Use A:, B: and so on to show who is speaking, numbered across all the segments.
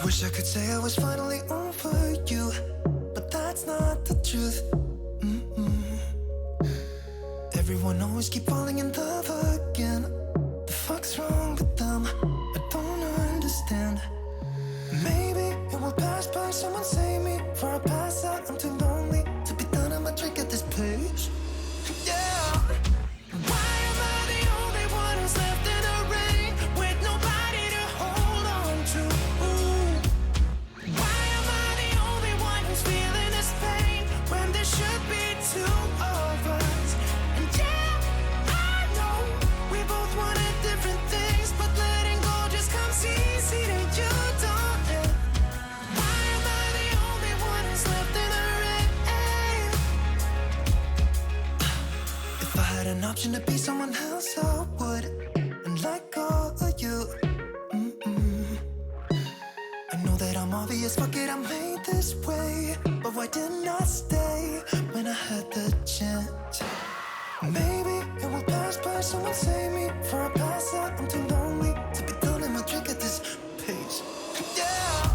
A: Wish I could say I was finally over you, but that's not the truth. Everyone always keep falling in love again. The fuck's wrong with them? I don't understand. Maybe it will pass by, someone save me. Before I pass out, I'm too lonely to be done. I'ma drink at this place. Yeah. Why am I the only one who's left in the rain with nobody to hold on to? Ooh. Why am I the only one who's feeling this pain when there should be two of us? And yeah, I know we both wanted different things, but letting go just comes easy to you, don't it? Why am I the only one who's left in the rain? If I had an option to be someone else, I would, and let go of you. I know that I'm obvious, fuck it, I'm made this way. But why didn't I stay when I had the chance? Maybe it will pass by, someone save me. Before I pass out, I'm too lonely to be done and my drink at this pace. Yeah.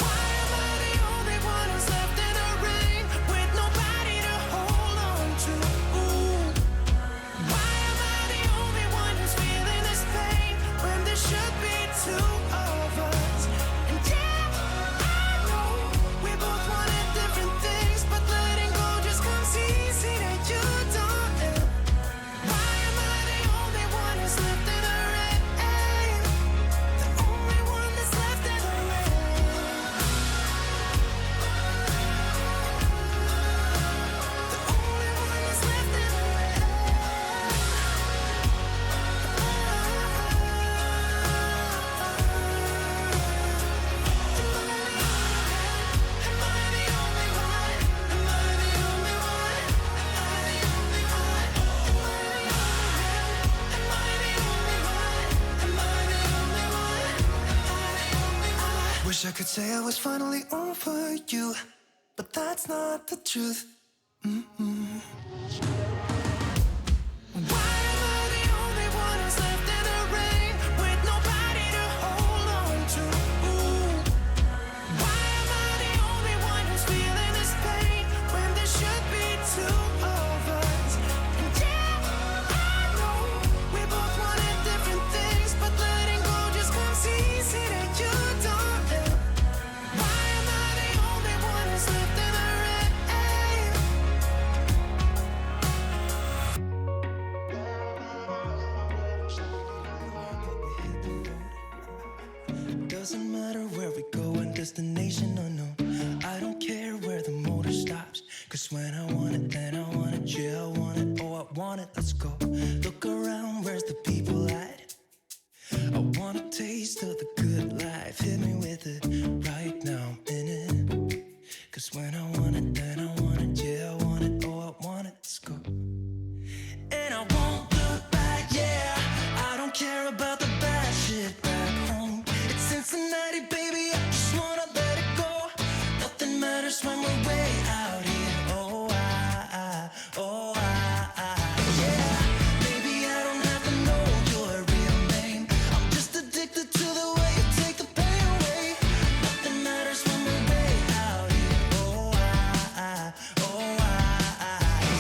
A: Why am I the only one who's left in the rain with nobody to hold on to? Ooh. Why am I the only one who's feeling this pain when there should be two of us? And yeah, I know we both wanted different things, but letting go just comes easy to you, don't it? Why am I the only one who's left in the rain? The only one that's left in the rain. The only one that's left in the rain. Am I the only one? Am I the only one? Am I the only one? Am I the only one? Am I the only one? Am I the only one? Wish I could say I was finally over you, but that's not the truth. Why am I the only one who's left in the rain with nobody to hold on to? Ooh. Why am I the only one who's feeling this pain when there should be two of us? And yeah, I know we both wanted different things, but letting go just comes easy to you, don't it? Why am I the only one who's left in the rain? Doesn't matter where we go and destination unknown. I don't care where the motor stops, cause when I want it, then I want it. Yeah, I want it, oh I want it, let's go. Look around, where's the people at? I want a taste of the good life. Hit me with it, right now I'm in it. Cause when I want it, then I want it. Yeah, I want it, oh I want it, let's go. And I won't look back, yeah. I don't care about the bad shit back home. It's Cincinnati, baby, I just wanna let it go. Nothing matters when we're way out here. Oh, yeah. Maybe I don't have to know your real name. I'm just addicted to the way you take the pain away. Nothing matters when we're way out here.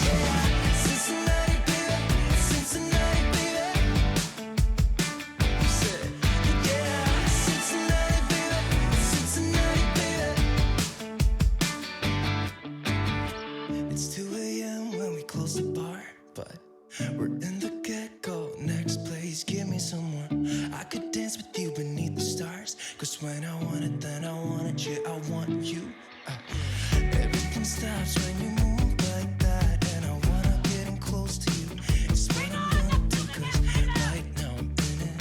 A: Yeah. Cincinnati, baby, Cincinnati, baby. You said, yeah, Cincinnati, baby, Cincinnati, baby. It's 2 a.m. when we close the bar, but we're in the get-go. Next place, give me someone I could dance with you beneath the stars. Cause when I want it, then I want it. Yeah, I want you. Everything stops when you move like that, and I wanna get in close to you. It's what I'm gonna do, cause right now I'm in it.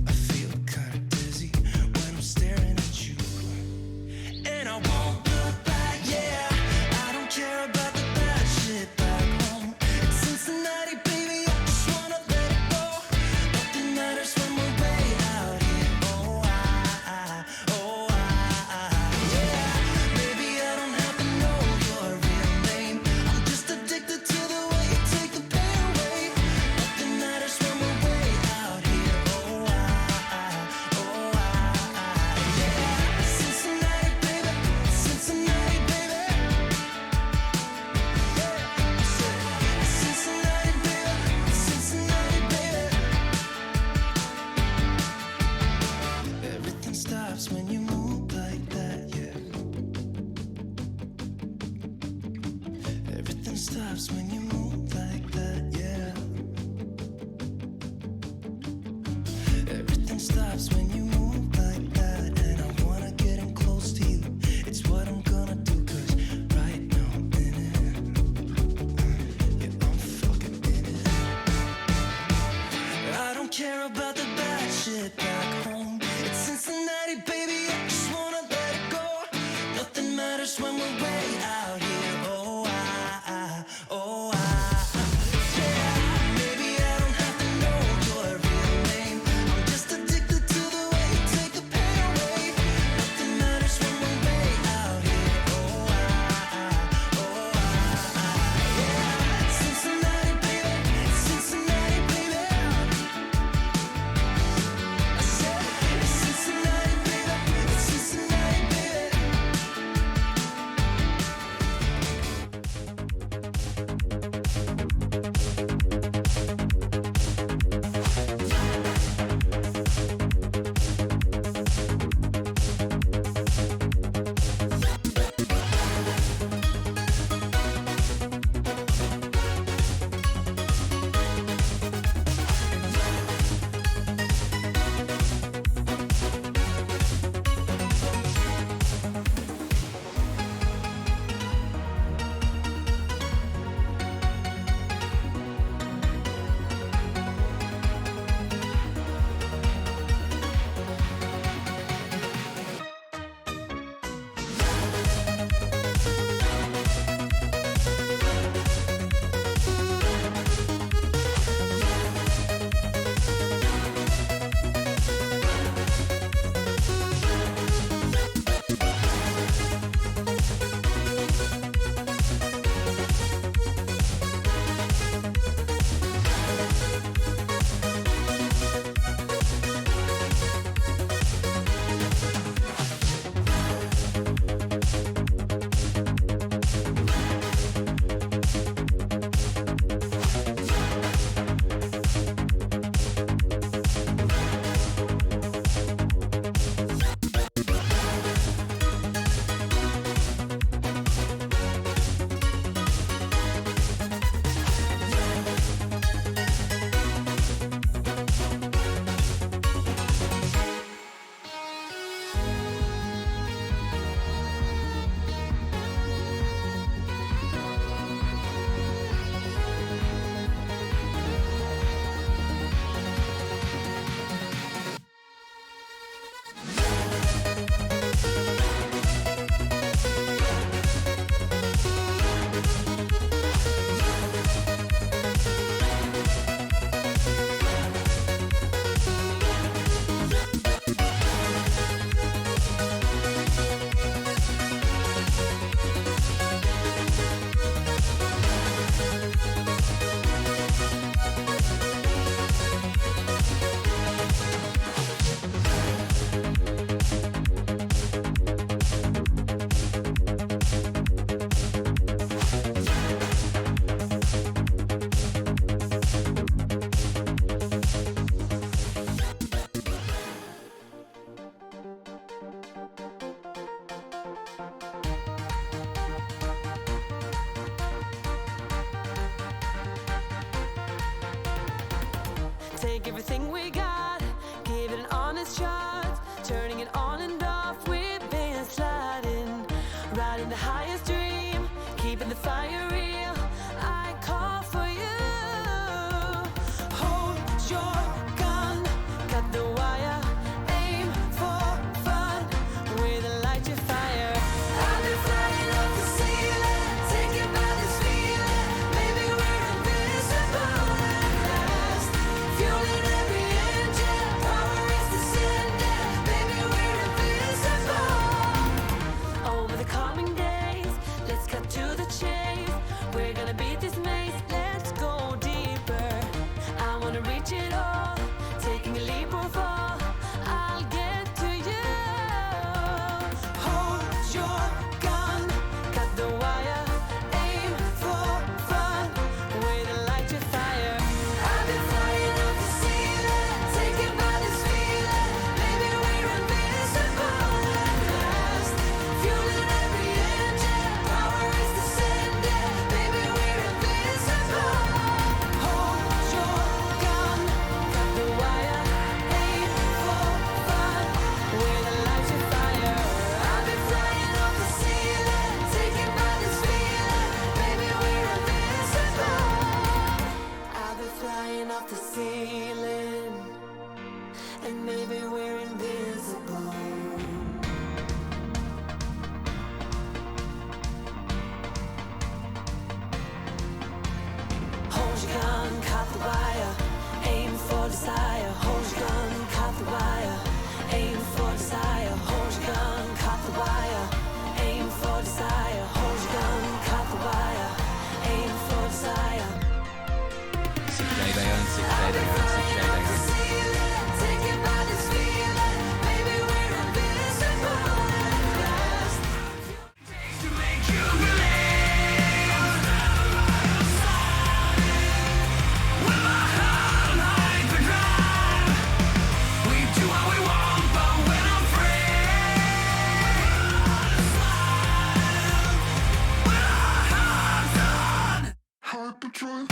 A: I feel kinda dizzy when I'm staring at you. And I won't look back, yeah. I don't care about the bad shit back home. It's Cincinnati, baby, I just wanna let it go. Nothing matters when we're way out here. Oh, stops when you move like that, yeah. Everything stops when you move like that. And I wanna get in close to you. It's what I'm gonna do, 'cause right now I'm in it. Yeah, I'm fucking in it. I don't care about the bad shit back home. It's Cincinnati, baby, I just wanna let it go. Nothing matters when we're way out here. Oh, yeah. Maybe I don't have to know your real name. I'm just addicted to the way you take the pain away. Nothing matters when we're way out here. Oh, yeah. Cincinnati, baby, Cincinnati, baby. I said it's Cincinnati, baby, it's Cincinnati, baby.
B: Take everything we got, give it an honest shot. Turning it on and off, we've been sliding. Riding the highest dream, keeping the fire real. I call for you. Hold your gun, cut the wire. Aim for fun, with a light to fire. I've been flying up the ceiling, taken by this feeling. Maybe we're invincible at last. Fueling every and maybe we're invincible. Hold your gun, caught the wire, aim for desire. Hold your gun, caught the wire, aim for desire. Hold your gun, caught the wire, aim for desire. Hold your gun, caught the wire, aim for desire.
C: Sick day they own, sick day they own, sick day they own.
B: Taken by this feeling, maybe we're invincible at last. To make you believe. With my heart like the drive, we do what we want, but when I'm free, with our hearts on
A: Hyperdrive.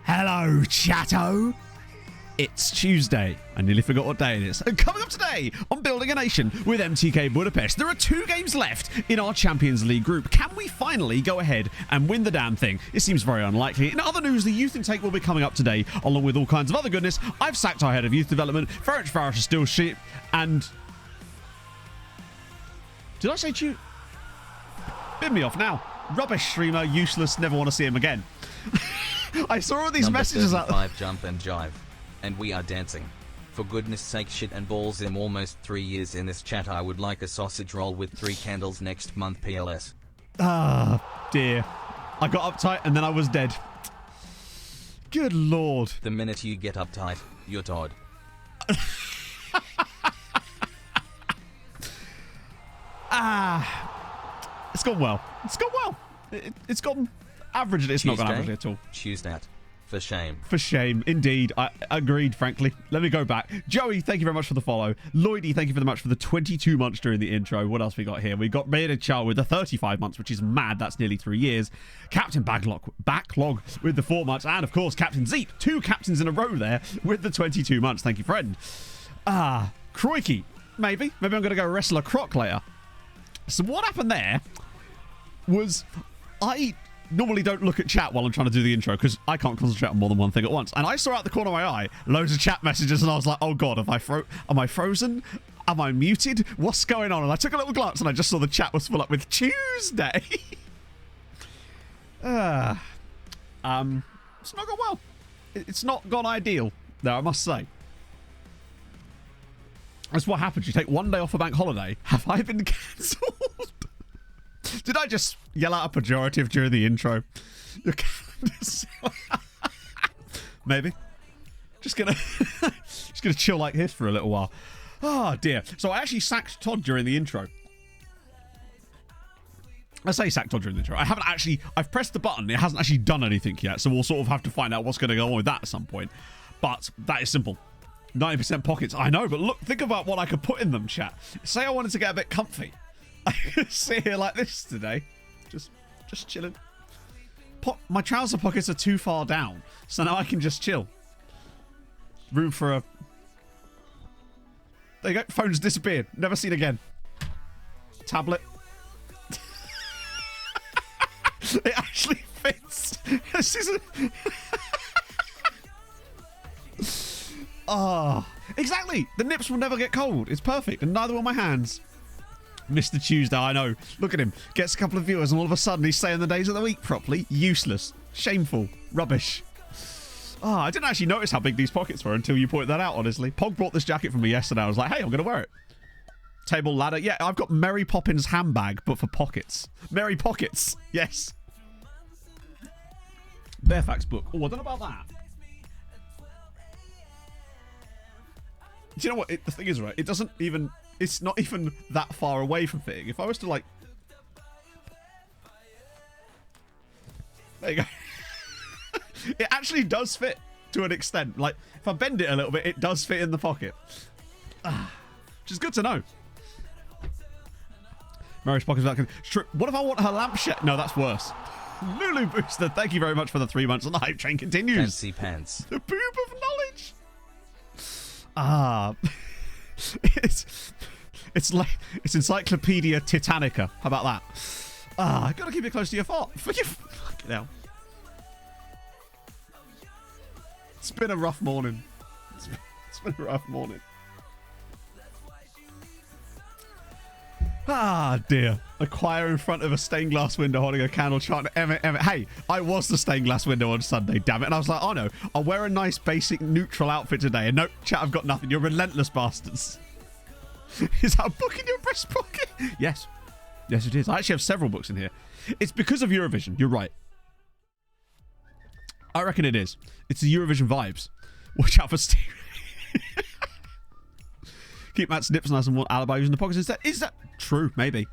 D: Hello, chatto. It's Tuesday. I nearly forgot what day it is. And coming up today on Building a Nation with MTK Budapest, there are 2 games left in our Champions League group. Can we finally go ahead and win the damn thing? It seems very unlikely. In other news, the youth intake will be coming up today, along with all kinds of other goodness. I've sacked our head of youth development. Ferenc Varos is still shit. And did I say chew? Bin me off now. Rubbish streamer, useless, never want to see him again. I saw all these
C: Number
D: messages out.
C: 35 jump and jive. And we are dancing. For goodness sake, shit and balls, I'm almost 3 years in this chat. I would like a sausage roll with 3 candles next month PLS.
D: Ah, dear. I got uptight and then I was dead. Good lord.
C: The minute you get uptight, you're Todd.
D: It's gone well. It's gone well. It's gone average. It's not gone average at all.
C: Choose that. For shame.
D: For shame, indeed. I agreed, frankly. Let me go back. Joey, thank you very much for the follow. Lloydie, thank you very much for the 22 months during the intro. What else we got here? We got Maynard Chow with the 35 months, which is mad. That's nearly 3 years. Captain Backlog with the 4 months. And, of course, Captain Zeep. 2 captains in a row there with the 22 months. Thank you, friend. Crikey. Maybe I'm going to go wrestle a croc later. So what happened there was I normally don't look at chat while I'm trying to do the intro because I can't concentrate on more than one thing at once. And I saw out the corner of my eye loads of chat messages and I was like, oh God, am I frozen? Am I muted? What's going on? And I took a little glance and I just saw the chat was full up with Tuesday. It's not gone well. It's not gone ideal, though, I must say. That's what happens. You take 1 day off a bank holiday. Have I been cancelled? Did I just yell out a pejorative during the intro? Maybe. Just gonna chill like this for a little while. Oh dear. So I actually sacked Todd during the intro. I say sacked Todd during the intro. I've pressed the button. It hasn't actually done anything yet. So we'll sort of have to find out what's going to go on with that at some point. But that is simple. 90% pockets. I know, but look, think about what I could put in them, chat. Say I wanted to get a bit comfy. I could sit here like this today. Just chilling. My trouser pockets are too far down. So now I can just chill. Room for a... There you go. Phone's disappeared. Never seen again. Tablet. It actually fits. This is a... Oh, exactly. The nips will never get cold. It's perfect. And neither will my hands. Mr. Tuesday, I know. Look at him. Gets a couple of viewers and all of a sudden he's saying the days of the week properly. Useless. Shameful. Rubbish. Oh, I didn't actually notice how big these pockets were until you pointed that out, honestly. Pog brought this jacket for me yesterday. I was like, hey, I'm going to wear it. Table ladder. Yeah, I've got Mary Poppins handbag, but for pockets. Mary Pockets. Yes. Fairfax book. Oh, I don't know about that. Do you know what? The thing is, right? It doesn't even... It's not even that far away from fitting. If I was to, like... There you go. It actually does fit to an extent. Like, if I bend it a little bit, it does fit in the pocket. Which is good to know. Mary's pockets. What if I want her lampshade? No, that's worse. Lulu Booster, thank you very much for the 3 months, and the hype train continues.
C: Fancy pants.
D: The boob of knowledge. Ah, it's like it's Encyclopedia Titanica. How about that? Ah, I gotta keep it close to your fart. Fucking hell. It's been a rough morning. It's been a rough morning. Ah, dear. A choir in front of a stained glass window holding a candle chanting, Emmett. Hey, I was the stained glass window on Sunday, damn it. And I was like, oh no, I'll wear a nice basic neutral outfit today. And nope, chat, I've got nothing. You're relentless bastards. Is that a book in your breast pocket? Yes. Yes, it is. I actually have several books in here. It's because of Eurovision. You're right. I reckon it is. It's the Eurovision vibes. Watch out for Steve. Keep Matt's nips nice and warm. Alibi using the pockets instead. Is that true? Maybe.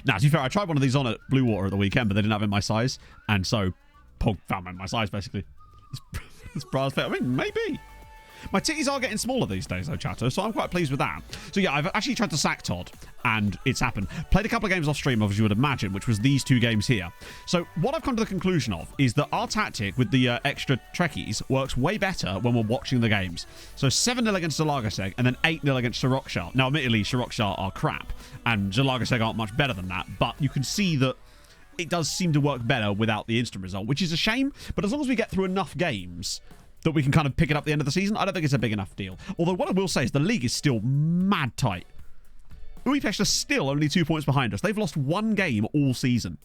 D: Now, to be fair, I tried one of these on at Blue Water at the weekend, but they didn't have it in my size. And so, Pog found my size, basically. This bra's fit. I mean, maybe. My titties are getting smaller these days, though, chatter, so I'm quite pleased with that. So, yeah, I've actually tried to sack Todd, and it's happened. Played a couple of games off stream, as you would imagine, which was these 2 games here. So, what I've come to the conclusion of is that our tactic with the extra Trekkies works way better when we're watching the games. So, 7-0 against Zalagaseg, and then 8-0 against Shirokshar. Now, admittedly, Shirokshar are crap, and Zalagaseg aren't much better than that, but you can see that it does seem to work better without the instant result, which is a shame, but as long as we get through enough games that we can kind of pick it up at the end of the season, I don't think it's a big enough deal. Although what I will say is the league is still mad tight. Budapest are still only 2 points behind us. They've lost 1 game all season.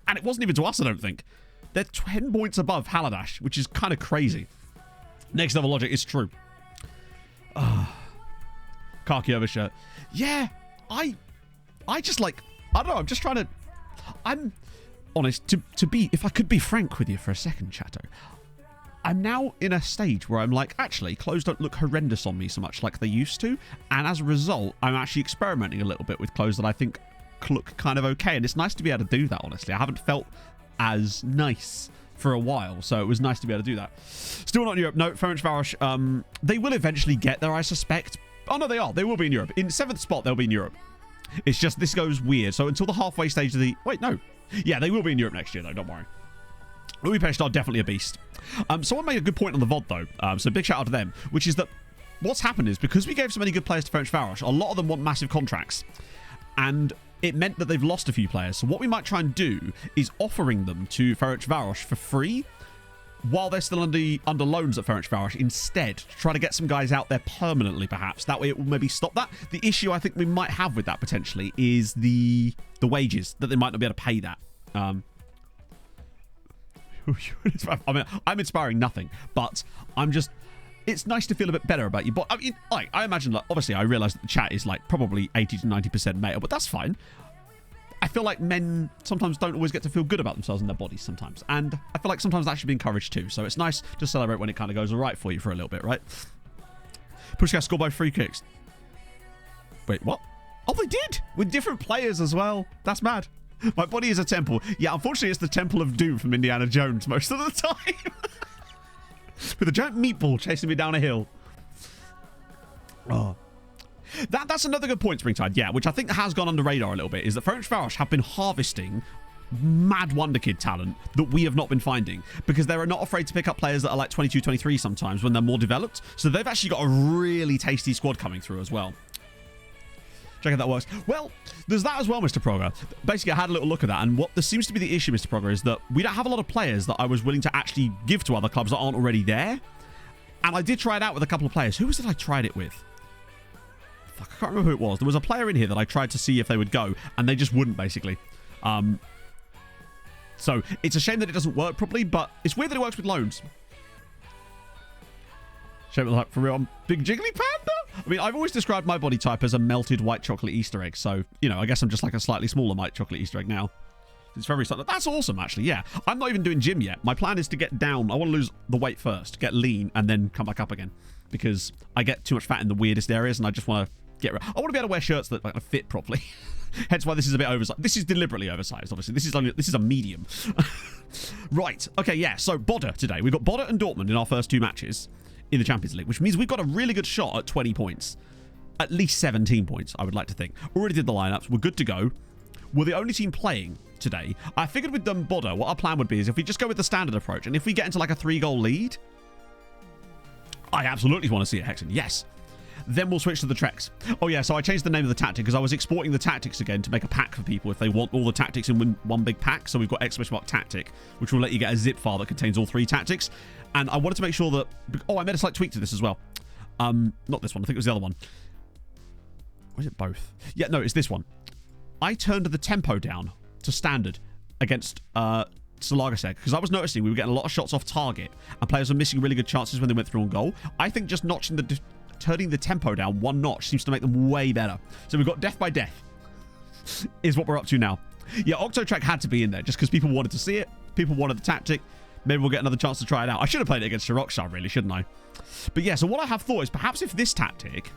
D: And it wasn't even to us, I don't think. They're 10 points above Haladash, which is kind of crazy. Next level logic is true. Khaki overshirt. Yeah, I just like, I don't know, I'm just trying to, I'm honest, to be, if I could be frank with you for a second, Chato, I'm now in a stage where I'm like, actually, clothes don't look horrendous on me so much like they used to. And as a result, I'm actually experimenting a little bit with clothes that I think look kind of okay. And it's nice to be able to do that, honestly. I haven't felt as nice for a while, so it was nice to be able to do that. Still not in Europe. No, Ferencvaros, they will eventually get there, I suspect. Oh, no, they are. They will be in Europe. In 7th spot, they'll be in Europe. It's just, this goes weird. So until the halfway stage of the... Wait, no. Yeah, they will be in Europe next year, though. Don't worry. Budapest are definitely a beast. Someone made a good point on the VOD, though. So big shout out to them, which is that what's happened is because we gave so many good players to Ferencvaros, a lot of them want massive contracts. And it meant that they've lost a few players. So what we might try and do is offering them to Ferencvaros for free while they're still under loans at Ferencvaros instead, to try to get some guys out there permanently, perhaps. That way it will maybe stop that. The issue I think we might have with that potentially is the wages, that they might not be able to pay that. I mean, I'm inspiring nothing, but I'm just... It's nice to feel a bit better about you. But I mean, like, I imagine, like, obviously, I realize that the chat is like probably 80 to 90% male, but that's fine. I feel like men sometimes don't always get to feel good about themselves and their bodies sometimes, and I feel like sometimes that should be encouraged too. So it's nice to celebrate when it kind of goes all right for you for a little bit, right? Pushkas scored by free kicks. Wait, what? Oh, they did with different players as well. That's mad. My body is a temple. Yeah, unfortunately, it's the Temple of Doom from Indiana Jones most of the time. With a giant meatball chasing me down a hill. Oh. That's another good point, Springtide. Yeah, which I think has gone under radar a little bit, is that Ferencvaros have been harvesting mad wonder kid talent that we have not been finding, because they're not afraid to pick up players that are like 22, 23 sometimes when they're more developed. So they've actually got a really tasty squad coming through as well. Check if that works. Well, there's that as well, Mr. Progrer. Basically, I had a little look at that, and what there seems to be the issue, Mr. Progrer, is that we don't have a lot of players that I was willing to actually give to other clubs that aren't already there. And I did try it out with a couple of players. Who was it I tried it with? Fuck, I can't remember who it was. There was a player in here that I tried to see if they would go, and they just wouldn't, basically. So it's a shame that it doesn't work properly, but it's weird that it works with loans. Shape of the hype for real. Big jiggly panda? I mean, I've always described my body type as a melted white chocolate Easter egg. So, you know, I guess I'm just like a slightly smaller white chocolate Easter egg now. It's very subtle. That's awesome, actually. Yeah. I'm not even doing gym yet. My plan is to get down. I want to lose the weight first, get lean, and then come back up again. Because I get too much fat in the weirdest areas, and I just want to get rid. I want to be able to wear shirts that like, fit properly. Hence why this is a bit oversized. This is deliberately oversized, obviously. This is a medium. Right. Okay, yeah. So, Bodder today. We've got Bodder and Dortmund in our first 2 matches in the Champions League, which means we've got a really good shot at 20 points. At least 17 points, I would like to think. Already did the lineups. We're good to go. We're the only team playing today, I figured with Dumbodo, what our plan would be is if we just go with the standard approach, and if we get into like a 3-goal lead, I absolutely want to see it, Hexen. Yes. Then we'll switch to the treks. Oh yeah, so I changed the name of the tactic because I was exporting the tactics again to make a pack for people if they want all the tactics in one big pack. So we've got ! tactic, which will let you get a zip file that contains all 3 tactics. And I wanted to make sure that... Oh, I made a slight tweak to this as well. Not this one. I think it was the other one. Or is it both? Yeah, no, it's this one. I turned the tempo down to standard against Salagaseg because I was noticing we were getting a lot of shots off target and players were missing really good chances when they went through on goal. I think just turning the tempo down 1 notch seems to make them way better. So we've got Death by Death is what we're up to now. Yeah, Octotrack had to be in there just because people wanted to see it. People wanted the tactic. Maybe we'll get another chance to try it out. I should have played it against Shiroksha, really, shouldn't I? But yeah, so what I have thought is perhaps if this tactic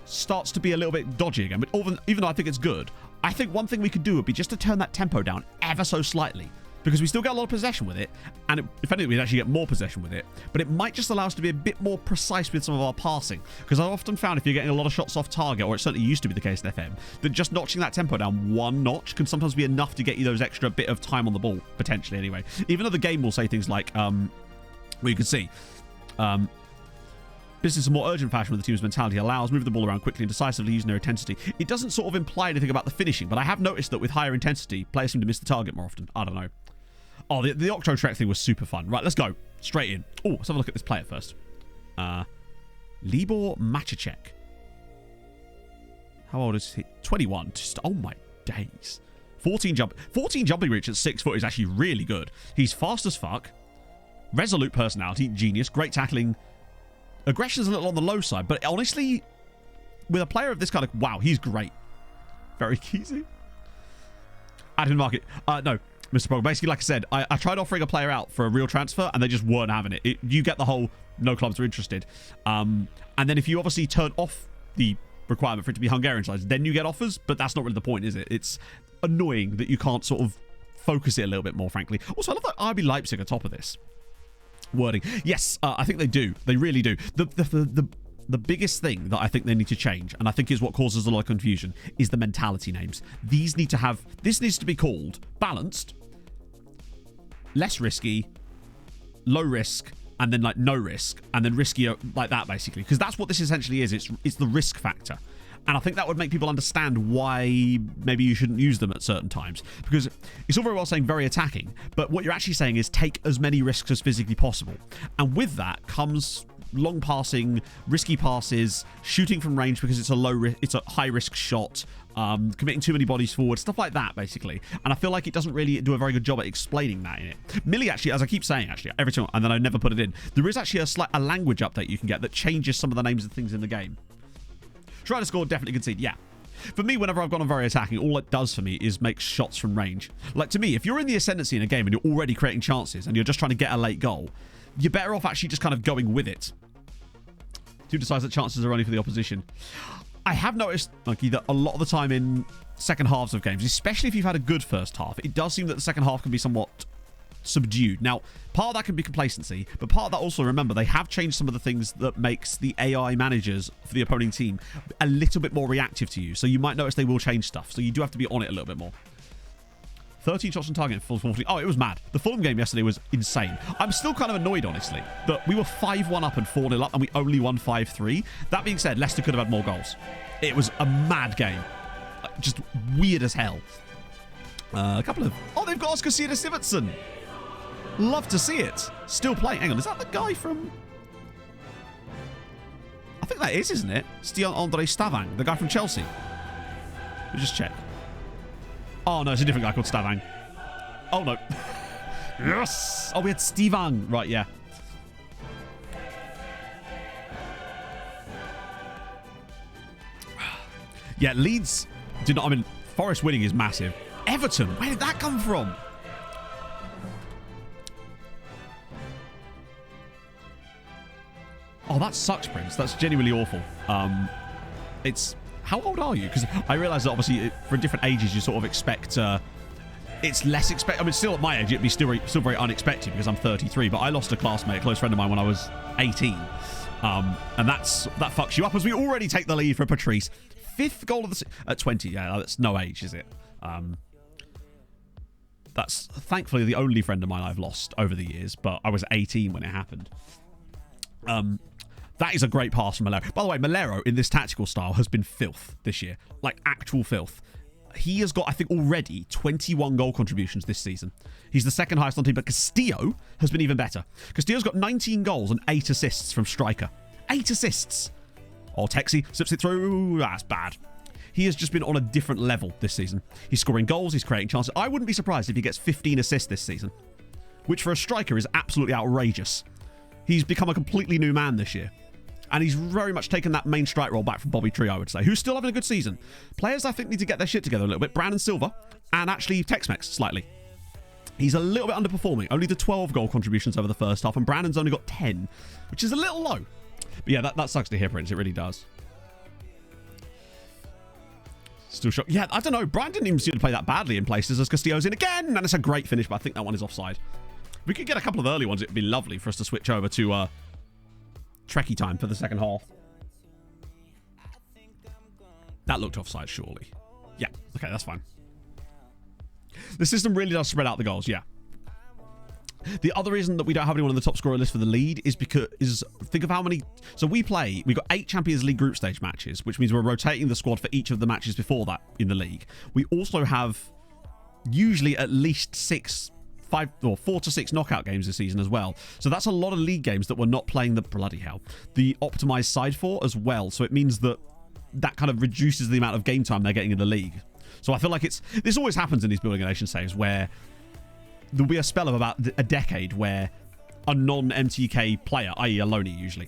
D: starts to be a little bit dodgy again, but even though I think it's good, I think one thing we could do would be just to turn that tempo down ever so slightly. Because we still get a lot of possession with it, and if anything, we'd actually get more possession with it. But it might just allow us to be a bit more precise with some of our passing. Because I've often found if you're getting a lot of shots off target, or it certainly used to be the case in FM, that just notching that tempo down 1 notch can sometimes be enough to get you those extra bit of time on the ball, potentially anyway. Even though the game will say things like, well, you can see, business in a more urgent fashion with the team's mentality allows move the ball around quickly and decisively using their intensity. It doesn't sort of imply anything about the finishing, but I have noticed that with higher intensity, players seem to miss the target more often. I don't know. Oh, the Octotrack thing was super fun. Right, let's go. Straight in. Oh, let's have a look at this player first. Libor Machacek. How old is he? 21. Just, oh my days. 14 jumping reach at 6 foot is actually really good. He's fast as fuck. Resolute personality. Genius. Great tackling. Aggression's a little on the low side, but honestly, with a player of this kind of... Wow, he's great. Very easy. Add in market. No. Mr. Prog, basically, like I said, I tried offering a player out for a real transfer, and they just weren't having it. You get the whole no clubs are interested. And then if you obviously turn off the requirement for it to be Hungarian size, then you get offers, but that's not really the point, is it? It's annoying that you can't sort of focus it a little bit more, frankly. Also, I love that RB Leipzig on top of this. Wording. Yes, I think they do. They really do. The biggest thing that I think they need to change, and I think is what causes a lot of confusion, is the mentality names. This needs to be called balanced, less risky, low risk, and then like no risk, and then riskier like that, basically. Because that's what this essentially is. It's the risk factor. And I think that would make people understand why maybe you shouldn't use them at certain times. Because it's all very well saying very attacking, but what you're actually saying is take as many risks as physically possible. And with that comes long passing, risky passes, shooting from range because it's a high risk shot, committing too many bodies forward, stuff like that, basically. And I feel like it doesn't really do a very good job at explaining that in it. Millie, actually, as I keep saying, actually, every time, and then I never put it in, there is actually a language update you can get that changes some of the names of things in the game. Try to score, definitely concede, yeah. For me, whenever I've gone on very attacking, all it does for me is make shots from range. Like, to me, if you're in the ascendancy in a game and you're already creating chances and you're just trying to get a late goal, you're better off actually just kind of going with it. Who decides that chances are only for the opposition? I have noticed, Monkey, that a lot of the time in second halves of games, especially if you've had a good first half, it does seem that the second half can be somewhat subdued. Now, part of that can be complacency, but part of that also, remember, they have changed some of the things that makes the AI managers for the opposing team a little bit more reactive to you. So you might notice they will change stuff. So you do have to be on it a little bit more. 13 shots on target in full 14. Oh, it was mad. The Fulham game yesterday was insane. I'm still kind of annoyed, honestly, that we were 5-1 up and 4-0 up and we only won 5-3. That being said, Leicester could have had more goals. It was a mad game. Just weird as hell. A couple of... Oh, they've got Oscar Sivertsen. Love to see it. Still playing. Hang on, is that the guy from... I think that is, isn't it? Stian Andre Stavang, the guy from Chelsea. Let me just check. Oh, no, it's a different guy called Stavang. Oh, no. Yes! Oh, we had Stivang. Right, yeah. Yeah, Leeds did not... I mean, Forest winning is massive. Everton, where did that come from? Oh, that sucks, Prince. That's genuinely awful. It's... How old are you? Because I realise that obviously for different ages you sort of expect... it's less expected. I mean, still at my age it'd be still very unexpected because I'm 33. But I lost a classmate, a close friend of mine, when I was 18. And that fucks you up as we already take the lead for Patrice. 5th goal of the... At 20, yeah, that's no age, is it? That's thankfully the only friend of mine I've lost over the years, but I was 18 when it happened. That is a great pass from Malero. By the way, Malero in this tactical style has been filth this year. Like, actual filth. He has got, I think, already 21 goal contributions this season. He's the second highest on the team, but Castillo has been even better. Castillo's got 19 goals and 8 assists from striker. 8 assists. Oh, Texi slips it through. That's bad. He has just been on a different level this season. He's scoring goals. He's creating chances. I wouldn't be surprised if he gets 15 assists this season, which for a striker is absolutely outrageous. He's become a completely new man this year. And he's very much taken that main strike role back from Bobby Tree, I would say, who's still having a good season. Players, I think, need to get their shit together a little bit. Brandon Silva and actually Tex-Mex slightly. He's a little bit underperforming. Only the 12 goal contributions over the first half, and Brandon's only got 10, which is a little low. But yeah, that sucks to hear, Prince. It really does. Still shocked. Yeah, I don't know. Brian didn't even seem to play that badly in places as Castillo's in again. And it's a great finish, but I think that one is offside. If we could get a couple of early ones, it would be lovely for us to switch over to Trekkie time for the second half. That looked offside, surely. Yeah, okay, that's fine. The system really does spread out the goals, yeah. The other reason that we don't have anyone on the top scorer list for the lead is because, think of how many... So we've got 8 Champions League group stage matches, which means we're rotating the squad for each of the matches before that in the league. We also have usually at least 4 to 6 knockout games this season as well. So that's a lot of league games that we're not playing the optimized side for as well. So it means that kind of reduces the amount of game time they're getting in the league. So I feel like this always happens in these Building a Nation saves where there'll be a spell of about a decade where a non-MTK player, i.e. a loanee usually,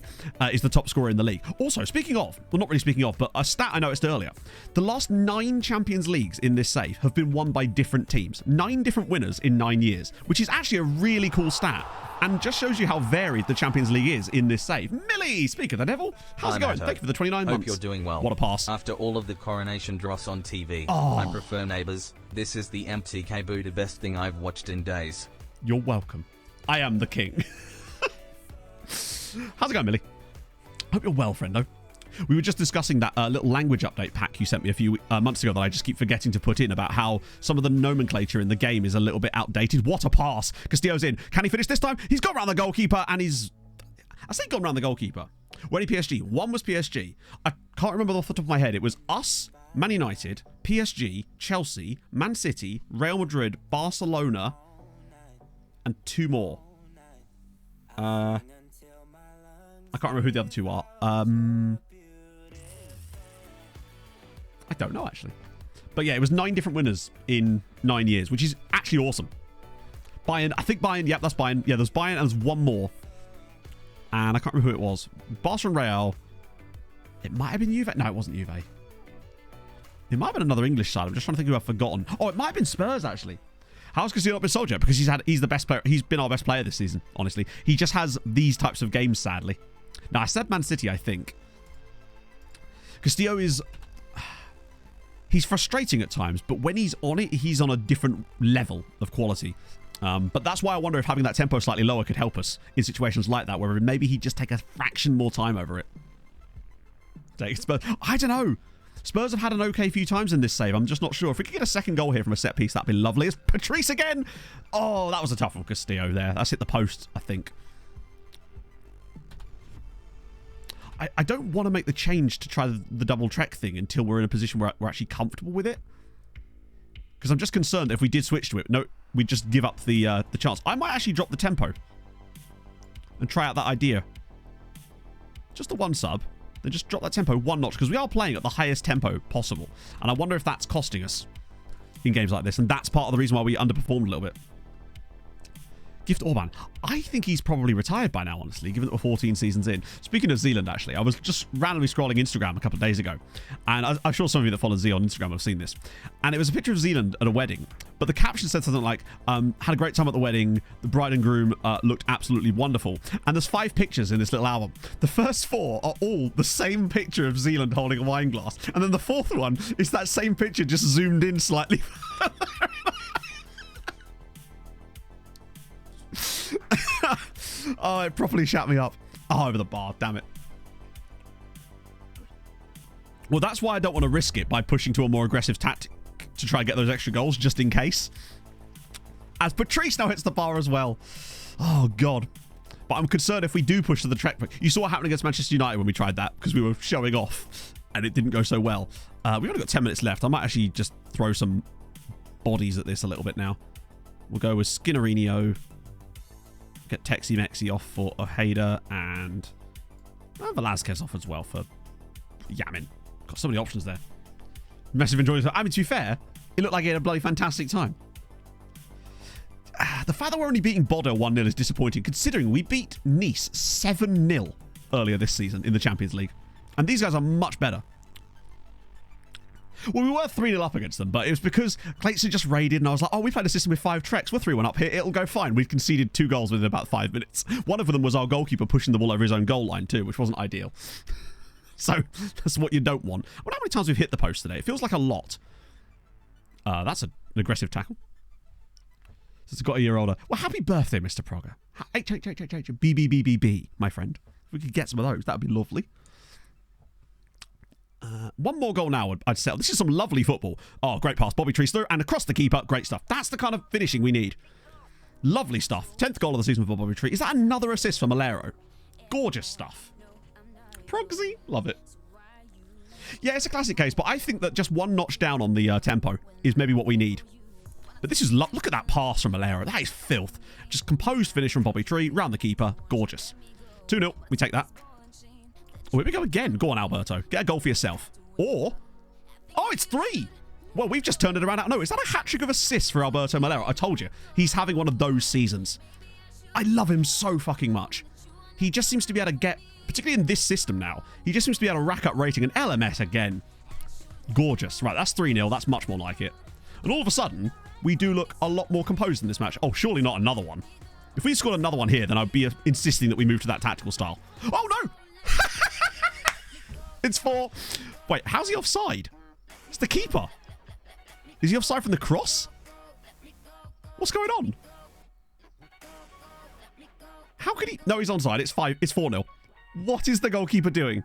D: is the top scorer in the league. Also, speaking of, well, not really speaking of, but a stat I noticed earlier. The last 9 Champions Leagues in this save have been won by different teams. 9 different winners in 9 years, which is actually a really cool stat. And just shows you how varied the Champions League is in this save. Millie, speak of the devil. How's it going? Thank you for the 29 months.
C: Hope you're doing well.
D: What a pass.
C: After all of the coronation dross on TV, I prefer Neighbours. This is the MTK Budapest thing I've watched in days.
D: You're welcome. I am the king. How's it going, Millie? Hope you're well, friendo. We were just discussing that little language update pack you sent me a few months ago that I just keep forgetting to put in about how some of the nomenclature in the game is a little bit outdated. What a pass. Castillo's in. Can he finish this time? He's gone around the goalkeeper and he's... I say gone around the goalkeeper. Where did PSG? One was PSG. I can't remember off the top of my head. It was us, Man United, PSG, Chelsea, Man City, Real Madrid, Barcelona, and 2 more. I can't remember who the other 2 are. I don't know, actually. But yeah, it was 9 different winners in 9 years, which is actually awesome. Bayern, I think Bayern, yep, that's Bayern. Yeah, there's Bayern and there's one more. And I can't remember who it was. Barca and Real. It might have been Juve. No, it wasn't Juve. It might have been another English side. I'm just trying to think who I've forgotten. Oh, it might have been Spurs, actually. How's Castillo not been sold yet? Because he's the best player. He's been our best player this season, honestly. He just has these types of games, sadly. Now, I said Man City, I think. Castillo is... He's frustrating at times, but when he's on it, he's on a different level of quality. But that's why I wonder if having that tempo slightly lower could help us in situations like that, where maybe he'd just take a fraction more time over it. I don't know. Spurs have had an okay few times in this save. I'm just not sure. If we could get a second goal here from a set piece, that'd be lovely. It's Patrice again. Oh, that was a tough one, Castillo there. That's hit the post, I think. I don't want to make the change to try the double trek thing until we're in a position where we're actually comfortable with it. Because I'm just concerned that if we did switch to it, no, we'd just give up the chance. I might actually drop the tempo and try out that idea. Just the 1 sub. Then just drop that tempo 1 notch, because we are playing at the highest tempo possible. And I wonder if that's costing us in games like this. And that's part of the reason why we underperformed a little bit. Gift Orban. I think he's probably retired by now, honestly, given that we're 14 seasons in. Speaking of Zealand, actually, I was just randomly scrolling Instagram a couple of days ago. And I'm sure some of you that follow Z on Instagram have seen this. And it was a picture of Zealand at a wedding. But the caption said something like, had a great time at the wedding. The bride and groom looked absolutely wonderful. And there's 5 pictures in this little album. The first 4 are all the same picture of Zealand holding a wine glass. And then the 4th one is that same picture just zoomed in slightly. Oh, it properly shut me up. Oh, over the bar. Damn it. Well, that's why I don't want to risk it by pushing to a more aggressive tactic to try and get those extra goals, just in case. As Patrice now hits the bar as well. Oh, God. But I'm concerned if we do push to the Trek. You saw what happened against Manchester United when we tried that because we were showing off and it didn't go so well. We've only got 10 minutes left. I might actually just throw some bodies at this a little bit now. We'll go with Skinnerinho. Get Texi Mexi off for Ojeda and Velasquez off as well for Yamin. Got so many options there. Massive enjoyment. I mean, to be fair, it looked like he had a bloody fantastic time. The fact that we're only beating Bodo 1-0 is disappointing, considering we beat Nice 7-0 earlier this season in the Champions League. And these guys are much better. Well, we were 3-0 up against them, but it was because Clayton just raided, and I was like, oh, we played a system with 5 Treks. We're 3-1 up here. It'll go fine. We've conceded 2 goals within about 5 minutes. One of them was our goalkeeper pushing the ball over his own goal line, too, which wasn't ideal. So, that's what you don't want. I wonder how many times we've hit the post today. It feels like a lot. That's an aggressive tackle. So it's got a year older. Well, happy birthday, Mr. Progger. B, my friend. If we could get some of those, that would be lovely. One more goal now, I'd settle. This is some lovely football. Oh, great pass. Bobby Trees through and across the keeper. Great stuff. That's the kind of finishing we need. Lovely stuff. 10th goal of the season for Bobby Tree. Is that another assist for Malero? Gorgeous stuff. Progsy. Love it. Yeah, it's a classic case, but I think that just one notch down on the tempo is maybe what we need. But this is... Look at that pass from Malero. That is filth. Just composed finish from Bobby Tree. Round the keeper. Gorgeous. 2-0. We take that. Oh, here we go again. Go on, Alberto. Get a goal for yourself. Or... Oh, it's 3. Well, we've just turned it around. No, is that a hat-trick of assists for Alberto Malero? I told you. He's having one of those seasons. I love him so fucking much. He just seems to be able to get... Particularly in this system now. He just seems to be able to rack up rating. And LMS again. Gorgeous. Right, that's 3-0. That's much more like it. And all of a sudden, we do look a lot more composed in this match. Oh, surely not another one. If we scored another one here, then I'd be insisting that we move to that tactical style. Oh, no! It's 4. Wait, how's he offside? It's the keeper. Is he offside from the cross? What's going on? How could he... No, he's onside. It's 5. It's 4-0. What is the goalkeeper doing?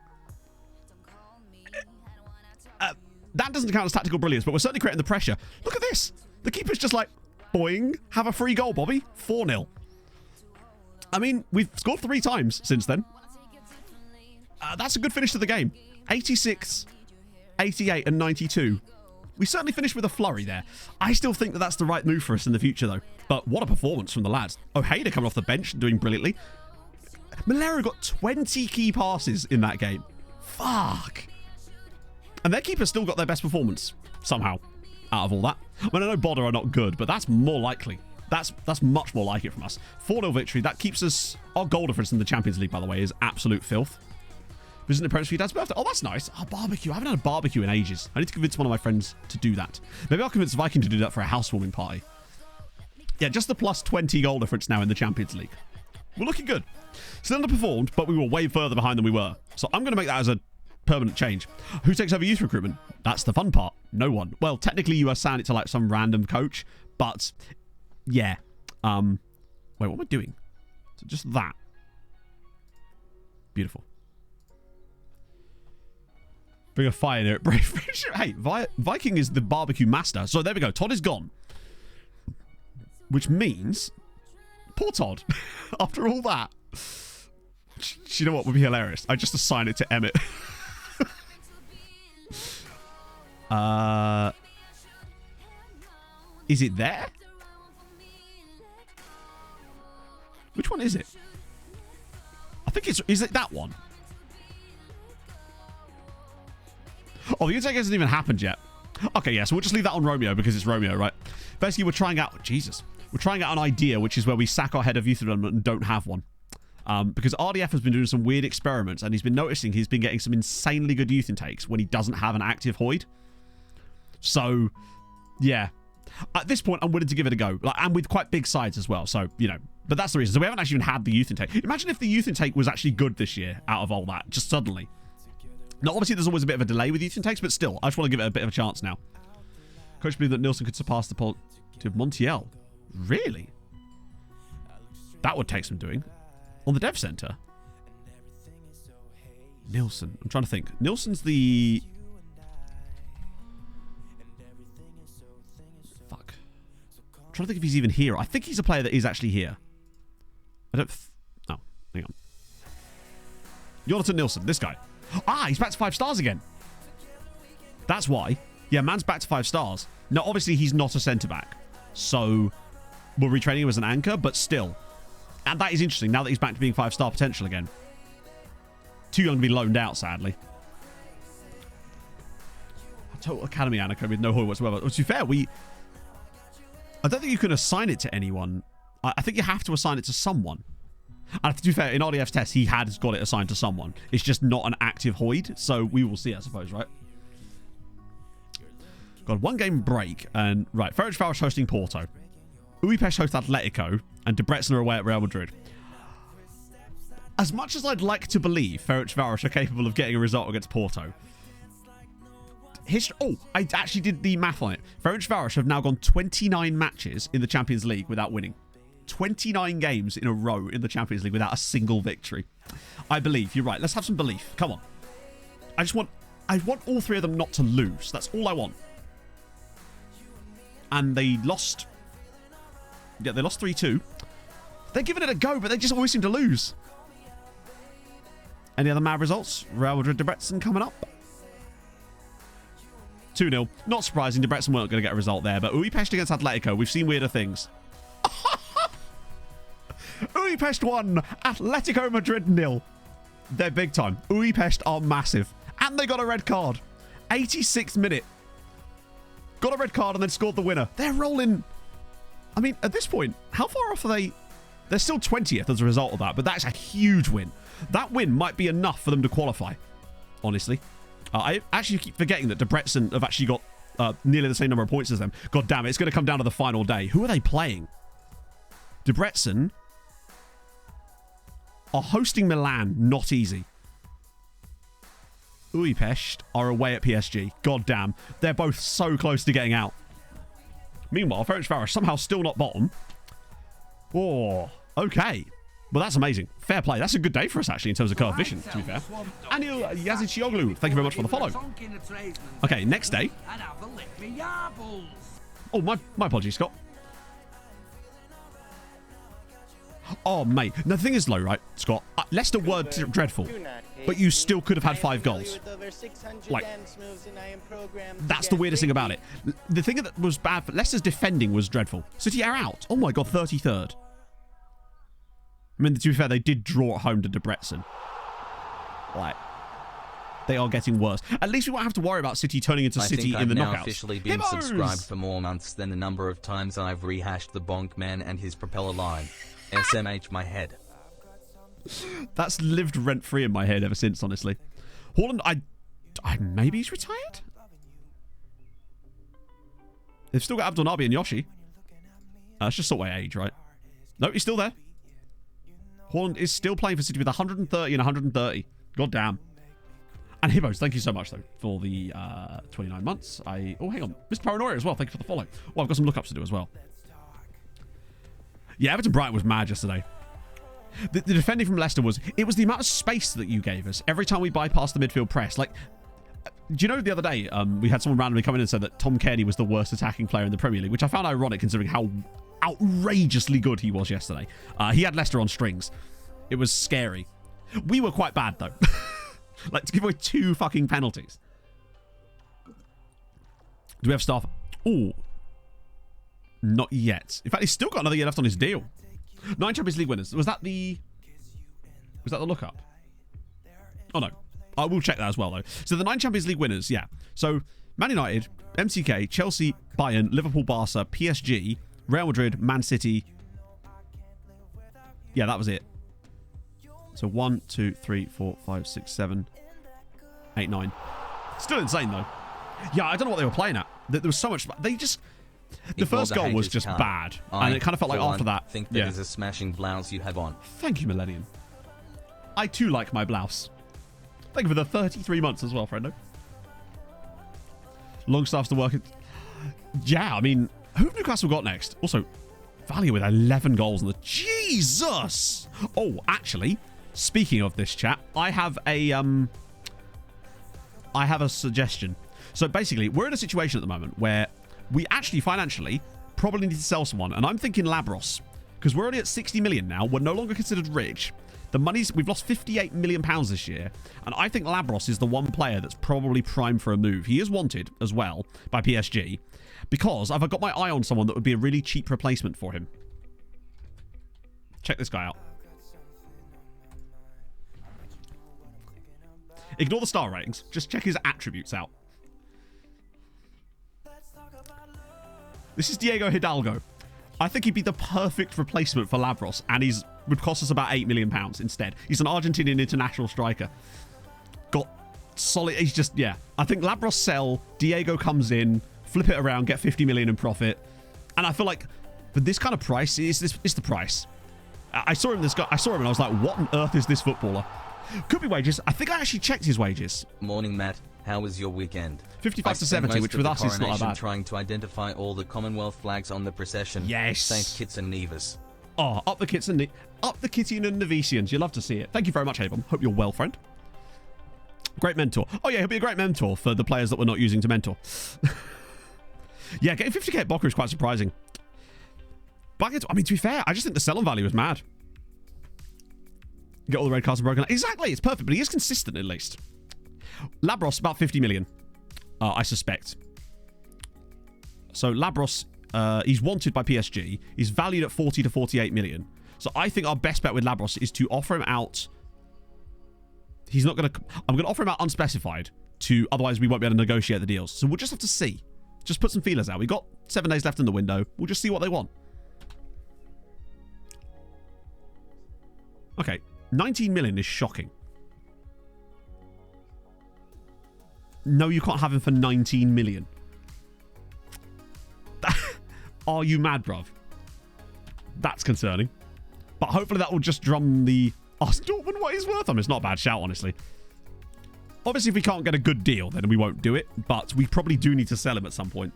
D: That doesn't count as tactical brilliance, but we're certainly creating the pressure. Look at this. The keeper's just like, boing, have a free goal, Bobby. 4-0. I mean, we've scored 3 times since then. That's a good finish to the game. 86, 88, and 92. We certainly finished with a flurry there. I still think that that's the right move for us in the future, though. But what a performance from the lads. Ojeda coming off the bench and doing brilliantly. Malero got 20 key passes in that game. Fuck. And their keeper still got their best performance, somehow, out of all that. I mean, I know Bodo are not good, but that's more likely. That's much more like it from us. 4-0 victory. That keeps us... Our goal difference in the Champions League, by the way, is absolute filth. Visiting the parents for your dad's birthday. Oh, that's nice. Oh, barbecue. I haven't had a barbecue in ages. I need to convince one of my friends to do that. Maybe I'll convince Viking to do that for a housewarming party. Yeah, just the plus 20 goal difference now in the Champions League. We're looking good. Still underperformed, but we were way further behind than we were. So I'm going to make that as a permanent change. Who takes over youth recruitment? That's the fun part. No one. Well, technically you assign it to like some random coach, but yeah. Wait, what am I doing? So just that. Beautiful. Bring a fire near it. Hey, Viking is the barbecue master. So there we go. Todd is gone. Which means... Poor Todd. After all that. You know what would be hilarious? I just assign it to Emmett. Is it there? Which one is it? I think it's... Is it that one? Oh, the intake hasn't even happened yet. Okay, yeah, so we'll just leave that on Romeo because it's Romeo, right? Basically, we're trying out... Jesus. We're trying out an idea, which is where we sack our head of youth development and don't have one. Because RDF has been doing some weird experiments and he's been noticing he's been getting some insanely good youth intakes when he doesn't have an active Hoyd. So, yeah. At this point, I'm willing to give it a go. And with quite big sides as well. So, you know. But that's the reason. So we haven't actually even had the youth intake. Imagine if the youth intake was actually good this year out of all that. Just suddenly. Now, obviously, there's always a bit of a delay with youth intakes, but still, I just want to give it a bit of a chance now. Coach believed that Nielsen could surpass the poll to Montiel. Really? That would take some doing. On the dev center? Nielsen. I'm trying to think. Nielsen's the... Fuck. I'm trying to think if he's even here. I think he's a player that is actually here. I don't... Oh, hang on. Jonathan Nilsson, this guy. Ah, he's back to 5 stars again. That's why. Yeah, man's back to 5 stars. Now, obviously, he's not a centre-back. So, we're retraining him as an anchor, but still. And that is interesting, now that he's back to being 5-star potential again. Too young to be loaned out, sadly. A total academy anchor with no hoy whatsoever. To be fair, I don't think you can assign it to anyone. I think you have to assign it to someone. And to be fair, in RDF's test, he has got it assigned to someone. It's just not an active Hoyd, so we will see, I suppose, right? Got 1 game break, and right, Ferencváros hosting Porto. Újpest host Atletico, and Debrecen are away at Real Madrid. As much as I'd like to believe Ferencváros are capable of getting a result against Porto, I actually did the math on it. Ferencváros have now gone 29 matches in the Champions League without winning. 29 games in a row in the Champions League without a single victory. I believe. You're right. Let's have some belief. Come on. I want all 3 of them not to lose. That's all I want. And they lost. Yeah, they lost 3-2. They're giving it a go, but they just always seem to lose. Any other mad results? Real Madrid Debrecen coming up. 2-0. Not surprising. Debrecen weren't going to get a result there, but Újpest against Atletico. We've seen weirder things. Újpest 1, Atletico Madrid 0. They're big time. Újpest are massive. And they got a red card. 86th minute. Got a red card and then scored the winner. They're rolling. I mean, at this point, how far off are they? They're still 20th as a result of that, but that's a huge win. That win might be enough for them to qualify, honestly. I actually keep forgetting that Debrecen have actually got nearly the same number of points as them. God damn it, it's going to come down to the final day. Who are they playing? Debrecen are hosting Milan. Not easy. Újpest are away at PSG. God damn. They're both so close to getting out. Meanwhile, Ferencváros somehow still not bottom. Oh, okay. Well, that's amazing. Fair play. That's a good day for us, actually, in terms of coefficient, to be fair. Anil Yazicioglu, thank you very much for the follow. Okay, next day. Oh, my apologies, Scott. Oh, mate. Now, the thing is, though, right, Scott? Leicester were dreadful, but you still could have had 5 goals. Like, that's the weirdest thing about it. The thing that was bad for Leicester's defending was dreadful. City are out. Oh, my God, 33rd. I mean, to be fair, they did draw at home to Debrecen. Like, they are getting worse. At least we won't have to worry about City turning into City in the knockouts.
C: I think I've now officially been subscribed for more months than the number of times I've rehashed the Bonk Man and his propeller line. SMH my head.
D: That's lived rent-free in my head ever since, honestly. Haaland, I maybe he's retired? They've still got Abdelnaby and Yoshi. That's just sort of my age, right? No, he's still there. Haaland is still playing for City with 130 and 130. God damn. And Hibbos, thank you so much, though, for the 29 months. Oh, hang on. Mr. Paranoia as well. Thank you for the follow. Well, I've got some lookups to do as well. Yeah, Everton Brighton was mad yesterday. The defending from Leicester was the amount of space that you gave us every time we bypassed the midfield press. Like, do you know the other day we had someone randomly come in and said that Tom Kearney was the worst attacking player in the Premier League, which I found ironic considering how outrageously good he was yesterday. He had Leicester on strings. It was scary. We were quite bad, though. Like, to give away 2 fucking penalties. Do we have staff? Oh. Not yet. In fact, he's still got another year left on his deal. 9 Champions League winners. Was that the lookup? Oh, no. I will check that as well, though. So the 9 Champions League winners, yeah. So Man United, MTK, Chelsea, Bayern, Liverpool, Barca, PSG, Real Madrid, Man City. Yeah, that was it. So 1, 2, 3, 4, 5, 6, 7, 8, 9. Still insane, though. Yeah, I don't know what they were playing at. There was so much... They just... The first goal was just bad. And it kind of felt like after that...
C: I think that is a smashing blouse you have on.
D: Thank you, Millennium. I, too, like my blouse. Thank you for the 33 months as well, friendo. Longstaff's the work... Yeah, I mean... Who have Newcastle got next? Also, Valier with 11 goals in the... Jesus! Oh, actually, speaking of this chat, I have a suggestion. So basically, we're in a situation at the moment where we actually financially probably need to sell someone. And I'm thinking Labros. Because we're already at 60 million now. We're no longer considered rich. We've lost 58 million pounds this year. And I think Labros is the one player that's probably primed for a move. He is wanted as well by PSG. Because I've got my eye on someone that would be a really cheap replacement for him. Check this guy out. Ignore the star ratings. Just check his attributes out. This is Diego Hidalgo. I think he'd be the perfect replacement for Labros, and would cost us about £8 million instead. He's an Argentinian international striker. Got solid... He's just... Yeah. I think Labros sell, Diego comes in, flip it around, get 50 million in profit. And I feel like for this kind of price, it's the price. I saw him and I was like, what on earth is this footballer? Could be wages. I think I actually checked his wages.
C: Morning, Matt. How was your weekend?
D: 55 to 70, which with us is not bad.
C: Trying to identify all the Commonwealth flags on the procession.
D: Yes.
C: Saint Kitts and Nevis.
D: Oh, up the Kittian and Nevesians. You love to see it. Thank you very much, Abram. Hope you're well, friend. Great mentor. Oh, yeah, he'll be a great mentor for the players that we're not using to mentor. Yeah, getting 50k at Boca is quite surprising. But, I mean, to be fair, I just think the sell-on value is mad. Get all the red cards broken. Exactly, it's perfect, but he is consistent at least. Labros, about 50 million, I suspect. So Labros, he's wanted by PSG. He's valued at 40 to 48 million. So I think our best bet with Labros is to offer him out. He's not going to... I'm going to offer him out unspecified. Otherwise, we won't be able to negotiate the deals. So we'll just have to see. Just put some feelers out. We've got 7 days left in the window. We'll just see what they want. Okay. 19 million is shocking. No, you can't have him for 19 million. Are you mad, bruv? That's concerning. But hopefully that will just drum the... Ask Dortmund what he's worth. I mean, it's not a bad shout, honestly. Obviously, if we can't get a good deal, then we won't do it. But we probably do need to sell him at some point.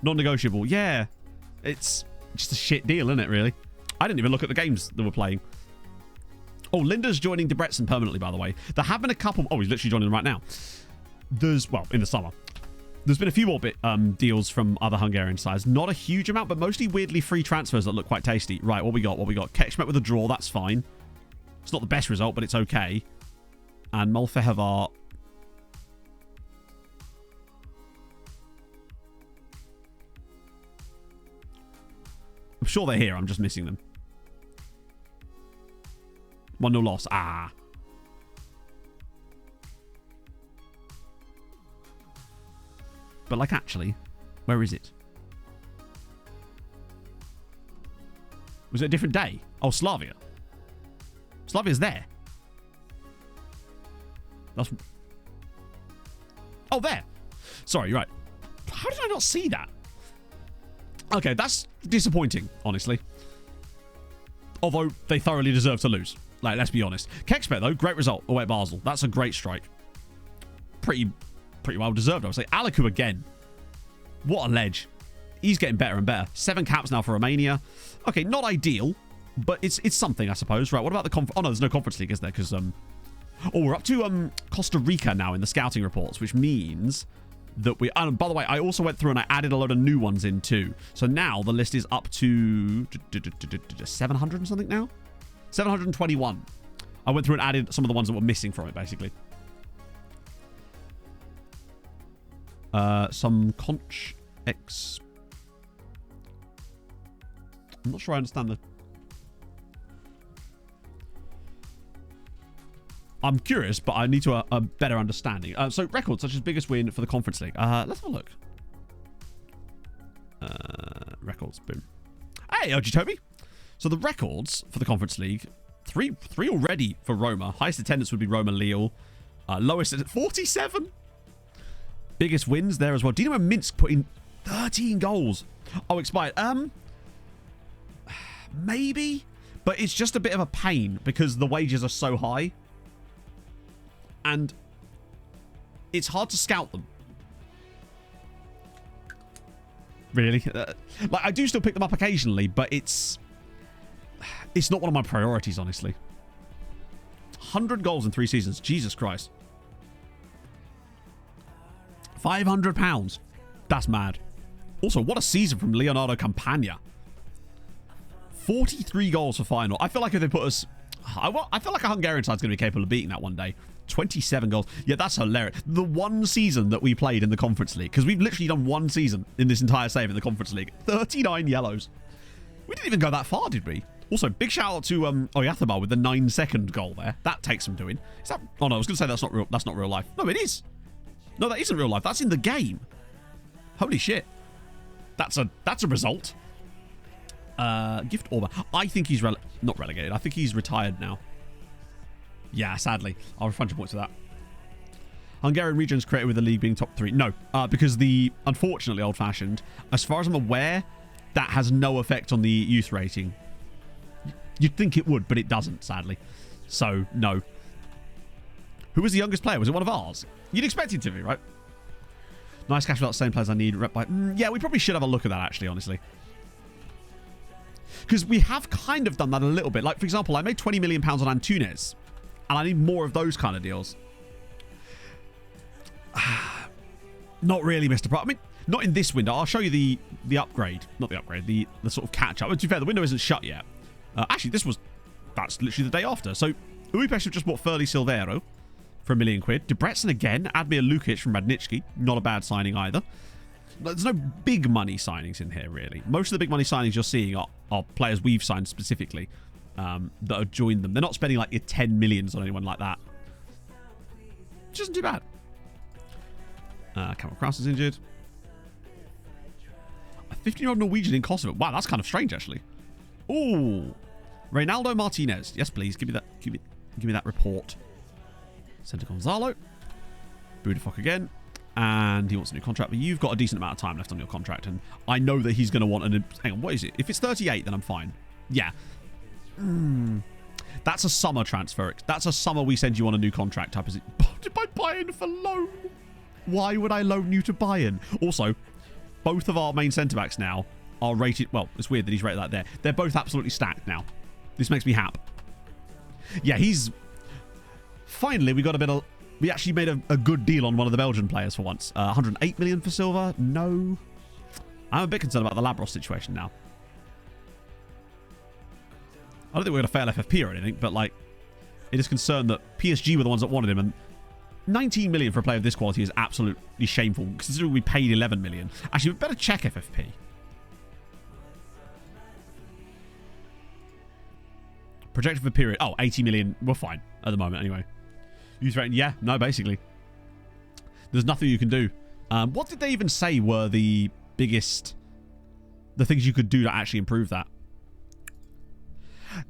D: Non-negotiable. Yeah. It's just a shit deal, isn't it, really? I didn't even look at the games that we're playing. Oh, Linda's joining Debrecen permanently, by the way. There have been a couple... Oh, he's literally joining them right now. Well, in the summer. There's been a few more deals from other Hungarian sides. Not a huge amount, but mostly weirdly free transfers that look quite tasty. Right, what we got? Kekshmet with a draw, that's fine. It's not the best result, but it's okay. And Molfehevar... I'm sure they're here, I'm just missing them. 1-0 loss. Ah. But, like, actually, where is it? Was it a different day? Oh, Slavia. Slavia's there. That's... Oh, there. Sorry, you're right. How did I not see that? Okay, that's disappointing, honestly. Although, they thoroughly deserve to lose. Like, let's be honest. Kekspet, though, great result away at Basel. That's a great strike. Pretty well deserved, I would say. Aliku again. What a ledge. He's getting better and better. 7 caps now for Romania. Okay, not ideal, but it's something, I suppose. Right, what about the conference? Oh, no, there's no conference league, is there? Because, oh, we're up to Costa Rica now in the scouting reports, which means that we... And by the way, I also went through and I added a load of new ones in too. So now the list is up to 700 and something now? 721. I went through and added some of the ones that were missing from it, basically. Some conch X. I'm not sure I understand the... I'm curious, but I need to a better understanding. So records such as biggest win for the Conference League. Let's have a look. Records, boom. Hey, OG Toby. So the records for the Conference League, three already for Roma. Highest attendance would be Roma Lille. Lowest at 47. Biggest wins there as well. Dinamo Minsk put in 13 goals. Oh, expired. Maybe, but it's just a bit of a pain because the wages are so high. And it's hard to scout them. Really? Like, I do still pick them up occasionally, but it's not one of my priorities, honestly. 100 goals in 3 seasons. Jesus Christ. £500. That's mad. Also, what a season from Leonardo Campagna. 43 goals for final. I feel like if they put us... I feel like a Hungarian side's going to be capable of beating that one day. 27 goals. Yeah, that's hilarious. The one season that we played in the Conference League, because we've literally done one season in this entire save in the Conference League. 39 yellows. We didn't even go that far, did we? Also, big shout out to Oyathabal with the 9-second goal there. That takes some doing. Is that... Oh, no, I was going to say that's not real life. No, it is. No, that isn't real life. That's in the game. Holy shit. That's a result. Gift Orba. I think he's not relegated. I think he's retired now. Yeah, sadly. I'll refund your points for that. Hungarian regions created with the league being top 3. No, because unfortunately, old-fashioned, as far as I'm aware, that has no effect on the youth rating. You'd think it would, but it doesn't, sadly. So, no. Who was the youngest player? Was it one of ours? You'd expect it to be, right? Nice cash without the same players I need. Rep by... yeah, we probably should have a look at that, actually, honestly. Because we have kind of done that a little bit. Like, for example, I made £20 million on Antunes. And I need more of those kind of deals. Not really, Mr. Pro. I mean, not in this window. I'll show you the upgrade. Not the upgrade. The sort of catch-up. To be fair, the window isn't shut yet. Actually, that's literally the day after. So, Budapest have just bought Furley Silvero for £1 million. Debrecen again. Admir Lukic from Radnitsky. Not a bad signing either. There's no big money signings in here, really. Most of the big money signings you're seeing are players we've signed specifically that have joined them. They're not spending like your 10 millions on anyone like that. Which isn't too bad. Cameron Kraus is injured. A 15-year-old Norwegian in Kosovo. Wow, that's kind of strange, actually. Ooh. Reynaldo Martinez. Yes, please. Give me that report. Center Gonzalo. Budafok again. And he wants a new contract, but you've got a decent amount of time left on your contract, and I know that he's going to want an... Hang on, what is it? If it's 38, then I'm fine. Yeah. That's a summer transfer. That's a summer we send you on a new contract type. Is it bonded by Bayern for loan? Why would I loan you to Bayern? Also, both of our main centre-backs now are rated... Well, it's weird that he's rated like that. They're both absolutely stacked now. This makes me happy. Yeah, he's... Finally, we got a bit of... We actually made a good deal on one of the Belgian players for once. 108 million for Silva? No. I'm a bit concerned about the Labros situation now. I don't think we're going to fail FFP or anything, but like, it is concerned that PSG were the ones that wanted him, and 19 million for a player of this quality is absolutely shameful, considering we paid 11 million. Actually, we better check FFP. Projected for period. Oh, 80 million. We're fine at the moment anyway. You threaten? Yeah, no, basically. There's nothing you can do. What did they even say were the biggest... The things you could do to actually improve that?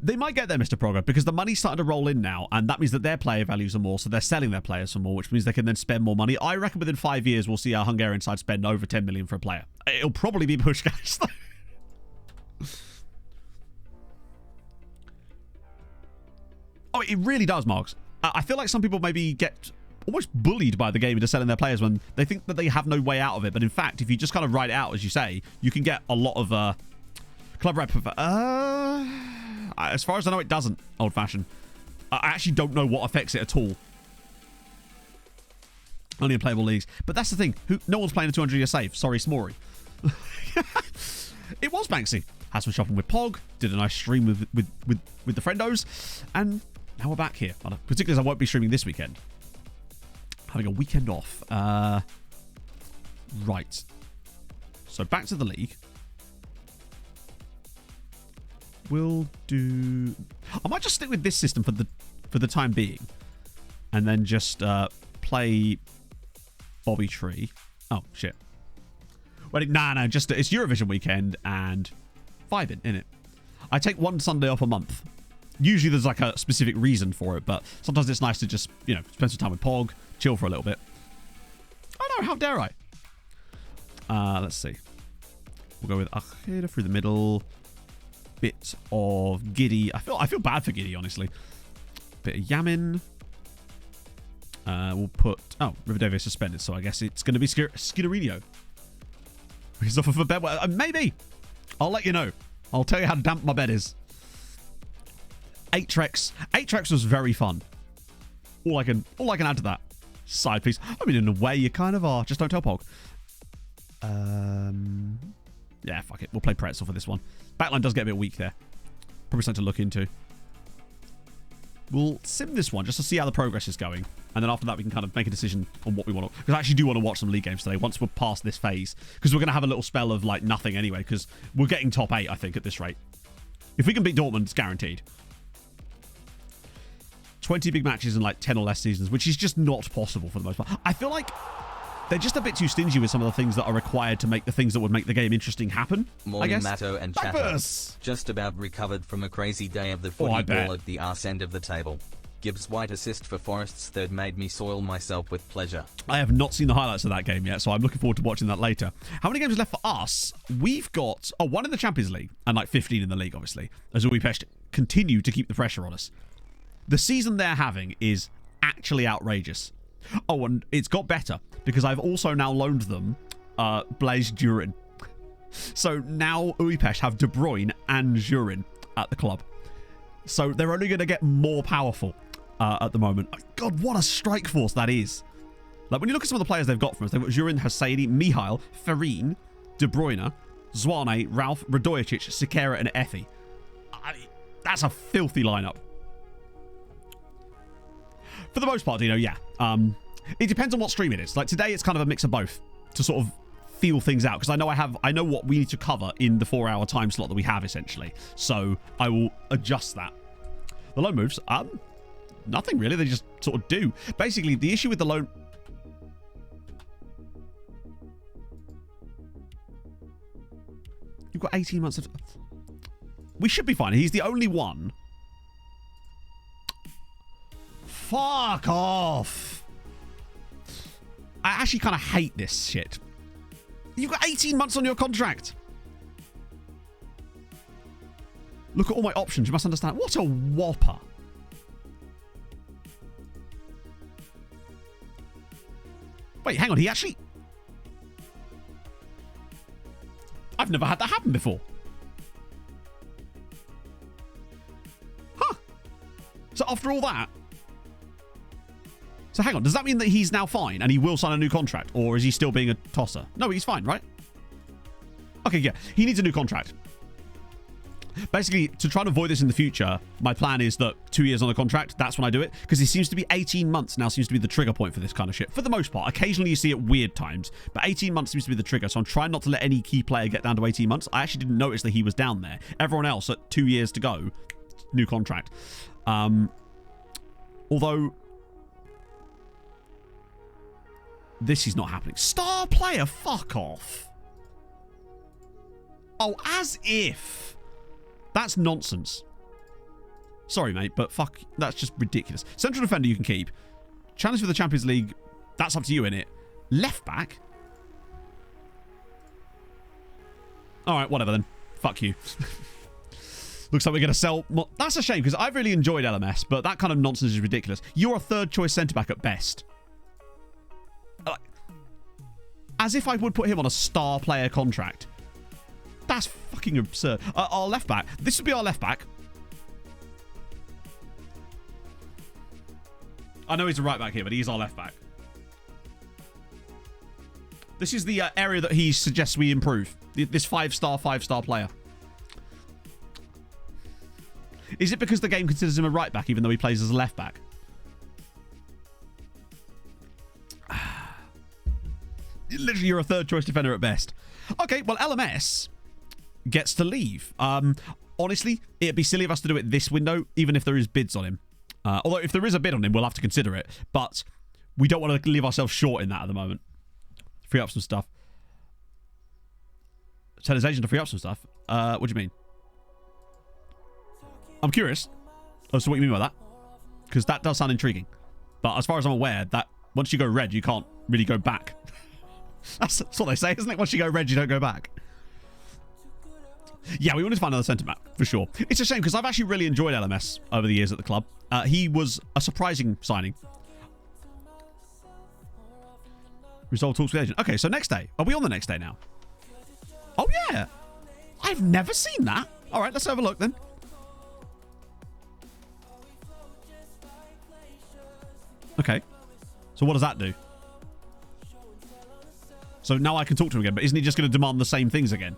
D: They might get there, Mr. Progress, because the money's starting to roll in now, and that means that their player values are more, so they're selling their players for more, which means they can then spend more money. I reckon within 5 years, we'll see our Hungarian side spend over 10 million for a player. It'll probably be Puskás, though. Oh, it really does, Marks. I feel like some people maybe get almost bullied by the game into selling their players when they think that they have no way out of it. But in fact, if you just kind of write it out, as you say, you can get a lot of club rep. As far as I know, it doesn't, old-fashioned. I actually don't know what affects it at all. Only in playable leagues. But that's the thing. No one's playing a 200-year save. Sorry, Smory. It was Banksy. Had some shopping with Pog. Did a nice stream with the friendos. And... now we're back here. Particularly as I won't be streaming this weekend. Having a weekend off. Right. So back to the league. We'll do... I might just stick with this system for the time being. And then just play Bobby Tree. Oh, shit. Wait, no. Just it's Eurovision weekend and vibing, innit? I take one Sunday off a month. Usually there's like a specific reason for it, but sometimes it's nice to just, you know, spend some time with Pog, chill for a little bit. Oh no, how dare I? Let's see. We'll go with Acheda through the middle. Bit of Giddy. I feel bad for Giddy, honestly. Bit of Yamin. We'll put... Oh, Rivadavia suspended, so I guess it's going to be Skidorino. He's off of a bed. Well, maybe. I'll let you know. I'll tell you how damp my bed is. 8-Trex was very fun. All I can add to that. Side piece. I mean, in a way, you kind of are. Just don't tell Pog. Yeah, fuck it. We'll play Pretzel for this one. Backline does get a bit weak there. Probably something to look into. We'll sim this one just to see how the progress is going. And then after that, we can kind of make a decision on what we want to... Because I actually do want to watch some league games today once we're past this phase. Because we're going to have a little spell of, like, nothing anyway. Because we're getting top 8, I think, at this rate. If we can beat Dortmund, it's guaranteed. 20 big matches in, like, 10 or less seasons, which is just not possible for the most part. I feel like they're just a bit too stingy with some of the things that are required to make the things that would make the game interesting happen.
C: Morning, Matto and Chatter.
D: Backverse.
C: Just about recovered from a crazy day of the footy ball at the arse end of the table. Gibbs White assist for Forest's third made me soil myself with pleasure. I have not seen the highlights of that game yet, so I'm looking forward to watching that later. How many games left for us? We've got 1 in the Champions League and like 15 in the league, obviously, as Budapest continue to keep the pressure on us. The season they're having is actually outrageous. Oh, and it's got better because I've also now loaned them Blaise Durin. So now Budapest have De Bruyne and Durin at the club. So they're only going to get more powerful at the moment. God, what a strike force that is. Like, when you look at some of the players they've got from us, they've got Durin, Hassaidi, Mihail, Farine, De Bruyne, Zwane, Ralph, Radojic, Sikera, and Effie. That's a filthy lineup. For the most part, Dino, yeah. It depends on what stream it is. Like, today, it's kind of a mix of both to sort of feel things out. Because I know what we need to cover in the 4-hour time slot that we have, essentially. So, I will adjust that. The loan moves, nothing really. They just sort of do. Basically, the issue with the loan... You've got 18 months of... We should be fine. He's the only one... Fuck off. I actually kind of hate this shit. You've got 18 months on your contract. Look at all my options. You must understand. What a whopper. Wait, hang on. He actually... I've never had that happen before. Huh. So after all that... So hang on, does that mean that he's now fine and he will sign a new contract? Or is he still being a tosser? No, he's fine, right? Okay, yeah. He needs a new contract. Basically, to try and avoid this in the future, my plan is that 2 years on a contract, that's when I do it. Because it seems to be 18 months now seems to be the trigger point for this kind of shit. For the most part. Occasionally you see it weird times. But 18 months seems to be the trigger. So I'm trying not to let any key player get down to 18 months. I actually didn't notice that he was down there. Everyone else at 2 years to go, new contract. Although... This is not happening. Star player, fuck off. Oh, as if. That's nonsense. Sorry, mate, but fuck, that's just ridiculous. Central defender you can keep. Challenge for the Champions League, that's up to you, innit? Left back? Alright, whatever then. Fuck you. Looks like we're going to sell... That's a shame, because I've really enjoyed LMS, but that kind of nonsense is ridiculous. You're a third choice centre-back at best. As if I would put him on a star player contract. That's fucking absurd. Our left back. This would be our left back. I know he's a right back here, but he's our left back. This is the area that he suggests we improve. This five-star player. Is it because the game considers him a right back even though he plays as a left back? Literally, you're a third choice defender at best. Okay, well, LMS gets to leave. Honestly, it'd be silly of us to do it this window, even if there is bids on him. Although, if there is a bid on him, we'll have to consider it. But we don't want to leave ourselves short in that at the moment. Free up some stuff. Tell his agent to free up some stuff. What do you mean? I'm curious as to what you mean by that. Because that does sound intriguing. But as far as I'm aware, that once you go red, you can't really go back. That's what they say, isn't it? Once you go red, you don't go back. Yeah, we wanted to find another centre-back, for sure. It's a shame, because I've actually really enjoyed LMS over the years at the club. He was a surprising signing. Resolve talks with the agent. Okay, so next day. Are we on the next day now? Oh, yeah. I've never seen that. All right, let's have a look, then. Okay. So what does that do?
D: So now I can talk to him again, but isn't he just going to demand the same things again?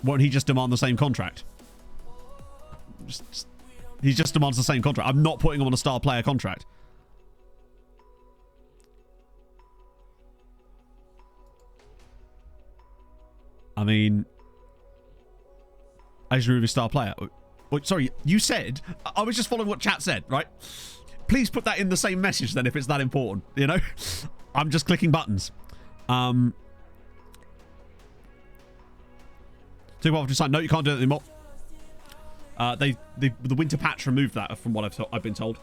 D: Won't he just demand the same contract? He just demands the same contract. I'm not putting him on a star player contract. I mean, I just remove his star player. Wait, sorry, you said... I was just following what chat said, right? Please put that in the same message then if it's that important, you know? I'm just clicking buttons. Take off to sign. No, you can't do that anymore. The winter patch removed that from what I've been told.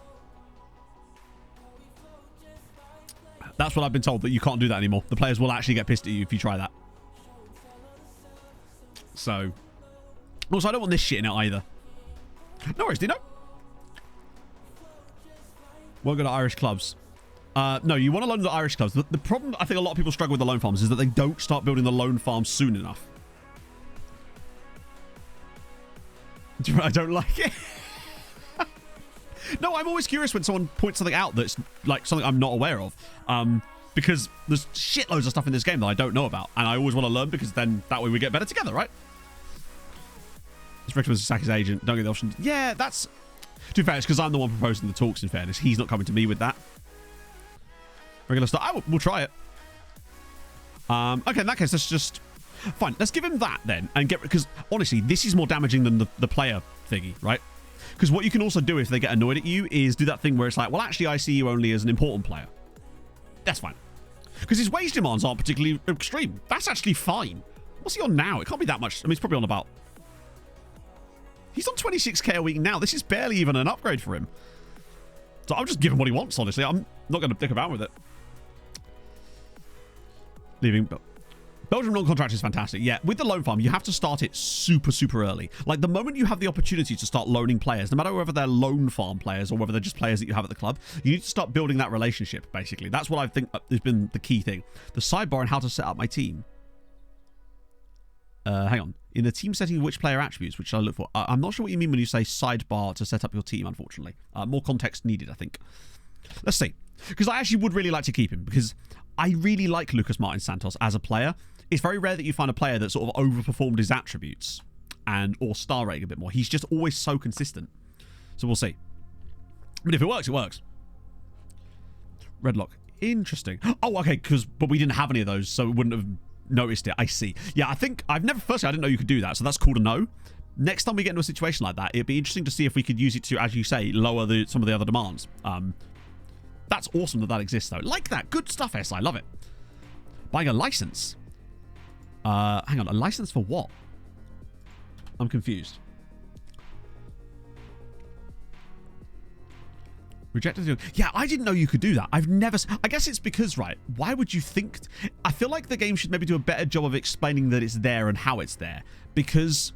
D: That's what I've been told, that you can't do that anymore. The players will actually get pissed at you if you try that. So... Also, I don't want this shit in it either. No worries, Dino. Won't go to Irish clubs. No, you want to loan the Irish clubs. The problem I think a lot of people struggle with the loan farms is that they don't start building the loan farms soon enough. I don't like it. No, I'm always curious when someone points something out that's like something I'm not aware of. Because there's shitloads of stuff in this game that I don't know about. And I always want to learn because then that way we get better together, right? It's recommended to sack his agent. Don't get the option. Yeah, that's... To be fair, it's because I'm the one proposing the talks, in fairness. He's not coming to me with that. Regular stuff. We'll try it. Okay, in that case, let's just... Fine, let's give him that then. And get... Because, honestly, this is more damaging than the player thingy, right? Because what you can also do if they get annoyed at you is do that thing where it's like, well, actually, I see you only as an important player. That's fine. Because his wage demands aren't particularly extreme. That's actually fine. What's he on now? It can't be that much. I mean, he's probably on about... He's on 26k a week now. This is barely even an upgrade for him. So I'll just give him what he wants, honestly. I'm not going to dick about with it. Leaving. Belgium non-contract is fantastic. Yeah, with the loan farm, you have to start it super, super early. Like, the moment you have the opportunity to start loaning players, no matter whether they're loan farm players or whether they're just players that you have at the club, you need to start building that relationship, basically. That's what I think has been the key thing. The sidebar and how to set up my team. Hang on. In the team setting, which player attributes, which I look for? I'm not sure what you mean when you say sidebar to set up your team, unfortunately. More context needed, I think. Let's see. Because I actually would really like to keep him, because I really like Lucas Martin Santos as a player. It's very rare that you find a player that sort of overperformed his attributes or star rating a bit more. He's just always so consistent. So we'll see. But if it works, it works. Redlock. Interesting. Oh, okay, but we didn't have any of those, so it wouldn't have... noticed it. I see. Yeah, I think firstly, I didn't know you could do that, so that's cool to know. Next time we get into a situation like that, it'd be interesting to see if we could use it to, as you say, lower some of the other demands. That's awesome that exists, though. Like that. Good stuff, S. I love it. Buying a license. Hang on, a license for what? I'm confused. Rejected. Yeah, I didn't know you could do that. I've never... I guess it's because, right, why would you think... I feel like the game should maybe do a better job of explaining that it's there and how it's there. Because...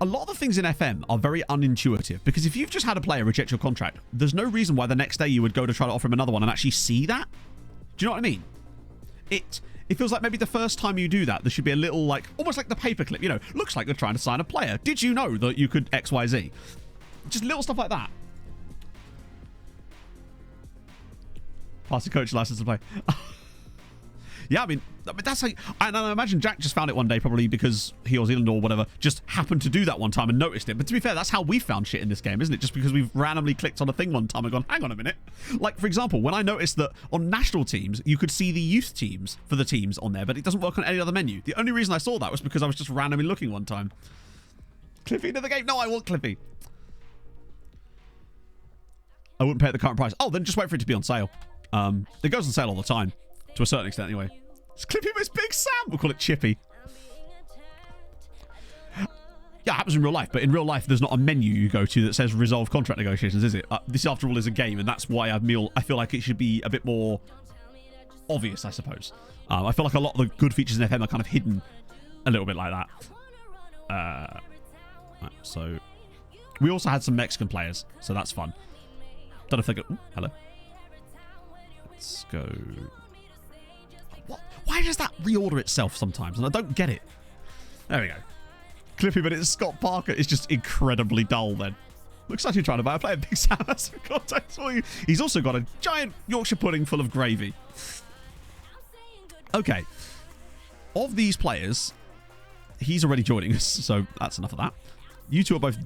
D: a lot of the things in FM are very unintuitive. Because if you've just had a player reject your contract, there's no reason why the next day you would go to try to offer him another one and actually see that. Do you know what I mean? It feels like maybe the first time you do that, there should be a little, like... almost like the paperclip, you know. Looks like they're trying to sign a player. Did you know that you could XYZ? Just little stuff like that. Pass the coach license to play. Yeah, I mean that's like... And I imagine Jack just found it one day, probably because he or Zealand or whatever just happened to do that one time and noticed it. But to be fair, that's how we found shit in this game, isn't it? Just because we've randomly clicked on a thing one time and gone, hang on a minute. Like, for example, when I noticed that on national teams, you could see the youth teams for the teams on there, but it doesn't work on any other menu. The only reason I saw that was because I was just randomly looking one time. Cliffy into the game? No, I want Cliffy. I wouldn't pay at the current price. Oh, then just wait for it to be on sale. It goes on sale all the time. To a certain extent, anyway. It's Clippy Miss Big Sam. We'll call it Chippy. Yeah, it happens in real life, but in real life, there's not a menu you go to that says resolve contract negotiations, is it? This, after all, is a game, and that's why I feel like it should be a bit more obvious, I suppose. I feel like a lot of the good features in FM are kind of hidden a little bit like that. Right, so we also had some Mexican players, so that's fun. Don't know if they go... Ooh, hello. Let's go... What? Why does that reorder itself sometimes? And I don't get it. There we go. Clippy, but it's Scott Parker. It's just incredibly dull then. Looks like you're trying to buy a player. Big Sam has some contacts for you. He's also got a giant Yorkshire pudding full of gravy. Okay. Of these players, he's already joining us, so that's enough of that. You two are both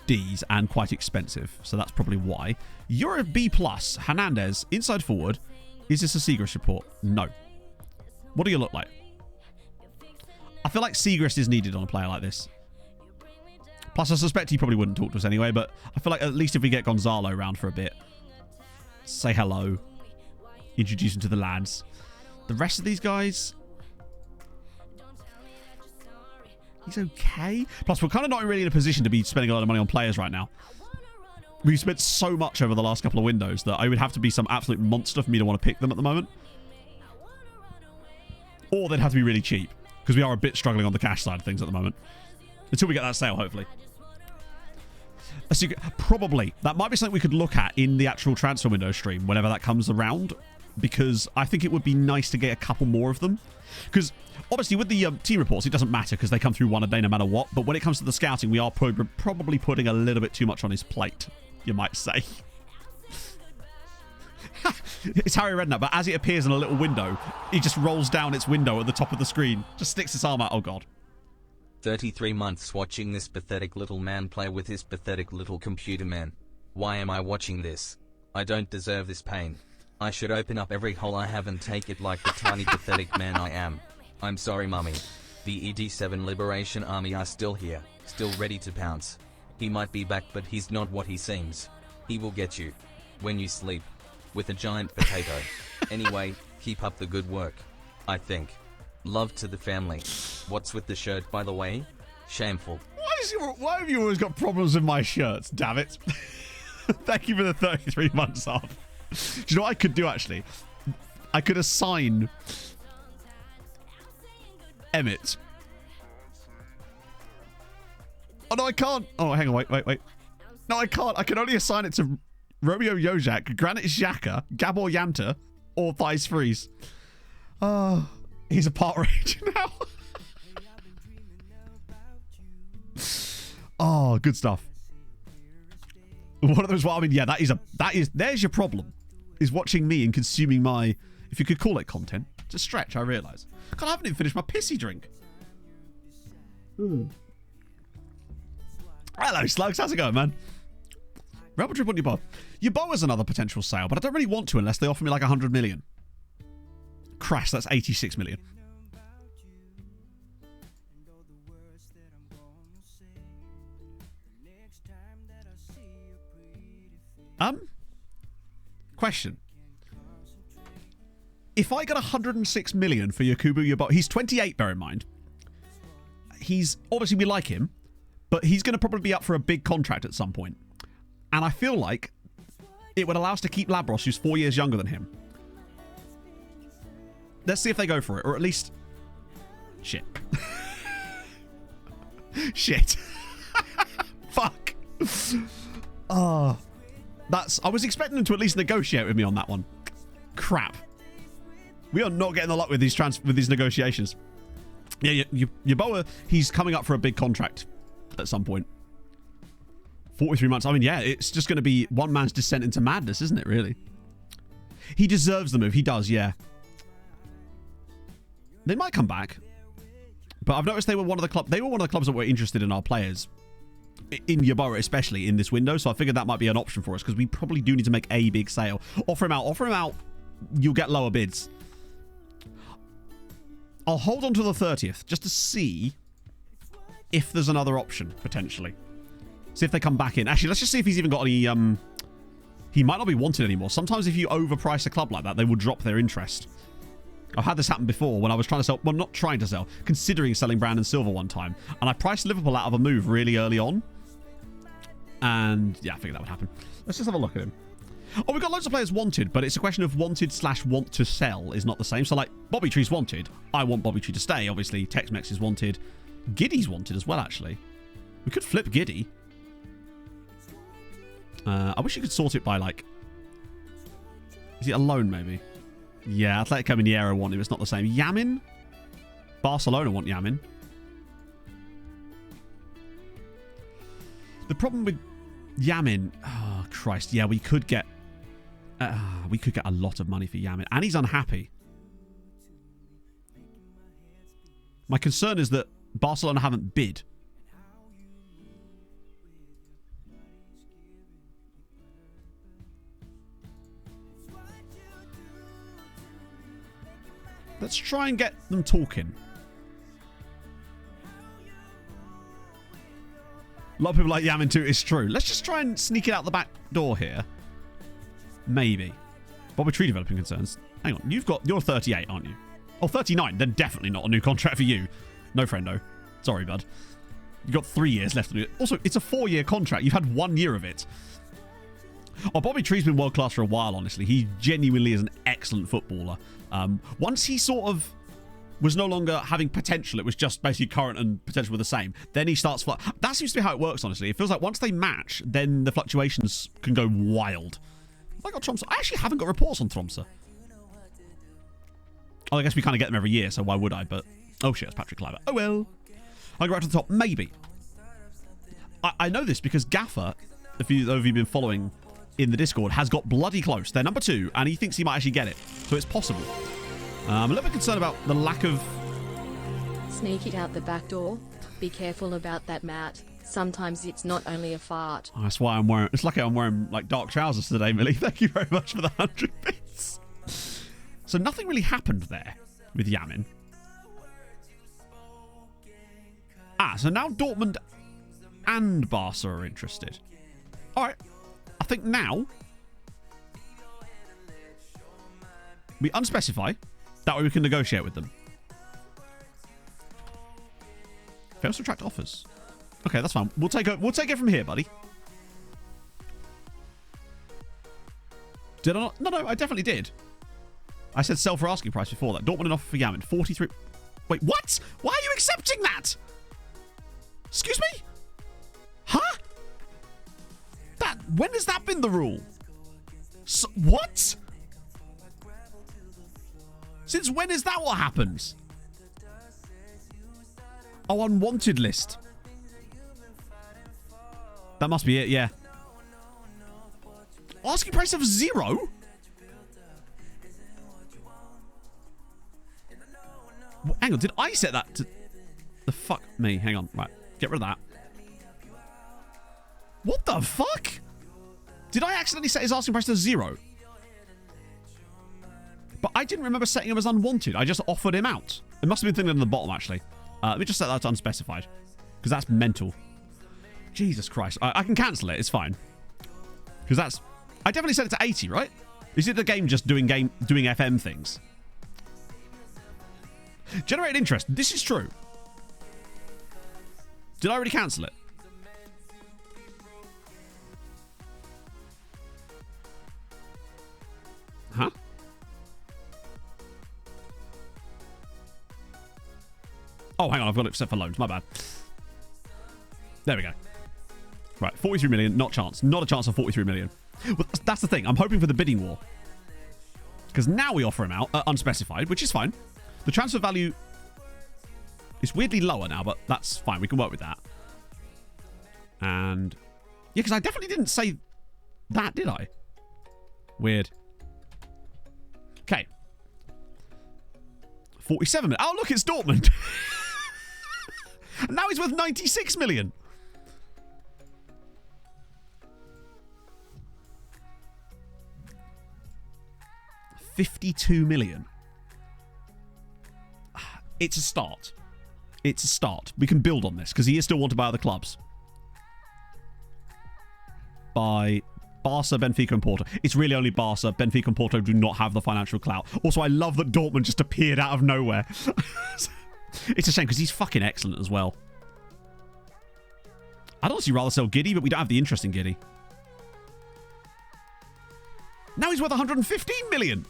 D: Ds and quite expensive, so that's probably why. You're a B+. Hernandez, inside forward. Is this a Seagrass report? No. What do you look like? I feel like Seagrass is needed on a player like this. Plus, I suspect he probably wouldn't talk to us anyway, but I feel like at least if we get Gonzalo around for a bit, say hello, introduce him to the lads. The rest of these guys, he's okay. Plus, we're kind of not really in a position to be spending a lot of money on players right now. We've spent so much over the last couple of windows that I would have to be some absolute monster for me to want to pick them at the moment. Or they'd have to be really cheap, because we are a bit struggling on the cash side of things at the moment. Until we get that sale, hopefully. Probably. That might be something we could look at in the actual transfer window stream whenever that comes around, because I think it would be nice to get a couple more of them. Because obviously with the team reports, it doesn't matter because they come through one a day no matter what. But when it comes to the scouting, we are probably putting a little bit too much on his plate, you might say. It's Harry Redknapp, but as it appears in a little window, he just rolls down its window at the top of the screen, just sticks his arm out. Oh, God.
C: 33 months watching this pathetic little man play with his pathetic little computer man. Why am I watching this? I don't deserve this pain. I should open up every hole I have and take it like the tiny pathetic man I am. I'm sorry, mummy. The ED7 Liberation Army are still here, still ready to pounce. He might be back, but he's not what he seems. He will get you. When you sleep. With a giant potato. Anyway, keep up the good work. I think. Love to the family. What's with the shirt, by the way? Shameful.
D: Why have you always got problems with my shirts, damn it? Thank you for the 33 months off. Do you know what I could do, actually? I could assign Emmett. Oh, no, I can't. Oh, hang on, wait. No, I can't. I can only assign it to Romeo Yojak, Granit Xhaka, Gabor Yanta, or Thijs Fries. Oh, he's a part ranger now. Oh, good stuff. One of those. Well, I mean, yeah, there's your problem. Is watching me and consuming my, if you could call it content. It's a stretch, I realise. God, I haven't even finished my pissy drink. Hello, Slugs. How's it going, man? Rebel Trip on your bar. Yeboah's another potential sale, but I don't really want to unless they offer me like 100 million. Crash, that's 86 million. Question. If I got 106 million for Yakubu Yeboah, he's 28, bear in mind. He's, obviously we like him, but he's going to probably be up for a big contract at some point. And I feel like it would allow us to keep Labros, who's 4 years younger than him. Let's see if they go for it, or at least... Shit. Shit. Fuck. Oh. I was expecting them to at least negotiate with me on that one. Crap. We are not getting the luck with these negotiations. Yeah, Yeboah, he's coming up for a big contract at some point. 43 months. I mean, yeah, it's just going to be one man's descent into madness, isn't it, really? He deserves the move. He does, yeah. They might come back. But I've noticed they were one of the clubs that were interested in our players. In Yeboah, especially in this window. So I figured that might be an option for us because we probably do need to make a big sale. Offer him out. You'll get lower bids. I'll hold on to the 30th just to see if there's another option, potentially. See if they come back in. Actually, let's just see if he's even got any... He might not be wanted anymore. Sometimes if you overprice a club like that, they will drop their interest. I've had this happen before when I was trying to sell... Well, not trying to sell. Considering selling Brandon Silva one time. And I priced Liverpool out of a move really early on. And, yeah, I figured that would happen. Let's just have a look at him. Oh, we've got loads of players wanted, but it's a question of wanted / want to sell is not the same. So, like, Bobby Tree's wanted. I want Bobby Tree to stay, obviously. Tex-Mex is wanted. Giddy's wanted as well, actually. We could flip Giddy. I wish you could sort it by, like... Is it a loan, maybe? Yeah, Atletico Mineiro want him. It's not the same. Yamin? Barcelona want Yamin. The problem with Yamin. Oh, Christ. Yeah, we could get a lot of money for Yamin. And he's unhappy. My concern is that Barcelona haven't bid. Let's try and get them talking. A lot of people like Yamin too. It's true. Let's just try and sneak it out the back door here. Maybe. Bobby Tree developing concerns. Hang on. You're 38, aren't you? Oh, 39. Then definitely not a new contract for you. No, friendo. Sorry, bud. You've got 3 years left to do it. Also, it's a 4-year contract. You've had 1 year of it. Oh, Bobby Tree's been world class for a while, honestly. He genuinely is an excellent footballer. Once he sort of was no longer having potential, it was just basically current and potential were the same, then he starts... That seems to be how it works, honestly. It feels like once they match, then the fluctuations can go wild. Have I got Tromsø? I actually haven't got reports on Tromsø. Oh, I guess we kind of get them every year, so why would I? But... Oh, shit, it's Patrick Kluivert. Oh, well. I'll go right to the top. Maybe. I know this because Gaffer, if you've been following in the Discord, has got bloody close. They're number 2, and he thinks he might actually get it. So it's possible. I'm a little bit concerned about the lack of...
E: Sneak it out the back door. Be careful about that, Matt. Sometimes it's not only a fart.
D: Oh, that's why I'm wearing... It's lucky I'm wearing, like, dark trousers today, Millie. Thank you very much for the 100 bits. So nothing really happened there with Yamin. So now Dortmund and Barca are interested. All right. I think now we unspecify. That way we can negotiate with them. Fails to attract offers. Okay, that's fine. We'll take it from here, buddy. Did I not? No, I definitely did. I said sell for asking price before that. Dortmund an offer for Yamin. 43. Wait, what? Why are you accepting that? Excuse me? Huh? When has that been the rule? What? Since when is that what happens? Oh, unwanted list. That must be it, yeah. Asking price of 0? Hang on, did I set that to... The fuck me, hang on, right. Get rid of that. What the fuck? Did I accidentally set his asking price to 0? But I didn't remember setting him as unwanted. I just offered him out. It must have been thinking on the bottom, actually. Let me just set that to unspecified. Because that's mental. Jesus Christ. I can cancel it. It's fine. Because that's... I definitely set it to 80, right? Is it the game just doing FM things? Generated interest. This is true. Did I already cancel it? Huh? Oh, hang on. I've got it set for loans. My bad. There we go. Right. 43 million. Not chance. Not a chance of 43 million. Well, that's the thing. I'm hoping for the bidding war. Because now we offer him out unspecified, which is fine. The transfer value is weirdly lower now, but that's fine. We can work with that. And... yeah, because I definitely didn't say that, did I? Weird. Okay. 47 million. Oh, look, it's Dortmund. And now he's worth 96 million. $52 million. It's a start. It's a start. We can build on this because he is still wanted by other clubs. By Barca, Benfica and Porto. It's really only Barca. Benfica and Porto do not have the financial clout. Also, I love that Dortmund just appeared out of nowhere. It's a shame because he's fucking excellent as well. I'd honestly rather sell Giddy, but we don't have the interest in Giddy. Now he's worth 115 million.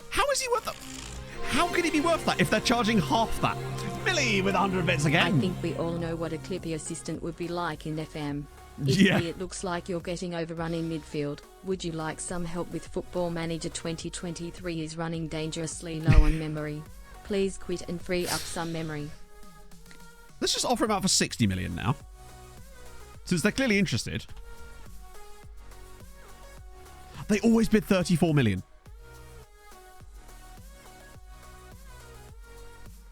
D: How is he worth that? How can he be worth that if they're charging half that? Millie with 100 bits again.
E: I think we all know what a Clippy assistant would be like in FM.
D: Yeah.
E: It looks like you're getting overrun in midfield. Would you like some help with Football Manager 2023 is running dangerously low on memory? Please quit and free up some memory.
D: Let's just offer him out for 60 million now. Since they're clearly interested. They always bid 34 million.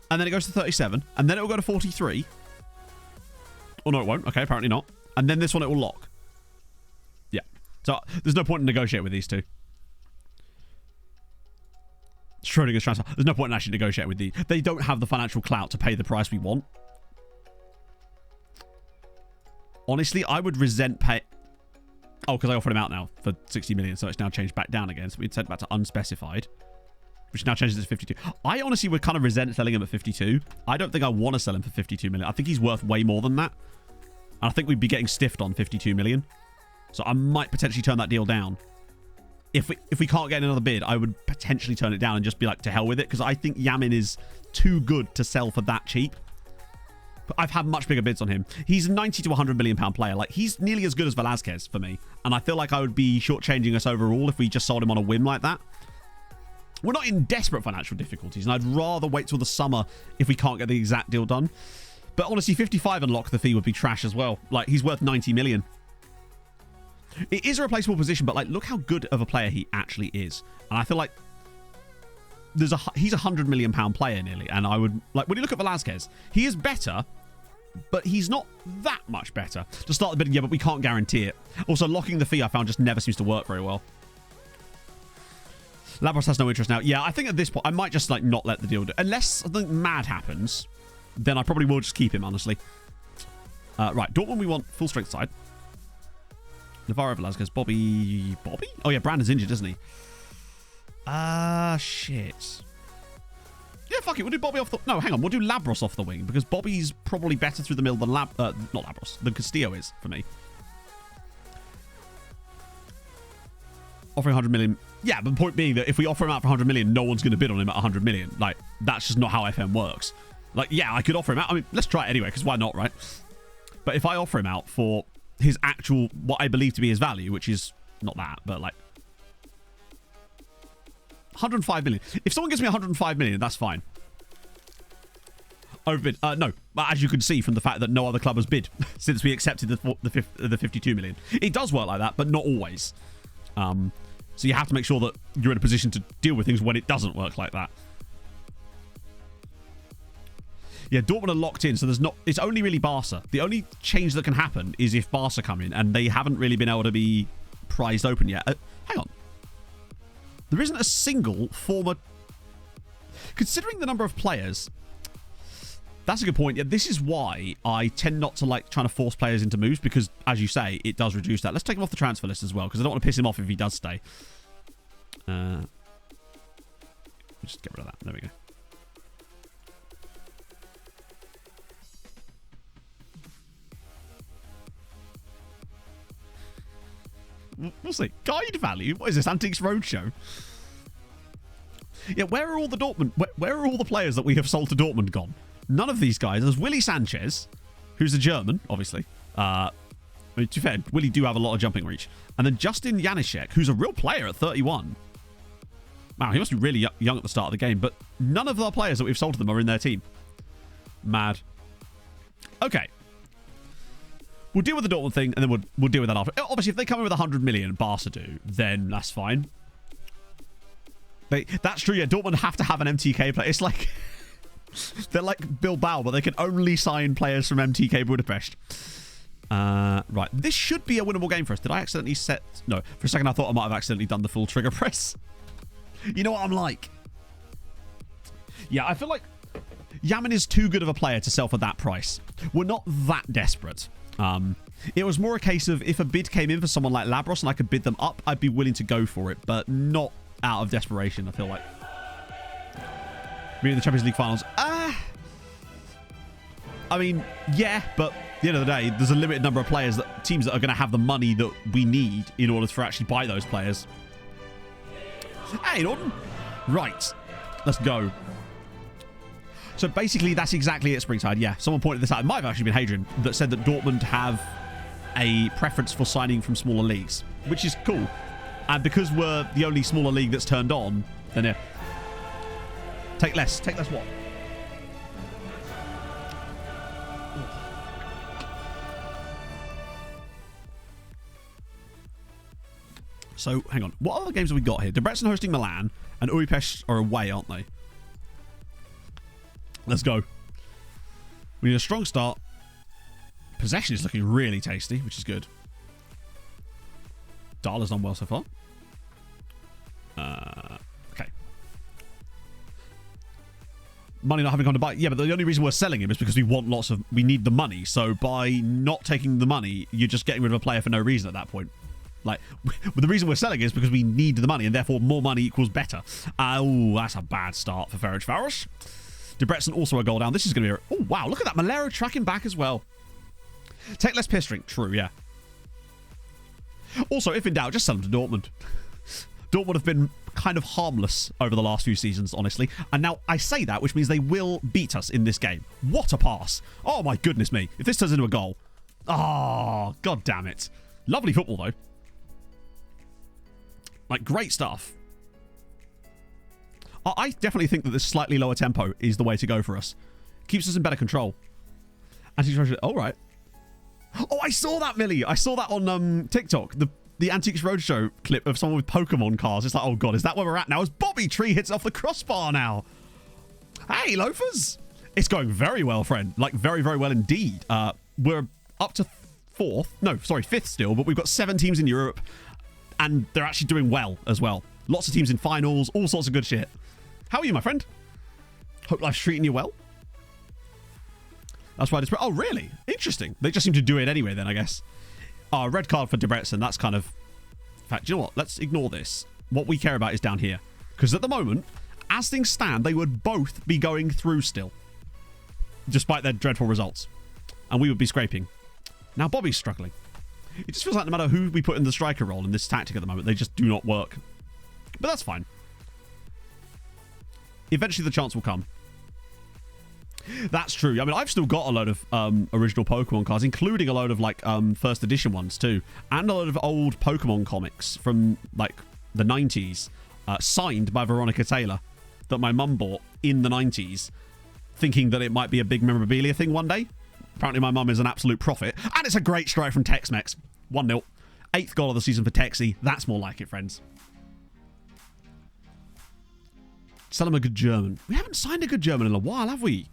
D: And then it goes to 37. And then it will go to 43. Oh, no, it won't. Okay, apparently not. And then this one, it will lock. Yeah. So there's no point in negotiating with these two. Schrodinger's transfer. There's no point in actually negotiating with these. They don't have the financial clout to pay the price we want. Honestly, I would resent pay... Oh, because I offered him out now for 60 million, so it's now changed back down again. So we'd sent back to unspecified, which now changes to 52. I honestly would kind of resent selling him at 52. I don't think I want to sell him for 52 million. I think he's worth way more than that. And I think we'd be getting stiffed on 52 million. So I might potentially turn that deal down. If we can't get another bid, I would potentially turn it down and just be like, to hell with it. Because I think Yamin is too good to sell for that cheap. But I've had much bigger bids on him. He's a 90 to 100 million pound player. Like, he's nearly as good as Velasquez for me. And I feel like I would be shortchanging us overall if we just sold him on a whim like that. We're not in desperate financial difficulties, and I'd rather wait till the summer if we can't get the exact deal done. But honestly, 55 and lock the fee would be trash as well. Like, he's worth 90 million. It is a replaceable position, but like, look how good of a player he actually is. And I feel like he's a 100 million pound player nearly. And I would like, when you look at Velasquez, he is better, but he's not that much better. To start the bidding, yeah, but we can't guarantee it. Also, locking the fee I found just never seems to work very well. Labros has no interest now. Yeah, I think at this point, I might just like not let the deal do. Unless something mad happens, then I probably will just keep him, honestly. Right, Dortmund, we want full strength side. Navarro, Velasquez, Bobby? Oh yeah, Brandon's injured, isn't he? Shit. Yeah, fuck it. We'll do Bobby off the... No, hang on. We'll do Labros off the wing because Bobby's probably better through the middle than not Labros, than Castillo is for me. Offering 100 million. Yeah, but the point being that if we offer him out for 100 million, no one's going to bid on him at 100 million. Like, that's just not how FM works. Like, yeah, I could offer him out. I mean, let's try it anyway because why not, right? But if I offer him out for his actual, what I believe to be his value, which is not that, but like 105 million. If someone gives me 105 million, that's fine. Overbid. No, but as you can see from the fact that no other club has bid since we accepted the 52 million. It does work like that, but not always. So you have to make sure that you're in a position to deal with things when it doesn't work like that. Yeah, Dortmund are locked in, so there's not... It's only really Barca. The only change that can happen is if Barca come in, and they haven't really been able to be prized open yet. Hang on. There isn't a single former... Considering the number of players... That's a good point. Yeah, this is why I tend not to like trying to force players into moves, because, as you say, it does reduce that. Let's take him off the transfer list as well, because I don't want to piss him off if he does stay. Just get rid of that. There we go. We'll see. Guide value? What is this? Antiques Roadshow? Yeah, where are all the Dortmund... Where are all the players that we have sold to Dortmund gone? None of these guys. There's Willy Sanchez, who's a German, obviously. I mean, to be fair, Willy do have a lot of jumping reach. And then Justin Janishek, who's a real player at 31. Wow, he must be really young at the start of the game. But none of our players that we've sold to them are in their team. Mad. Okay. We'll deal with the Dortmund thing, and then we'll deal with that after. Obviously, if they come in with 100 million, Barca do, then that's fine. That's true, yeah. Dortmund have to have an MTK player. It's like... They're like Bilbao, but they can only sign players from MTK Budapest. Right. This should be a winnable game for us. Did I accidentally set... No. For a second, I thought I might have accidentally done the full trigger press. You know what I'm like? Yeah, I feel like Yamin is too good of a player to sell for that price. We're not that desperate. It was more a case of if a bid came in for someone like Labros and I could bid them up, I'd be willing to go for it, but not out of desperation, I feel like. Maybe the Champions League finals. I mean, yeah, but at the end of the day, there's a limited number of teams that are going to have the money that we need in order to actually buy those players. Hey, Norton. Right. Let's go. So basically, that's exactly it, Springtide. Yeah, someone pointed this out. It might have actually been Hadrian that said that Dortmund have a preference for signing from smaller leagues, which is cool. And because we're the only smaller league that's turned on, then yeah. Take less. Take less what? So, hang on. What other games have we got here? Debrecen hosting Milan, and Budapest are away, aren't they? Let's go. We need a strong start. Possession is looking really tasty, which is good. Dala's done well so far. Okay. Money not having gone to buy. Yeah, but the only reason we're selling him is because we need the money. So by not taking the money, you're just getting rid of a player for no reason at that point. Like, the reason we're selling is because we need the money, and therefore more money equals better. Oh, that's a bad start for Ferencváros. Debrecen also a goal down. This is going to be... Oh, wow. Look at that. Malero tracking back as well. Take less piss drink. True, yeah. Also, if in doubt, just sell them to Dortmund. Dortmund have been kind of harmless over the last few seasons, honestly. And now I say that, which means they will beat us in this game. What a pass. Oh, my goodness me. If this turns into a goal. Oh, god damn it. Lovely football, though. Like, great stuff. I definitely think that this slightly lower tempo is the way to go for us. Keeps us in better control. Antiques. All right. Oh, I saw that, Millie. I saw that on TikTok. The Antiques Roadshow clip of someone with Pokemon cards. It's like, oh god, is that where we're at now? As Bobby Tree hits off the crossbar now. Hey, loafers. It's going very well, friend. Like, very, very well indeed. We're up to fifth still, but we've got 7 teams in Europe, and they're actually doing well as well. Lots of teams in finals, all sorts of good shit. How are you, my friend? Hope life's treating you well. That's why it's... Oh, really? Interesting. They just seem to do it anyway then, I guess. Red card for Debrecen. That's kind of... In fact, do you know what? Let's ignore this. What we care about is down here. Because at the moment, as things stand, they would both be going through still. Despite their dreadful results. And we would be scraping. Now Bobby's struggling. It just feels like no matter who we put in the striker role in this tactic at the moment, they just do not work. But that's fine. Eventually the chance will come. That's true. I mean, I've still got a load of original Pokemon cards, including a load of like first edition ones too, and a load of old Pokemon comics from like the 90s, signed by Veronica Taylor, that my mum bought in the 90s, thinking that it might be a big memorabilia thing one day. Apparently my mum is an absolute prophet, and it's a great strike from Tex-Mex. 1-0. 8th goal of the season for Texie. That's more like it, friends. Sell him a good German. We haven't signed a good German in a while, have we?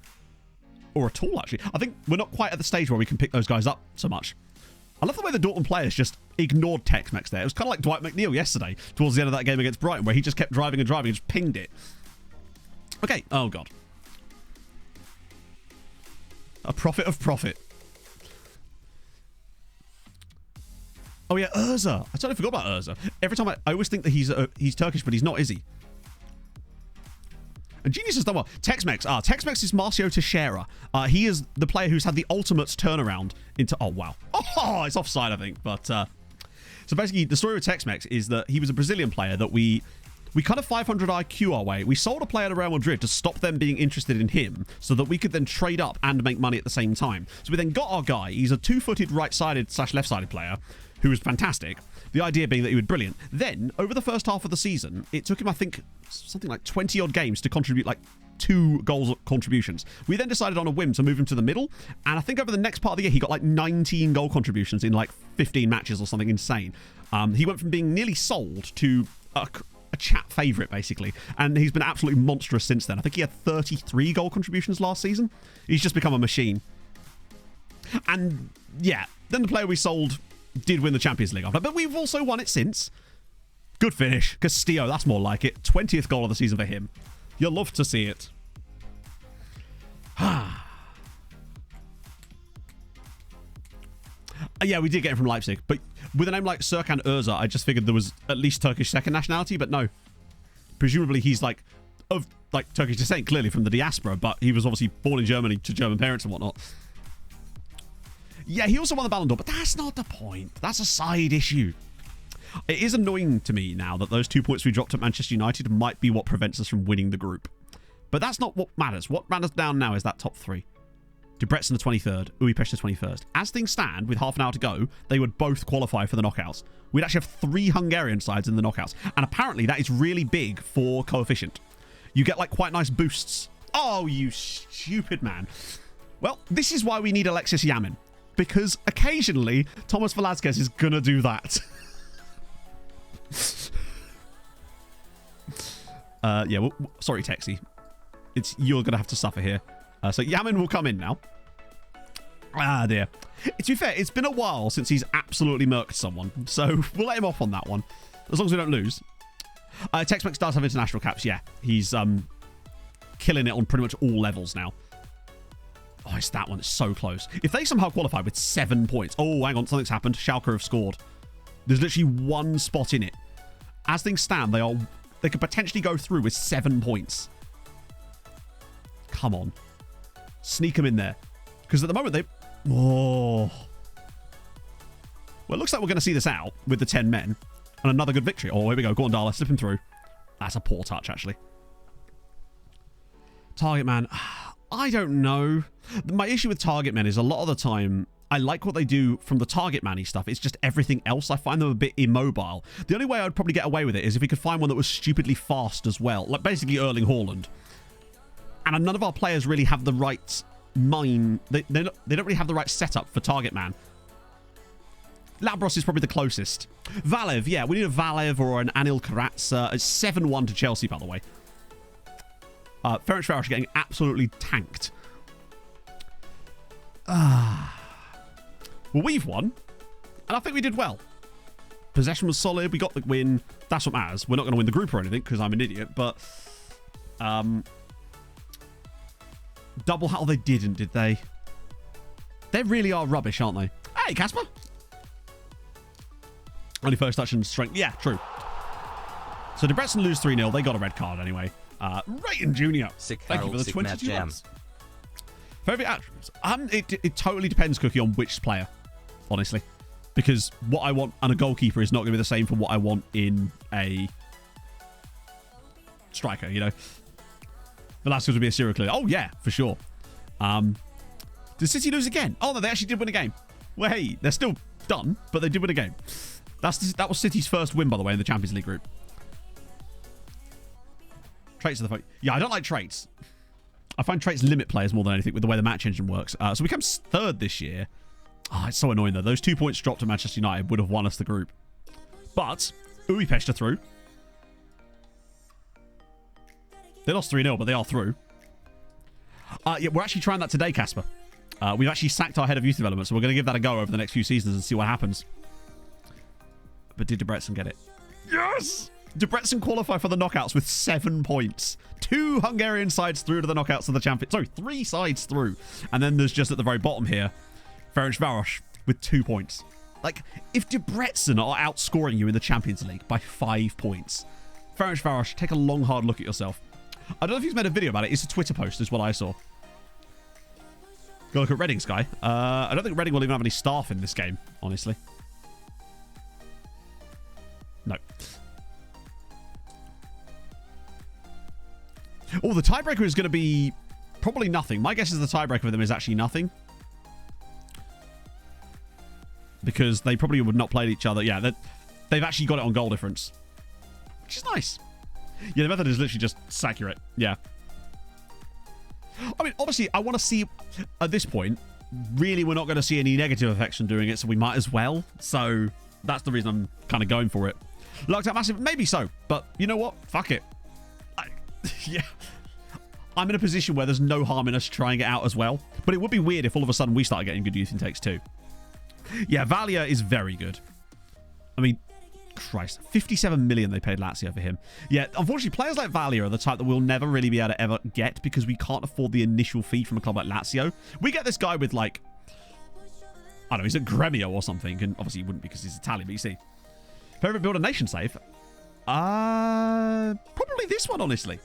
D: Or at all, actually. I think we're not quite at the stage where we can pick those guys up so much. I love the way the Dortmund players just ignored Tex-Mex there. It was kind of like Dwight McNeil yesterday, towards the end of that game against Brighton, where he just kept driving and driving and just pinged it. Okay. Oh, God. A prophet of profit. Oh, yeah, Urza. I totally forgot about Urza. Every time I always think that he's Turkish, but he's not, is he? And Genius has done well. Tex-Mex. Tex-Mex is Marcio Teixeira. He is the player who's had the ultimate turnaround into... Oh, wow. Oh, it's offside, I think. But, so basically, the story with Tex-Mex is that he was a Brazilian player that we kind of 500 IQ our way. We sold a player to Real Madrid to stop them being interested in him so that we could then trade up and make money at the same time. So we then got our guy. He's a two-footed right-sided / left-sided player who was fantastic. The idea being that he was brilliant. Then, over the first half of the season, it took him, I think, something like 20-odd games to contribute like 2 goals contributions. We then decided on a whim to move him to the middle, and I think over the next part of the year, he got like 19 goal contributions in like 15 matches or something insane. He went from being nearly sold to a chat favourite, basically, and he's been absolutely monstrous since then. I think he had 33 goal contributions last season. He's just become a machine. And, yeah, then the player we sold did win the Champions League after, but we've also won it since. Good finish. Castillo, that's more like it. 20th goal of the season for him. You'll love to see it. Yeah, we did get him from Leipzig, but with a name like Serkan Urza, I just figured there was at least Turkish second nationality, but no. Presumably he's like of like Turkish descent, clearly from the diaspora, but he was obviously born in Germany to German parents and whatnot. Yeah, he also won the Ballon d'Or, but that's not the point. That's a side issue. It is annoying to me now that those 2 points we dropped at Manchester United might be what prevents us from winning the group. But that's not what matters. What matters down now is that top 3. Debrecen the 23rd, Budapest the 21st. As things stand, with half an hour to go, they would both qualify for the knockouts. We'd actually have 3 Hungarian sides in the knockouts. And apparently that is really big for coefficient. You get like quite nice boosts. Oh, you stupid man. Well, this is why we need Alexis Yamin. Because occasionally, Thomas Velasquez is going to do that. Yeah, well, sorry, Texie. You're going to have to suffer here. So Yamin will come in now. Ah, dear. To be fair, it's been a while since he's absolutely murked someone. So we'll let him off on that one. As long as we don't lose. Tex-Mex does have international caps. Yeah, he's killing it on pretty much all levels now. Oh, it's that one. It's so close. If they somehow qualify with 7 points. Oh, hang on. Something's happened. Schalke have scored. There's literally one spot in it. As things stand, they could potentially go through with 7 points. Come on. Sneak them in there. Because at the moment, oh. Well, it looks like we're going to see this out with the 10 men. And another good victory. Oh, here we go. Go on, Darla. Slip him through. That's a poor touch, actually. Target man. I don't know. My issue with target men is a lot of the time, I like what they do from the target man-y stuff. It's just everything else. I find them a bit immobile. The only way I'd probably get away with it is if we could find one that was stupidly fast as well. Like basically Erling Haaland. And none of our players really have the right mind. They don't really have the right setup for target man. Labros is probably the closest. Valev, yeah, we need a Valev or an Anil Karatsa. It's 7-1 to Chelsea, by the way. Ferencváros getting absolutely tanked. Well, we've won. And I think we did well. Possession was solid. We got the win. That's what matters. We're not going to win the group or anything because I'm an idiot. But double hat. Oh, they didn't, did they? They really are rubbish, aren't they? Hey, Casper. Only first touch and strength. Yeah, true. So Debrecen lose 3-0. They got a red card anyway. Rayton Jr. Thank you for the 22 months. Favorite attributes? It totally depends, Cookie, on which player, honestly. Because what I want on a goalkeeper is not going to be the same for what I want in a striker, you know. Velasquez would be a serial killer. Oh, yeah, for sure. Did City lose again? Oh, no, they actually did win a game. Well, hey, they're still done, but they did win a game. That was City's first win, by the way, in the Champions League group. Traits of the fight. Yeah, I don't like traits. I find traits limit players more than anything with the way the match engine works. So we come third this year. Oh, it's so annoying, though. Those 2 points dropped to Manchester United would have won us the group. But Újpest are through. They lost 3-0, but they are through. Yeah, we're actually trying that today, Casper. We've actually sacked our head of youth development, so we're going to give that a go over the next few seasons and see what happens. But did Debrecen get it? Yes! Debrecen qualify for the knockouts with 7 points. 2 Hungarian sides through to the knockouts of the champion. Sorry, 3 sides through. And then there's just at the very bottom here, Ferencváros with 2 points. Like, if Debrecen are outscoring you in the Champions League by 5 points, Ferencváros, take a long, hard look at yourself. I don't know if he's made a video about it. It's a Twitter post is what I saw. Go look at Reading's guy. I don't think Reading will even have any staff in this game, honestly. No. Oh, the tiebreaker is going to be probably nothing. My guess is the tiebreaker for them is actually nothing. Because they probably would not play each other. Yeah, they've actually got it on goal difference. Which is nice. Yeah, the method is literally just sack it. Yeah. I mean, obviously, I want to see, at this point, really we're not going to see any negative effects from doing it, so we might as well. So that's the reason I'm kind of going for it. Locked out massive? Maybe so. But you know what? Fuck it. Yeah. I'm in a position where there's no harm in us trying it out as well. But it would be weird if all of a sudden we started getting good youth intakes too. Yeah, Valia is very good. I mean, Christ. 57 million they paid Lazio for him. Yeah, unfortunately, players like Valia are the type that we'll never really be able to ever get because we can't afford the initial fee from a club like Lazio. We get this guy with, like, I don't know, he's at Gremio or something, and obviously he wouldn't because he's Italian, but you see. Favorite build a nation save? Probably this one, honestly,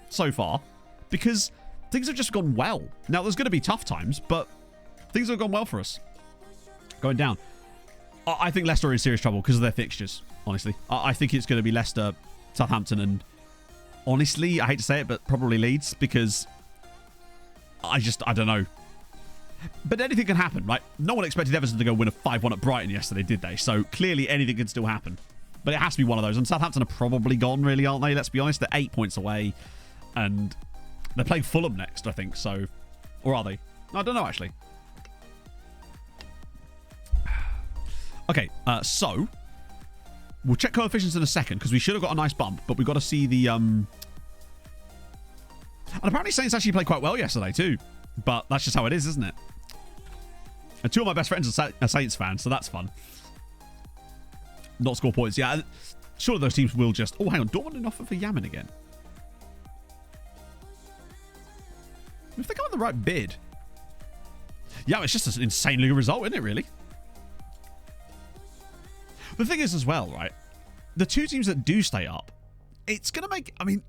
D: so far, because things have just gone well. Now, there's going to be tough times, but things have gone well for us. Going down. I think Leicester are in serious trouble because of their fixtures, honestly. I think it's going to be Leicester, Southampton, and honestly, I hate to say it, but probably Leeds, because I don't know. But anything can happen, right? No one expected Everton to go win a 5-1 at Brighton yesterday, did they? So clearly anything can still happen. But it has to be one of those. And Southampton are probably gone, really, aren't they? Let's be honest. They're 8 points away. And they're playing Fulham next, I think. So, or are they? I don't know, actually. Okay, so We'll check coefficients in a second because we should have got a nice bump, but we've got to see the... And apparently Saints actually played quite well yesterday too. But that's just how it is, isn't it? And 2 of my best friends are Saints fans, so that's fun. Not score points. Yeah, surely those teams will just... Oh, hang on. Dortmund an offer for Yamin again. If they go on the right bid... Yeah, it's just an insanely good result, isn't it, really? The thing is as well, right? The 2 teams that do stay up, it's going to make... I mean,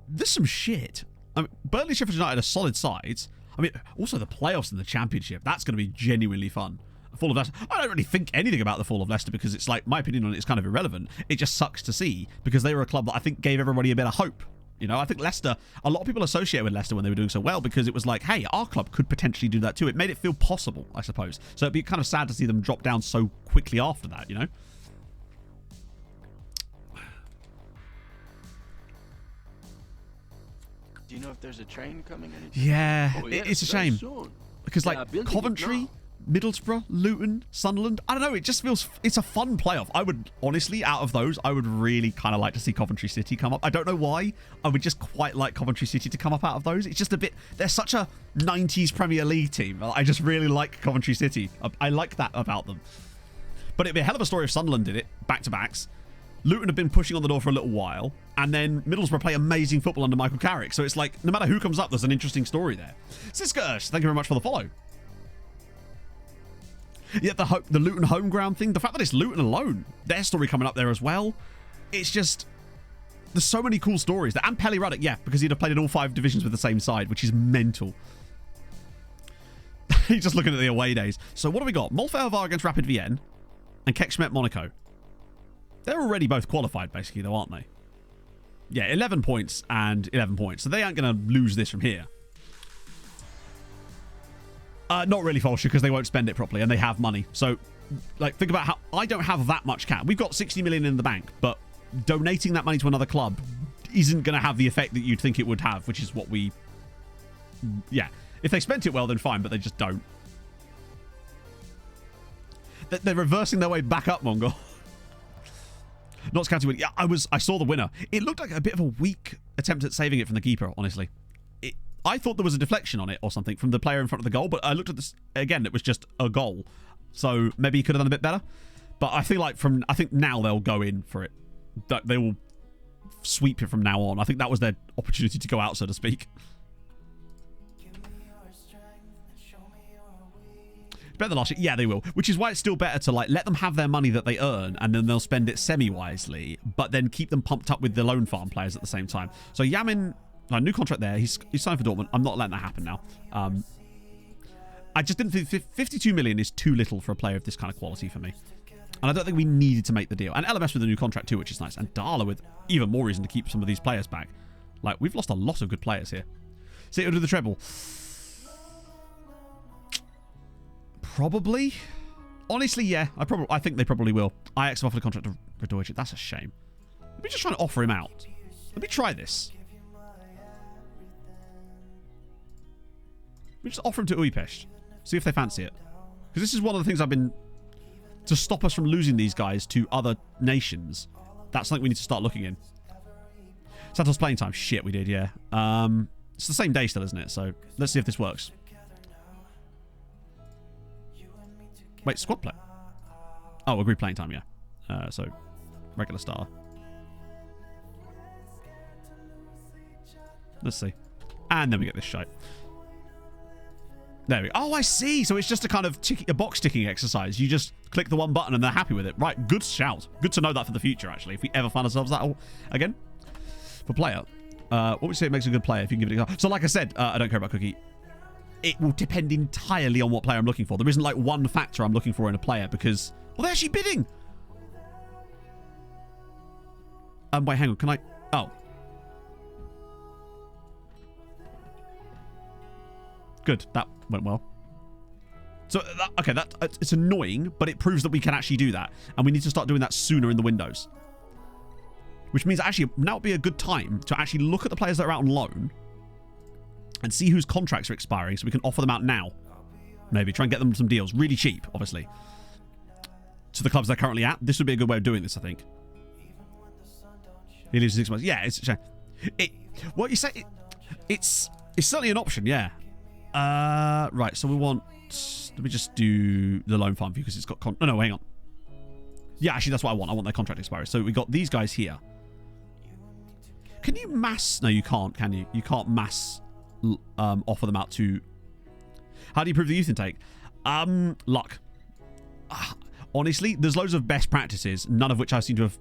D: there's some shit. I mean, Burnley, Sheffield United are solid sides. I mean, also the playoffs in the Championship. That's going to be genuinely fun. The fall of Leicester. I don't really think anything about the fall of Leicester because it's like, my opinion on it is kind of irrelevant. It just sucks to see because they were a club that I think gave everybody a bit of hope. You know, I think Leicester, a lot of people associate with Leicester when they were doing so well because it was like, hey, our club could potentially do that too. It made it feel possible, I suppose. So it'd be kind of sad to see them drop down so quickly after that, you know?
F: Do you know if there's a train coming?
D: Yeah,
F: oh, yeah,
D: it's a shame.
F: Soon.
D: Because like Coventry, Middlesbrough, Luton, Sunderland, I don't know, it just feels, it's a fun playoff. I would, honestly, out of those, I would really kind of like to see Coventry City come up. I don't know why. I would just quite like Coventry City to come up out of those. It's just a bit, they're such a 90s Premier League team. I just really like Coventry City. I like that about them. But it'd be a hell of a story if Sunderland did it, back-to-backs. Luton have been pushing on the door for a little while, and then Middlesbrough play amazing football under Michael Carrick. So it's like, no matter who comes up, there's an interesting story there. Siskirsch, thank you very much for the follow. Yeah, the Luton home ground thing, the fact that it's Luton alone, their story coming up there as well. It's just, there's so many cool stories. And Pelly Ruddock, yeah, because he'd have played in all 5 divisions with the same side, which is mental. He's just looking at the away days. So what have we got? Molfeovar against Rapid Vienne and Kekschmet Monaco. They're already both qualified, basically, though, aren't they? Yeah, 11 points and 11 points. So they aren't going to lose this from here. Not really, Folsha, because they won't spend it properly and they have money. So, like, think about how... I don't have that much cash. We've got 60 million in the bank, but donating that money to another club isn't going to have the effect that you'd think it would have, which is what we... Yeah. If they spent it well, then fine, but they just don't. They're reversing their way back up, Mongol. Notts County win. Yeah, I saw the winner. It looked like a bit of a weak attempt at saving it from the keeper, honestly. I thought there was a deflection on it or something from the player in front of the goal, but I looked at this again, it was just a goal. So maybe he could have done a bit better. But I feel like I think now they'll go in for it. They will sweep it from now on. I think that was their opportunity to go out, so to speak. Better than last year? Yeah, they will. Which is why it's still better to like let them have their money that they earn and then they'll spend it semi-wisely, but then keep them pumped up with the loan farm players at the same time. So Yamin, new contract there. He's signed for Dortmund. I'm not letting that happen now. I just didn't think 52 million is too little for a player of this kind of quality for me. And I don't think we needed to make the deal. And LMS with a new contract too, which is nice. And Darla with even more reason to keep some of these players back. Like, we've lost a lot of good players here. City will do the treble. Probably. Honestly, yeah. I think they probably will. Ajax have offered a contract to Radojcic. That's a shame. Let me just try and offer him out. Let me try this. Let me just offer him to Újpest. See if they fancy it. Because this is one of the things I've been... To stop us from losing these guys to other nations. That's something we need to start looking in. Santos playing time. Shit, we did, yeah. It's the same day still, isn't it? So let's see if this works. Wait, squad play? Oh, agreed playing time, yeah. So, regular star. Let's see. And then we get this shite. There we go. Oh, I see. So it's just a kind of a box ticking exercise. You just click the one button and they're happy with it. Right, good shout. Good to know that for the future, actually. If we ever find ourselves that again. For player. What would you say makes a good player if you can give it a go? So like I said, I don't care about Cookie. It will depend entirely on what player I'm looking for. There isn't like one factor I'm looking for in a player because... Well, they're actually bidding! Wait, hang on. Can I... Oh. Good. That went well. So, okay, it's annoying, but it proves that we can actually do that. And we need to start doing that sooner in the windows. Which means actually now would be a good time to actually look at the players that are out on loan and see whose contracts are expiring so we can offer them out now. Maybe try and get them some deals. Really cheap, obviously. To the clubs they're currently at. This would be a good way of doing this, I think. He leaves 6 months. Yeah, it's a shame. What you say? It's certainly an option. Yeah. Right. So we want. Let me just do the loan farm view because it's got. No, hang on. Yeah, actually, that's what I want. I want their contract expiry. So we got these guys here. Can you mass? No, you can't. Can you? You can't mass offer them out to. How do you prove the youth intake? Luck. Honestly, there's loads of best practices, none of which I seem to have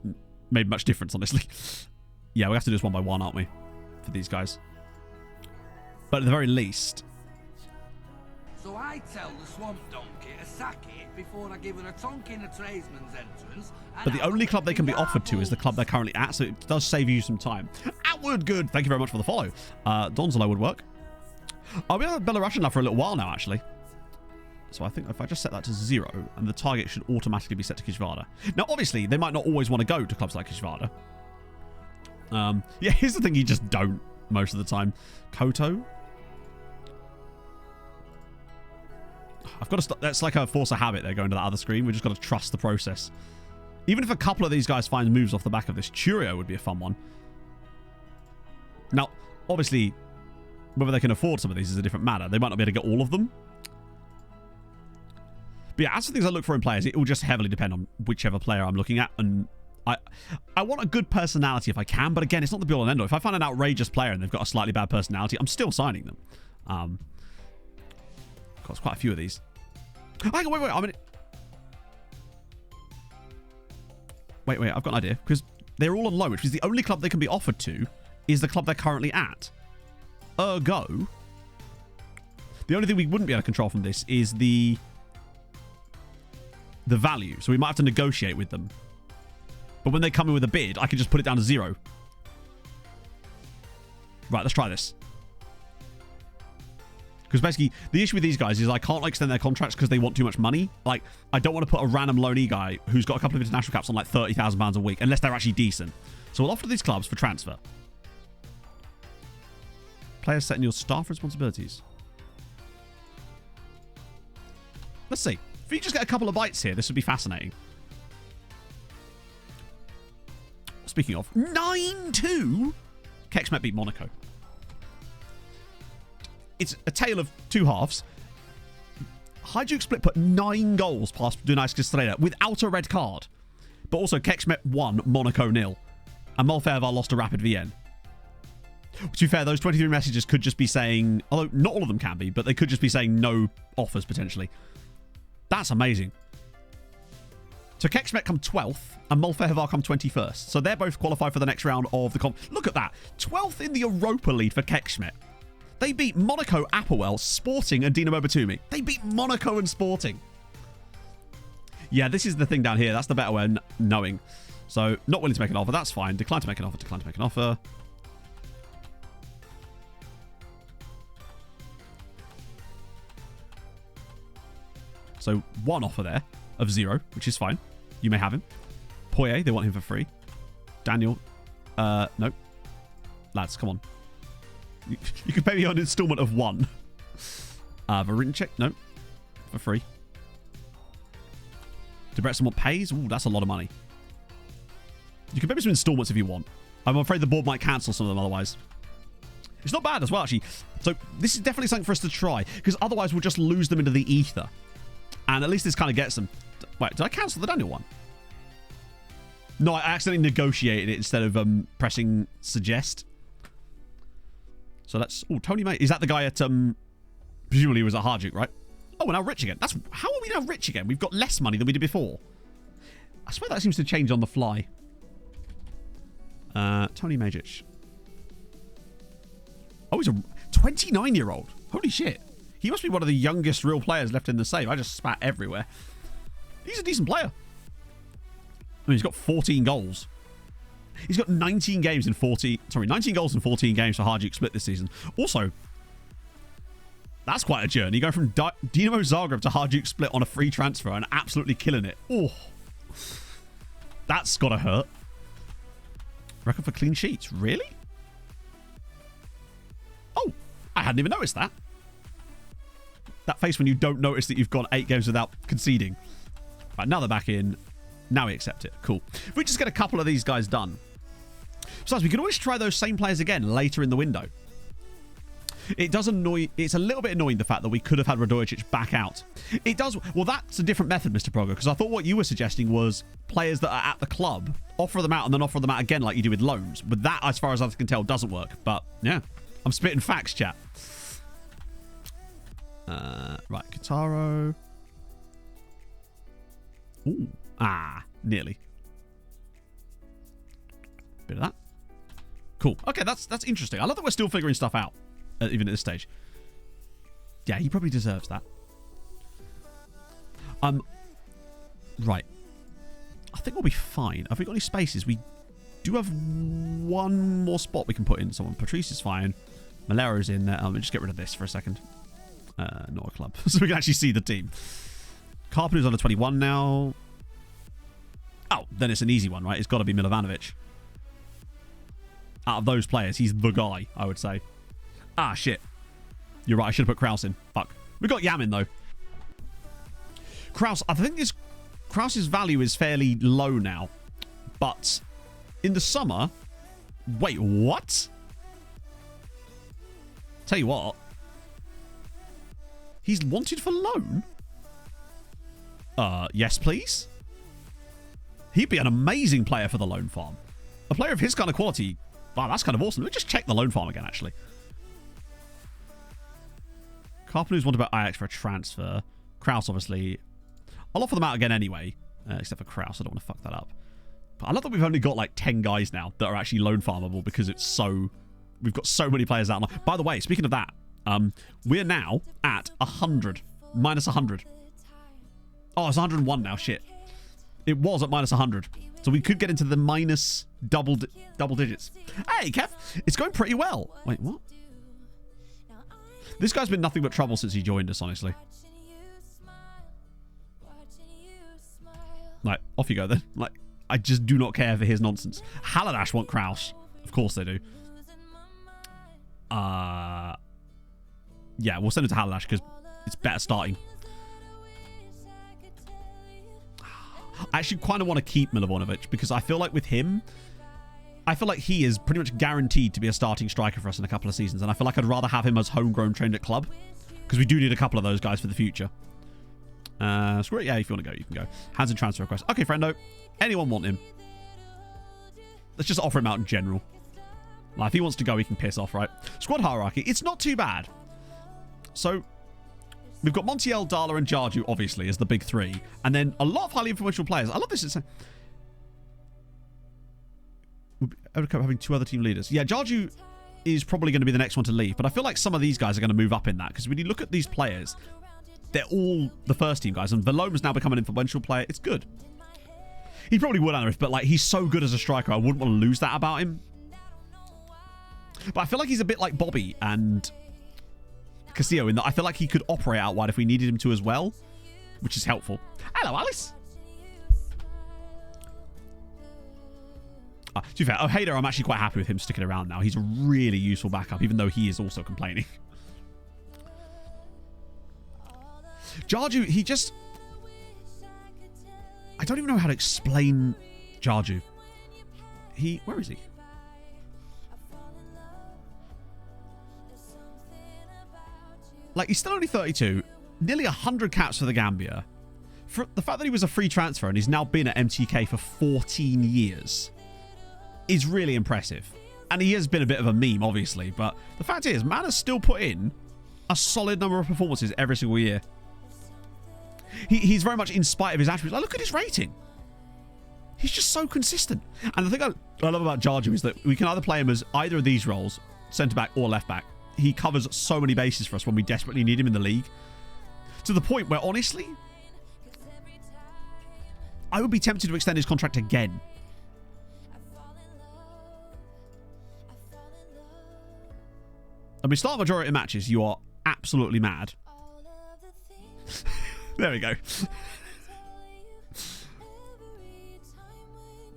D: made much difference, honestly. Yeah, we have to do this one by one, aren't we? For these guys. But at the very least...
G: So I tell the swamp donkey to sack it before I give her a tonk in a tradesman's entrance.
D: But the only club they can be offered to is the club they're currently at, so it does save you some time. Outward, good. Thank you very much for the follow. Donzolo would work. Oh, we have a Belarusian lad for a little while now, actually. So I think if I just set that to 0, and the target should automatically be set to Kishvarda. Now, obviously, they might not always want to go to clubs like Kishvarda. Yeah, here's the thing you just don't most of the time. Koto. I've got to stop. That's like a force of habit there going to that other screen. We've just got to trust the process. Even if a couple of these guys find moves off the back of this, Churio would be a fun one. Now, obviously, whether they can afford some of these is a different matter. They might not be able to get all of them. But yeah, as for things I look for in players, it will just heavily depend on whichever player I'm looking at. And I want a good personality if I can. But again, it's not the be all and end all. If I find an outrageous player and they've got a slightly bad personality, I'm still signing them. Got quite a few of these. Hang on, wait. Wait, I've got an idea. Because they're all on loan, which means the only club they can be offered to is the club they're currently at. Ergo, the only thing we wouldn't be able to control from this is the value. So we might have to negotiate with them. But when they come in with a bid, I can just put it down to 0. Right, let's try this. Because basically, the issue with these guys is I can't extend their contracts because they want too much money. Like, I don't want to put a random loanee guy who's got a couple of international caps on like £30,000 a week, unless they're actually decent. So we'll offer these clubs for transfer. Players setting your staff responsibilities. Let's see. If you just get a couple of bites here, this would be fascinating. Speaking of, 9-2? Kexmet beat Monaco. It's a tale of two halves. Hajduk Split put 9 goals past Dunajsk Strela without a red card. But also Kexmet 1, Monaco 0. And Molfevar lost to Rapid Vienna. To be fair, those 23 messages could just be saying, although not all of them can be, but they could just be saying no offers potentially. That's amazing. So Kexmet come 12th and Molfevar come 21st. So they're both qualified for the next round of the comp. Look at that. 12th in the Europa League for Kexmet. They beat Monaco, Apoel, Sporting, and Dinamo Batumi. They beat Monaco and Sporting. Yeah, this is the thing down here. That's the better way of knowing. So, not willing to make an offer. That's fine. Decline to make an offer. Decline to make an offer. So, 1 offer there of 0, which is fine. You may have him. Poirier, they want him for free. Daniel, no. Lads, come on. You can pay me on an installment of 1. Varinchek, no. For free. Debrecen want pays? Ooh, that's a lot of money. You can pay me some installments if you want. I'm afraid the board might cancel some of them otherwise. It's not bad as well, actually. So this is definitely something for us to try, because otherwise we'll just lose them into the ether. And at least this kind of gets them. Wait, did I cancel the Daniel one? No, I accidentally negotiated it instead of pressing suggest. So that's... Oh, Tony May. Is that the guy at... presumably he was at Hajduk, right? Oh, we're now rich again. That's... How are we now rich again? We've got less money than we did before. I swear that seems to change on the fly. Tony Majic. Oh, he's a 29-year-old. Holy shit. He must be one of the youngest real players left in the save. I just spat everywhere. He's a decent player. I mean, he's got 14 goals. He's got 19 games in 14... Sorry, 19 goals in 14 games for Hajduk Split this season. Also, that's quite a journey. Going from Dinamo Zagreb to Hajduk Split on a free transfer and absolutely killing it. Oh, that's got to hurt. Record for clean sheets. Really? Oh, I hadn't even noticed that. That face when you don't notice that you've gone 8 games without conceding. Right, now they're back in. Now we accept it. Cool. If we just get a couple of these guys done, Besides, we can always try those same players again later in the window. It does annoy... It's a little bit annoying, the fact that we could have had Radojicic back out. It does... Well, that's a different method, Mr. Progger, because I thought what you were suggesting was players that are at the club, offer them out and then offer them out again like you do with loans. But that, as far as I can tell, doesn't work. But, yeah. I'm spitting facts, chat. Right, Kitaro. Ooh. Nearly. Bit of that. Cool. Okay, that's interesting. I love that we're still figuring stuff out. Even at this stage. Yeah, he probably deserves that. Right. I think we'll be fine. Have we got any spaces? We do have one more spot we can put in someone. Patrice is fine. Malero's in there. Let me just get rid of this for a second. Not a club. So we can actually see the team. Carpenter's under 21 now. Oh, then it's an easy one, right? It's got to be Milovanovic. Out of those players, he's the guy, I would say. Shit. You're right, I should have put Kraus in. Fuck. We got Yamin, though. Kraus, I think Kraus's value is fairly low now. But in the summer... Wait, what? Tell you what. He's wanted for loan? Yes, please? He'd be an amazing player for the loan farm. A player of his kind of quality... Wow, that's kind of awesome. Let me just check the loan farm again, actually. Carpenter's wanted about Ajax for a transfer. Kraus, obviously. I'll offer them out again anyway. Except for Kraus. I don't want to fuck that up. But I love that we've only got like 10 guys now that are actually loan farmable because it's so... We've got so many players out. By the way, speaking of that, we're now at 100. Minus 100. Oh, it's 101 now. Shit. It was at minus 100. So we could get into the minus double digits. Hey, Kev. It's going pretty well. Wait, what? This guy's been nothing but trouble since he joined us, honestly. Like, off you go then. Like, I just do not care for his nonsense. Haladash want Kraus. Of course they do. Yeah, we'll send it to Haladash because it's better starting. I actually kind of want to keep Milovanovic because I feel like with him, I feel like he is pretty much guaranteed to be a starting striker for us in a couple of seasons. And I feel like I'd rather have him as homegrown trained at club because we do need a couple of those guys for the future. Screw it. Yeah, if you want to go, you can go. Hands and transfer request. Okay, friendo. Anyone want him? Let's just offer him out in general. Like, if he wants to go, he can piss off, right? Squad hierarchy. It's not too bad. So, we've got Montiel, Dala, and Jarju, obviously, as the big three. And then a lot of highly influential players. I love this. It's having two other team leaders. Yeah, Jarju is probably going to be the next one to leave. But I feel like some of these guys are going to move up in that. Because when you look at these players, they're all the first team guys. And Veloma's now become an influential player. It's good. He probably would, Anarif, but like he's so good as a striker, I wouldn't want to lose that about him. But I feel like he's a bit like Bobby and Castillo in that I feel like he could operate out wide if we needed him to as well, which is helpful. Hello, Alice. To be fair, Ojeda, I'm actually quite happy with him sticking around now. He's a really useful backup, even though he is also complaining. Jarju, he just... I don't even know how to explain Jarju. Where is he? Like, he's still only 32. Nearly 100 caps for the Gambia. For the fact that he was a free transfer and he's now been at MTK for 14 years is really impressive. And he has been a bit of a meme, obviously. But the fact is, man has still put in a solid number of performances every single year. He's very much in spite of his attributes. Like, look at his rating. He's just so consistent. And the thing I love about Jarju is that we can either play him as either of these roles, centre-back or left-back. He covers so many bases for us when we desperately need him in the league. To the point where, honestly, I would be tempted to extend his contract again. And we start majority of matches, you are absolutely mad. There we go.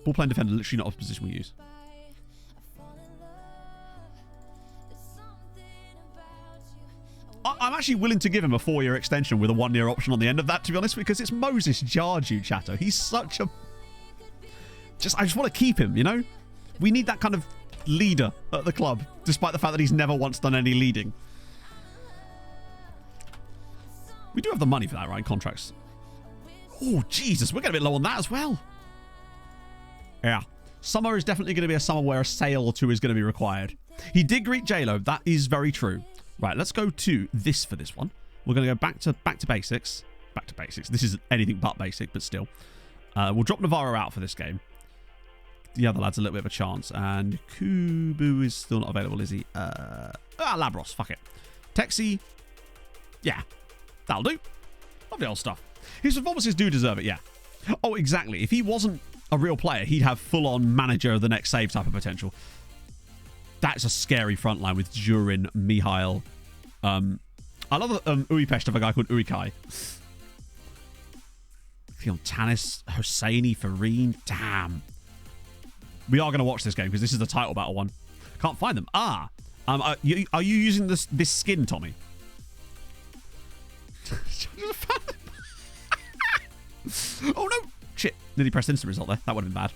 D: Ball playing defender, literally not a position we use. I'm actually willing to give him a 4-year extension with a 1-year option on the end of that, to be honest, because it's Moses Jarju, Chato. He's such a... I just want to keep him, you know? We need that kind of leader at the club, despite the fact that he's never once done any leading. We do have the money for that, right? Contracts. Oh, Jesus. We're getting a bit low on that as well. Yeah. Summer is definitely going to be a summer where a sale or two is going to be required. He did greet J-Lo. That is very true. Right, let's go to this for this one. We're going to go back to basics. Back to basics. This is anything but basic, but still. We'll drop Navarro out for this game. The other lad's a little bit of a chance. And Kubu is still not available, is he? Labros. Fuck it. Texi. Yeah. That'll do. Lovely old stuff. His performances do deserve it, yeah. Oh, exactly. If he wasn't a real player, he'd have full-on manager of the next save type of potential. That's a scary front line with Jurin, Mihail. I love that Uipest have a guy called Urikai. Tanis, Hosseini, Farine. Damn. We are going to watch this game because this is the title battle one. Can't find them. Are you using this skin, Tommy? Oh no! Shit. Nearly pressed instant result there. That would have been bad.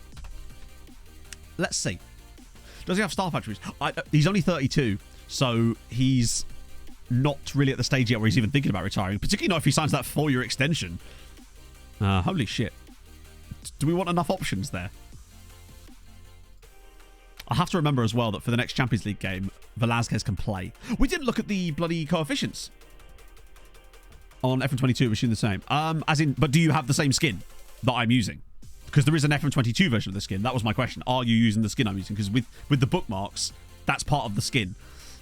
D: Let's see. Does he have star factories? He's only 32, so he's not really at the stage yet where he's even thinking about retiring. Particularly not if he signs that 4-year extension. Holy shit. Do we want enough options there? I have to remember as well that for the next Champions League game, Velasquez can play. We didn't look at the bloody coefficients. On FM22, we're shooting the same. But do you have the same skin that I'm using? Because there is an FM22 version of the skin. That was my question. Are you using the skin I'm using? Because with the bookmarks, that's part of the skin,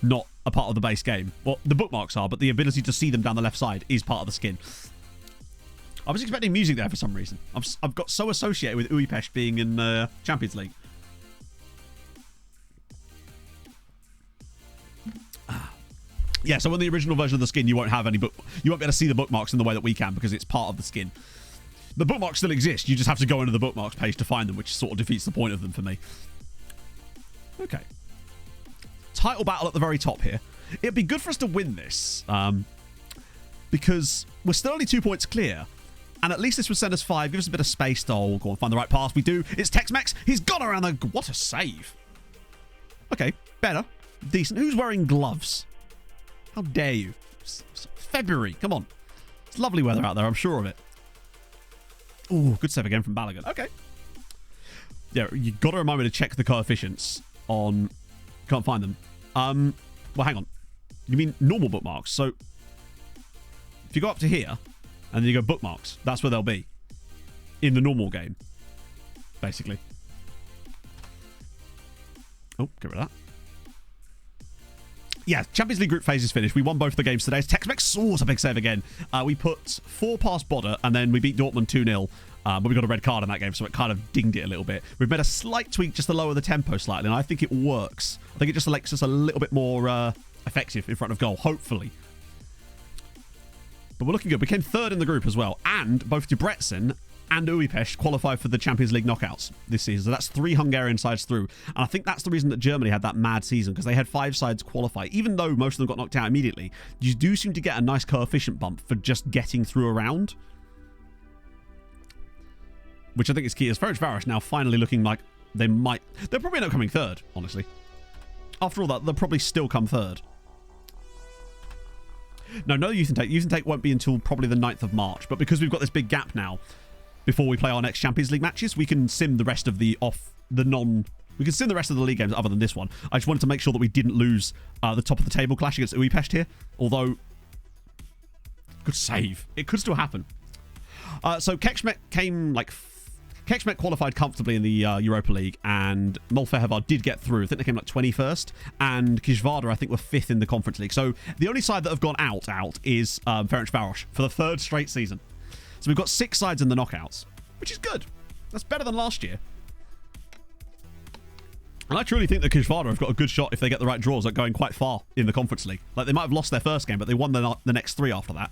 D: not a part of the base game. Well, the bookmarks are, but the ability to see them down the left side is part of the skin. I was expecting music there for some reason. I've got so associated with Uipest being in Champions League. Yeah, so in the original version of the skin, you won't have any you won't be able to see the bookmarks in the way that we can because it's part of the skin. The bookmarks still exist. You just have to go into the bookmarks page to find them, which sort of defeats the point of them for me. Okay. Title battle at the very top here. It'd be good for us to win this because we're still only 2 points clear. And at least this would send us 5. Give us a bit of space to go and find the right pass. We do. It's Tex-Mex. He's gone around the... What a save. Okay, better. Decent. Who's wearing gloves? How dare you? February. Come on. It's lovely weather out there. I'm sure of it. Ooh, good save again from Balogun. Okay. Yeah, you got to remind me to check the coefficients on... Can't find them. Well, hang on. You mean normal bookmarks? So, if you go up to here, and then you go bookmarks, that's where they'll be. In the normal game. Basically. Oh, get rid of that. Yeah, Champions League group phase is finished. We won both the games today. Tex-Mex, it's a big save again. We put 4 past Bodder, and then we beat Dortmund 2-0. But we got a red card in that game, so it kind of dinged it a little bit. We've made a slight tweak just to lower the tempo slightly, and I think it works. I think it just makes us a little bit more effective in front of goal, hopefully. But we're looking good. We came 3rd in the group as well, and both Debrecen and Uipest qualified for the Champions League knockouts this season. So that's 3 Hungarian sides through. And I think that's the reason that Germany had that mad season, because they had 5 sides qualify. Even though most of them got knocked out immediately, you do seem to get a nice coefficient bump for just getting through a round. Which I think is key. As Ferencváros now finally looking like they might... They'll probably end up coming 3rd, honestly. After all that, they'll probably still come 3rd. No youth intake. Youth intake won't be until probably the 9th of March. But because we've got this big gap now, before we play our next Champions League matches, we can sim the rest of we can sim the rest of the league games other than this one. I just wanted to make sure that we didn't lose the top of the table clash against Uipest here. Although, good save. It could still happen. So Kecskmek Kecskmek qualified comfortably in the Europa League, and Molfehevar did get through. I think they came like 21st, and Kisvada I think were 5th in the Conference League. So the only side that have gone out is Ferencváros for the 3rd straight season. So we've got 6 sides in the knockouts, which is good. That's better than last year. And I truly think that Kisvada have got a good shot if they get the right draws at going quite far in the Conference League. Like, they might have lost their first game, but they won the next 3 after that.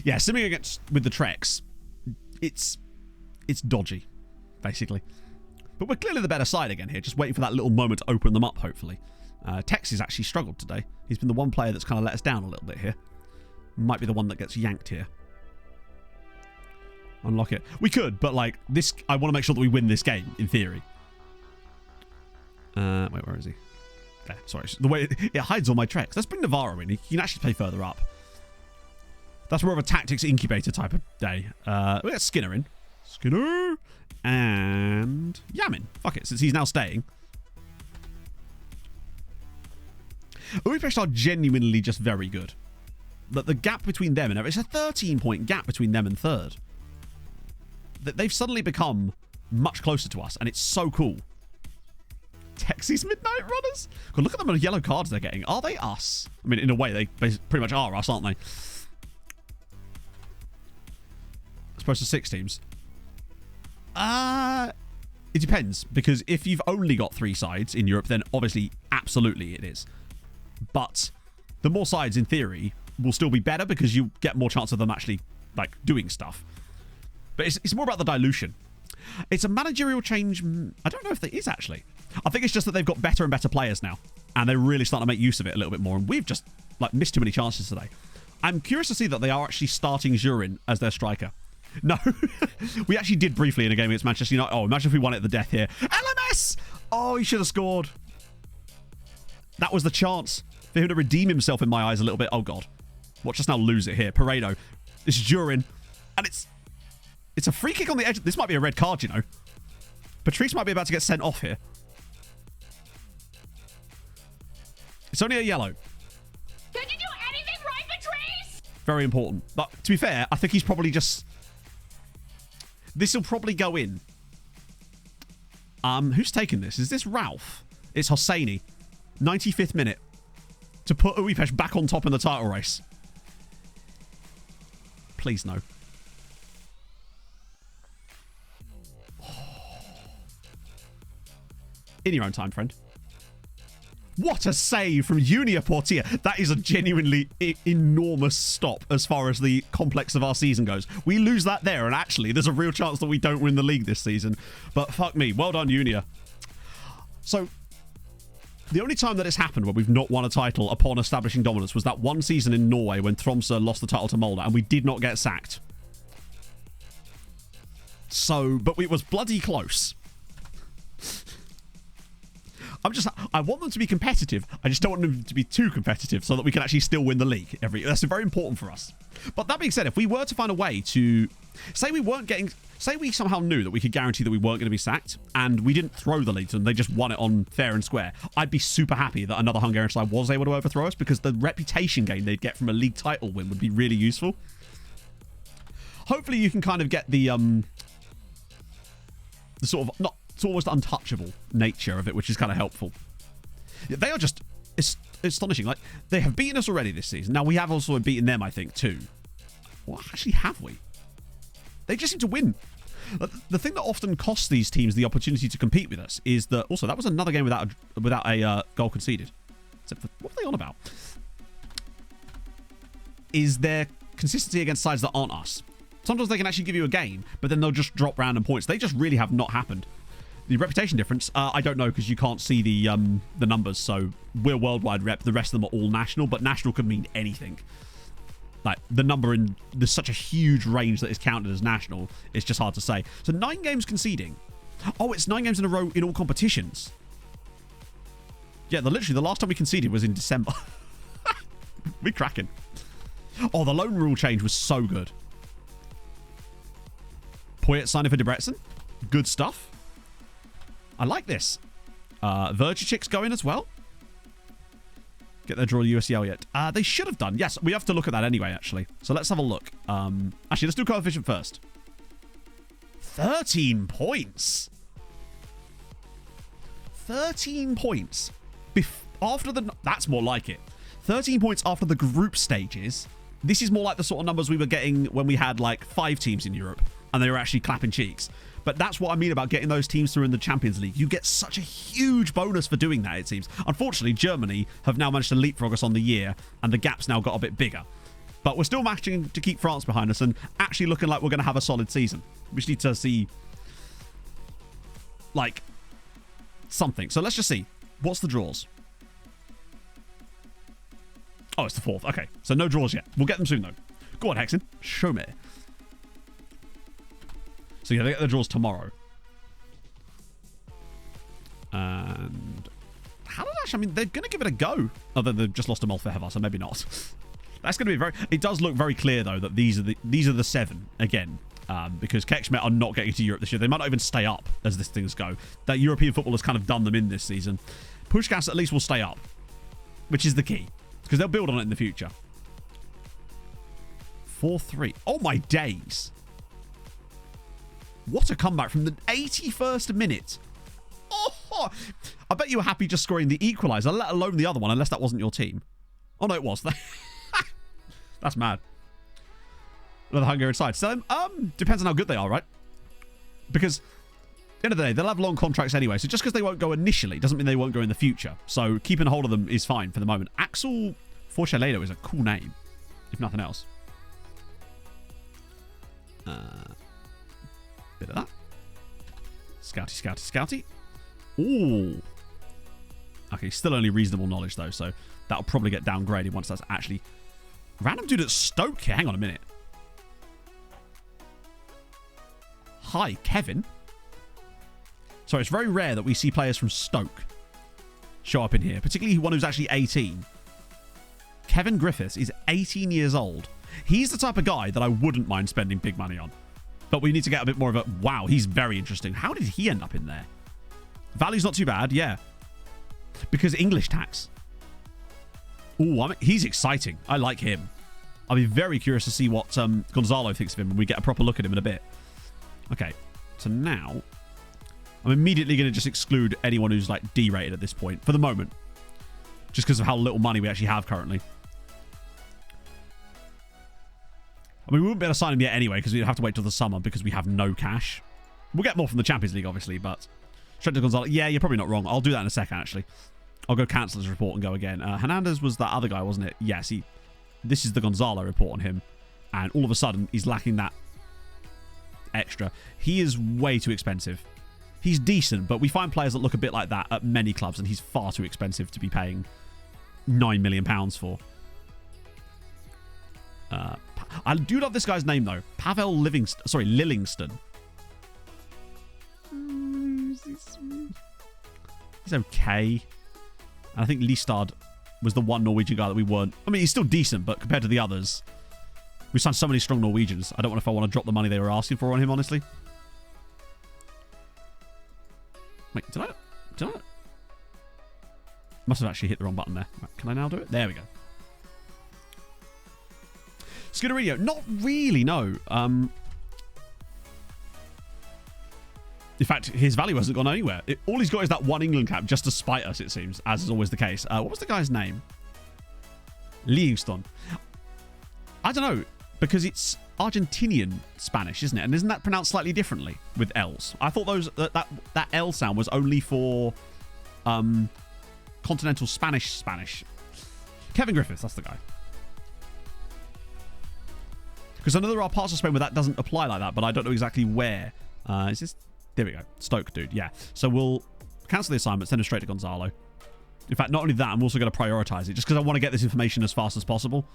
D: Yeah, simming with the Treks, it's dodgy, basically. But we're clearly the better side again here, just waiting for that little moment to open them up, hopefully. Tex has actually struggled today. He's been the one player that's kind of let us down a little bit here. Might be the one that gets yanked here. Unlock it. We could, but like this, I want to make sure that we win this game in theory. Wait, where is he? There, sorry. The way it hides all my treks. Let's bring Navarro in. He can actually play further up. That's more of a tactics incubator type of day. We got Skinner in. Skinner! And Yamin. Fuck it, since he's now staying. Budapest are genuinely just very good. But the gap between them and it's a 13-point gap between them and third. They've suddenly become much closer to us, and it's so cool. Texas Midnight Runners? God, look at them on the yellow cards they're getting. Are they us? I mean, in a way, they pretty much are us, aren't they? As opposed to 6 teams. It depends, because if you've only got 3 sides in Europe, then obviously, absolutely it is. But the more sides, in theory, will still be better because you get more chance of them actually, like, doing stuff. But it's more about the dilution. It's a managerial change. I don't know if there is, actually. I think it's just that they've got better and better players now. And they're really starting to make use of it a little bit more. And we've just, like, missed too many chances today. I'm curious to see that they are actually starting Jurin as their striker. No. We actually did briefly in a game against Manchester United. Oh, imagine if we won it at the death here. LMS! Oh, he should have scored. That was the chance for him to redeem himself in my eyes a little bit. Oh, God. Watch us now lose it here. Paredo. It's Jurin. And it's a free kick on the edge. This might be a red card, you know. Patrice might be about to get sent off here. It's only a yellow.
H: Did you do anything right, Patrice?
D: Very important. But to be fair, I think he's probably just... This will probably go in. Who's taking this? Is this Ralph? It's Hosseini. 95th minute. To put Budapest back on top in the title race. Please no. In your own time, friend. What a save from Junior Portier. That is a genuinely enormous stop as far as the complex of our season goes. We lose that there, and actually, there's a real chance that we don't win the league this season. But fuck me. Well done, Junior. So, the only time that it's happened where we've not won a title upon establishing dominance was that one season in Norway when Tromsø lost the title to Molde, and we did not get sacked. So, but it was bloody close. I want them to be competitive. I just don't want them to be too competitive so that we can actually still win the league. That's very important for us. But that being said, if we were to find a way to... Say we somehow knew that we could guarantee that we weren't going to be sacked and we didn't throw the lead to them, they just won it on fair and square. I'd be super happy that another Hungarian side was able to overthrow us because the reputation gain they'd get from a league title win would be really useful. Hopefully you can kind of get the sort of... not. It's almost untouchable nature of it, which is kind of helpful. They are just astonishing. Like, they have beaten us already this season. Now, we have also beaten them, I think, too. Well, actually, have we? They just seem to win. The thing that often costs these teams the opportunity to compete with us is that... Also, that was another game without a goal conceded. Except for... What are they on about? Is their consistency against sides that aren't us. Sometimes they can actually give you a game, but then they'll just drop random points. They just really have not happened. The reputation difference, I don't know because you can't see the numbers. So we're worldwide rep. The rest of them are all national, but national could mean anything. Like the number in there's such a huge range that is counted as national. It's just hard to say. So 9 games conceding. Oh, it's 9 games in a row in all competitions. Yeah, literally the last time we conceded was in December. We're cracking. Oh, the loan rule change was so good. Poyet signing for Debrecen. Good stuff. I like this. Vergicic's going as well. Get their draw USL yet? They should have done. Yes, we have to look at that anyway, actually. So let's have a look. Actually, let's do coefficient first. 13 points. 13 points. After the... That's more like it. 13 points after the group stages. This is more like the sort of numbers we were getting when we had like 5 teams in Europe. And they were actually clapping cheeks. But that's what I mean about getting those teams through in the Champions League. You get such a huge bonus for doing that, it seems. Unfortunately, Germany have now managed to leapfrog us on the year, and the gap's now got a bit bigger. But we're still managing to keep France behind us and actually looking like we're going to have a solid season. We just need to see, like, something. So let's just see. What's the draws? Oh, it's the 4th. Okay, so no draws yet. We'll get them soon, though. Go on, Hexen. Show me. So yeah, they get the draws tomorrow. And how did actually? I mean, they're going to give it a go. Although they've just lost to Malfeheva, so maybe not. That's going to be very. It does look very clear though that these are the 7 again. Because Kekshmet are not getting to Europe this year. They might not even stay up as these things go. That European football has kind of done them in this season. Pushkas at least will stay up, which is the key. Because they'll build on it in the future. 4-3. Oh my days. What a comeback from the 81st minute. Oh, I bet you were happy just scoring the equaliser, let alone the other one, unless that wasn't your team. Oh no, it was. That's mad. Another Hungarian side. So, depends on how good they are, right? Because at the end of the day, they'll have long contracts anyway. So just because they won't go initially doesn't mean they won't go in the future. So keeping a hold of them is fine for the moment. Axel Forchaledo is a cool name, if nothing else. Bit of that. Scouty. Ooh. Okay, still only reasonable knowledge though, so that'll probably get downgraded once that's actually... Random dude at Stoke here. Hang on a minute. Hi, Kevin. So it's very rare that we see players from Stoke show up in here, particularly one who's actually 18. Kevin Griffiths is 18 years old. He's the type of guy that I wouldn't mind spending big money on. But we need to get a bit more of a... Wow, he's very interesting. How did he end up in there? Value's not too bad, yeah. Because English tax. Ooh, he's exciting. I like him. I'll be very curious to see what Gonzalo thinks of him when we get a proper look at him in a bit. Okay, so now I'm immediately going to just exclude anyone who's like D-rated at this point for the moment, just because of how little money we actually have currently. I mean, we wouldn't be able to sign him yet anyway because we'd have to wait till the summer because we have no cash. We'll get more from the Champions League, obviously, but straight to Gonzalo. Yeah, you're probably not wrong. I'll do that in a second, actually. I'll go cancel his report and go again. Hernandez was that other guy, wasn't it? Yes, this is the Gonzalo report on him, and all of a sudden he's lacking that extra. He is way too expensive. He's decent, but we find players that look a bit like that at many clubs, and he's far too expensive to be paying £9 million for. I do love this guy's name though, Pavel Lillingston. He's okay. And I think Listad was the one Norwegian guy that we weren't. I mean, he's still decent, but compared to the others, we signed so many strong Norwegians. I don't know if I want to drop the money they were asking for on him, honestly. Wait, did I? Must have actually hit the wrong button there. Right, can I now do it? There we go. Scuderidio, not really, no. In fact, his value hasn't gone anywhere. All he's got is that one England cap just to spite us, it seems, as is always the case. What was the guy's name? Livingston. I don't know, because it's Argentinian Spanish, isn't it? And isn't that pronounced slightly differently with L's? I thought that L sound was only for continental Spanish. Kevin Griffiths, that's the guy. Because I know there are parts of Spain where that doesn't apply like that, but I don't know exactly where. Is this... There we go. Stoke, dude. Yeah. So we'll cancel the assignment, send it straight to Gonzalo. In fact, not only that, I'm also going to prioritize it just because I want to get this information as fast as possible.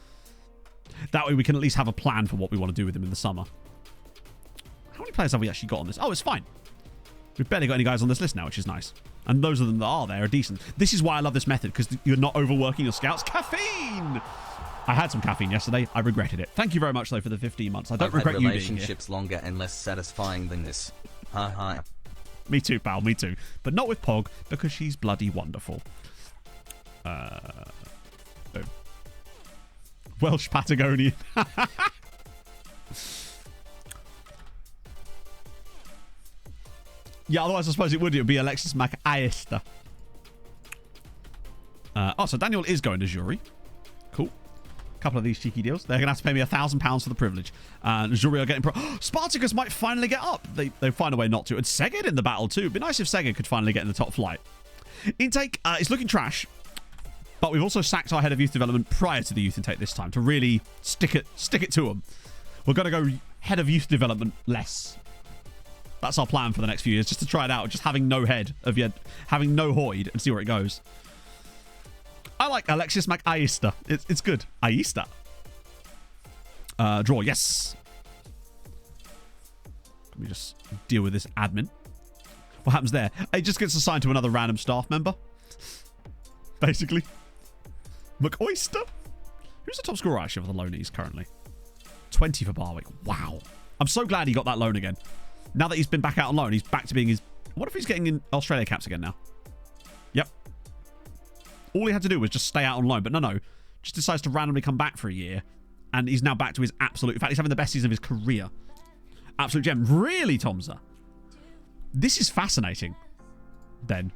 D: That way we can at least have a plan for what we want to do with him in the summer. How many players have we actually got on this? Oh, it's fine. We've barely got any guys on this list now, which is nice. And those of them that are there are decent. This is why I love this method, because you're not overworking your scouts. Caffeine! I had some caffeine yesterday. I regretted it. Thank you very much, though, for the 15 months. I don't regret you being here.
C: Relationships longer and less satisfying than this. Hi.
D: Me too, pal. Me too. But not with Pog, because she's bloody wonderful. Welsh Patagonian. Yeah, otherwise I suppose it would be Alexis McAllister. So Daniel is going to jury. Cool. A couple of these cheeky deals. They're going to have to pay me £1,000 for the privilege. And jury are getting... Spartacus might finally get up. They find a way not to. And Szeged in the battle too. It'd be nice if Szeged could finally get in the top flight. Intake is looking trash. But we've also sacked our head of youth development prior to the youth intake this time to really stick it to them. We're going to go head of youth development less. That's our plan for the next few years, just to try it out. Just having no head of yet, having no Hoyd and see where it goes. I like Alexis McAllister. It's good. Aista. Draw, yes. Let me just deal with this admin. What happens there? It just gets assigned to another random staff member. Basically. McOyster? Who's the top scorer actually for the loanees currently? 20 for Barwick. Wow. I'm so glad he got that loan again. Now that he's been back out on loan, he's back to being his... What if he's getting in Australia caps again now? Yep. All he had to do was just stay out on loan. But no. Just decides to randomly come back for a year. And he's now back to his absolute... In fact, he's having the best season of his career. Absolute gem. Really, Tomza? This is fascinating. Then.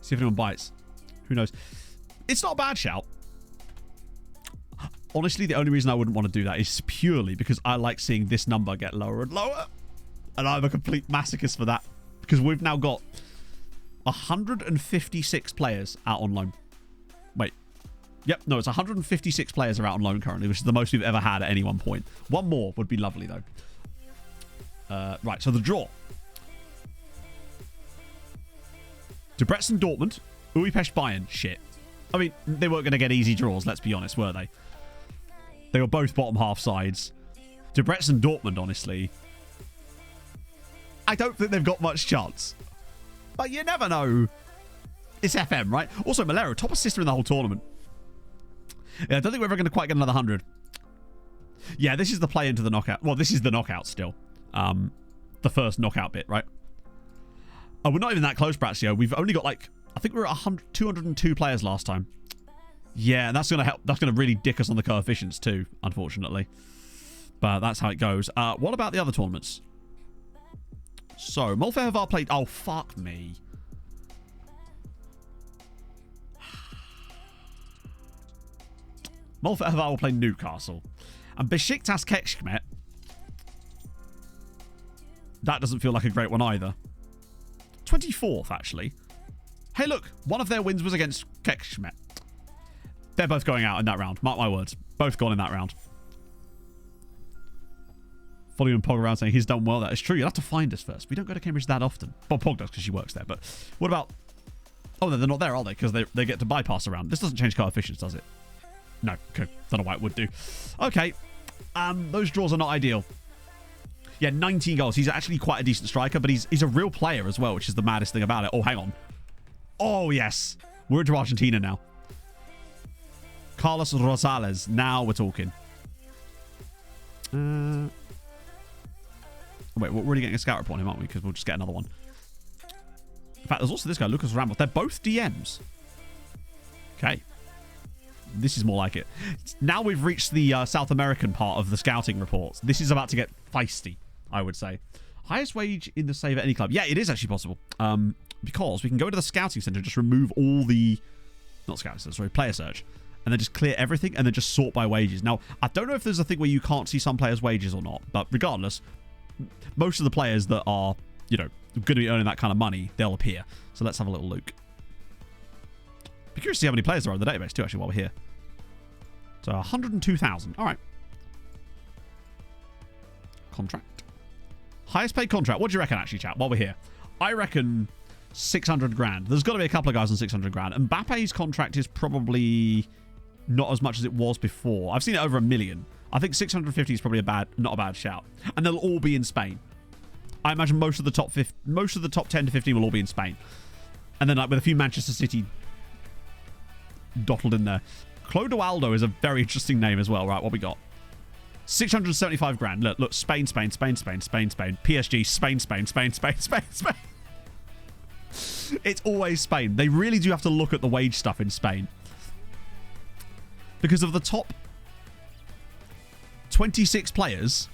D: See if anyone bites. Who knows? It's not a bad shout. Honestly, the only reason I wouldn't want to do that is purely because I like seeing this number get lower and lower. And I'm a complete masochist for that. Because we've now got 156 players out on loan. Wait. Yep, no, it's 156 players are out on loan currently, which is the most we've ever had at any one point. One more would be lovely, though. Right, so the draw. Debrecen Dortmund. Uepesh Bayern. Shit. I mean, they weren't going to get easy draws, let's be honest, were they? They were both bottom half sides. Debrecen Dortmund, honestly. I don't think they've got much chance. But you never know. It's FM, right? Also, Malero, top assist in the whole tournament. Yeah, I don't think we're ever going to quite get another 100. Yeah, this is the play into the knockout. Well, this is the knockout still. The first knockout bit, right? Oh, we're not even that close, Brazio. We've only got like... I think we were at 202 players last time. Yeah, and that's going to help. That's going to really dick us on the coefficients too, unfortunately. But that's how it goes. What about the other tournaments? So, Molfehavar played... Oh, fuck me. Molfehavar will play Newcastle. And Besiktas Kecskmet. That doesn't feel like a great one either. 24th, actually. Hey, look. One of their wins was against Kecskmet. They're both going out in that round. Mark my words. Both gone in that round. Following Pog around saying he's done well. That is true. You'll have to find us first. We don't go to Cambridge that often. Well, Pog does because she works there. But what about... Oh, they're not there, are they? Because they get to bypass around. This doesn't change coefficients, does it? No. Okay. Don't know why it would do. Okay. Those draws are not ideal. Yeah, 19 goals. He's actually quite a decent striker, but he's a real player as well, which is the maddest thing about it. Oh, hang on. Oh, yes. We're into Argentina now. Carlos Rosales. Now we're talking. Wait, we're already getting a scout report on him, aren't we? Because we'll just get another one. In fact, there's also this guy, Lucas Ramos. They're both DMs. Okay. This is more like it. Now we've reached the South American part of the scouting reports. This is about to get feisty, I would say. Highest wage in the save at any club. Yeah, it is actually possible. Because we can go to the scouting center, just remove all the... Not scouting center, sorry, player search. And then just clear everything and then just sort by wages. Now, I don't know if there's a thing where you can't see some players' wages or not. But regardless, most of the players that are, you know, going to be earning that kind of money, they'll appear. So let's have a little look. Be curious to see how many players there are in the database too, actually, while we're here. So 102,000. All right. Contract. Highest paid contract. What do you reckon, actually, chat, while we're here? I reckon 600 grand. There's got to be a couple of guys on 600 grand. Mbappe's contract is probably not as much as it was before. I've seen it over 1 million. I think 650 is probably not a bad shout. And they'll all be in Spain. I imagine most of the top 10 to 15 will all be in Spain. And then like with a few Manchester City dotted in there. Clodoaldo is a very interesting name as well. Right, what we got? 675 grand. Look, Spain, Spain, Spain, Spain, Spain, Spain. PSG, Spain, Spain, Spain, Spain, Spain, Spain. It's always Spain. They really do have to look at the wage stuff in Spain. Because of the top 26 players,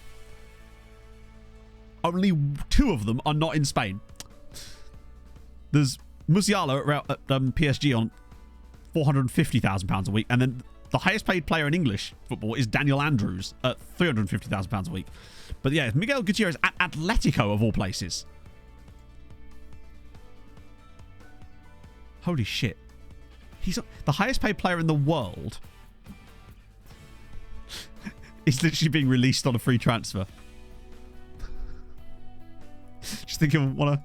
D: only 2 of them are not in Spain. There's Musiala at PSG on £450,000 a week, and then the highest paid player in English football is Daniel Andrews at £350,000 a week. But yeah, Miguel Gutierrez at Atletico of all places. Holy shit. He's the highest paid player in the world. He's literally being released on a free transfer. Just think of what a...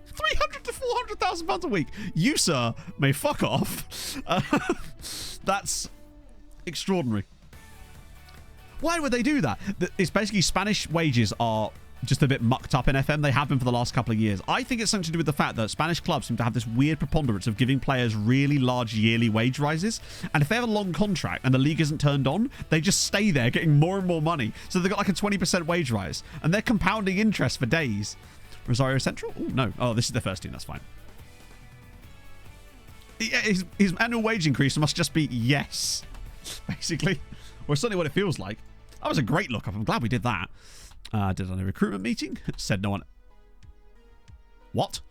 D: 300 to 400,000 pounds a week. You, sir, may fuck off. That's extraordinary. Why would they do that? It's basically Spanish wages are just a bit mucked up in FM. They have been for the last couple of years. I think it's something to do with the fact that Spanish clubs seem to have this weird preponderance of giving players really large yearly wage rises. And if they have a long contract and the league isn't turned on, they just stay there getting more and more money. So they've got like a 20% wage rise. And they're compounding interest for days. Rosario Central? Oh, no. Oh, this is the first team. That's fine. Yeah, his annual wage increase must just be yes, basically. Or certainly what it feels like. That was a great look-up. I'm glad we did that. Did it on a recruitment meeting. Said no one. What?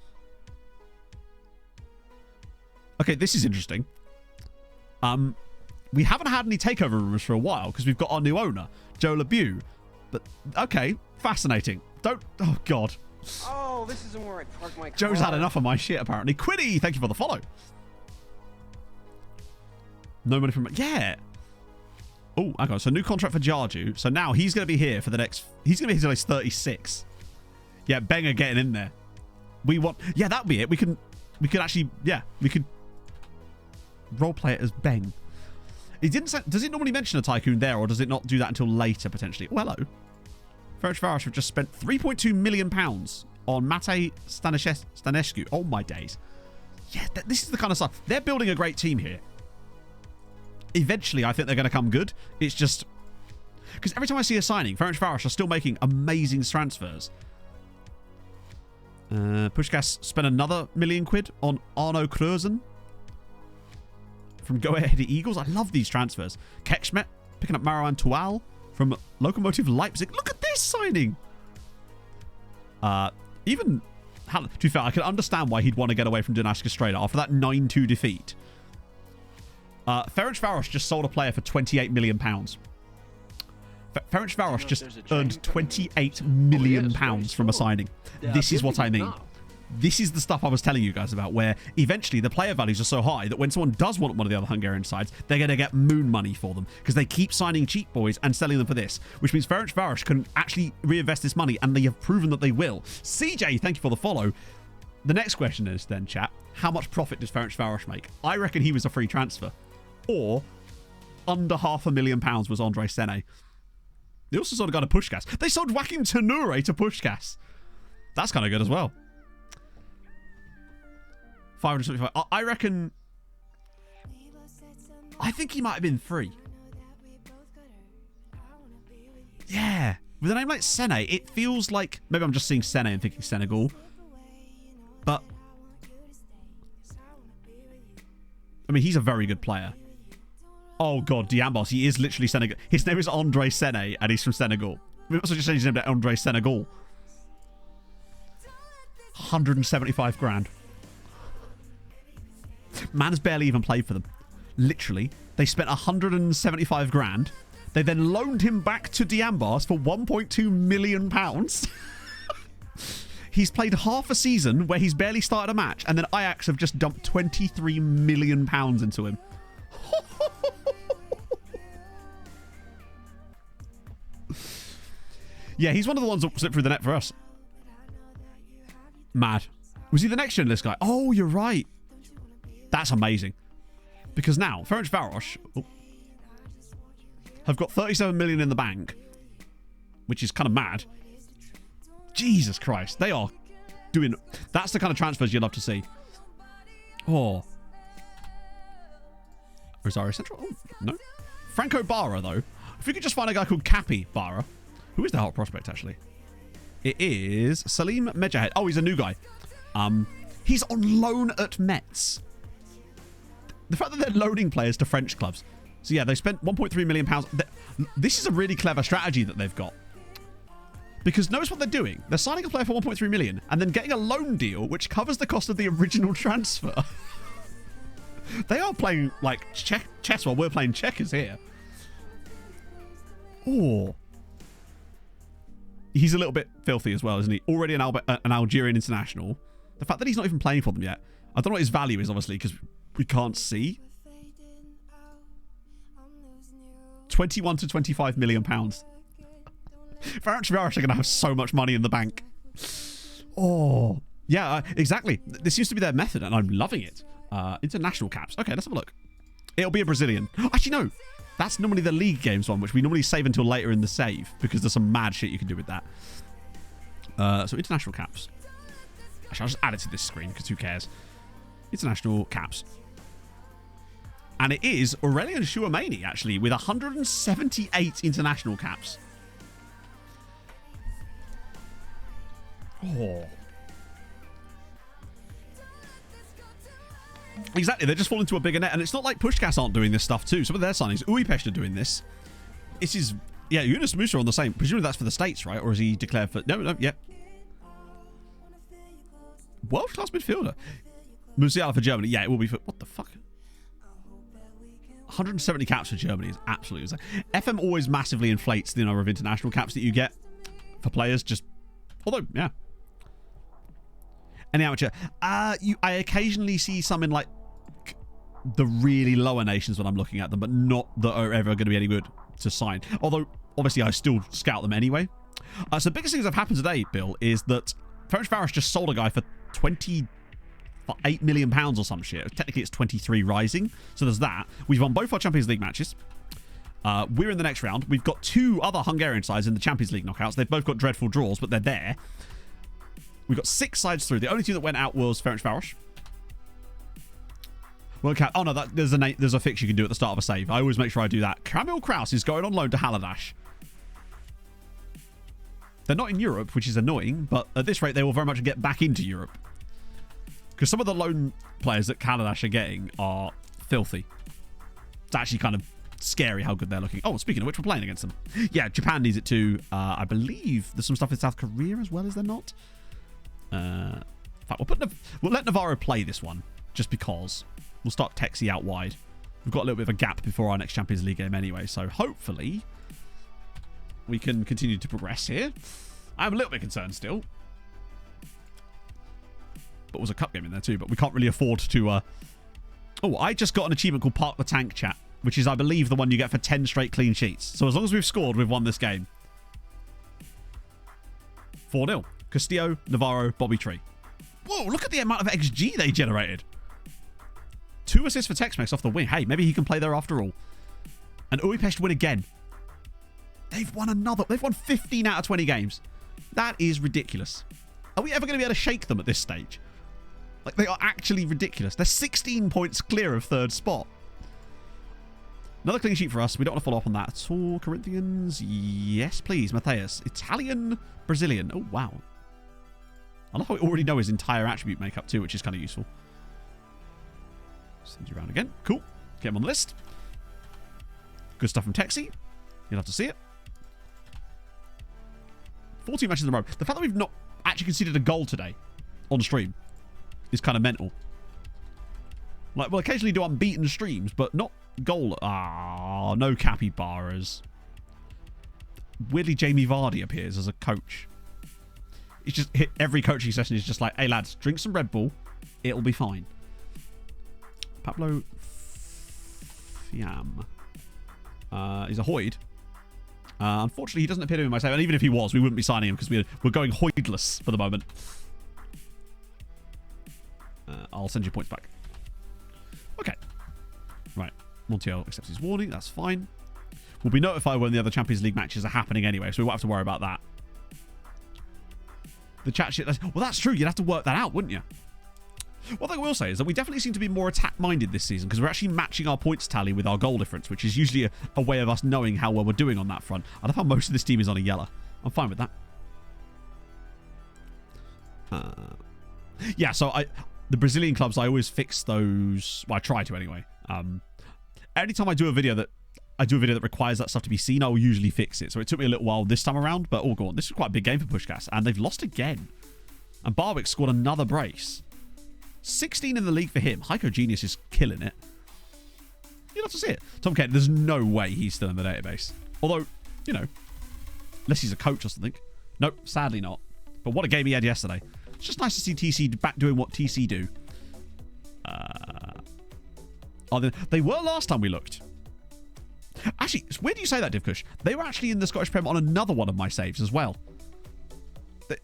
D: Okay, this is interesting. We haven't had any takeover rumors for a while because we've got our new owner, Joe LeBeau. But, okay, fascinating. Don't... Oh, God.
I: Oh, this isn't where I park my car.
D: Joe's had enough of my shit, apparently. Quiddy, thank you for the follow. No money from... Yeah. Oh, hang on. So new contract for Jarju. So now he's going to be here for the next... He's going to be here till he's 36. Yeah, Benger getting in there. We want... Yeah, that'll be it. We could actually... Yeah, we could roleplay it as Beng. It didn't say... Does it normally mention a tycoon there, or does it not do that until later, potentially? Oh, hello. Ferencvaros have just spent £3.2 million on Mate Stanescu. Oh, my days. Yeah, this is the kind of stuff. They're building a great team here. Eventually, I think they're going to come good. It's just... Because every time I see a signing, Ferencvaros are still making amazing transfers. Pushkas spent another £1 million on Arno Kreuzen from Go Ahead Eagles. I love these transfers. Kekschmet picking up Marouane Toual from Lokomotiv Leipzig. Look at this signing. Even... To be fair, I can understand why he'd want to get away from Donetsk straight after that 9-2 defeat. Ferencvaros just sold a player for £28 million. Ferencvaros just earned £28 million from a signing. This is what I mean. This is the stuff I was telling you guys about, where eventually the player values are so high that when someone does want one of the other Hungarian sides, they're going to get moon money for them because they keep signing cheap boys and selling them for this, which means Ferencvaros can actually reinvest this money, and they have proven that they will. CJ, thank you for the follow. The next question is then, chat, how much profit does Ferencvaros make? I reckon he was a free transfer. Or under £500,000 was Andre Sene. They also sold a guy to Pushkas. They sold Joachim Tenure to Pushkas. That's kind of good as well. 575. I reckon... I think he might have been free. Yeah. With a name like Sene, it feels like... Maybe I'm just seeing Sene and thinking Senegal. But... I mean, he's a very good player. Oh, God, Diambos. He is literally Senegal. His name is Andre Sene, and he's from Senegal. We also just changed his name to Andre Senegal. 175 grand. Man's barely even played for them. Literally. They spent 175 grand. They then loaned him back to Diambos for £1.2 million. He's played half a season where he's barely started a match, and then Ajax have just dumped £23 million into him. Yeah, he's one of the ones that slipped through the net for us. Mad. Was he the next journalist guy? Oh, you're right. That's amazing. Because now, Ferencvaros have got 37 million in the bank, which is kind of mad. Jesus Christ. They are doing... That's the kind of transfers you'd love to see. Oh. Rosario Central? Oh, no. Franco Barra, though. If we could just find a guy called Cappy Barra. Who is the hot prospect, actually? It is Salim Mejahed. Oh, he's a new guy. He's on loan at Metz. The fact that they're loaning players to French clubs. So, yeah, they spent £1.3 million. This is a really clever strategy that they've got. Because notice what they're doing. They're signing a player for £1.3 million and then getting a loan deal which covers the cost of the original transfer. They are playing, like, chess while we're playing checkers here. Oh. He's a little bit filthy as well, isn't he? Already an Algerian international. The fact that he's not even playing for them yet. I don't know what his value is, obviously, because we can't see. 21 to 25 million pounds. Ferencvaros are going to have so much money in the bank. Oh. Yeah, exactly. This seems to be their method, and I'm loving it. International caps. Okay, let's have a look. It'll be a Brazilian. Actually, no. That's normally the league games one, which we normally save until later in the save because there's some mad shit you can do with that. So international caps. Actually, I'll just add it to this screen because who cares? International caps. And it is Aurelian Chouameni, actually, with 178 international caps. Oh. Exactly, they just fall into a bigger net. And it's not like Pushkas aren't doing this stuff too. Some of their signings, Budapest are doing this. This is, yeah, Yunus Musa on the same. Presumably that's for the States, right? Or is he declared for... No, yeah. World-class midfielder. Musiala for Germany. Yeah, it will be for... What the fuck? 170 caps for Germany is absolutely insane. FM always massively inflates the number of international caps that you get for players. Just... Although, yeah. Any amateur. I occasionally see some in, like, the really lower nations when I'm looking at them, but not that are ever going to be any good to sign. Although, obviously, I still scout them anyway. So the biggest things that have happened today, Bill, is that Ferencváros just sold a guy for £28 million or some shit. Technically, it's 23 rising. So there's that. We've won both our Champions League matches. We're in the next round. We've got two other Hungarian sides in the Champions League knockouts. They've both got dreadful draws, but they're there. We've got 6 sides through. The only team that went out was Ferencváros. Well, okay. Oh, no, there's a fix you can do at the start of a save. I always make sure I do that. Kamil Kraus is going on loan to Haladash. They're not in Europe, which is annoying, but at this rate, they will very much get back into Europe. Because some of the loan players that Haladash are getting are filthy. It's actually kind of scary how good they're looking. Oh, speaking of which, we're playing against them. Yeah, Japan needs it too. I believe there's some stuff in South Korea as well, is there not? In fact, we'll let Navarro play this one, just because. We'll start Texi out wide. We've got a little bit of a gap before our next Champions League game anyway, so hopefully we can continue to progress here. I'm a little bit concerned still. But it was a cup game in there too, but we can't really afford to... Oh, I just got an achievement called Park the Tank, chat, which is, I believe, the one you get for 10 straight clean sheets. So as long as we've scored, we've won this game. 4-0. Castillo, Navarro, Bobby Tree. Whoa, look at the amount of XG they generated. 2 assists for Tex-Mex off the wing. Hey, maybe he can play there after all. And Budapest win again. They've won another. They've won 15 out of 20 games. That is ridiculous. Are we ever going to be able to shake them at this stage? Like, they are actually ridiculous. They're 16 points clear of 3rd spot. Another clean sheet for us. We don't want to follow up on that at all. Corinthians. Yes, please. Matthias. Italian, Brazilian. Oh, wow. I love how we already know his entire attribute makeup too, which is kind of useful. Send you around again. Cool. Get him on the list. Good stuff from Texi. You'll have to see it. 14 matches in a row. The fact that we've not actually conceded a goal today on stream is kind of mental. Like, we'll occasionally do unbeaten streams, but not goal. Ah, no capybaras. Weirdly, Jamie Vardy appears as a coach. It's just every coaching session is just like, hey lads, drink some Red Bull, it'll be fine. Pablo Fiam. He's a Hoyd. Unfortunately, he doesn't appear to be in my save, and even if he was, we wouldn't be signing him because we're going Hoydless for the moment. I'll send you points back. Okay. Right. Montiel accepts his warning. That's fine. We'll be notified when the other Champions League matches are happening anyway, so we won't have to worry about that. The chat shit. Well, that's true. You'd have to work that out, wouldn't you? One thing I will say is that we definitely seem to be more attack-minded this season because we're actually matching our points tally with our goal difference, which is usually a way of us knowing how well we're doing on that front. I love how most of this team is on a yellow. I'm fine with that. Yeah, so the Brazilian clubs, I always fix those. Well, I try to anyway. Anytime I do a video that requires that stuff to be seen, I will usually fix it. So it took me a little while this time around, but all gone. This is quite a big game for Pushkas, and they've lost again. And Barwick scored another brace. 16 in the league for him. Heiko Genius is killing it. You'll have to see it. Tom Kent, there's no way he's still in the database. Although, you know, unless he's a coach or something. Nope, sadly not. But what a game he had yesterday. It's just nice to see TC back doing what TC do. They were last time we looked. Actually, where do you say that, Divkush? They were actually in the Scottish Prem on another one of my saves as well.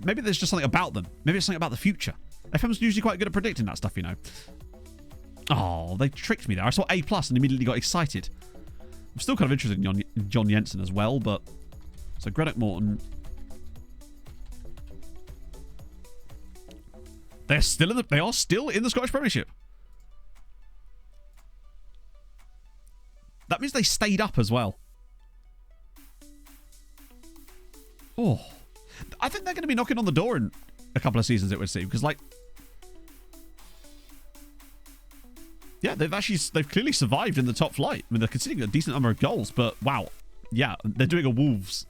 D: Maybe there's just something about them. Maybe it's something about the future. FM's usually quite good at predicting that stuff, you know. Oh, they tricked me there. I saw A+ and immediately got excited. I'm still kind of interested in John Jensen as well, but... So, Greenock Morton... They are still in the Scottish Premiership. That means they stayed up as well. Oh. I think they're going to be knocking on the door in a couple of seasons, it would seem. Because, like... Yeah, they've clearly survived in the top flight. I mean, they're conceding a decent number of goals, but wow. Yeah, they're doing a Wolves.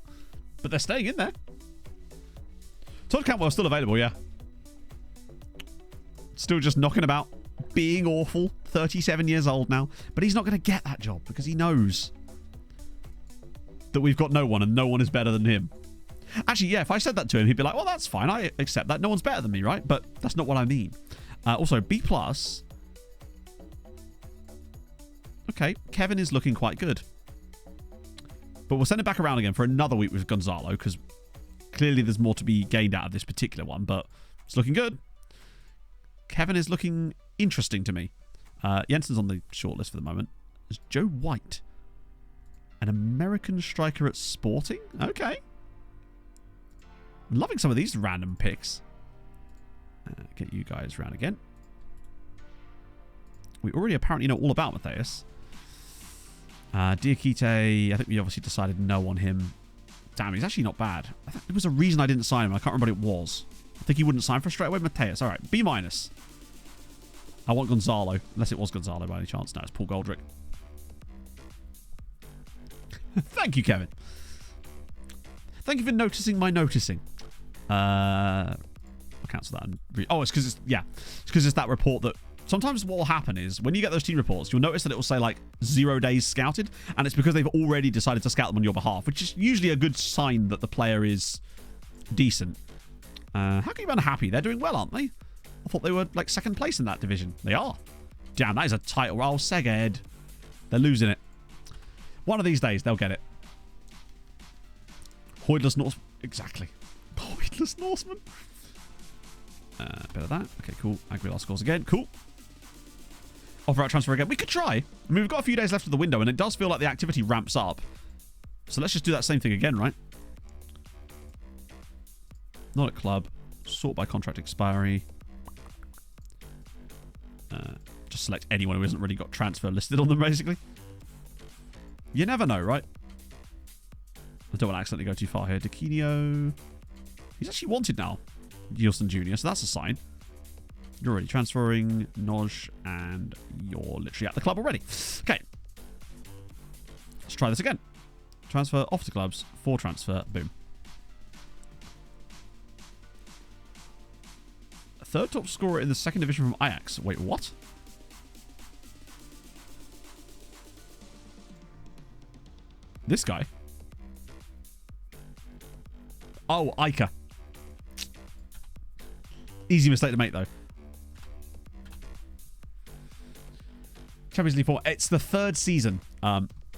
D: But they're staying in there. Todd Cantwell's still available, yeah. Still just knocking about, being awful. 37 years old now. But he's not going to get that job because he knows that we've got no one and no one is better than him. Actually, yeah, if I said that to him, he'd be like, well, that's fine. I accept that. No one's better than me, right? But that's not what I mean. Also, B+. Okay, Kevin is looking quite good. But we'll send it back around again for another week with Gonzalo because clearly there's more to be gained out of this particular one, but it's looking good. Kevin is looking interesting to me. Jensen's on the shortlist for the moment. There's Joe White, an American striker at Sporting. Okay. I'm loving some of these random picks. Get you guys round again. We already apparently know all about Matthias. Diakite, I think we obviously decided no on him. Damn, he's actually not bad. I think there was a reason I didn't sign him. I can't remember what it was. I think he wouldn't sign for straight away. Matthias. All right, B-. I want Gonzalo. Unless it was Gonzalo by any chance. No, it's Paul Goldrick. Thank you, Kevin. Thank you for noticing my noticing. I'll cancel that. Oh, it's because it's... Yeah. It's because it's that report that... Sometimes what will happen is when you get those team reports, you'll notice that it will say like 0 days scouted, and it's because they've already decided to scout them on your behalf, which is usually a good sign that the player is decent. How can you be unhappy? They're doing well, aren't they? I thought they were like second place in that division. They are. Damn, that is a title. Oh, Seged. They're losing it. One of these days, they'll get it. Hoidless Norseman. Exactly. Hoidless Norseman. Bit of that. Okay, cool. Aguilar scores again. Cool. Offer out transfer again. We could try. I mean, we've got a few days left of the window, and it does feel like the activity ramps up. So let's just do that same thing again, right? Not at club. Sort by contract expiry. Just select anyone who hasn't really got transfer listed on them, basically. You never know, right? I don't want to accidentally go too far here. Daquinho. He's actually wanted now. Nielsen Jr., so that's a sign. You're already transferring, Noj, and you're literally at the club already. Okay. Let's try this again. Transfer off to clubs, for transfer, boom. Third top scorer in the second division from Ajax. Wait, what? This guy? Oh, Ica. Easy mistake to make, though. Champions League 4. It's the third season,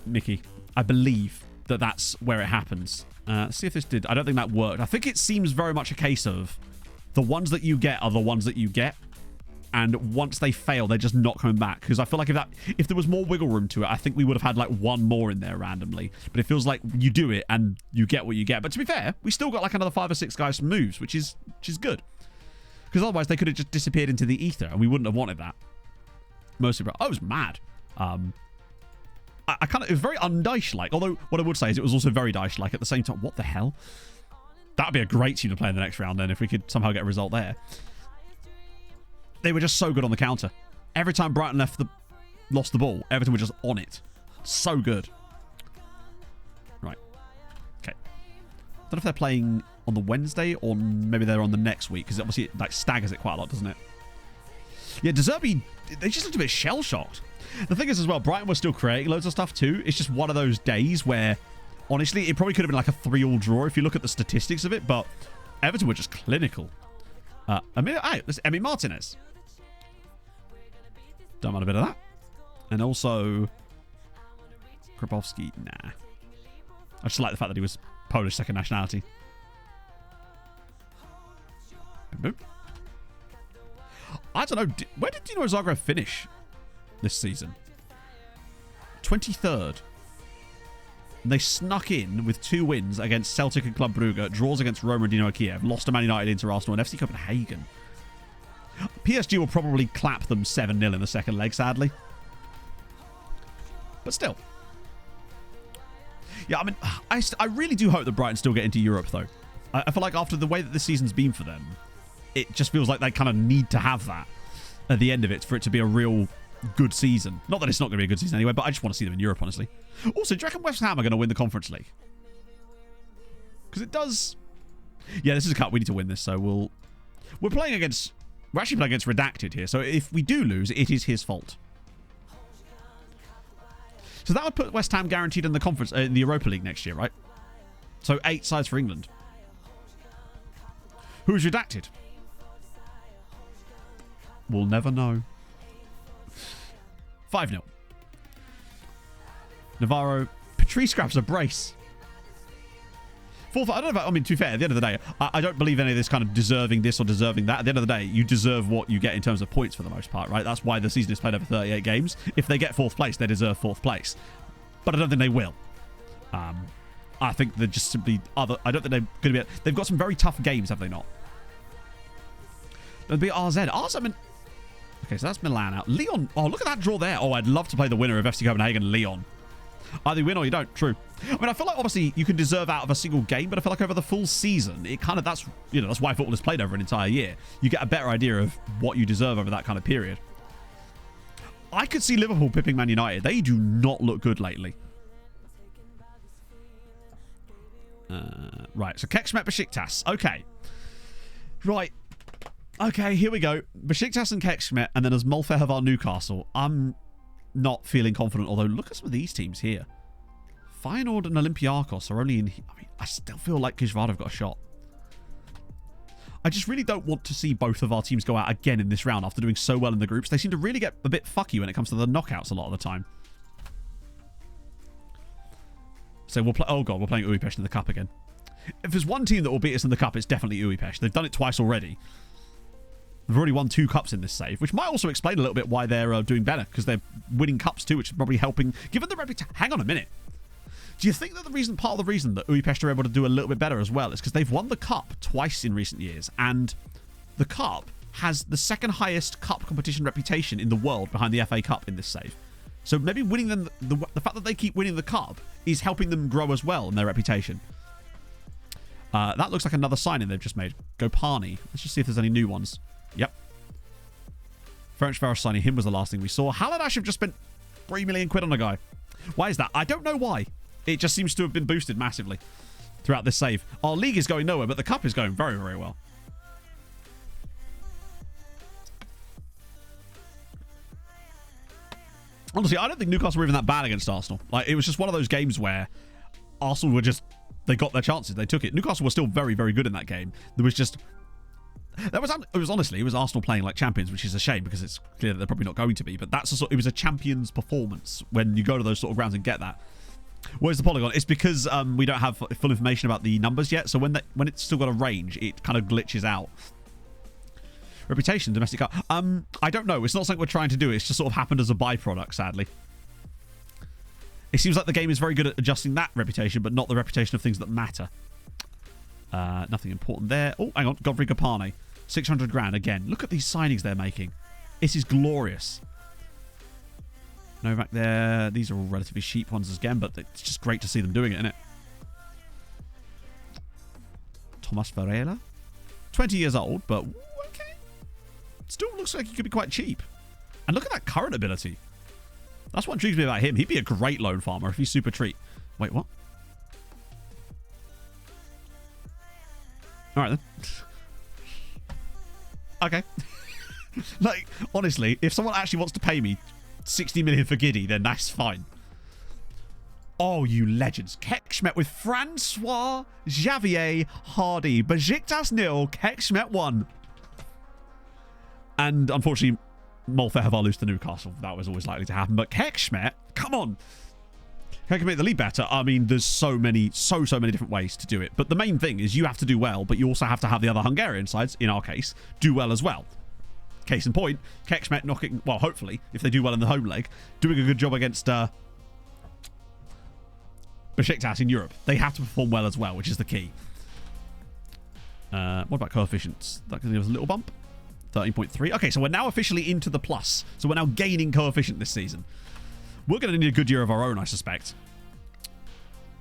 D: Mickey. I believe that that's where it happens. See if this did. I don't think that worked. I think it seems very much a case of the ones that you get are the ones that you get. And once they fail, they're just not coming back. Because I feel like if there was more wiggle room to it, I think we would have had like one more in there randomly. But it feels like you do it and you get what you get. But to be fair, we still got like another 5 or 6 guys from moves, which is good. Because otherwise they could have just disappeared into the ether and we wouldn't have wanted that. Mostly, bro. I was mad. I kind of... It was very un-Dyche-like. Although, what I would say is it was also very Dyche-like at the same time. What the hell? That would be a great team to play in the next round then if we could somehow get a result there. They were just so good on the counter. Every time Brighton lost the ball, Everton were just on it. So good. Right. Okay. Don't know if they're playing on the Wednesday or maybe they're on the next week because obviously it like staggers it quite a lot, doesn't it? Yeah, De Zerbi, they just looked a bit shell-shocked. The thing is as well, Brighton was still creating loads of stuff too. It's just one of those days where, honestly, it probably could have been like a 3-3 draw if you look at the statistics of it, but Everton were just clinical. This Emi Martinez. Don't mind a bit of that. And also, Grabowski, nah. I just like the fact that he was Polish second nationality. Boom, boom. I don't know. Where did Dinamo Zagreb finish this season? 23rd. They snuck in with 2 wins against Celtic and Club Brugge, draws against Roma and Dynamo Kiev, lost to Man United, Inter Arsenal, and FC Copenhagen. PSG will probably clap them 7-0 in the second leg, sadly. But still. Yeah, I mean, I really do hope that Brighton still get into Europe, though. I feel like after the way that this season's been for them, it just feels like they kind of need to have that at the end of it for it to be a real good season. Not that it's not going to be a good season anyway, but I just want to see them in Europe, honestly. Also, do you reckon West Ham are going to win the Conference League? Because it does... Yeah, this is a cup. We need to win this, so we're playing against... We're actually playing against Redacted here, so if we do lose, it is his fault. So that would put West Ham guaranteed in the conference, in the Europa League next year, right? So 8 sides for England. Who is Redacted? We'll never know. 5-0. Navarro. Patrice grabs a brace. 4th. I don't know if I mean, to be fair, at the end of the day, I don't believe any of this kind of deserving this or deserving that. At the end of the day, you deserve what you get in terms of points for the most part, right? That's why the season is played over 38 games. If they get 4th place, they deserve 4th place. But I don't think they will. I think they're just simply other... I don't think they're going to be... They've got some very tough games, have they not? It'll be RZ. I mean... Okay, so that's Milan out. Lyon. Oh, look at that draw there. Oh, I'd love to play the winner of FC Copenhagen and Lyon. Either you win or you don't. True. I mean, I feel like obviously you can deserve out of a single game, but I feel like over the full season, it kind of, that's why football is played over an entire year. You get a better idea of what you deserve over that kind of period. I could see Liverpool pipping Man United. They do not look good lately. Right, so Kekshmet Besiktas. Okay. Right. Okay, here we go. Besiktas and Kekshmet, and then there's Molfehavar Newcastle. I'm not feeling confident, although look at some of these teams here. Feyenoord and Olympiacos are only in... I mean, I still feel like Kijvarda have got a shot. I just really don't want to see both of our teams go out again in this round after doing so well in the groups. They seem to really get a bit fucky when it comes to the knockouts a lot of the time. So we'll play... Oh, God, we're playing Uipesh in the Cup again. If there's one team that will beat us in the Cup, it's definitely Uipesh. They've done it twice already. They've already won 2 cups in this save, which might also explain a little bit why they're doing better, because they're winning cups too, which is probably helping. Given the reputation... Hang on a minute. Do you think that part of the reason that Uipesh are able to do a little bit better as well is because they've won the cup twice in recent years, and the cup has the second highest cup competition reputation in the world behind the FA Cup in this save. So maybe winning them, the fact that they keep winning the cup is helping them grow as well in their reputation. That looks like another signing they've just made. Gopani. Let's just see if there's any new ones. Yep. French Varus signing him was the last thing we saw. Haladash have just spent 3 million quid on a guy. Why is that? I don't know why. It just seems to have been boosted massively throughout this save. Our league is going nowhere, but the cup is going very, very well. Honestly, I don't think Newcastle were even that bad against Arsenal. Like, it was just one of those games where Arsenal were just... They got their chances. They took it. Newcastle was still very, very good in that game. There was just... It was Arsenal playing like champions, which is a shame because it's clear that they're probably not going to be. But it was a champion's performance when you go to those sort of grounds and get that. Where's the polygon? It's because we don't have full information about the numbers yet. So when it's still got a range, it kind of glitches out. Reputation, domestic cup. I don't know. It's not something we're trying to do. It's just sort of happened as a byproduct, sadly. It seems like the game is very good at adjusting that reputation, but not the reputation of things that matter. Nothing important there. Oh, hang on. Godfrey Gopane. 600 grand again. Look at these signings they're making. This is glorious. Novak there. These are all relatively cheap ones again, but it's just great to see them doing it, isn't it? Thomas Varela. 20 years old, but okay. Still looks like he could be quite cheap. And look at that current ability. That's what intrigues me about him. He'd be a great loan farmer if he's super treat. Wait, what? All right, then. Okay. Like, honestly, if someone actually wants to pay me 60 million for Giddy, then that's fine. Oh, you legends. Kekshmet with Francois Xavier Hardy. Besiktas 0, Kekshmet 1. And unfortunately, Molfehavar lose to Newcastle. That was always likely to happen. But Kekshmet, come on. How can I make the league better? I mean, there's so many different ways to do it. But the main thing is you have to do well, but you also have to have the other Hungarian sides, in our case, do well as well. Case in point, Kekshmet knocking, well, hopefully, if they do well in the home leg, doing a good job against Besiktas in Europe. They have to perform well as well, which is the key. What about coefficients? That can give us a little bump. 13.3. Okay, so we're now officially into the plus. So we're now gaining coefficient this season. We're going to need a good year of our own, I suspect.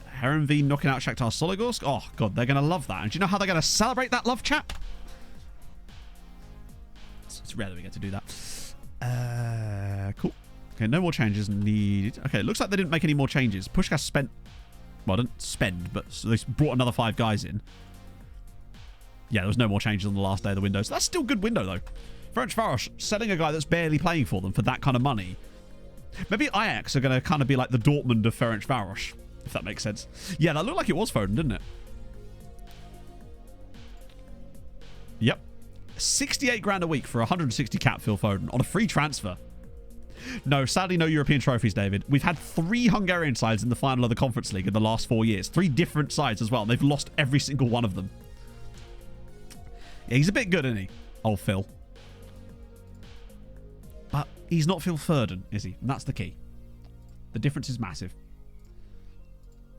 D: Heron knocking out Shakhtar Soligorsk. Oh, God, they're going to love that. And do you know how they're going to celebrate that love, chap? It's rare that we get to do that. Cool. Okay, no more changes needed. Okay, it looks like they didn't make any more changes. Puskás spent... Well, didn't spend, but so they brought another 5 guys in. Yeah, there was no more changes on the last day of the window. So that's still a good window, though. Ferencváros selling a guy that's barely playing for them for that kind of money. Maybe Ajax are going to kind of be like the Dortmund of Ferencváros, if that makes sense. Yeah, that looked like it was Foden, didn't it? Yep. 68 grand a week for 160 cap Phil Foden on a free transfer. No, sadly, no European trophies, David. We've had 3 Hungarian sides in the final of the Conference League in the last 4 years. 3 different sides as well. They've lost every single one of them. Yeah, he's a bit good, isn't he? Old Phil. But he's not Phil Foden, is he? And that's the key. The difference is massive.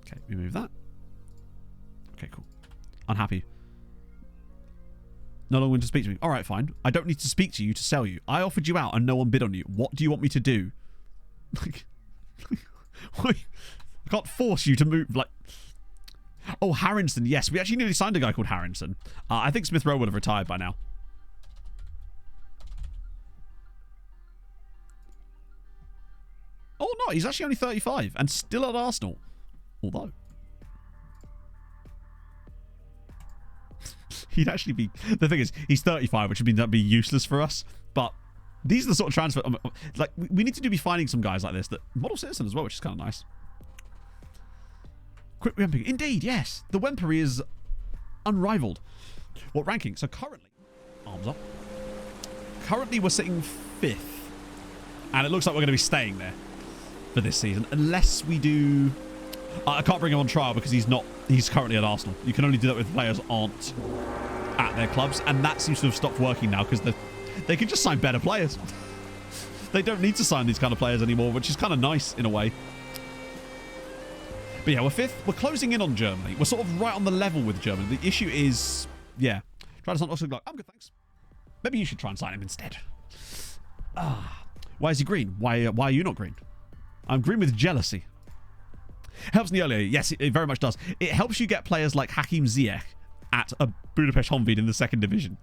D: Okay, we move that. Okay, cool. Unhappy. No longer want to speak to me. All right, fine. I don't need to speak to you to sell you. I offered you out and no one bid on you. What do you want me to do? I can't force you to move. Like, oh, Harrison. Yes, we actually nearly signed a guy called Harrison. I think Smith Rowe would have retired by now. Oh, no. He's actually only 35 and still at Arsenal. Although... he'd actually be... The thing is, he's 35, which would mean that'd be useless for us. But these are the sort of transfer... like, we need to be finding some guys like this that... Model citizen as well, which is kind of nice. Quick Wempery. Indeed, yes. The Wempery is unrivaled. What ranking? So currently... Arms up. Currently, we're sitting 5th. And it looks like we're going to be staying there for this season. Unless we do... I can't bring him on trial because he's currently at Arsenal. You can only do that with players aren't at their clubs, and that seems to have stopped working now because they can just sign better players. They don't need to sign these kind of players anymore, which is kind of nice in a way. But yeah, we're 5th. We're closing in on Germany. We're sort of right on the level with Germany. The issue is, yeah, try to sign Oxford. I'm good, thanks. Maybe you should try and sign him instead. Why is he green? Why are you not green? I'm green with jealousy. Helps in the early. Yes, it very much does. It helps you get players like Hakim Ziyech at a Budapest Honvéd in the 2nd division.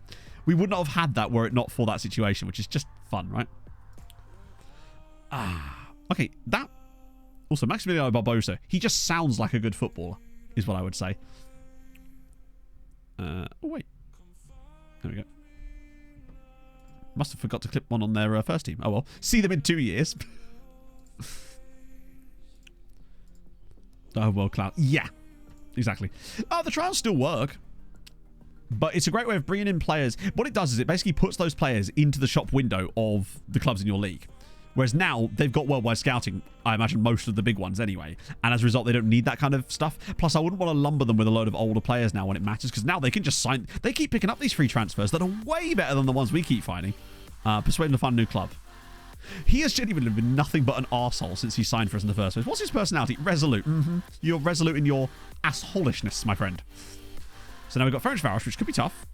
D: We would not have had that were it not for that situation, which is just fun, right? Okay, that... Also, Maximiliano Barbosa. He just sounds like a good footballer, is what I would say. Oh, wait. There we go. Must have forgot to clip one on their first team. Oh, well. See them in 2 years. Oh, World Cloud. Yeah, exactly. The trials still work, but it's a great way of bringing in players. What it does is it basically puts those players into the shop window of the clubs in your league. Whereas now they've got worldwide scouting, I imagine most of the big ones anyway. And as a result, they don't need that kind of stuff. Plus, I wouldn't want to lumber them with a load of older players now when it matters, because now they can just sign. They keep picking up these free transfers that are way better than the ones we keep finding. Persuade them to find a new club. He has genuinely been nothing but an arsehole since he signed for us in the first place. What's his personality? Resolute. You're resolute in your assholishness, my friend. So now we've got Ferencváros, which could be tough.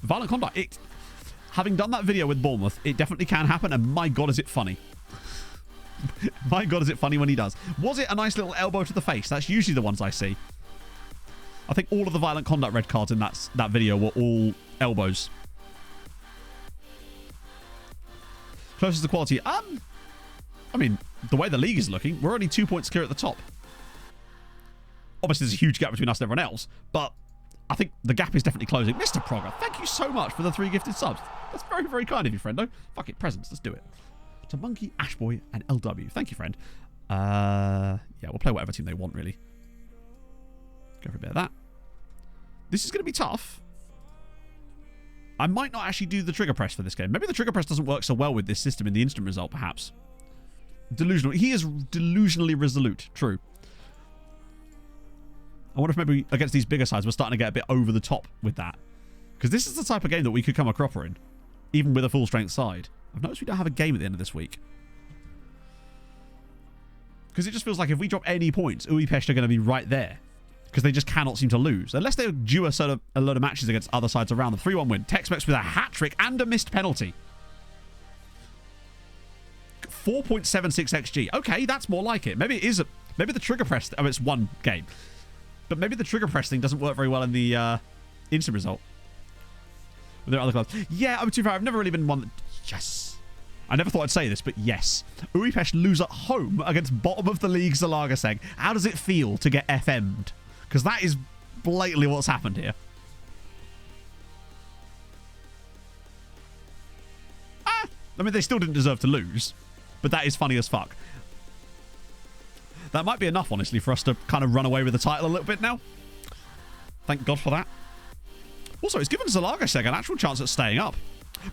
D: Violent conduct. Having done that video with Bournemouth, it definitely can happen, and my God, is it funny. My God, is it funny when he does. Was it a nice little elbow to the face? That's usually the ones I see. I think all of the violent conduct red cards in that video were all elbows. Closest to quality. I mean, the way the league is looking, we're only 2 points clear at the top. Obviously, there's a huge gap between us and everyone else, but I think the gap is definitely closing. Mr. Progger, thank you so much for the 3 gifted subs. That's very, very kind of you, friendo. Fuck it, presents. Let's do it. To Monkey, Ashboy, and LW. Thank you, friend. Yeah, we'll play whatever team they want, really. Go for a bit of that. This is going to be tough. I might not actually do the trigger press for this game. Maybe the trigger press doesn't work so well with this system in the instant result, perhaps. Delusional. He is delusionally resolute. True. I wonder if maybe against these bigger sides we're starting to get a bit over the top with that. Because this is the type of game that we could come a cropper in. Even with a full strength side. I've noticed we don't have a game at the end of this week. Because it just feels like if we drop any points, Budapest are going to be right there. Because they just cannot seem to lose. Unless they do a load of matches against other sides around them. 3-1 win. Tex-Mex with a hat-trick and a missed penalty. 4.76 XG. Okay, that's more like it. Maybe it is... maybe the trigger press... oh, it's one game. But maybe the trigger press thing doesn't work very well in the instant result. With their other clubs. Yeah, I'm too far. I've never really been one... that, yes. I never thought I'd say this, but yes. Budapest lose at home against bottom of the league Zalaegerszeg. How does it feel to get FM'd? Because that is blatantly what's happened here. I mean, they still didn't deserve to lose. But that is funny as fuck. That might be enough, honestly, for us to kind of run away with the title a little bit now. Thank God for that. Also, it's given Zalaegerszeg an actual chance at staying up.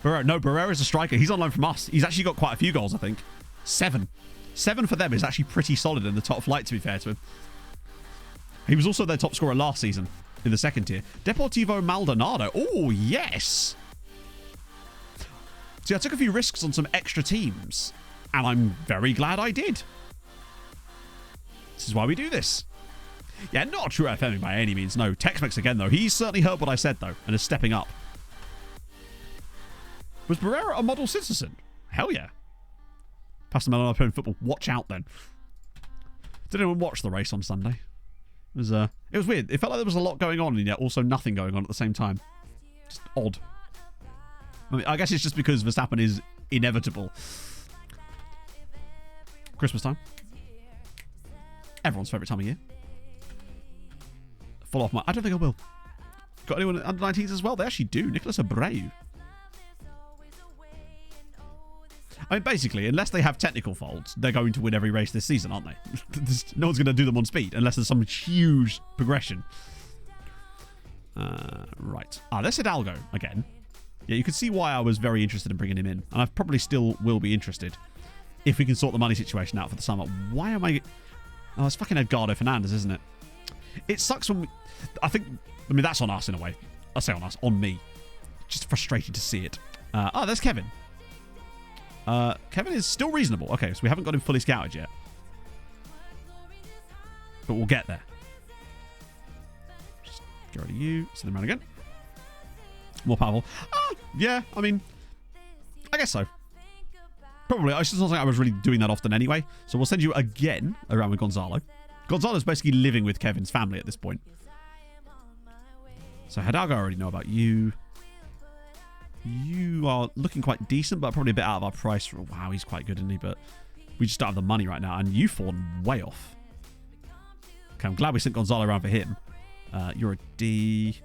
D: Barrera's a striker. He's on loan from us. He's actually got quite a few goals, I think. 7. 7 for them is actually pretty solid in the top flight, to be fair to him. He was also their top scorer last season in the second tier. Deportivo Maldonado. Oh, yes. See, I took a few risks on some extra teams, and I'm very glad I did. This is why we do this. Yeah, not a true FMing by any means. No, Tex-Mex again, though. He's certainly heard what I said, though, and is stepping up. Was Barrera a model citizen? Hell yeah. Pastor Melon playing football. Watch out, then. Did anyone watch the race on Sunday? It was weird. It felt like there was a lot going on, and yet also nothing going on at the same time. Just odd. I mean, I guess it's just because Verstappen is inevitable. Christmas time. Everyone's favourite time of year. Follow off my... I don't think I will. Got anyone under 19s as well? They actually do. Nicholas Abreu. I mean, basically, unless they have technical faults, they're going to win every race this season, aren't they? No one's going to do them on speed, unless there's some huge progression. Right. There's Hidalgo again. Yeah, you can see why I was very interested in bringing him in. And I probably still will be interested if we can sort the money situation out for the summer. Why am I... Oh, it's fucking Edgardo Fernandez, isn't it? It sucks when we... I mean, that's on us in a way. I say on us. On me. Just frustrating to see it. There's Kevin. Kevin is still reasonable. Okay, so we haven't got him fully scouted yet. But we'll get there. Just get rid of you. Send him around again. More powerful. Yeah, I mean, I guess so. Probably. It's just not something I was really doing that often anyway. So we'll send you again around with Gonzalo. Gonzalo's basically living with Kevin's family at this point. So Hidalgo, I already know about you. You are looking quite decent, but probably a bit out of our price. Wow, he's quite good, isn't he? But we just don't have the money right now. And you've fallen way off. Okay, I'm glad we sent Gonzalo around for him. You're a D.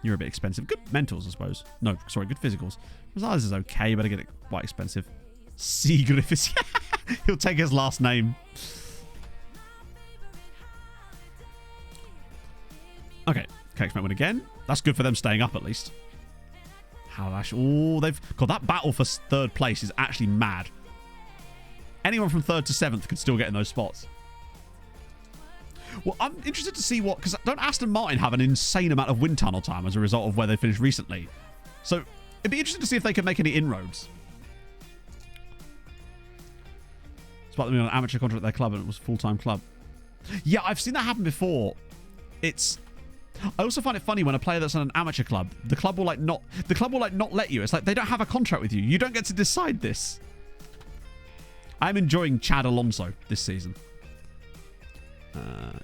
D: You're a bit expensive. Good mentals, I suppose. No, sorry, good physicals. Rosales is okay, but I get it quite expensive. C. Griffiths. He'll take his last name. Okay, Kex-Met win again. That's good for them staying up at least. Halash. Oh, they've... God, that battle for third place is actually mad. Anyone from 3rd to 7th could still get in those spots. Well, I'm interested to see what... Because don't Aston Martin have an insane amount of wind tunnel time as a result of where they finished recently? So it'd be interesting to see if they can make any inroads. Despite them being on an amateur contract at their club and it was a full-time club. Yeah, I've seen that happen before. It's... I also find it funny when a player that's on an amateur club, the club will not let you. It's like they don't have a contract with you. You don't get to decide this. I'm enjoying Chad Alonso this season.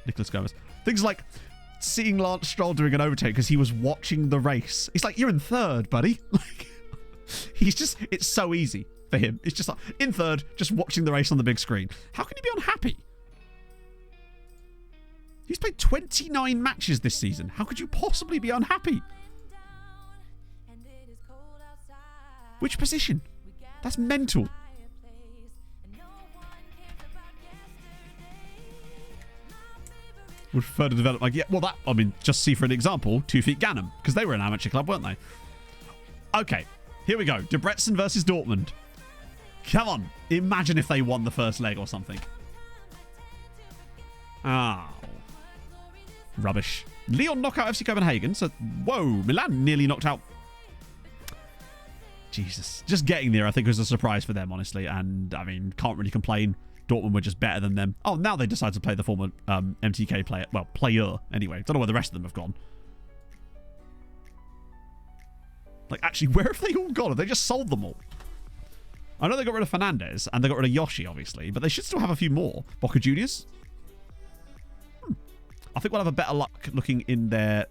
D: Nicholas Gomez. Things like seeing Lance Stroll doing an overtake because he was watching the race. It's like, you're in 3rd, buddy. Like, he's just, it's so easy for him. It's just like, in 3rd, just watching the race on the big screen. How can he be unhappy? He's played 29 matches this season. How could you possibly be unhappy? Which position? That's mental. Would prefer to develop like... Yeah, well, that... I mean, just see for an example, 2 Feet Ganem. Because they were an amateur club, weren't they? Okay, here we go. Debrecen versus Dortmund. Come on. Imagine if they won the first leg or something. Oh. Rubbish. Lyon knock out FC Copenhagen. So, whoa, Milan nearly knocked out. Jesus. Just getting there, I think, was a surprise for them, honestly. And, I mean, can't really complain. Dortmund were just better than them. Oh, now they decide to play the former MTK player. Well, player, anyway. Don't know where the rest of them have gone. Like, actually, where have they all gone? Have they just sold them all? I know they got rid of Fernandez, and they got rid of Yoshi, obviously. But they should still have a few more. Boca Juniors? I think we'll have a better luck looking in their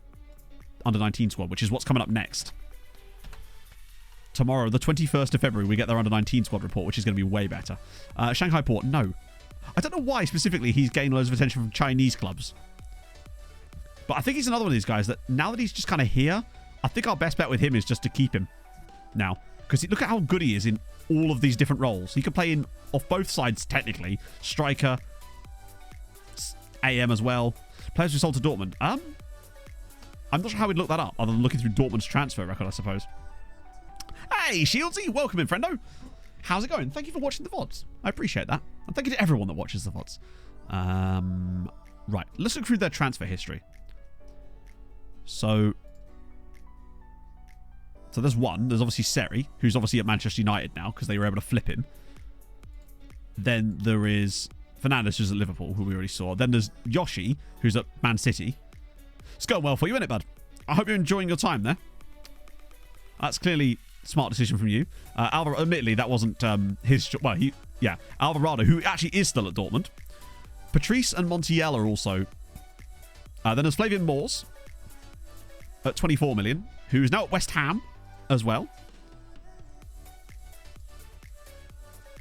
D: under-19 squad, which is what's coming up next. Tomorrow, the 21st of February, we get their under-19 squad report, which is going to be way better. Shanghai Port, no. I don't know why, specifically, he's gained loads of attention from Chinese clubs. But I think he's another one of these guys that, now that he's just kind of here, I think our best bet with him is just to keep him now. Because look at how good he is in all of these different roles. He could play in off both sides, technically. Striker, AM as well. Players who sold to Dortmund. I'm not sure how we'd look that up, other than looking through Dortmund's transfer record, I suppose. Hey, Shieldsy, welcome in, friendo. How's it going? Thank you for watching the VODs. I appreciate that. And thank you to everyone that watches the VODs. Right, let's look through their transfer history. So there's one. There's obviously Seri, who's obviously at Manchester United now, because they were able to flip him. Then there is Fernandez, who's at Liverpool, who we already saw. Then there's Yoshi, who's at Man City. It's going well for you, isn't it, bud? I hope you're enjoying your time there. That's clearly a smart decision from you. Alvarado, admittedly, that wasn't his... Well, Alvarado, who actually is still at Dortmund. Patrice and Montiel are also... then there's Flavian Moors at 24 million, who's now at West Ham as well.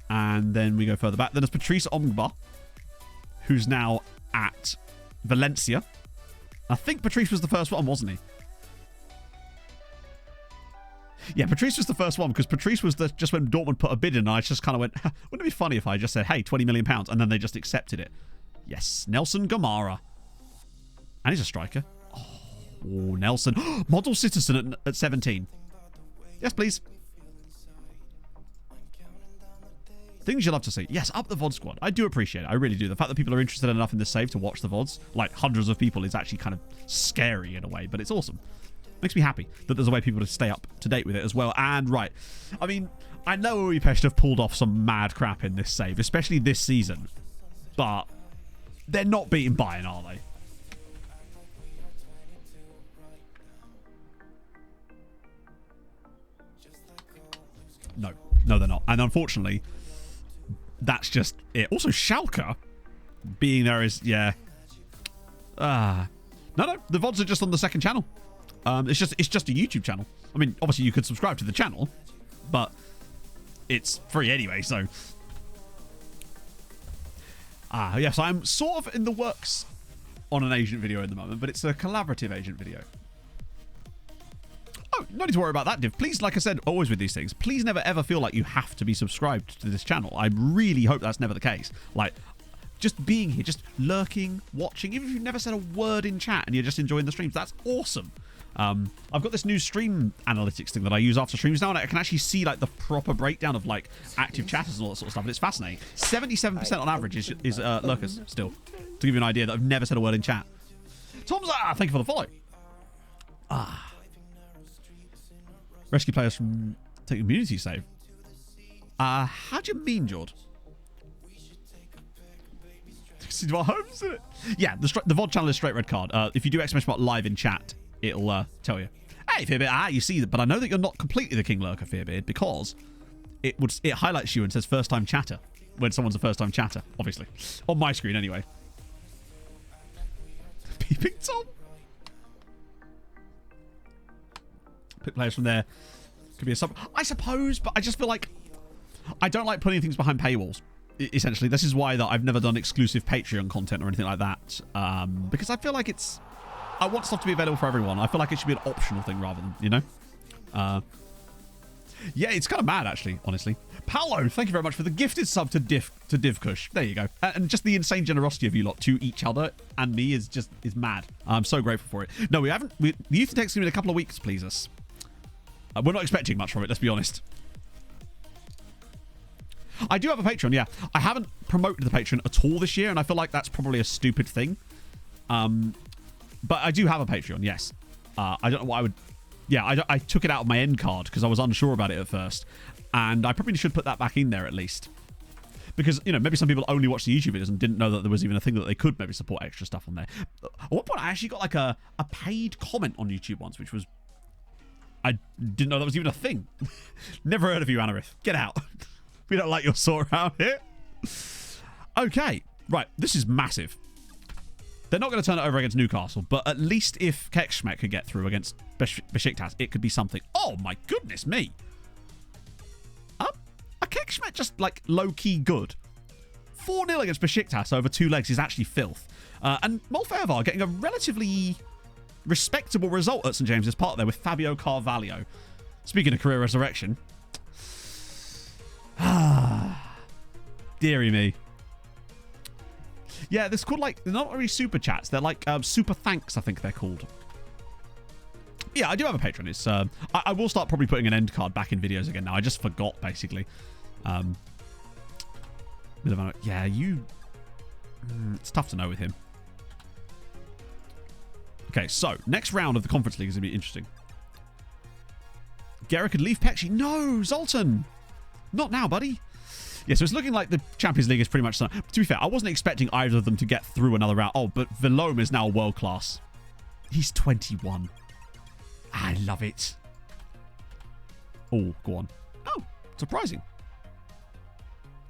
D: And then we go further back. Then there's Patrice Omgba, who's now at Valencia. I think Patrice was the first one, wasn't he? Yeah, Patrice was the first one, because Patrice was just when Dortmund put a bid in, and I just kind of went, wouldn't it be funny if I just said, hey, £20 million, and then they just accepted it. Yes, Nelson Gamara. And he's a striker. Oh, Nelson. Model citizen at 17. Yes, please. Things you love to see. Yes, up the VOD squad. I do appreciate it. I really do. The fact that people are interested enough in this save to watch the VODs, like hundreds of people, is actually kind of scary in a way, but it's awesome. Makes me happy that there's a way people to stay up to date with it as well. And right, I mean, I know Budapest have pulled off some mad crap in this save, especially this season, but they're not beating Bayern, are they? No, they're not. And unfortunately, that's just it. Also, Schalke being there is, yeah. No, the VODs are just on the second channel. It's just a YouTube channel. I mean, obviously you could subscribe to the channel, but it's free anyway, so. Yes, I'm sort of in the works on an agent video at the moment, but it's a collaborative agent video. Oh, no need to worry about that, Div. Please, like I said, always with these things, please never ever feel like you have to be subscribed to this channel. I really hope that's never the case. Like, just being here, just lurking, watching, even if you've never said a word in chat and you're just enjoying the streams, that's awesome. I've got this new stream analytics thing that I use after streams now, and I can actually see like the proper breakdown of like active chatters and all that sort of stuff, and it's fascinating. 77% on average is lurkers still, to give you an idea that I've never said a word in chat. Tom's, thank you for the follow. Rescue players from take immunity save. How do you mean, Jord? See our homes, isn't it? Yeah, the VOD channel is straight red card. If you do ! live in chat, it'll tell you. Hey, Fearbeard, you see that, but I know that you're not completely the King Lurker, Fearbeard, because it highlights you and says first time chatter when someone's a first time chatter, obviously. On my screen, anyway. Peeping Tom. Pick players from there. Could be a sub. I suppose, but I just feel like I don't like putting things behind paywalls. Essentially, this is why that I've never done exclusive Patreon content or anything like that, because I feel like I want stuff to be available for everyone. I feel like it should be an optional thing rather than, you know. Yeah, it's kind of mad actually, honestly. Paolo, thank you very much for the gifted sub to Divkush. There you go. And just the insane generosity of you lot to each other and me is mad. I'm so grateful for it. No, we haven't. The youth takes me in a couple of weeks, please us. We're not expecting much from it, let's be honest. I do have a Patreon, yeah. I haven't promoted the Patreon at all this year, and I feel like that's probably a stupid thing. But I do have a Patreon, yes. I don't know what I would yeah, I took it out of my end card because I was unsure about it at first. And I probably should put that back in there at least. Because, you know, maybe some people only watch the YouTube videos and didn't know that there was even a thing that they could maybe support extra stuff on there. At one point, I actually got like a paid comment on YouTube once, which was... I didn't know that was even a thing. Never heard of you, Anarith. Get out. We don't like your sort around here. Okay. Right. This is massive. They're not going to turn it over against Newcastle, but at least if Kekshmet could get through against Besiktas, it could be something. Oh, my goodness me. A Kekshmet just, like, low-key good. 4-0 against Besiktas over 2 legs is actually filth. And Molfevar getting a relatively respectable result at St James's Park there with Fabio Carvalho. Speaking of career resurrection. Deary me. Yeah, they're called, like, they're not really super chats. They're like super thanks, I think they're called. Yeah, I do have a Patreon. It's I will start probably putting an end card back in videos again now. I just forgot, basically. Yeah, you... it's tough to know with him. Okay, so, next round of the Conference League is going to be interesting. Gera could leave Pecci. No, Zoltan! Not now, buddy. Yeah, so it's looking like the Champions League is pretty much done. To be fair, I wasn't expecting either of them to get through another round. Oh, but Velome is now world class. He's 21. I love it. Oh, go on. Oh, surprising.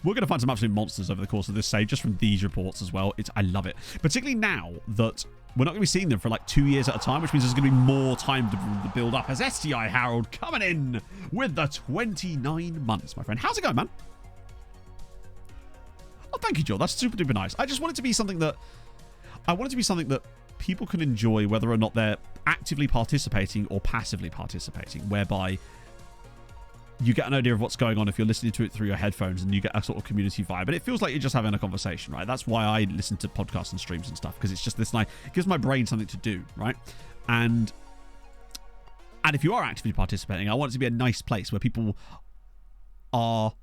D: We're going to find some absolute monsters over the course of this save, just from these reports as well. I love it. Particularly now that we're not going to be seeing them for like 2 years at a time, which means there's going to be more time to build up. As STI Harold coming in with the 29 months, my friend. How's it going, man? Oh, thank you, Joel. That's super duper nice. I just want it to be something that... I want it to be something that people can enjoy whether or not they're actively participating or passively participating, whereby you get an idea of what's going on if you're listening to it through your headphones and you get a sort of community vibe. And it feels like you're just having a conversation, right? That's why I listen to podcasts and streams and stuff, because it's just this, like, it gives my brain something to do, right? And if you are actively participating, I want it to be a nice place where people are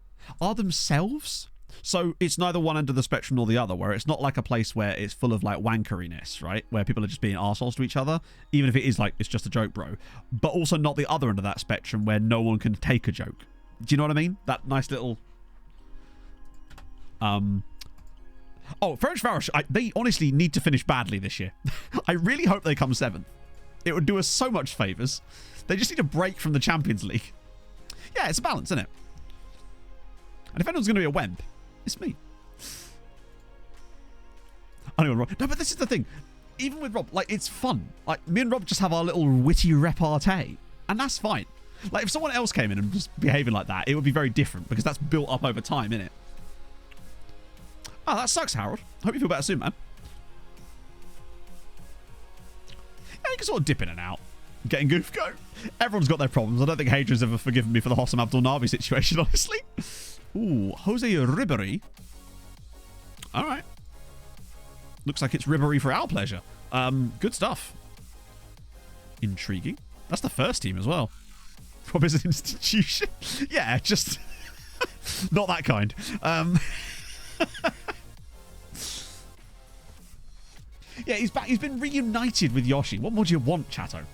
D: themselves. So it's neither one end of the spectrum nor the other, where it's not like a place where it's full of like wankeriness, right? Where people are just being arseholes to each other, even if it is like, it's just a joke, bro. But also not the other end of that spectrum where no one can take a joke. Do you know what I mean? That nice little... Oh, Ferencváros, they honestly need to finish badly this year. I really hope they come 7th. It would do us so much favours. They just need a break from the Champions League. Yeah, it's a balance, isn't it? And if anyone's going to be a wemp, it's me. No, but this is the thing. Even with Rob, like, it's fun. Like, me and Rob just have our little witty repartee. And that's fine. Like, if someone else came in and just behaving like that, it would be very different, because that's built up over time, innit? Oh, that sucks, Harold. Hope you feel better soon, man. Yeah, you can sort of dip in and out. Getting goof go. Everyone's got their problems. I don't think Hadrian's ever forgiven me for the Hossam Abdul Nabi situation, honestly. Ooh, Jose Ribery. All right. Looks like it's Ribery for our pleasure. Good stuff. Intriguing. That's the first team as well. Rob is an institution. Yeah, just not that kind. Yeah, he's back. He's been reunited with Yoshi. What more do you want, Chatto?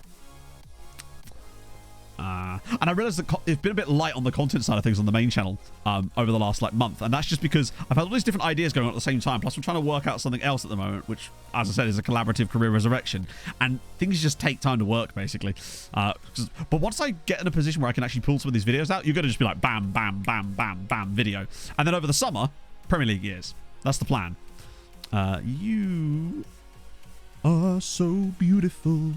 D: And I realised that it's been a bit light on the content side of things on the main channel over the last like month, and that's just because I've had all these different ideas going on at the same time, plus I'm trying to work out something else at the moment, which, as I said, is a collaborative career resurrection, and things just take time to work, basically. But once I get in a position where I can actually pull some of these videos out, you're going to just be like bam, bam, bam, bam, bam, video. And then over the summer, Premier League years. That's the plan. You are so beautiful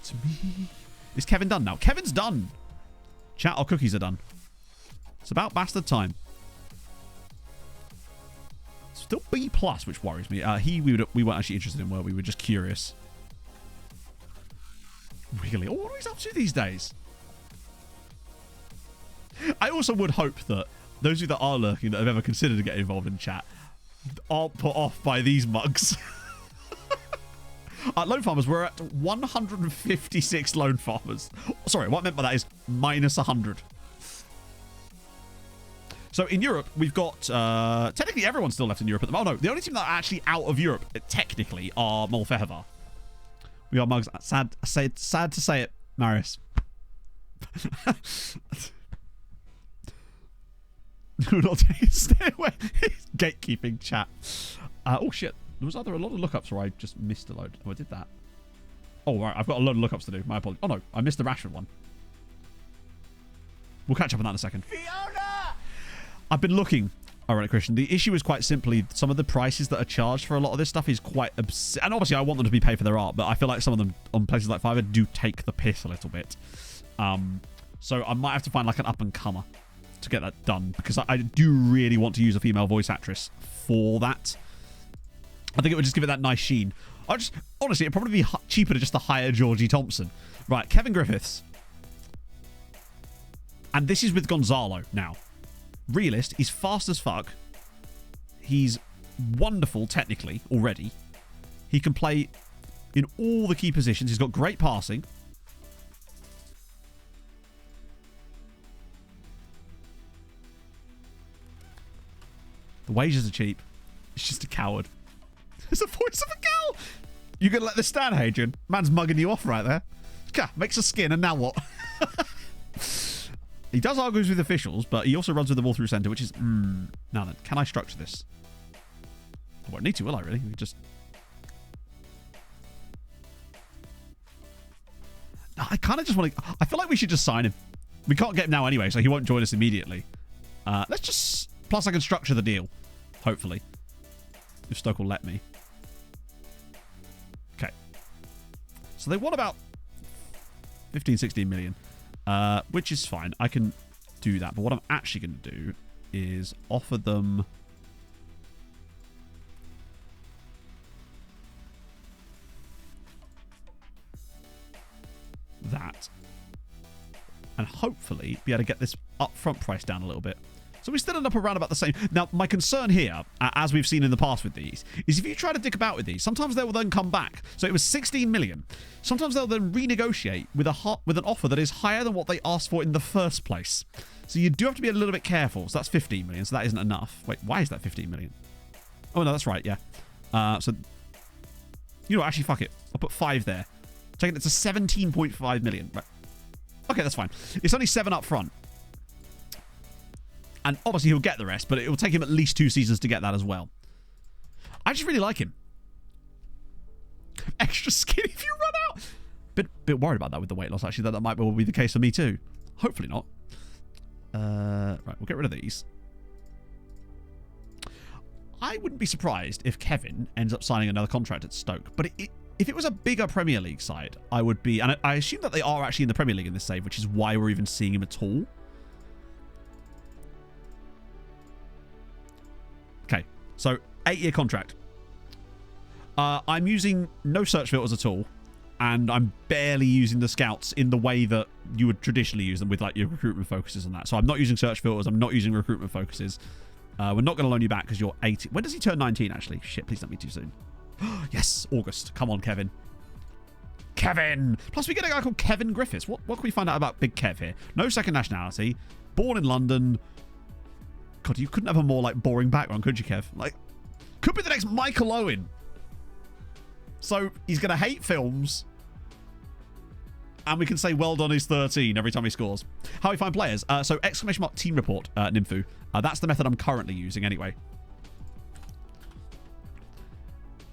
D: to me. Is Kevin done now? Kevin's done. Chat, our cookies are done. It's about bastard time. Still B+, which worries me. We weren't actually interested in, were we? We were just curious. Really? Oh, what are we up to these days? I also would hope that those of you that are lurking that have ever considered getting involved in chat aren't put off by these mugs. Loan farmers, we're at 156 loan farmers. Sorry, what I meant by that is minus 100. So in Europe, we've got... technically, everyone's still left in Europe at the moment. Oh, no. The only team that are actually out of Europe, technically, are Molfevar. We are mugs. Sad to say it, Marius. Do not take stay away. Gatekeeping chat. Oh shit. There was either a lot of lookups or I just missed a load. Oh, I did that. Oh, right. I've got a load of lookups to do. My apologies. Oh no, I missed the Rashford one. We'll catch up on that in a second. Fiona! I've been looking. Alright, Christian. The issue is quite simply some of the prices that are charged for a lot of this stuff is quite obscene. And obviously I want them to be paid for their art, but I feel like some of them on places like Fiverr do take the piss a little bit. So I might have to find like an up-and-comer to get that done, because I do really want to use a female voice actress for that. I think it would just give it that nice sheen. Honestly, it'd probably be cheaper to just to hire Georgie Thompson. Right, Kevin Griffiths. And this is with Gonzalo now. Realist, he's fast as fuck. He's wonderful technically already. He can play in all the key positions. He's got great passing. The wages are cheap. He's just a coward. There's the voice of a girl. You gonna let this stand, Hadrian? Man's mugging you off right there. Makes a skin, and now what? He does argues with officials, but he also runs with the ball through centre, which is... Now then, can I structure this? I won't need to, will I, really? We just... I kind of just want to... I feel like we should just sign him. We can't get him now anyway, so he won't join us immediately. Let's just... Plus, I can structure the deal. Hopefully. If Stoke will let me. Okay. So they want about 15, 16 million. Which is fine. I can do that. But what I'm actually going to do is offer them... that. And hopefully be able to get this upfront price down a little bit. So we still end up around about the same. Now, my concern here, as we've seen in the past with these, is if you try to dick about with these, sometimes they will then come back. So it was 16 million. Sometimes they'll then renegotiate with an offer that is higher than what they asked for in the first place. So you do have to be a little bit careful. So that's 15 million. So that isn't enough. Wait, why is that 15 million? Oh, no, that's right. Yeah. So, you know, actually, fuck it. I'll put 5 there. Taking it to 17.5 million. Right. Okay, that's fine. It's only 7 up front. And obviously he'll get the rest, but it will take him at least 2 seasons to get that as well. I just really like him. Extra skin if you run out. Bit worried about that with the weight loss, actually. That might well be the case for me too. Hopefully not. Right, we'll get rid of these. I wouldn't be surprised if Kevin ends up signing another contract at Stoke. But if it was a bigger Premier League side, I would be... And I assume that they are actually in the Premier League in this save, which is why we're even seeing him at all. Okay, so 8-year contract. I'm using no search filters at all, and I'm barely using the scouts in the way that you would traditionally use them with like your recruitment focuses and that. So I'm not using search filters. I'm not using recruitment focuses. We're not going to loan you back because you're 18. When does he turn 19, actually? Shit, please don't be too soon. Yes, August. Come on, Kevin. Kevin! Plus, we get a guy called Kevin Griffiths. What can we find out about Big Kev here? No second nationality. Born in London. God, you couldn't have a more, like, boring background, could you, Kev? Like, could be the next Michael Owen. So, he's going to hate films. And we can say, well done, he's 13 every time he scores. How we find players. So, exclamation mark team report, Nymphu. That's the method I'm currently using anyway.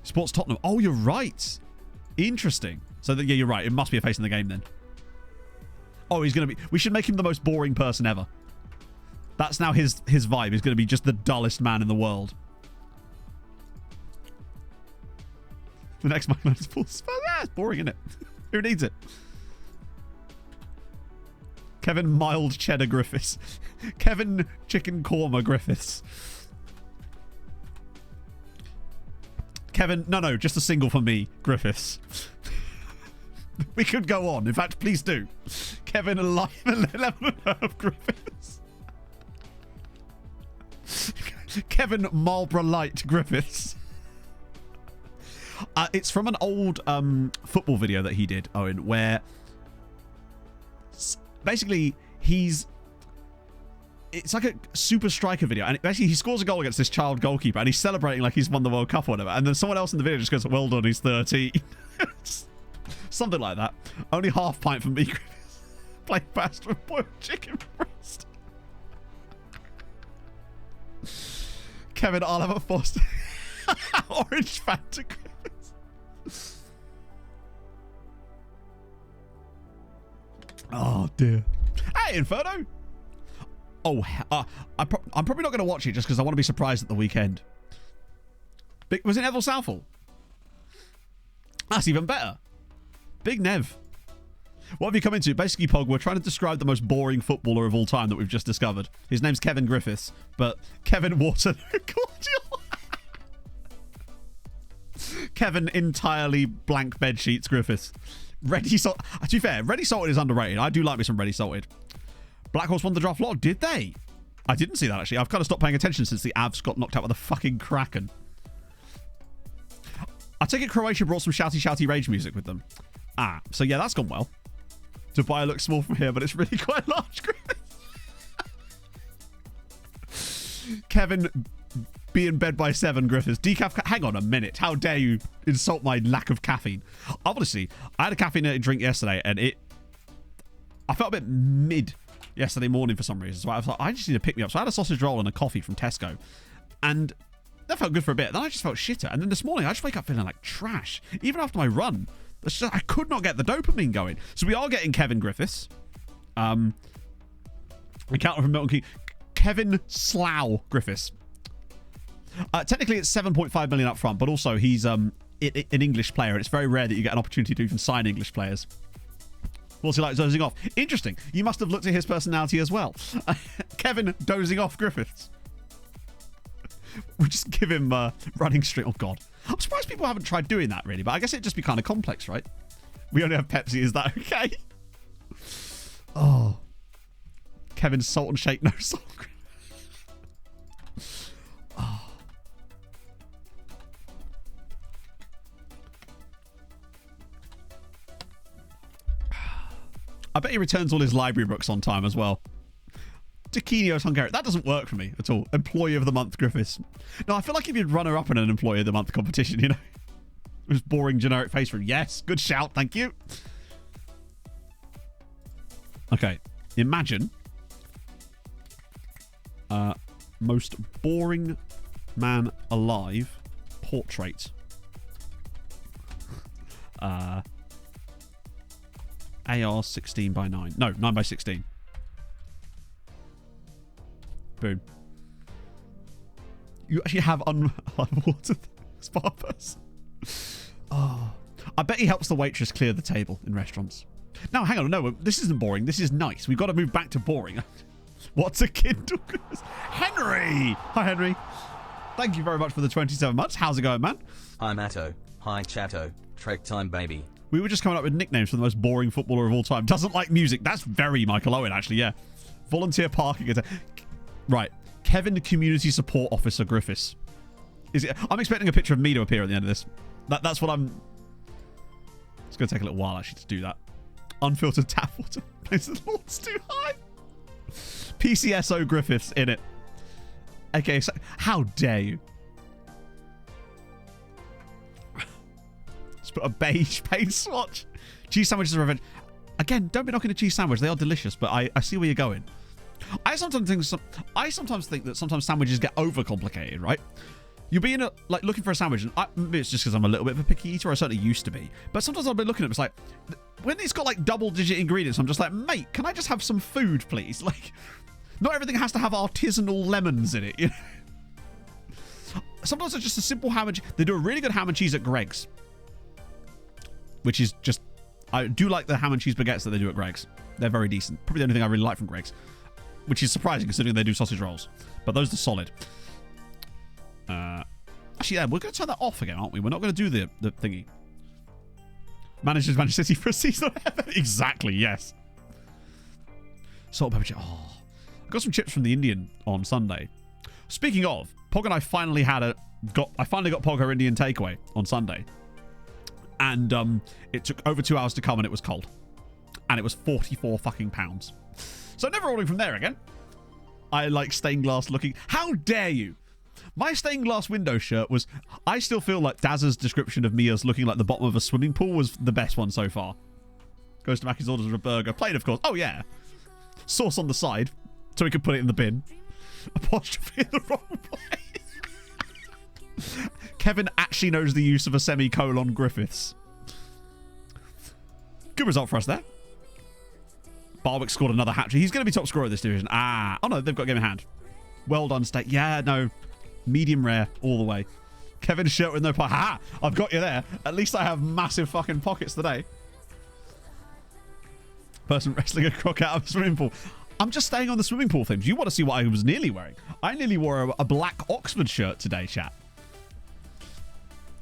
D: Sports Tottenham. Oh, you're right. Interesting. So, yeah, you're right. It must be a face in the game then. Oh, he's going to be... We should make him the most boring person ever. That's now his vibe. He's going to be just the dullest man in the world. The next Michael is full. Yeah, it's boring, isn't it? Who needs it? Kevin Mild Cheddar Griffiths. Kevin Chicken Korma Griffiths. Kevin, no, just a single for me, Griffiths. We could go on. In fact, please do. Kevin 11 Griffiths. Kevin Marlborough Light Griffiths. It's from an old football video that he did, Owen, where basically it's like a super striker video, and basically he scores a goal against this child goalkeeper and he's celebrating like he's won the World Cup or whatever, and then someone else in the video just goes, well done, he's 13. Something like that. Only half pint for me, Griffiths. Plain pasta with boiled chicken breast. Kevin, I'll have a Foster. Orange Fanta. Oh, dear. Hey, Inferno. Oh, I'm probably not going to watch it just because I want to be surprised at the weekend. Was it Neville Southall? That's even better. Big Nev. What have you come into? Basically, Pog, we're trying to describe the most boring footballer of all time that we've just discovered. His name's Kevin Griffiths, but Kevin Water Cordial. Kevin entirely blank bed sheets Griffiths. Ready Salt. To be fair, Ready Salted is underrated. I do like me some Ready Salted. Black Horse won the draft log. Did they? I didn't see that, actually. I've kind of stopped paying attention since the Avs got knocked out by the fucking Kraken. I take it Croatia brought some shouty rage music with them. Ah, so yeah, that's gone well. Dubai looks small from here, but it's really quite large. Kevin, be in bed by 7, Griffiths. Decaf. Hang on a minute. How dare you insult my lack of caffeine? Honestly, I had a caffeinated drink yesterday, and I felt a bit mid yesterday morning for some reason. So I was like, I just need to pick me up. So I had a sausage roll and a coffee from Tesco, and that felt good for a bit. Then I just felt shitter. And then this morning, I just wake up feeling like trash. Even after my run, I could not get the dopamine going. So we are getting Kevin Griffiths. Encounter from Milton Keynes. Kevin Slough Griffiths. Technically, it's 7.5 million up front, but also he's an English player. And it's very rare that you get an opportunity to even sign English players. What's he like dozing off? Interesting. You must have looked at his personality as well. Kevin dozing off Griffiths. We'll just give him running streak. Oh, God. I'm surprised people haven't tried doing that, really. But I guess it'd just be kind of complex, right? We only have Pepsi. Is that okay? Oh. Kevin's salt and shake, no salt. Oh. I bet he returns all his library books on time as well. Taquinho's Hungary. That doesn't work for me at all. Employee of the Month, Griffiths. No, I feel like if you'd runner up in an Employee of the Month competition, you know. It was boring generic face room. Yes, good shout. Thank you. Okay. Imagine. Most boring man alive portrait. AR 16 by 9. No, 9 by 16. Boom. You actually have unwatered spa person. Oh. I bet he helps the waitress clear the table in restaurants. No, hang on. No, this isn't boring. This is nice. We've got to move back to boring. What's a Kindle? Henry! Hi, Henry. Thank you very much for the 27 months. How's it going, man?
C: Hi, Matto. Hi, Chatto. Trek time, baby.
D: We were just coming up with nicknames for the most boring footballer of all time. Doesn't like music. That's very Michael Owen, actually, yeah. Volunteer parking. Right. Kevin, the Community Support Officer Griffiths. Is it? I'm expecting a picture of me to appear at the end of this. That's what I'm... It's going to take a little while, actually, to do that. Unfiltered tap water. Places the Lord's too high. PCSO Griffiths in it. Okay, so how dare you? Let's put a beige paint swatch. Cheese sandwiches are revenge. Again, don't be knocking a cheese sandwich. They are delicious, but I see where you're going. I sometimes think that sometimes sandwiches get overcomplicated, right? You'll be looking for a sandwich, and maybe it's just because I'm a little bit of a picky eater. I certainly used to be, but sometimes I'll be looking at it. It's like when it's got like double-digit ingredients, I'm just like, mate, can I just have some food, please? Like, not everything has to have artisanal lemons in it. You know? Sometimes it's just a simple ham and cheese. They do a really good ham and cheese at Greg's, which is just... I do like the ham and cheese baguettes that they do at Greg's. They're very decent. Probably the only thing I really like from Greg's, which is surprising considering they do sausage rolls. But those are solid. Actually, yeah, we're going to turn that off again, aren't we? We're not going to do the thingy. Manages Manchester City for a season. Exactly, yes. Salt and pepper chips. Oh, I got some chips from the Indian on Sunday. Speaking of, Pog and I finally got Pog her Indian takeaway on Sunday. And it took over 2 hours to come, and it was cold. And it was 44 fucking pounds. So never ordering from there again. I like stained glass looking. How dare you? My stained glass window shirt was... I still feel like Daz's description of me as looking like the bottom of a swimming pool was the best one so far. Goes to Mackey's orders of a burger. Plain, of course. Oh, yeah. Sauce on the side, so we can put it in the bin. Apostrophe in the wrong place. Kevin actually knows the use of a semicolon Griffiths. Good result for us there. Barwick scored another hat-trick. He's going to be top scorer of this division. Ah. Oh, no, they've got a game in hand. Well done, State. Yeah, no. Medium rare all the way. Kevin's shirt with no pocket. Ha! I've got you there. At least I have massive fucking pockets today. Person wrestling a croc out of a swimming pool. I'm just staying on the swimming pool themes. You want to see what I was nearly wearing? I nearly wore a black Oxford shirt today, chat.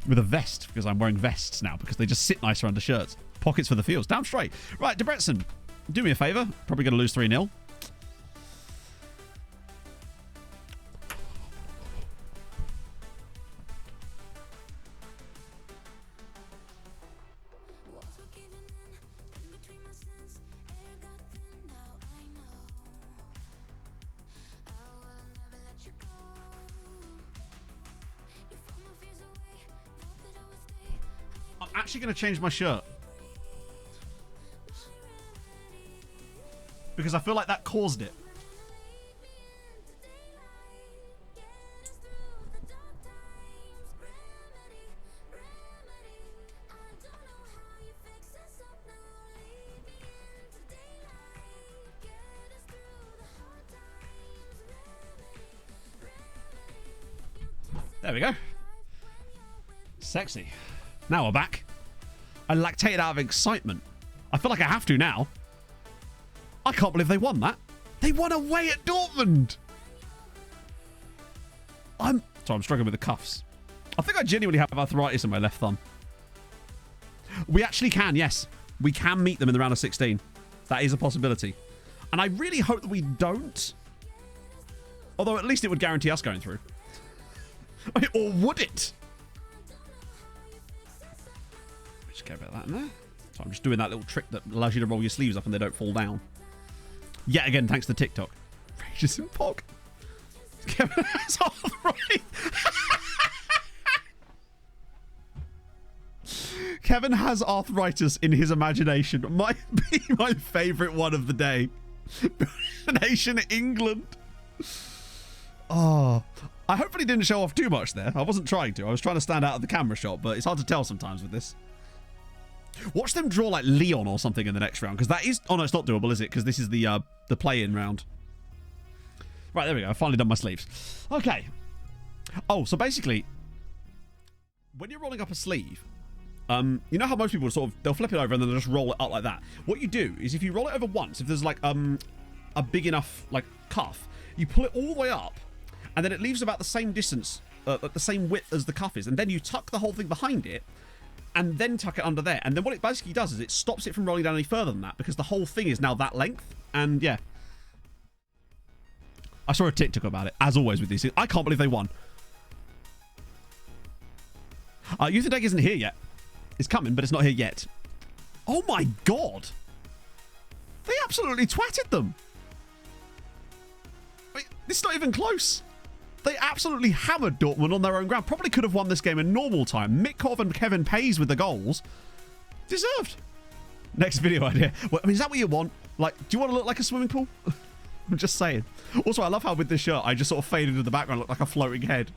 D: With a vest, because I'm wearing vests now, because they just sit nicer under shirts. Pockets for the fields. Down straight. Right, Debretson, do me a favour. Probably going to lose 3-0. I'm actually going to change my shirt. Because I feel like that caused it. There we go. Sexy. Now we're back. I lactated out of excitement. I feel like I have to now. I can't believe they won that. They won away at Dortmund. I'm struggling with the cuffs. I think I genuinely have arthritis in my left thumb. We actually can, yes. We can meet them in the round of 16. That is a possibility. And I really hope that we don't. Although at least it would guarantee us going through. Or would it? Just get a bit of that in there. So I'm just doing that little trick that allows you to roll your sleeves up and they don't fall down. Yet again, thanks to TikTok. Rages and Pog. Kevin has arthritis. Kevin has arthritis in his imagination. Might be my favourite one of the day. Nation England. Oh, I hopefully didn't show off too much there. I wasn't trying to. I was trying to stand out of the camera shot, but it's hard to tell sometimes with this. Watch them draw like Leon or something in the next round, because that is... Oh, no, it's not doable, is it? Because this is the play-in round. Right, there we go. I've finally done my sleeves. Okay. Oh, so basically, when you're rolling up a sleeve, you know how most people sort of... They'll flip it over and then they'll just roll it up like that. What you do is if you roll it over once, if there's like a big enough like cuff, you pull it all the way up, and then it leaves about the same distance, the same width as the cuff is, and then you tuck the whole thing behind it, and then tuck it under there. And then what it basically does is it stops it from rolling down any further than that, because the whole thing is now that length. And yeah. I saw a TikTok about it, as always with these things. I can't believe they won. Youth and Deck isn't here yet. It's coming, but it's not here yet. Oh my god. They absolutely twatted them. I mean, it's not even close. They absolutely hammered Dortmund on their own ground. Probably could have won this game in normal time. Mitkov and Kevin Pays with the goals. Deserved. Next video idea. Well, I mean, is that what you want? Like, do you want to look like a swimming pool? I'm just saying. Also, I love how with this shirt, I just sort of faded into the background, look like a floating head.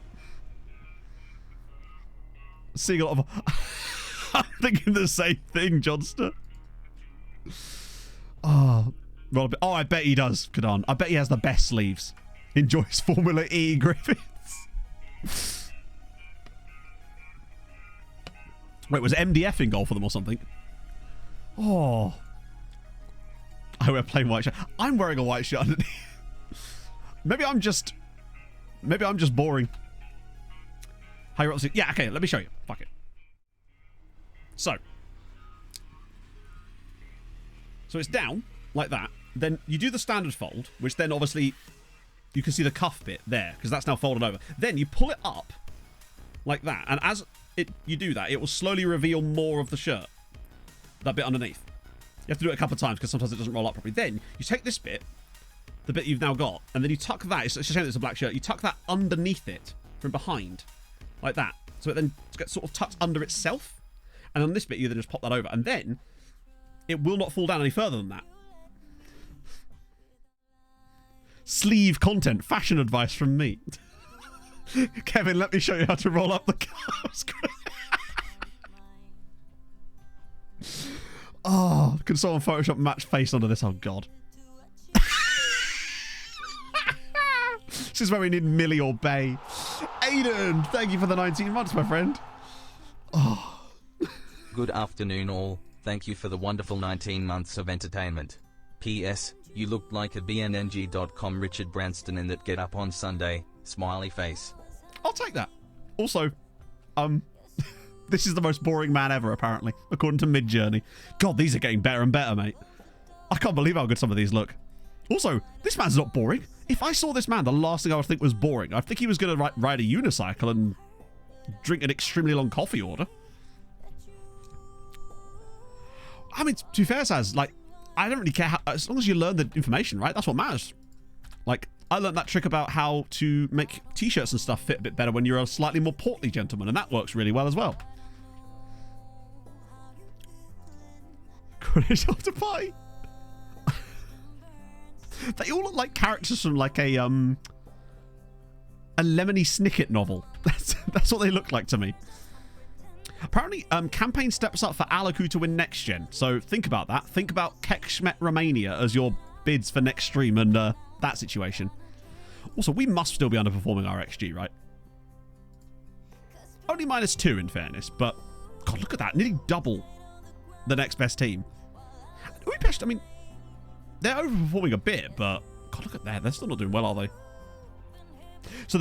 D: Seeing a lot of... I'm thinking the same thing, Johnster. Oh, roll a bit. Oh, I bet he does, Kadan. I bet he has the best sleeves. Enjoys Formula E, Griffiths. Wait, was MDF in goal for them or something? Oh. I wear plain white shirt. I'm wearing a white shirt underneath. Maybe I'm just boring. How you yeah, okay, let me show you. Fuck it. So it's down like that. Then you do the standard fold, which then obviously you can see the cuff bit there because that's now folded over. Then you pull it up like that, and as you do that, it will slowly reveal more of the shirt. That bit underneath. You have to do it a couple of times because sometimes it doesn't roll up properly. Then you take this bit, the bit you've now got, and then you tuck that. It's a shame it's a black shirt. You tuck that underneath it from behind, like that. So it then gets sort of tucked under itself. And on this bit, you then just pop that over. And then it will not fall down any further than that. Sleeve content, fashion advice from me. Kevin, let me show you how to roll up the cars. Oh, can someone Photoshop match face onto this? Oh, God. This is where we need Millie or Bay. Aiden, thank you for the 19 months, my friend. Oh.
C: Good afternoon, all. Thank you for the wonderful 19 months of entertainment. P.S. You looked like a BNNG.com Richard Branston in that Get Up on Sunday. Smiley face.
D: I'll take that. Also, this is the most boring man ever, apparently, according to Midjourney. God, these are getting better and better, mate. I can't believe how good some of these look. Also, this man's not boring. If I saw this man, the last thing I would think was boring. I think he was going to ride a unicycle and drink an extremely long coffee order. I mean, to be fair, Saz, like, I don't really care how, as long as you learn the information, right? That's what matters. Like, I learned that trick about how to make t-shirts and stuff fit a bit better when you're a slightly more portly gentleman, and that works really well as well. Greenwich after party. They all look like characters from like a Lemony Snicket novel. That's what they look like to me. Apparently, campaign steps up for Alaku to win next gen. So think about that. Think about Kekshmet Romania as your bids for next stream and that situation. Also, we must still be underperforming our XG, right? Only -2 in fairness, but God, look at that. Nearly double the next best team. Budapest, I mean, they're overperforming a bit, but God, look at that. They're still not doing well, are they? So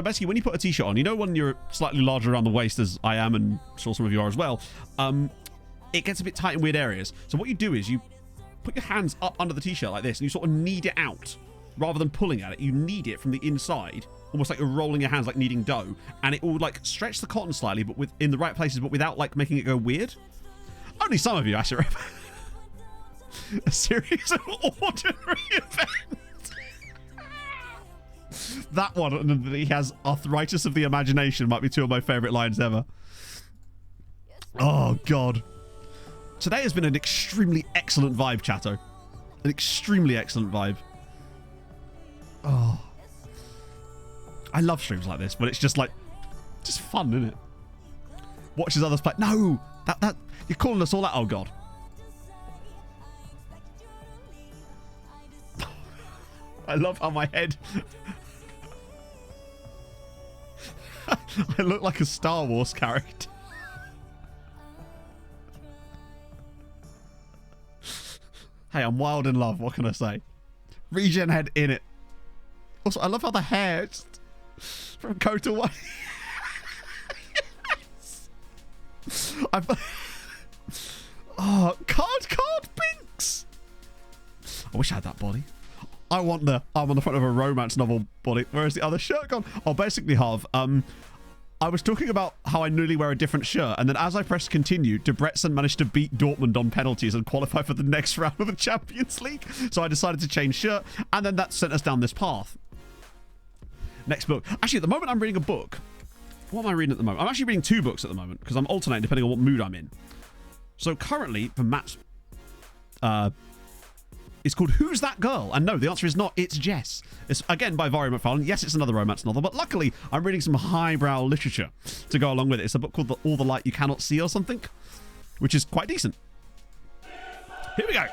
D: basically, when you put a t-shirt on, you know, when you're slightly larger around the waist, as I am, and I'm sure some of you are as well, it gets a bit tight in weird areas. So what you do is you put your hands up under the t-shirt like this, and you sort of knead it out. Rather than pulling at it, you knead it from the inside, almost like you're rolling your hands like kneading dough, and it will like stretch the cotton slightly, but in the right places, but without like making it go weird. Only some of you, Asher. A series of ordinary events. That one, and he has arthritis of the imagination, might be two of my favourite lines ever. Oh, God. Today has been an extremely excellent vibe, chatto. An extremely excellent vibe. Oh. I love streams like this, but it's just like, just fun, isn't it? Watches others play. No! That you're calling us all out. Oh, God. I love how my head... I look like a Star Wars character. Hey, I'm wild in love. What can I say? Regen head in it. Also, I love how the hair just from coat to white. Yes. Oh, card Binks. I wish I had that body. I want the I'm on the front of a romance novel body. Where's the other shirt gone? Oh, basically, Harv. I was talking about how I nearly wear a different shirt, and then as I pressed continue, Debrecen managed to beat Dortmund on penalties and qualify for the next round of the Champions League. So I decided to change shirt, and then that sent us down this path. Next book. Actually, at the moment, I'm reading a book. What am I reading at the moment? I'm actually reading 2 books at the moment because I'm alternating depending on what mood I'm in. So currently, for Matt's... it's called Who's That Girl? And no, the answer is not. It's Jess. It's, again, by Valerie McFarlane. Yes, it's another romance novel, but luckily, I'm reading some highbrow literature to go along with it. It's a book called All the Light You Cannot See or something, which is quite decent. Here we go.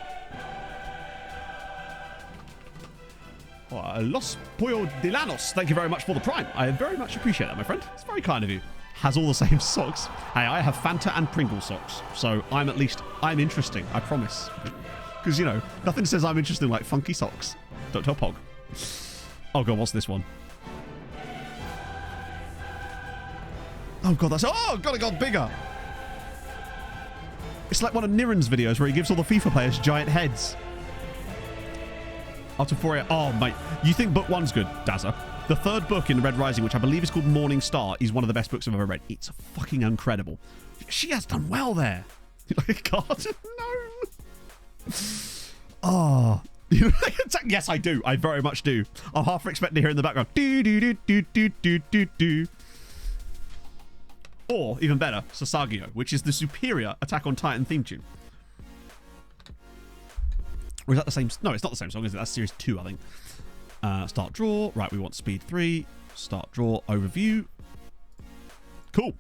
D: Oh, Los Pollo de Lanos. Thank you very much for the Prime. I very much appreciate that, my friend. It's very kind of you. Has all the same socks. Hey, I have Fanta and Pringle socks, so I'm interesting, I promise. Because, you know, nothing says I'm interesting like funky socks. Don't tell Pog. Oh, God, what's this one? Oh, God, that's... Oh, God, it got bigger. It's like one of Niren's videos where he gives all the FIFA players giant heads. After 4 Oh, mate. You think book 1's good, Dazza? The 3rd book in Red Rising, which I believe is called Morning Star, is one of the best books I've ever read. It's fucking incredible. She has done well there. God, no. Oh. Yes, I do. I very much do. I'm half expecting to hear in the background. Do, do, do, do, do, do, do, do. Or, even better, Sasagio, which is the superior Attack on Titan theme tune. Or is that the same? No, it's not the same song, is it? That's Series 2, I think. Start draw. Right, we want speed 3. Start draw, overview. Cool.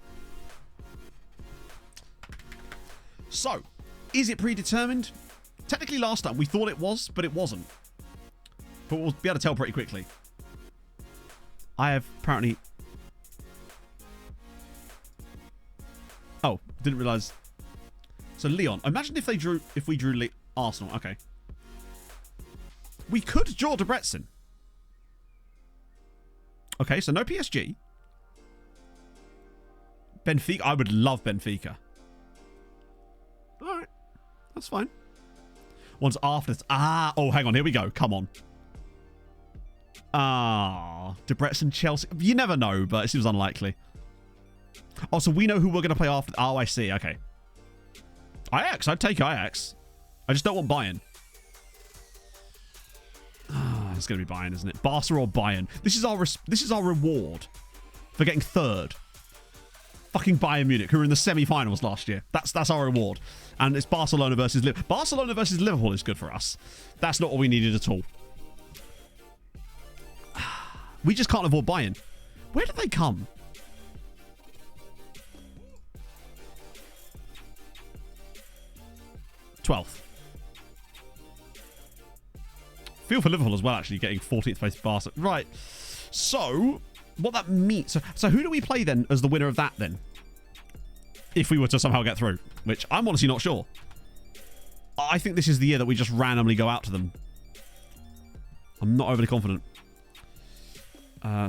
D: So, is it predetermined? Technically last time we thought it was, but it wasn't. But we'll be able to tell pretty quickly. I have apparently... Oh, didn't realise. So Leon, imagine if we drew Arsenal. Okay. We could draw Debrecen. Okay, so no PSG. Benfica, I would love Benfica. Alright, that's fine. One's after this. Oh, hang on, here we go. Come on. Debrecen, Chelsea. You never know, but it seems unlikely. Oh, so we know who we're going to play after. Oh, I see. Okay. Ajax. I'd take Ajax. I just don't want Bayern. It's going to be Bayern, isn't it? Barca or Bayern. This is our reward for getting third. Fucking Bayern Munich, who were in the semi-finals last year. That's our reward. And it's Barcelona versus Liverpool. Barcelona versus Liverpool is good for us. That's not what we needed at all. We just can't avoid Bayern. Where did they come? '12th. Feel for Liverpool as well, actually, getting 14th place Barca. Right. So, what that means... So who do we play then as the winner of that then? If we were to somehow get through. Which I'm honestly not sure. I think this is the year that we just randomly go out to them. I'm not overly confident.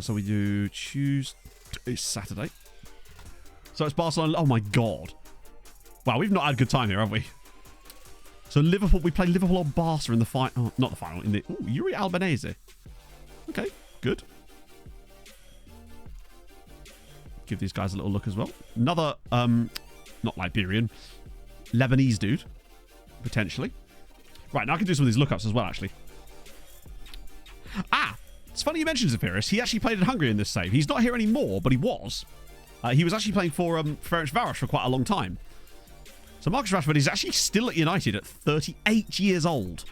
D: So we do Tuesday, Saturday. So it's Barcelona. Oh my God. Wow, we've not had a good time here, have we? So Liverpool, we play Liverpool or Barca in the final. Oh, not the final. In the Yuri Albanese. Okay, good. Give these guys a little look as well. Another, not Liberian, Lebanese dude, potentially. Right, now I can do some of these lookups as well, actually. It's funny you mentioned Zafiris. He actually played in Hungary in this save. He's not here anymore, but he was. He was actually playing for Ferencváros for quite a long time. So Marcus Rashford is actually still at United at 38 years old.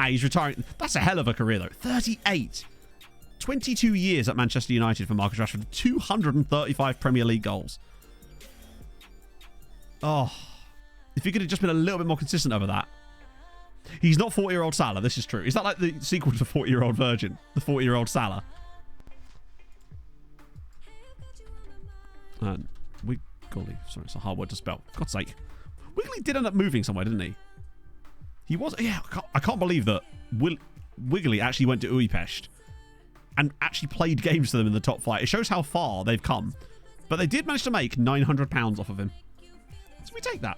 D: He's retiring. That's a hell of a career, though. 38. 22 years at Manchester United for Marcus Rashford. 235 Premier League goals. Oh. If he could have just been a little bit more consistent over that. He's not 40-year-old Salah. This is true. Is that like the sequel to the 40-year-old Virgin? The 40-year-old Salah? Wiggly. Sorry, it's a hard word to spell. For God's sake. Wiggly did end up moving somewhere, didn't he? He was... Yeah, I can't believe that Wiggly actually went to Újpest and actually played games for them in the top flight. It shows how far they've come. But they did manage to make £900 off of him. So we take that.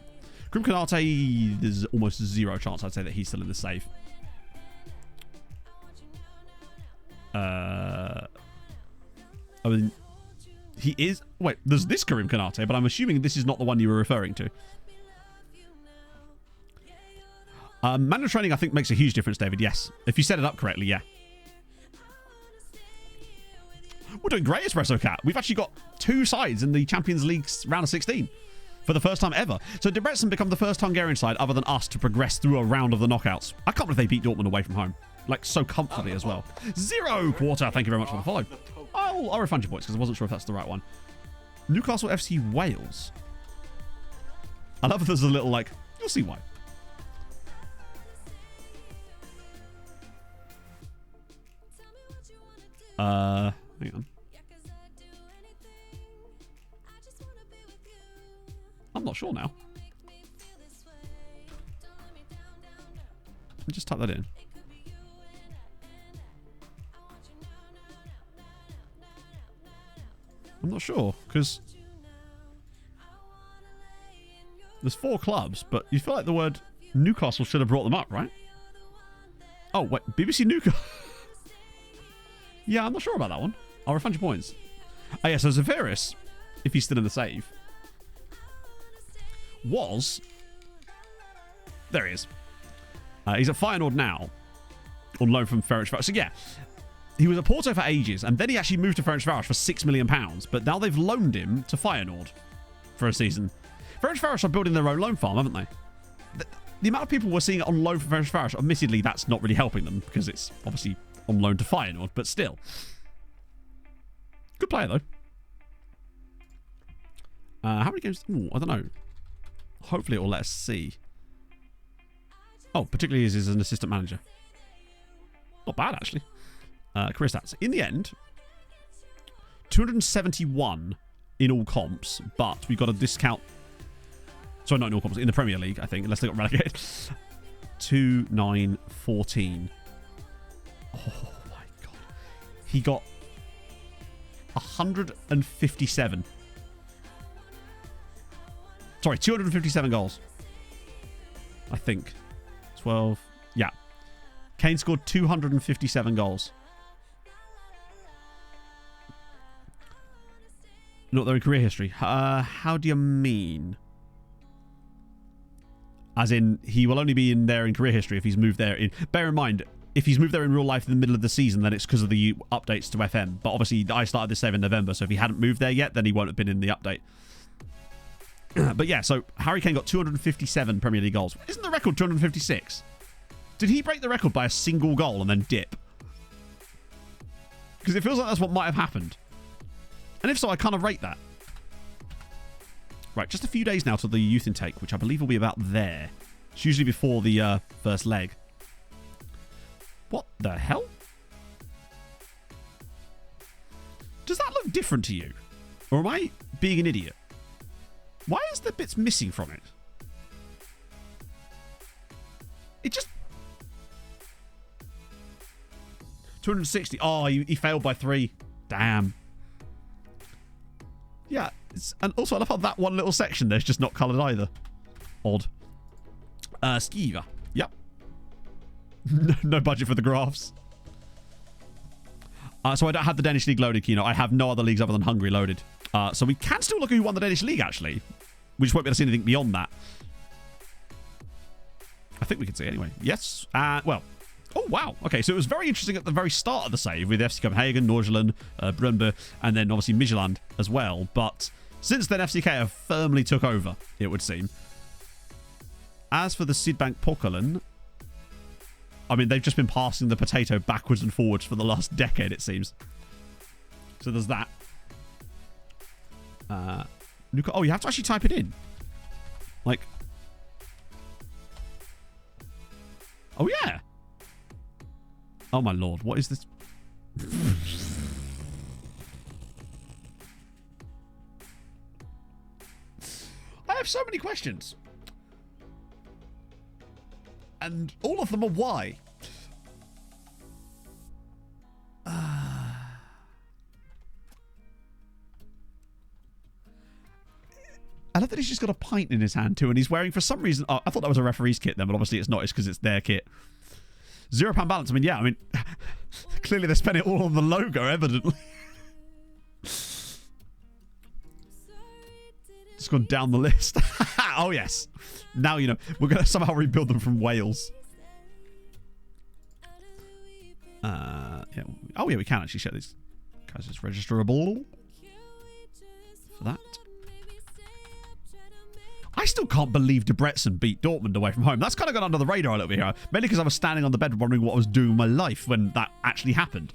D: Grim Kanate, there's almost zero chance I'd say that he's still in the save. I mean, he is... Wait, there's this Karim Kanate, but I'm assuming this is not the one you were referring to. Manual training, I think, makes a huge difference, David. Yes. If you set it up correctly, yeah. We're doing great, Espresso Cat. We've actually got 2 sides in the Champions League round of 16 for the first time ever. So Debrecen become the first Hungarian side other than us to progress through a round of the knockouts. I can't believe they beat Dortmund away from home. Like, so comfortably as well. 0 quarter. Thank you very much for the follow. I'll refund your points because I wasn't sure if that's the right one. Newcastle FC Wales. I love that there's a little, like, you'll see why. Hang on. I'm not sure now. Just type that in. I'm not sure, because there's 4 clubs, but you feel like the word Newcastle should have brought them up, right? Oh, wait, BBC Newcastle. Yeah, I'm not sure about that one. I'll refund your points. Oh, yeah, so Zafiris, if he's still in the save, was... There he is. He's at Feyenoord now, on loan from Ferencváros. So, yeah, he was at Porto for ages, and then he actually moved to Ferencváros for £6 million, but now they've loaned him to Feyenoord for a season. Ferencváros are building their own loan farm, haven't they? the amount of people we're seeing it on loan for Ferencváros, admittedly, that's not really helping them because it's obviously on loan to Feyenoord, but still. Good player, though. How many games? Ooh, I don't know. Hopefully it will let us see. Oh, particularly as an assistant manager. Not bad, actually. Career stats. In the end, 271 in all comps, but we've got a discount. Sorry, not in all comps. In the Premier League, I think, unless they got relegated. 2, 9, 14. Oh, my God. He got 157. Sorry, 257 goals. I think. 12. Yeah. Kane scored 257 goals. Not their career history. How do you mean? As in, he will only be in there in career history if he's moved there in... Bear in mind, if he's moved there in real life in the middle of the season, then it's because of the updates to FM. But obviously, I started this save in November, so if he hadn't moved there yet, then he won't have been in the update. But yeah, so Harry Kane got 257 Premier League goals. Isn't the record 256? Did he break the record by a single goal and then dip? Because it feels like that's what might have happened. And if so, I kind of rate that. Right, just a few days now to the youth intake, which I believe will be about there. It's usually before the first leg. What the hell? Does that look different to you? Or am I being an idiot? Why is the bits missing from it? It just... 260. Oh, he failed by 3. Damn. Yeah, and also I love how that one little section there's just not coloured either. Odd. Skiva. Yep. No budget for the graphs. So I don't have the Danish League loaded, Kino. I have no other leagues other than Hungary loaded. So we can still look at who won the Danish League, actually. We just won't be able to see anything beyond that. I think we can see anyway. Yes. Well. Oh, wow. Okay, so it was very interesting at the very start of the save with FC Copenhagen, Nordsjælland, Brøndby, and then obviously Midtjylland as well. But since then, FCK have firmly took over, it would seem. As for the Sydbank Pokalen, I mean, they've just been passing the potato backwards and forwards for the last decade, it seems. So there's that. Oh, you have to actually type it in. Like... Oh, yeah. Oh, my Lord. What is this? I have so many questions. And all of them are why. I love that he's just got a pint in his hand too, and he's wearing, for some reason... Oh, I thought that was a referee's kit then, but obviously it's not. It's because it's their kit. £0 balance. I mean, yeah, clearly they're spending it all on the logo, evidently. Just gone down the list. Oh, yes. Now, you know, we're going to somehow rebuild them from Wales. Yeah. Oh, yeah, we can actually share these. Guys, it's registerable. For that. I still can't believe Debrecen beat Dortmund away from home. That's kind of gone under the radar a little bit here. Mainly because I was standing on the bed wondering what I was doing with my life when that actually happened.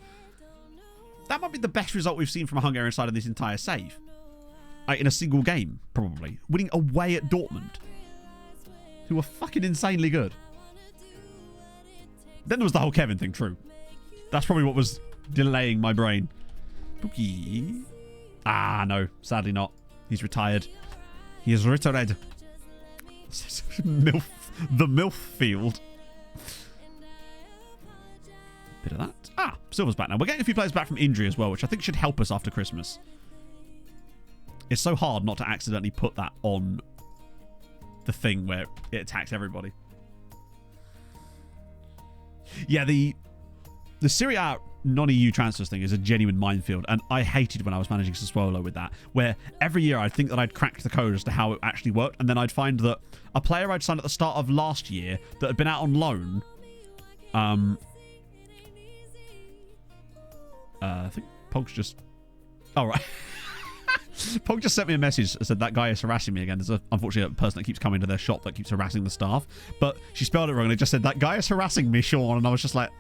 D: That might be the best result we've seen from a Hungarian side in this entire save. In a single game, probably. Winning away at Dortmund. Who were fucking insanely good. Then there was the whole Kevin thing, true. That's probably what was delaying my brain. Pookie. Ah, no. Sadly not. He's retired. He is retired. The MILF field. Bit of that. Ah, Silver's back now. We're getting a few players back from injury as well, which I think should help us after Christmas. It's so hard not to accidentally put that on the thing where it attacks everybody. Yeah, the Serie A non-EU transfers thing is a genuine minefield, and I hated when I was managing Sassuolo with that, where every year I'd think that I'd cracked the code as to how it actually worked, and then I'd find that a player I'd signed at the start of last year that had been out on loan, I think Pog's just... Oh, right. Pog just sent me a message that said that guy is harassing me again. There's unfortunately a person that keeps coming to their shop that keeps harassing the staff. But she spelled it wrong and it just said, that guy is harassing me, Sean. And I was just like,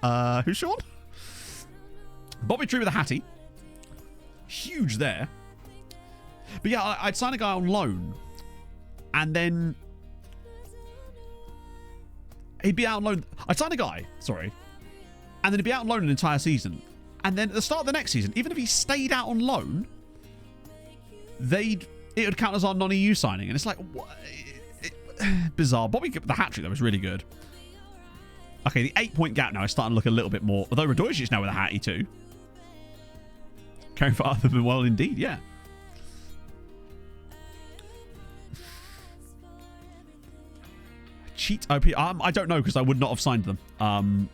D: who's Sean? Bobby Tree with a Hattie. Huge there. But yeah, I'd sign a guy on loan. And then he'd be out on loan. I'd sign a guy, sorry. And then he'd be out on loan an entire season. And then at the start of the next season, even if he stayed out on loan, it would count as our non-EU signing. And it's like, what? Bizarre. Bobby the hat-trick, that was really good. Okay, the 8-point gap now is starting to look a little bit more. Although Radojic is now with a Hattie too. Caring for other than well indeed, yeah. Cheat OP. I don't know because I would not have signed them.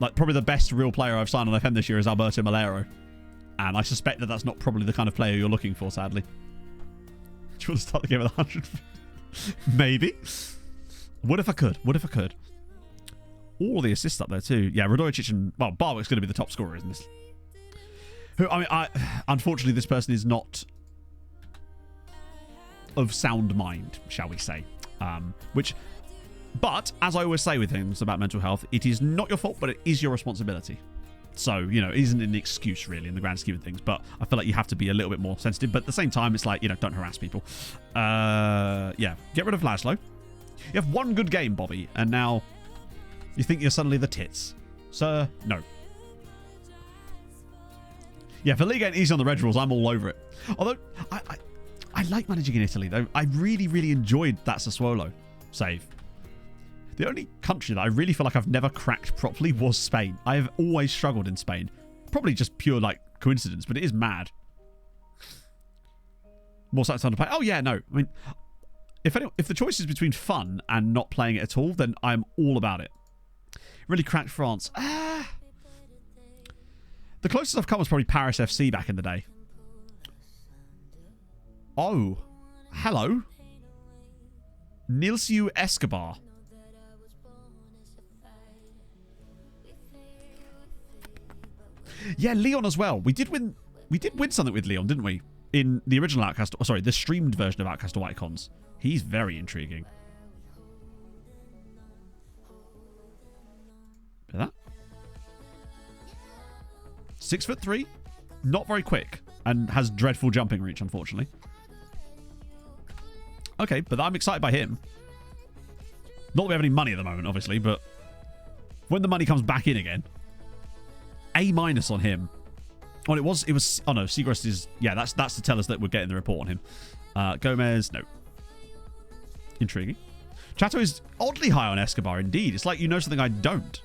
D: Like probably the best real player I've signed on FM this year is Alberto Malero. And I suspect that that's not probably the kind of player you're looking for, sadly. Do you want to start the game with 100? Maybe. What if I could? What if I could? All the assists up there too. Yeah, Radojic and... Well, Barwick's going to be the top scorer, isn't this? Who, I mean, unfortunately, this person is not of sound mind, shall we say. But, as I always say with things about mental health, it is not your fault, but it is your responsibility. So, you know, it isn't an excuse, really, in the grand scheme of things. But I feel like you have to be a little bit more sensitive. But at the same time, it's like, you know, don't harass people. Yeah, get rid of Laszlo. You have one good game, Bobby, and now you think you're suddenly the tits. Sir, no. Yeah, for League 8 easy on the red rules, I'm all over it. Although, I like managing in Italy, though. I really, really enjoyed that Sassuolo save. The only country that I really feel like I've never cracked properly was Spain. I have always struggled in Spain. Probably just pure, like, coincidence, but it is mad. More sites on to play. Oh, yeah, no. I mean, if the choice is between fun and not playing it at all, then I'm all about it. Really cracked France. The closest I've come was probably Paris FC back in the day. Oh. Hello. Nilsiu Escobar. Yeah, Leon as well. We did win something with Leon, didn't we? In the original Outcast, sorry, the streamed version of Outcast of Icons. He's very intriguing. Look at that. 6'3", not very quick, and has dreadful jumping reach, unfortunately. Okay, but I'm excited by him. Not that we have any money at the moment, obviously, but when the money comes back in again, A- on him. Oh, it was. Oh no, Seagrass is. Yeah, that's to tell us that we're getting the report on him. Gomez, no. Intriguing. Chato is oddly high on Escobar, indeed. It's like you know something I don't.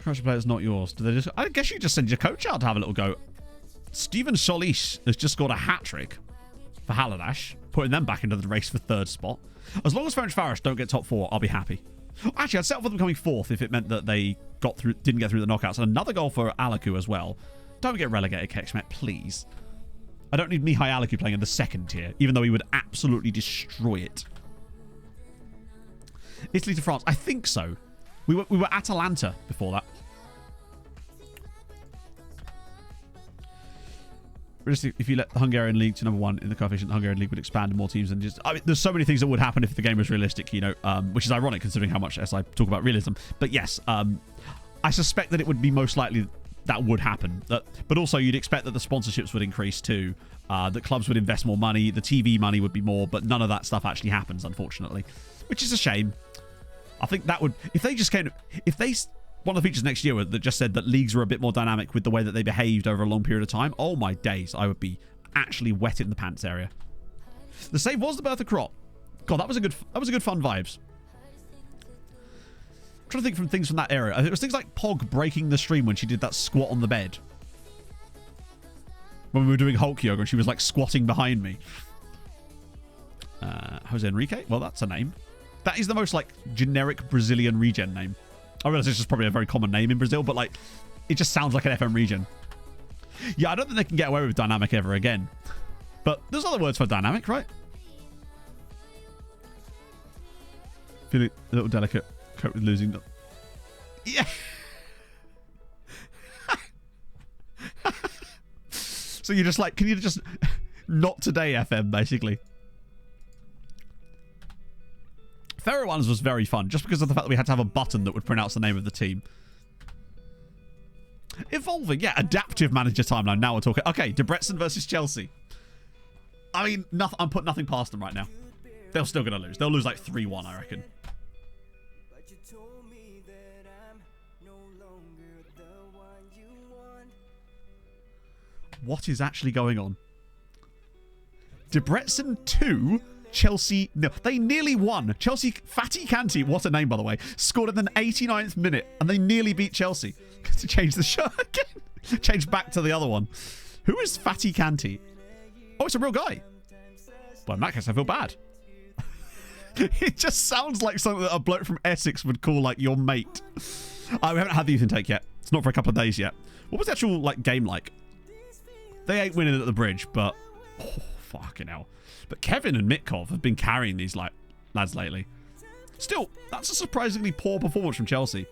D: Crush player is not yours. Do they just? I guess you just send your coach out to have a little go. Steven Solis has just scored a hat trick for Haladash, putting them back into the race for third spot. As long as Ferencváros don't get top 4, I'll be happy. Actually, I'd settle for them coming 4th if it meant that they didn't get through the knockouts. And another goal for Alaku as well. Don't get relegated, Kexmet, please. I don't need Mihai Alaku playing in the 2nd tier, even though he would absolutely destroy it. Italy to France, I think so. We were Atalanta before that. If you let the Hungarian league to #1 in the coefficient, the Hungarian league would expand to more teams and just... I mean, there's so many things that would happen if the game was realistic, you know, which is ironic considering how much as I talk about realism. But yes, I suspect that it would be most likely that would happen. But also, you'd expect that the sponsorships would increase too, that clubs would invest more money, the TV money would be more, but none of that stuff actually happens, unfortunately, which is a shame. I think that would... If they just came... If they... One of the features next year that just said that leagues were a bit more dynamic with the way that they behaved over a long period of time. Oh my days, I would be actually wet in the pants area. The save was the birth of Crop. God, that was a good fun vibes. I'm trying to think from things from that era. It was things like Pog breaking the stream when she did that squat on the bed. When we were doing Hulk yoga and she was like squatting behind me. Jose Enrique? Well, that's a name. That is the most like generic Brazilian regen name. I realize it's just probably a very common name in Brazil, but like, it just sounds like an FM region. Yeah, I don't think they can get away with dynamic ever again. But there's other words for dynamic, right? Feeling a little delicate. Cope with losing. Yeah. So you're just like, can you just... Not today, FM, basically. Ferro Ones was very fun, just because of the fact that we had to have a button that would pronounce the name of the team. Evolving, yeah, adaptive manager timeline. Now we're talking. Okay, Debrecen versus Chelsea. I mean, I'm putting nothing past them right now. They're still going to lose. They'll lose like 3-1, I reckon. What is actually going on? Debrecen 2, Chelsea... No, they nearly won. Chelsea... Fatty Kanti, what a name, by the way, scored in the 89th minute, and they nearly beat Chelsea. To change the shirt again. Change back to the other one. Who is Fatty Kanti? Oh, it's a real guy. Well, in that case, I feel bad. It just sounds like something that a bloke from Essex would call, like, your mate. We haven't had the youth intake yet. It's not for a couple of days yet. What was the actual, like, game like? They ain't winning at the bridge, but... Oh, fucking hell. But Kevin and Mitkov have been carrying these, like, lads lately. Still, that's a surprisingly poor performance from Chelsea.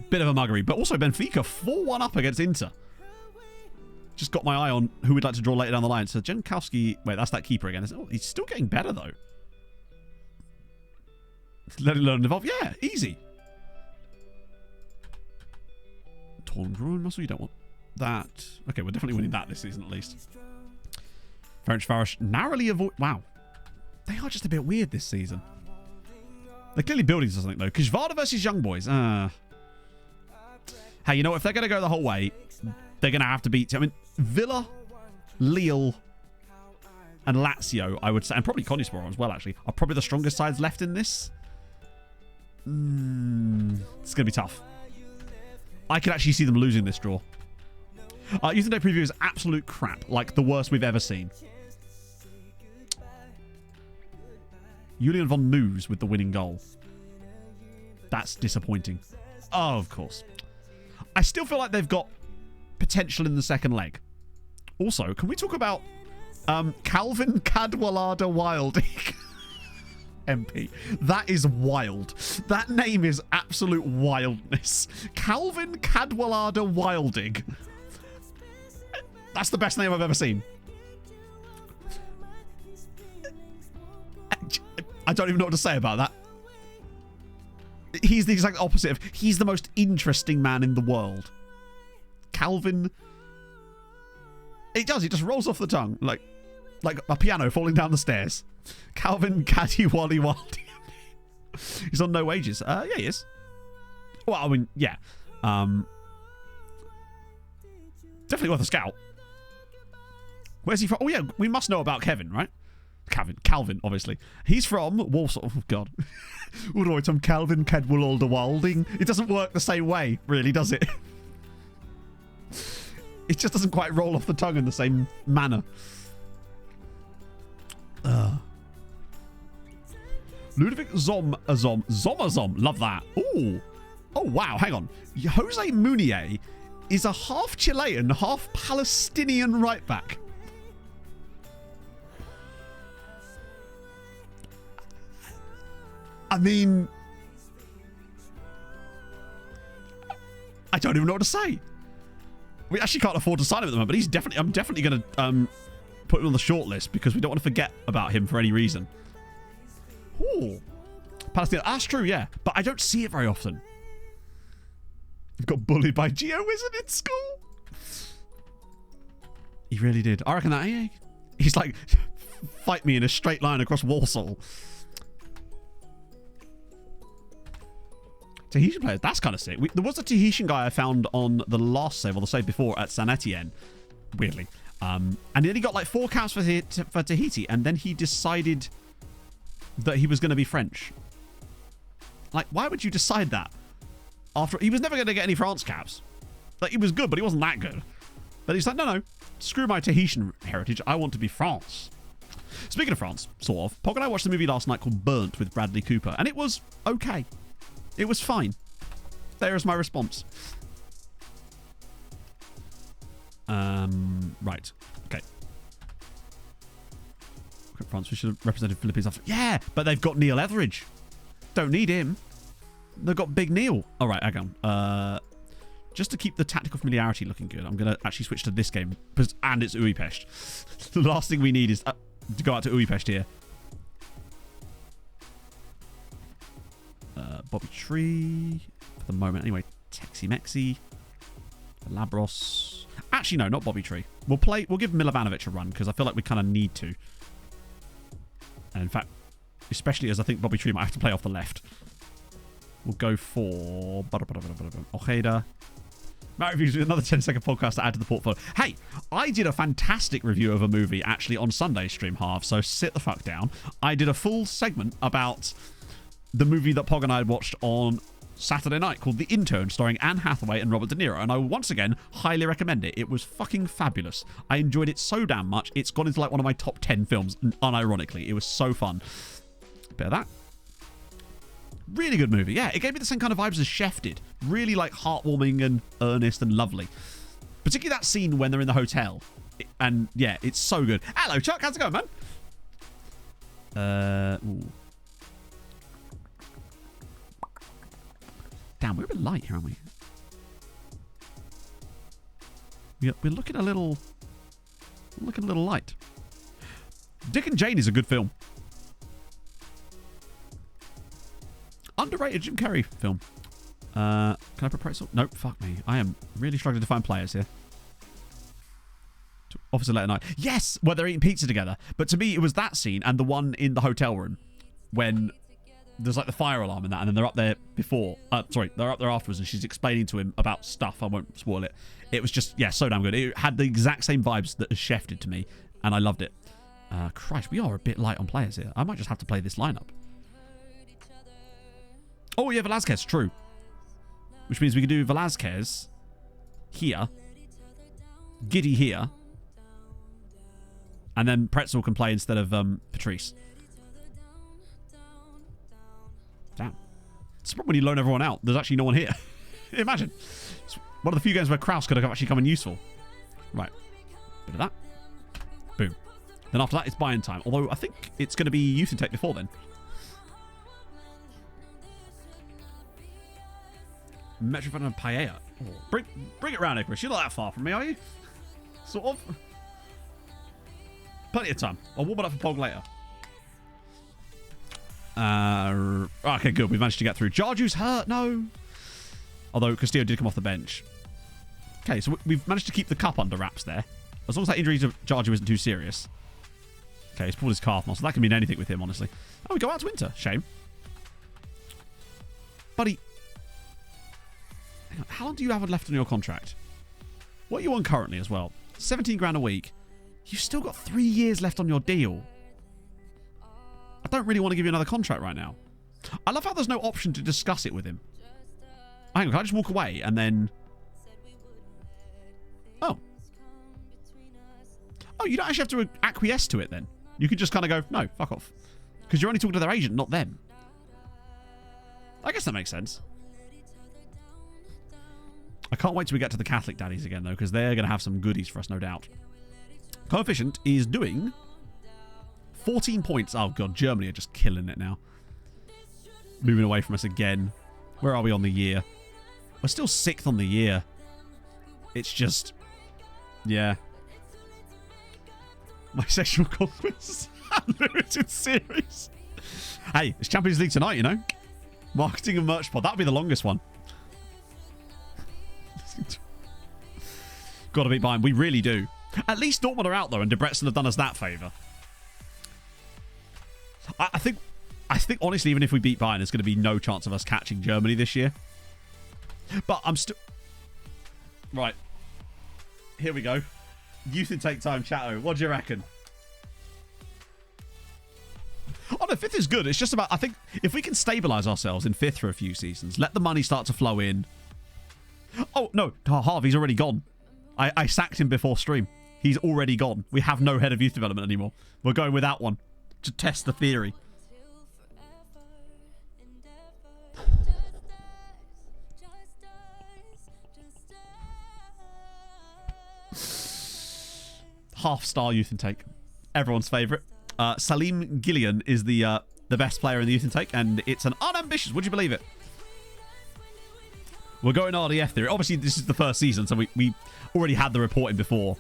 D: Bit of a muggery. But also Benfica 4-1 up against Inter. Just got my eye on who we'd like to draw later down the line. So Jankowski... Wait, that's that keeper again. Oh, he's still getting better, though. Let it learn and evolve. Yeah, easy. Torn groin muscle, you don't want that. Okay, we're definitely winning that this season at least. French Farish narrowly avoid... Wow. They are just a bit weird this season. They're clearly building something, though. Kishvada versus Young Boys. Hey, you know, if they're going to go the whole way, they're going to have to beat... I mean, Villa, Lille, and Lazio, I would say, and probably Konyaspor as well, actually, are probably the strongest sides left in this. It's going to be tough. I could actually see them losing this draw. Youth and Day preview is absolute crap. Like, the worst we've ever seen. Julian von Moos with the winning goal. That's disappointing. Oh, of course. I still feel like they've got potential in the second leg. Also, can we talk about Calvin Cadwallader Wilding? MP. That is wild. That name is absolute wildness. Calvin Cadwallader Wilding. That's the best name I've ever seen. I don't even know what to say about that. He's the exact opposite of... He's the most interesting man in the world. Calvin... It does. It just rolls off the tongue. Like a piano falling down the stairs. Calvin Caddy Wally Waldy. He's on no wages. Yeah, he is. Well, I mean, yeah. Definitely worth a scout. Where's he from? Oh, yeah. We must know about Kevin, right? Calvin, obviously. He's from Warsaw. Oh, God. All right, I'm Calvin Cadwallader Wilding. It doesn't work the same way, really, does it? It just doesn't quite roll off the tongue in the same manner. Ludovic Zomazom. Love that. Ooh. Oh, wow. Hang on. Jose Munier is a half Chilean, half Palestinian right back. I mean, I don't even know what to say. We actually can't afford to sign him at the moment, but I'm definitely going to put him on the short list because we don't want to forget about him for any reason. Ooh. Palestine. That's true, yeah. But I don't see it very often. Got bullied by Geo Wizard in school. He really did. I reckon that, yeah. He's like, fight me in a straight line across Warsaw. Tahitian players, that's kind of sick. There was a Tahitian guy I found on the last save, or the save before, at San Etienne, weirdly. And then he got like 4 caps for Tahiti, and then he decided that he was going to be French. Like, why would you decide that? After he was never going to get any France caps. Like, he was good, but he wasn't that good. But he's like, no, screw my Tahitian heritage. I want to be France. Speaking of France, sort of, Pog and I watched the movie last night called Burnt with Bradley Cooper, and it was okay. It was fine. There is my response. Right. Okay. France, we should have represented Philippines after. Yeah, but they've got Neil Etheridge. Don't need him. They've got Big Neil. All right, hang on. just to keep the tactical familiarity looking good, I'm going to actually switch to this game. And it's Budapest. The last thing we need is to go out to Budapest here. Bobby Tree for the moment. Anyway, Texi Mexi. Labros. Actually, no, not Bobby Tree. We'll give Milovanovic a run because I feel like we kind of need to. And in fact, especially as I think Bobby Tree might have to play off the left. We'll go for Ojeda. Matt Reviews with another 10-second podcast to add to the portfolio. Hey, I did a fantastic review of a movie actually on Sunday's stream half, so sit the fuck down. I did a full segment about the movie that Pog and I had watched on Saturday night called The Intern, starring Anne Hathaway and Robert De Niro, and I once again highly recommend it. It was fucking fabulous. I enjoyed it so damn much. It's gone into like one of my top 10 films, unironically. It was so fun. Bit of that. Really good movie. Yeah, it gave me the same kind of vibes as Chef did. Really like heartwarming and earnest and lovely. Particularly that scene when they're in the hotel. And yeah, it's so good. Hello, Chuck. How's it going, man? Ooh. Damn, we're a bit light here, aren't we? We're looking a little light. Dick and Jane is a good film. Underrated Jim Carrey film. Can I put price up? Nope, fuck me. I am really struggling to find players here. Officer Late at Night. Yes, where they're eating pizza together. But to me, it was that scene and the one in the hotel room when there's like the fire alarm and that, and then they're up there before. They're up there afterwards, and she's explaining to him about stuff. I won't spoil it. It was just, yeah, so damn good. It had the exact same vibes that Chef did to me, and I loved it. Christ, we are a bit light on players here. I might just have to play this lineup. Oh, yeah, Velázquez, true. Which means we can do Velázquez here, Giddy here, and then Pretzel can play instead of Patrice. Damn. It's probably when you loan everyone out, there's actually no one here. Imagine. It's one of the few games where Kraus could have actually come in useful. Right. Bit of that. Boom. Then after that, it's buy-in time. Although I think it's going to be Youth Intake before then. Metropolitan of Paella. Oh, bring it round here, Chris. You're not that far from me, are you? Sort of. Plenty of time. I'll warm it up for Pog later. Okay, good. We've managed to get through. Jarju's hurt. No. Although Castillo did come off the bench. Okay, so we've managed to keep the cup under wraps there. As long as that injury to Jarju isn't too serious. Okay, he's pulled his calf muscle. That can mean anything with him, honestly. Oh, we go out to Inter. Shame. Buddy. How long do you have left on your contract? What are you on currently as well? 17 grand a week. You've still got 3 years left on your deal. I don't really want to give you another contract right now. I love how there's no option to discuss it with him. Hang on, can I just walk away and then... Oh. Oh, you don't actually have to acquiesce to it then. You could just kind of go, no, fuck off. Because you're only talking to their agent, not them. I guess that makes sense. I can't wait till we get to the Catholic daddies again, though, because they're going to have some goodies for us, no doubt. Coefficient is doing 14 points. Oh, God, Germany are just killing it now. Moving away from us again. Where are we on the year? We're still 6th on the year. It's just... Yeah. My sexual conquests. Limited series. Hey, it's Champions League tonight, you know. Marketing and merch pod. That'll be the longest one. Got to beat Bayern. We really do. At least Dortmund are out, though, and Debrecen have done us that favour. I think, honestly, even if we beat Bayern, there's going to be no chance of us catching Germany this year. But I'm still... Right. Here we go. Youth Intake time, chatto. What do you reckon? Oh, no, 5th is good. It's just about... I think if we can stabilise ourselves in 5th for a few seasons, let the money start to flow in. Oh, no. Harvey's already gone. I sacked him before stream. He's already gone. We have no head of youth development anymore. We're going without one to test the theory. Half-star youth intake. Everyone's favourite. Salim Gillian is the best player in the youth intake, and it's an unambitious, would you believe it? We're going RDF theory. Obviously, this is the first season, so we already had the reporting before.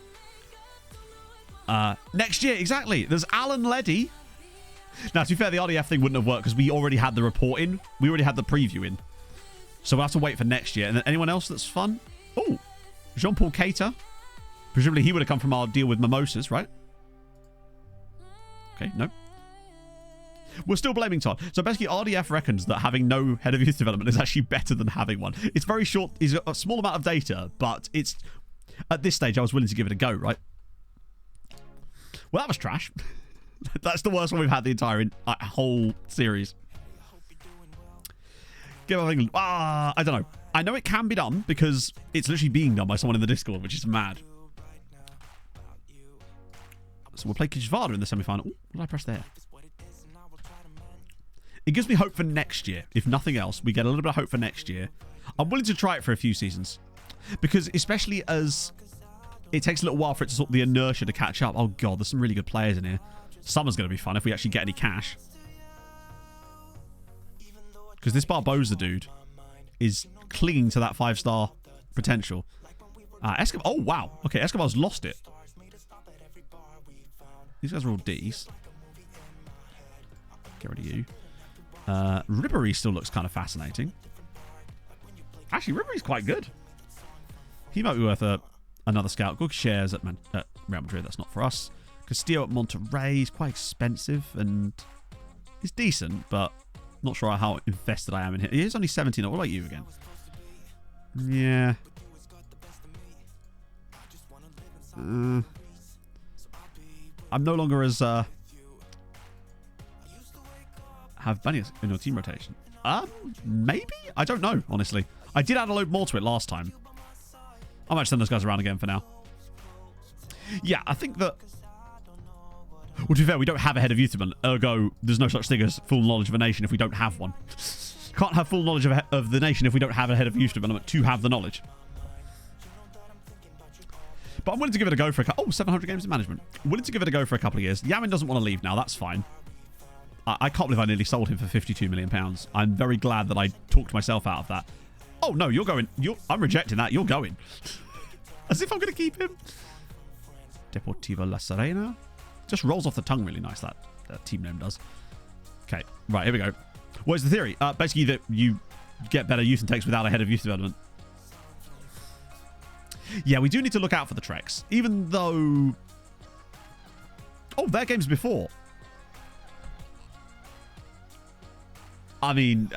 D: Next year, exactly. There's Alan Leddy. Now, to be fair, the RDF thing wouldn't have worked because we already had the reporting. We already had the preview in. So we'll have to wait for next year. And then anyone else that's fun? Oh, Jean-Paul Cater. Presumably he would have come from our deal with Mimosas, right? Okay, no. We're still blaming Todd. So basically, RDF reckons that having no head of youth development is actually better than having one. It's very short. He's got a small amount of data, but it's... At this stage, I was willing to give it a go, right? Well, that was trash. That's the worst one we've had the entire whole series. I don't know. I know it can be done because it's literally being done by someone in the Discord, which is mad. So we'll play Kishvada in the semi-final. Ooh, what did I press there? It gives me hope for next year. If nothing else, we get a little bit of hope for next year. I'm willing to try it for a few seasons. Because especially as it takes a little while for it to sort of the inertia to catch up. Oh god, there's some really good players in here. Summer's going to be fun if we actually get any cash. Because this Barbosa dude is clinging to that 5-star potential. Escobar. Oh, wow. Okay, Escobar's lost it. These guys are all Ds. Get rid of you. Ribery still looks kind of fascinating. Actually, Ribery's quite good. He might be worth another scout. Good shares at Real Madrid. That's not for us. Castillo at Monterrey is quite expensive and he's decent, but not sure how invested I am in him. He is only 17. What about you again? Yeah. I'm no longer as have Bunny in your team rotation. Maybe? I don't know, honestly. I did add a load more to it last time. I might send those guys around again for now. Yeah, I think that... Well, to be fair, we don't have a head of youth development, ergo, there's no such thing as full knowledge of a nation if we don't have one. Can't have full knowledge of the nation if we don't have a head of youth development to have the knowledge. But I'm willing to give it a go for a couple... Oh, 700 games in management. Willing to give it a go for a couple of years. Yamin doesn't want to leave now. That's fine. I can't believe I nearly sold him for £52 million. I'm very glad that I talked myself out of that. Oh, no, you're going... I'm rejecting that. You're going. As if I'm going to keep him. Deportivo La Serena. Just rolls off the tongue really nice, that team name does. Okay, right, here we go. What is the theory? Basically that you get better youth intakes without a head of youth development. Yeah, we do need to look out for the Treks. Even though... Oh, their games before. I mean,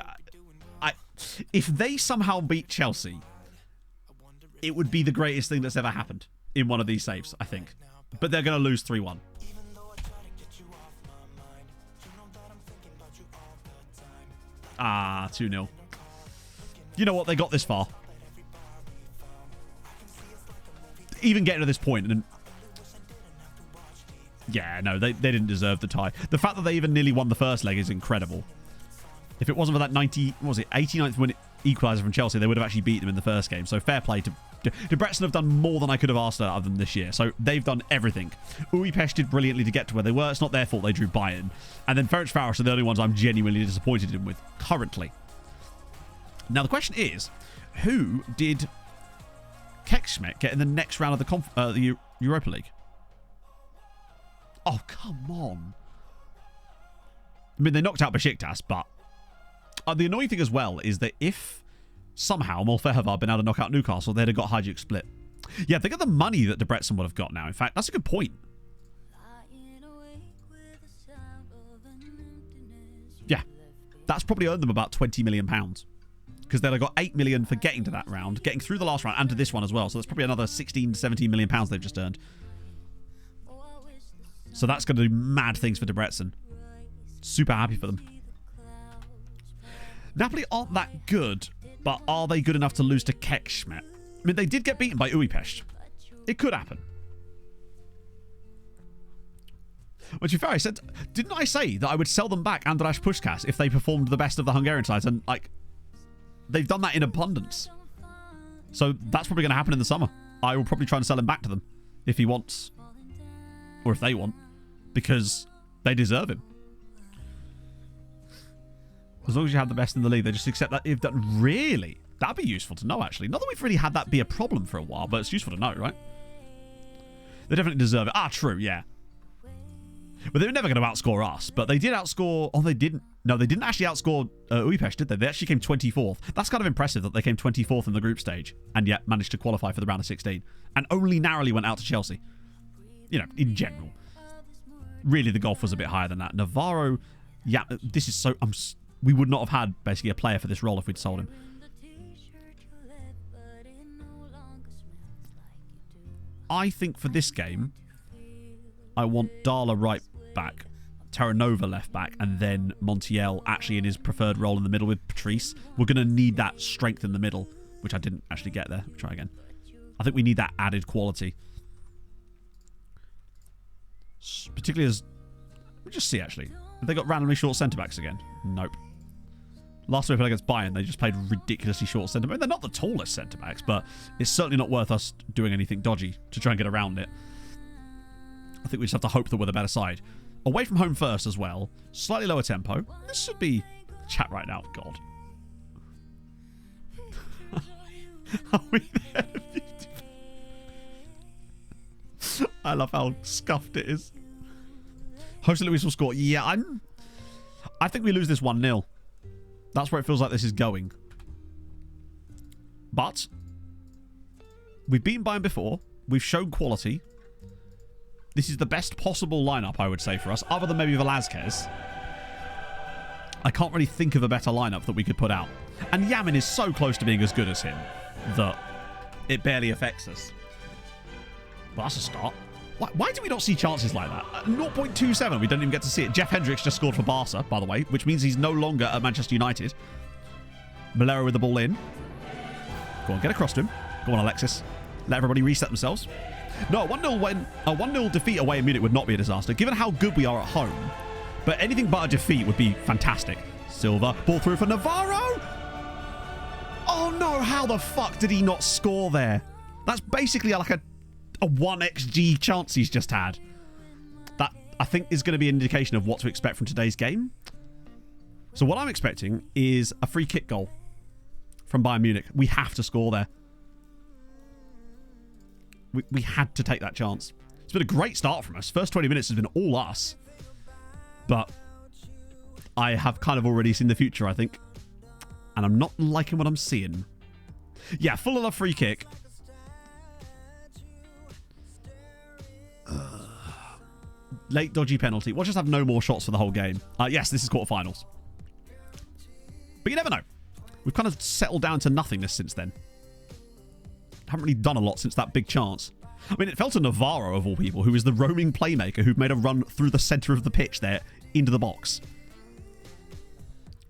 D: if they somehow beat Chelsea, it would be the greatest thing that's ever happened in one of these saves, I think. But they're going to lose 3-1. 2-0. You know what? They got this far. Even getting to this point, and yeah, no, they didn't deserve the tie. The fact that they even nearly won the first leg is incredible. If it wasn't for that 89th win equaliser from Chelsea, they would have actually beat them in the first game. So fair play to Debrecen have done more than I could have asked out of them this year. So they've done everything. Uipesh did brilliantly to get to where they were. It's not their fault they drew Bayern. And then Ferencváros are the only ones I'm genuinely disappointed in with currently. Now the question is, who did Kekschmet get in the next round of the Europa League? Oh, come on. I mean, they knocked out Besiktas, but the annoying thing as well is that if somehow Molfehavar had been able to knock out Newcastle, they'd have got Hajduk Split. Yeah, think of the money that Debrecen would have got now. In fact, that's a good point. Yeah, that's probably earned them about £20 million. Because they'd have got 8 million for getting to that round, getting through the last round, and to this one as well. So that's probably another 16 to 17 million pounds they've just earned. So that's going to do mad things for Debrecen. Super happy for them. Napoli aren't that good, but are they good enough to lose to Kekschmet? I mean, they did get beaten by Uipesh. It could happen. Well, to be fair, I said, didn't I say that I would sell them back András Puskás if they performed the best of the Hungarian sides? And, like, they've done that in abundance. So that's probably going to happen in the summer. I will probably try and sell him back to them if he wants. Or if they want. Because they deserve him. As long as you have the best in the league, they just accept that you've done. Really? That'd be useful to know, actually. Not that we've really had that be a problem for a while, but it's useful to know, right? They definitely deserve it. Ah, true, yeah. But they were never going to outscore us, but they did outscore... Oh, they didn't. No, they didn't actually outscore Budapest, did they? They actually came 24th. That's kind of impressive that they came 24th in the group stage and yet managed to qualify for the round of 16 and only narrowly went out to Chelsea. You know, in general. Really, the golf was a bit higher than that. Navarro, yeah, this is so... we would not have had, basically, a player for this role if we'd sold him. I think for this game, I want Darla right back, Terranova left back, and then Montiel actually in his preferred role in the middle with Patrice. We're going to need that strength in the middle, which I didn't actually get there. Try again. I think we need that added quality. Particularly as... We'll just see, actually. Have they got randomly short centre-backs again? Nope. Last time we played against Bayern, they just played ridiculously short centre-backs. They're not the tallest centre-backs, but it's certainly not worth us doing anything dodgy to try and get around it. I think we just have to hope that we're the better side. Away from home first as well. Slightly lower tempo. This should be... Chat right now. God. Are we there? I love how scuffed it is. Jose Luis will score. Yeah, I think we lose this 1-0. That's where it feels like this is going. But we've beaten Bayern before. We've shown quality. This is the best possible lineup, I would say, for us, other than maybe Velázquez. I can't really think of a better lineup that we could put out. And Yamin is so close to being as good as him that it barely affects us. Well, that's a start. Why do we not see chances like that? 0.27, we don't even get to see it. Jeff Hendricks just scored for Barca, by the way, which means he's no longer at Manchester United. Malero with the ball in. Go on, get across to him. Go on, Alexis. Let everybody reset themselves. No, a 1-0 defeat away in Munich would not be a disaster, given how good we are at home. But anything but a defeat would be fantastic. Silva, ball through for Navarro. Oh no, how the fuck did he not score there? That's basically like a 1xG chance he's just had. That, I think, is going to be an indication of what to expect from today's game. So what I'm expecting is a free kick goal from Bayern Munich. We have to score there. We had to take that chance. It's been a great start from us. First 20 minutes has been all us. But I have kind of already seen the future, I think. And I'm not liking what I'm seeing. Yeah, full of free kick. Late dodgy penalty. We'll just have no more shots for the whole game. Yes, this is quarterfinals. But you never know. We've kind of settled down to nothingness since then. Haven't really done a lot since that big chance. I mean, it fell to Navarro, of all people, who is the roaming playmaker who made a run through the centre of the pitch there into the box.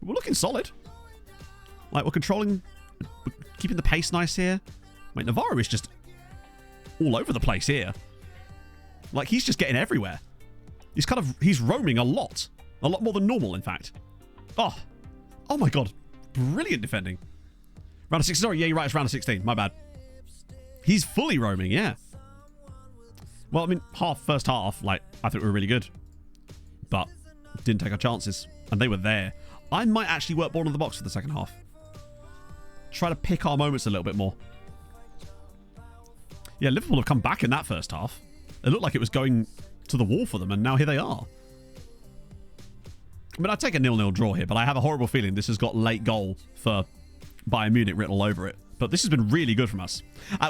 D: We're looking solid. Like, we're controlling... We're keeping the pace nice here. Wait, Navarro is just all over the place here. Like, he's just getting everywhere. He's roaming a lot. A lot more than normal, in fact. Oh my God. Brilliant defending. Round of 16. Sorry, yeah, you're right. It's round of 16. My bad. He's fully roaming, yeah. Well, I mean, first half, like, I think we were really good. But didn't take our chances. And they were there. I might actually work ball in the box for the second half. Try to pick our moments a little bit more. Yeah, Liverpool have come back in that first half. It looked like it was going to the wall for them, and now here they are. I mean, I'd take a 0-0 draw here, but I have a horrible feeling this has got late goal for Bayern Munich written all over it. But this has been really good from us.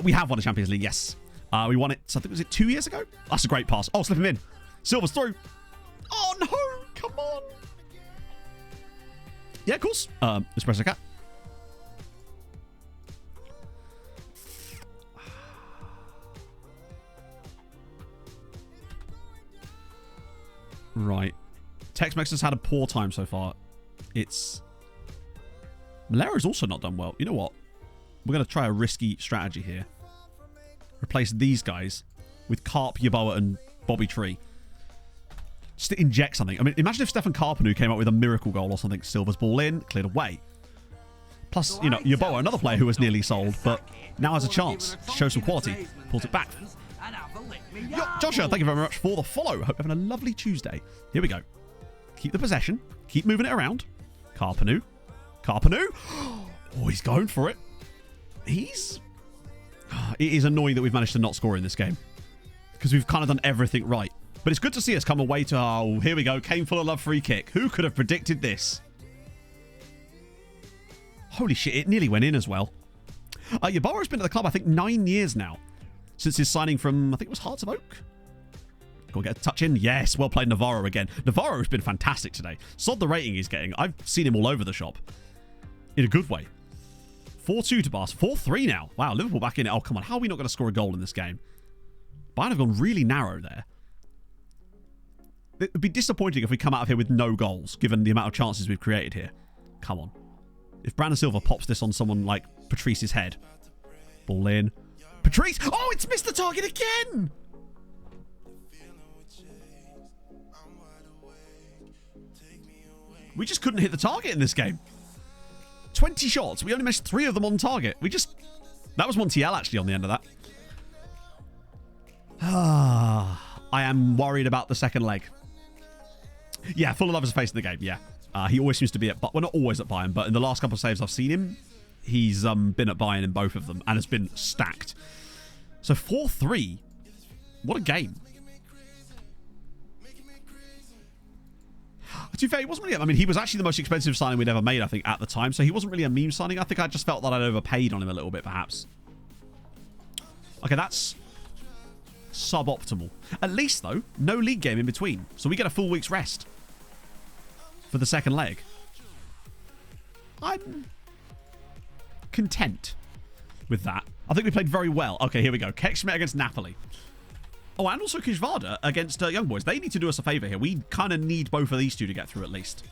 D: We have won a Champions League, yes. We won it, I think, was it 2 years ago? That's a great pass. Oh, slip him in. Silva's through. Oh, no. Come on. Yeah, of course. Espresso cat. Right. Tex-Mex has had a poor time so far. Malera's also not done well. You know what? We're going to try a risky strategy here. Replace these guys with Karp, Yeboah, and Bobby Tree. Just to inject something. I mean, imagine if Stefan Karpenu came up with a miracle goal or something. Silva's ball in, cleared away. Plus, you know, Yeboah, another player who was nearly sold, but now has a chance to show some quality. Pulls it back. Joshua, thank you very much for the follow. Hope you're having a lovely Tuesday. Here we go. Keep the possession. Keep moving it around. Karpenu. Oh, he's going for it. It is annoying that we've managed to not score in this game. Because we've kind of done everything right. But it's good to see us come away to, oh, here we go. Kane full of love free kick. Who could have predicted this? Holy shit, it nearly went in as well. Ybarra's been at the club, I think, 9 years now. Since his signing from, I think it was Hearts of Oak. Go get a touch in. Yes, well played, Navarro again. Navarro's been fantastic today. Sod the rating he's getting. I've seen him all over the shop. In a good way. 4-2 to Barca. 4-3 now. Wow, Liverpool back in it. Oh, come on. How are we not going to score a goal in this game? Bayern have gone really narrow there. It would be disappointing if we come out of here with no goals, given the amount of chances we've created here. Come on. If Brandon Silva pops this on someone like Patrice's head. Ball in. Patrice! Oh, it's missed the target again! We just couldn't hit the target in this game. 20 shots. We only missed 3 of them on target. That was Montiel actually on the end of that. I am worried about the second leg. Yeah, full of love is face in the game. Yeah. He always seems to be well, not always at Bayern, but in the last couple of saves I've seen him, he's been at Bayern in both of them and has been stacked. So 4-3. What a game. To be fair, he wasn't really... I mean, he was actually the most expensive signing we'd ever made, I think, at the time. So he wasn't really a meme signing. I think I just felt that I'd overpaid on him a little bit, perhaps. Okay, that's suboptimal. At least, though, no league game in between. So we get a full week's rest for the second leg. I'm content with that. I think we played very well. Okay, here we go. Kekschmidt against Napoli. Oh, and also Kishvarda against Young Boys. They need to do us a favour here. We kind of need both of these two to get through at least.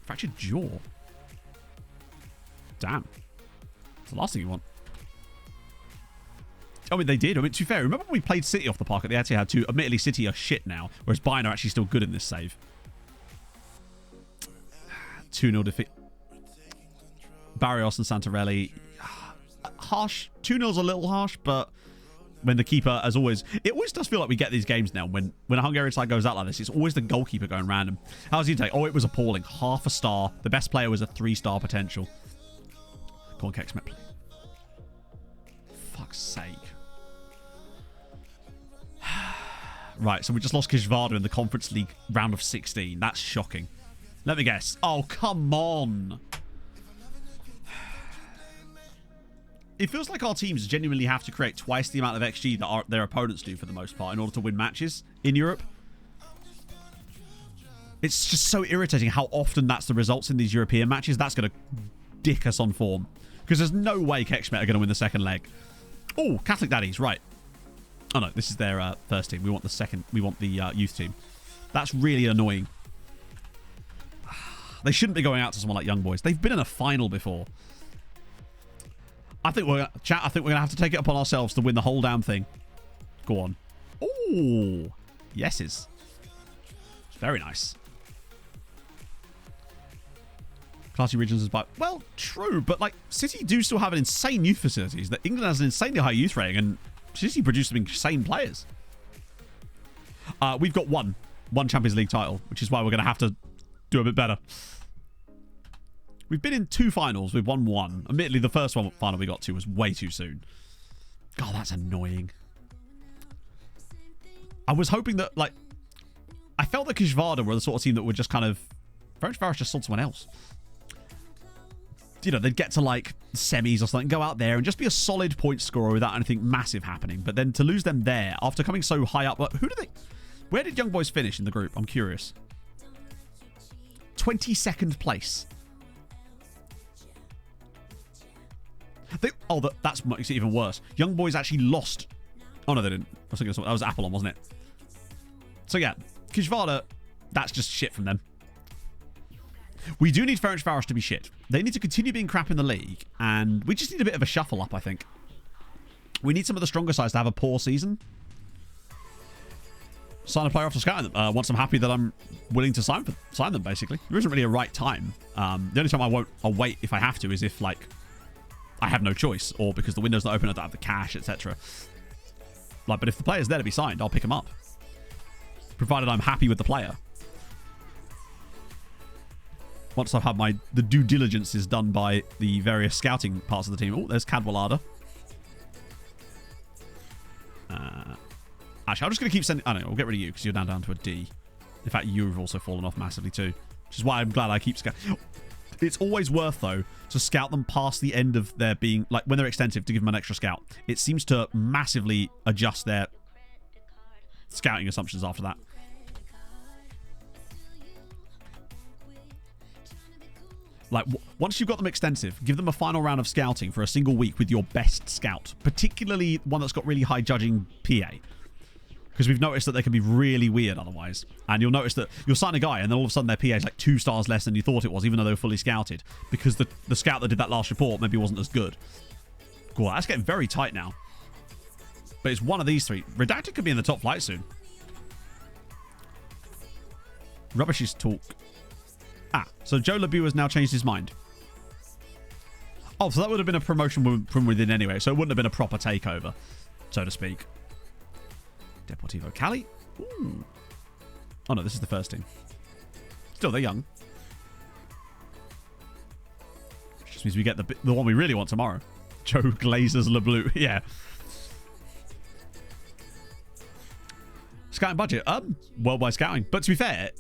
D: Fractured jaw. Damn. It's the last thing you want. I mean, they did. I mean, to be fair, remember when we played City off the park at the Etihad too? Admittedly, City are shit now, whereas Bayern are actually still good in this save. 2-0 defeat. Barrios and Santarelli. Harsh. 2-0's a little harsh, but when the keeper, as always, it always does feel like we get these games now. When a Hungarian side goes out like this, it's always the goalkeeper going random. How's he take? Oh, it was appalling. Half a star. The best player was a 3-star potential. Come on, Kekschmidt, please. Fuck's sake. Right, so we just lost Kishvarda in the Conference League round of 16. That's shocking. Let me guess. Oh, come on. It feels like our teams genuinely have to create twice the amount of XG that their opponents do for the most part in order to win matches in Europe. It's just so irritating how often that's the results in these European matches. That's going to dick us on form. Because there's no way Kekschmidt are going to win the second leg. Oh, Catholic Daddies, right. Oh no, this is their first team. We want the youth team. That's really annoying. They shouldn't be going out to someone like Young Boys. They've been in a final before. I think we're gonna have to take it upon ourselves to win the whole damn thing. Go on. Ooh, yeses. Very nice. Classy regions is by, well, true, but like City do still have an insane youth facilities. That England has an insanely high youth rating, and City produce some insane players. We've got one Champions League title, which is why we're gonna have to do a bit better. We've been in 2 finals. We've won 1. Admittedly, the first final we got to was way too soon. God, that's annoying. I was hoping that, like... I felt that Kishvarda were the sort of team that would just kind of... Ferencváros just sold someone else. You know, they'd get to, like, semis or something, go out there and just be a solid point scorer without anything massive happening. But then to lose them there, after coming so high up... Who did they... Where did Young Boys finish in the group? I'm curious. 22nd place. That's makes it even worse. Young Boys actually lost. Oh, no, they didn't. I was thinking that was Apollon, wasn't it? So, yeah. Kishvarda, that's just shit from them. We do need Ferencváros to be shit. They need to continue being crap in the league, and we just need a bit of a shuffle up, I think. We need some of the stronger sides to have a poor season. Sign a player after scouting them. Once I'm happy that I'm willing to sign them, basically. There isn't really a right time. The only time I'll wait if I have to is if, like, I have no choice, or because the window's not open, I don't have the cash, etc. Like, but if the player's there to be signed, I'll pick him up. Provided I'm happy with the player. Once I've had the due diligence is done by the various scouting parts of the team. Oh, there's Cadwallader. Actually, I'm just going to keep sending... I don't know, we'll get rid of you because you're down to a D. In fact, you've also fallen off massively too. Which is why I'm glad I keep scouting. It's always worth, though, to scout them past the end of their being... Like, when they're extensive, to give them an extra scout. It seems to massively adjust their scouting assumptions after that. Like, once you've got them extensive, give them a final round of scouting for a single week with your best scout. Particularly one that's got really high judging PA. Because we've noticed that they can be really weird otherwise. And you'll notice that you're signing a guy and then all of a sudden their PA is like 2 stars less than you thought it was, even though they were fully scouted. Because the scout that did that last report maybe wasn't as good. Cool, that's getting very tight now. But it's one of these 3. Redacted could be in the top flight soon. Rubbishy's talk. So Joe LeBeau has now changed his mind. Oh, so that would have been a promotion from within anyway. So it wouldn't have been a proper takeover, so to speak. Deportivo Cali. Ooh. Oh, no, this is the first team. Still, they're young. Which just means we get the one we really want tomorrow. Joe Glazers LeBlue. Yeah. Scouting budget. Worldwide scouting. But to be fair...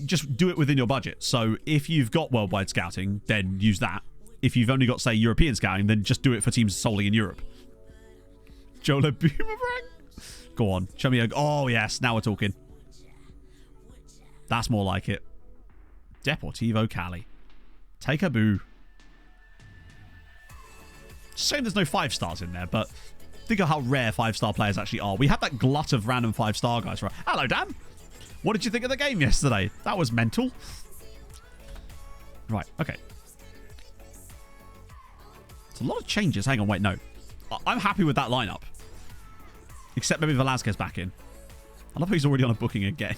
D: just do it within your budget. So if you've got worldwide scouting, then use that. If you've only got, say, European scouting, then just do it for teams solely in Europe. Jola Boomerang? Go on. Show me a... Oh, yes. Now we're talking. That's more like it. Deportivo Cali. Take a boo. Shame there's no 5-stars in there, but think of how rare 5-star players actually are. We had that glut of random 5-star guys. Right? Hello, Dan. What did you think of the game yesterday? That was mental. Right, okay. It's a lot of changes. Hang on, wait, no. I'm happy with that lineup. Except maybe Velasquez back in. I love how he's already on a booking again.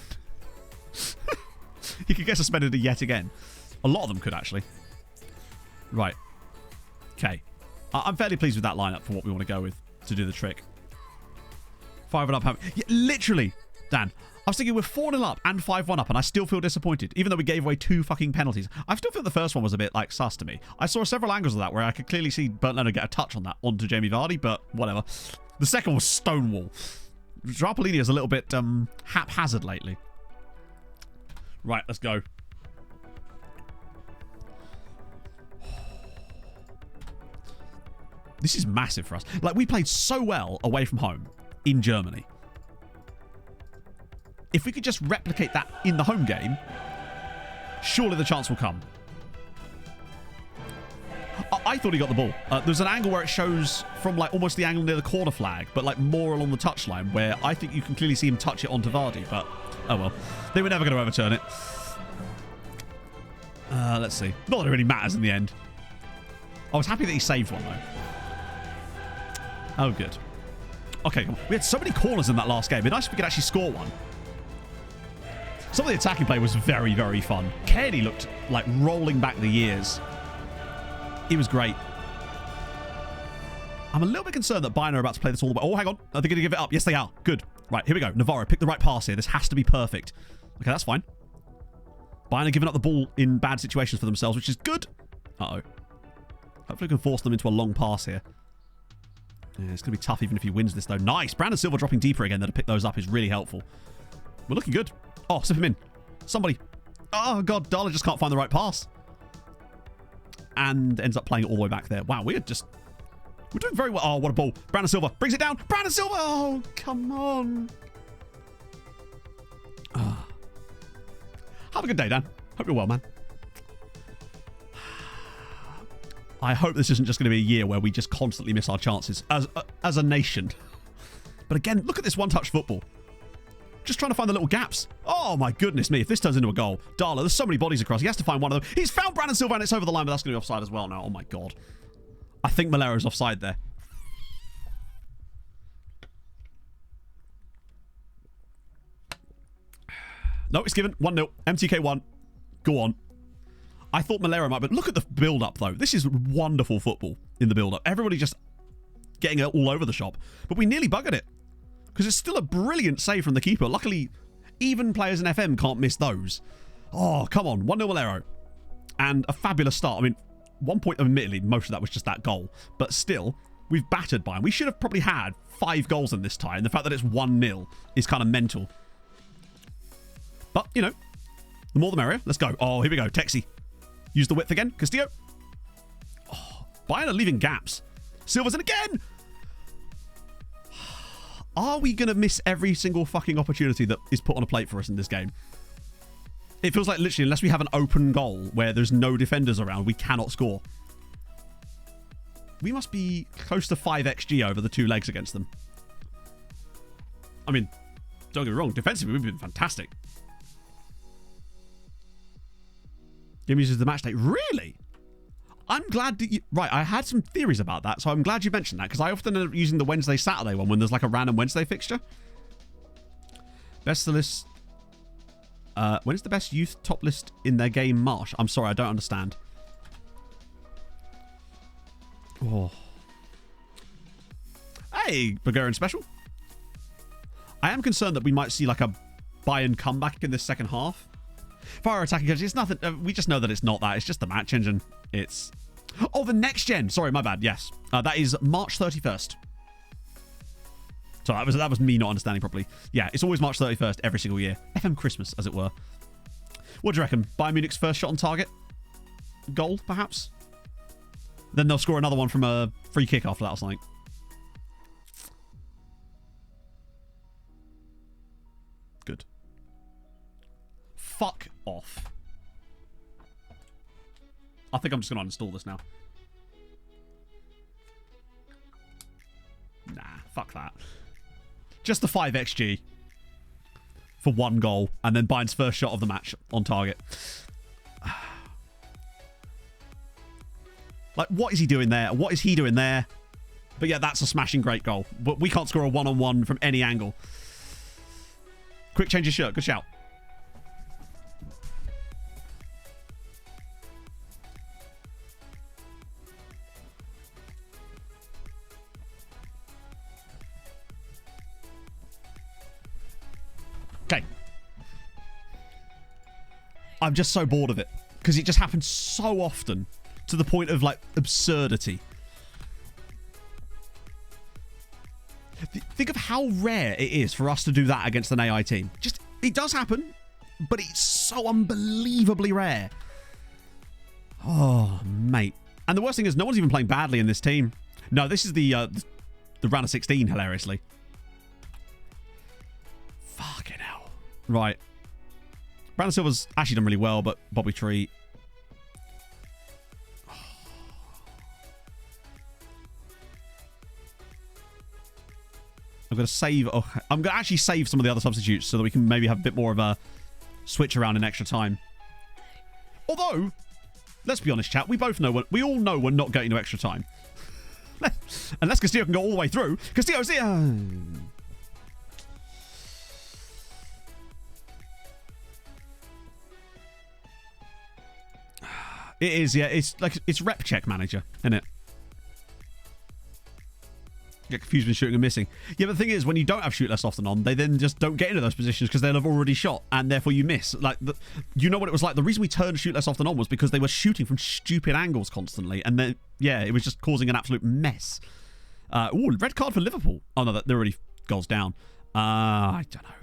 D: He could get suspended yet again. A lot of them could, actually. Right. Okay. I'm fairly pleased with that lineup for what we want to go with to do the trick. 5-1 up. Yeah, literally, Dan. I was thinking we're 4-0 up and 5-1 up, and I still feel disappointed, even though we gave away 2 fucking penalties. I still feel the first one was a bit, like, sus to me. I saw several angles of that where I could clearly see Bernd Leno get a touch on that onto Jamie Vardy, but whatever. The second was stonewall. Drapolini is a little bit haphazard lately. Right, let's go. This is massive for us. Like, we played so well away from home in Germany. If we could just replicate that in the home game, surely the chance will come. I thought he got the ball. There's an angle where it shows from like almost the angle near the corner flag, but like more along the touchline, where I think you can clearly see him touch it onto Vardy, but oh well. They were never going to overturn it. Let's see. Not that it really matters in the end. I was happy that he saved one, though. Oh, good. Okay, we had so many corners in that last game. It'd be nice if we could actually score one. Some of the attacking play was very, very fun. Kenny looked like rolling back the years. He was great. I'm a little bit concerned that Bayern are about to play this all the way. Oh, hang on. Are they going to give it up? Yes, they are. Good. Right, here we go. Navarro, pick the right pass here. This has to be perfect. Okay, that's fine. Bayern are giving up the ball in bad situations for themselves, which is good. Uh-oh. Hopefully we can force them into a long pass here. Yeah, it's going to be tough even if he wins this, though. Nice. Brandon Silva dropping deeper again. There to pick those up is really helpful. We're looking good. Oh, slip him in. Somebody. Oh, God. Darla just can't find the right pass. And ends up playing it all the way back there. Wow, we're doing very well. Oh, what a ball. Brandon Silva brings it down. Brandon Silva. Oh, come on. Oh. Have a good day, Dan. Hope you're well, man. I hope this isn't just going to be a year where we just constantly miss our chances as a nation. But again, look at this one-touch football. Just trying to find the little gaps. Oh, my goodness me. If this turns into a goal. Darla, there's so many bodies across. He has to find one of them. He's found Brandon Silva and it's over the line, but that's going to be offside as well now. Oh, my God. I think Malero's offside there. No, it's given. 1-0. MTK 1. Go on. I thought Malero might, but look at the build-up, though. This is wonderful football in the build-up. Everybody just getting it all over the shop. But we nearly buggered it. Because it's still a brilliant save from the keeper. Luckily, even players in FM can't miss those. Oh, come on. 1-0 Malero. and a fabulous start. I mean, 1 point, admittedly, most of that was just that goal. But still, we've battered Bayern. We should have probably had 5 goals in this tie. And the fact that it's 1-0 is kind of mental. But, you know, the more the merrier. Let's go. Oh, here we go. Texi. Use the width again. Castillo. Oh, Bayern are leaving gaps. Silva's in again. Are we going to miss every single fucking opportunity that is put on a plate for us in this game? It feels like literally, unless we have an open goal where there's no defenders around, we cannot score. We must be close to 5 XG over the 2 legs against them. I mean, don't get me wrong, defensively we've been fantastic. Game uses the match day. Really? I'm glad that you... Right, I had some theories about that, so I'm glad you mentioned that, because I often end up using the Wednesday-Saturday one when there's like a random Wednesday fixture. Best list... when is the best youth top list in their game, Marsh? I'm sorry, I don't understand. Oh. Hey, Bulgarian special. I am concerned that we might see like a Bayern comeback in this second half. Fire attacking, it's nothing. We just know that it's not that. It's just the match engine. It's... Oh, the next gen. Sorry, my bad. Yes. That is March 31st. So that was me not understanding properly. Yeah, it's always March 31st every single year. FM Christmas, as it were. What do you reckon? Bayern Munich's first shot on target? Goal, perhaps? Then they'll score another one from a free kick after that or something. Good. Fuck off. I think I'm just going to uninstall this now. Nah, fuck that. Just the 5 XG for 1 goal, and then Bayern's first shot of the match on target. Like, what is he doing there? What is he doing there? But yeah, that's a smashing great goal. But we can't score a 1-on-1 from any angle. Quick change of shirt. Good shout. Okay. I'm just so bored of it. Because it just happens so often. To the point of, like, absurdity. Think of how rare it is for us to do that against an AI team. Just, it does happen. But it's so unbelievably rare. Oh, mate. And the worst thing is, no one's even playing badly in this team. No, this is the round of 16, hilariously. Fucking hell. Right. Brandon Silva's actually done really well, but Bobby Tree... I'm going to save... Oh, I'm going to actually save some of the other substitutes so that we can maybe have a bit more of a switch around in extra time. Although, let's be honest, chat. We all know we're not getting to extra time. Unless Castillo can go all the way through. Castillo's here. It is, yeah. It's like it's rep check manager, isn't it? Get confused with shooting and missing. Yeah, but the thing is, when you don't have shoot less often on, they then just don't get into those positions because they'll have already shot, and therefore you miss. Like, you know what it was like? The reason we turned shoot less often on was because they were shooting from stupid angles constantly, and then, yeah, it was just causing an absolute mess. Ooh, red card for Liverpool. Oh, no, they're already goals down. I don't know.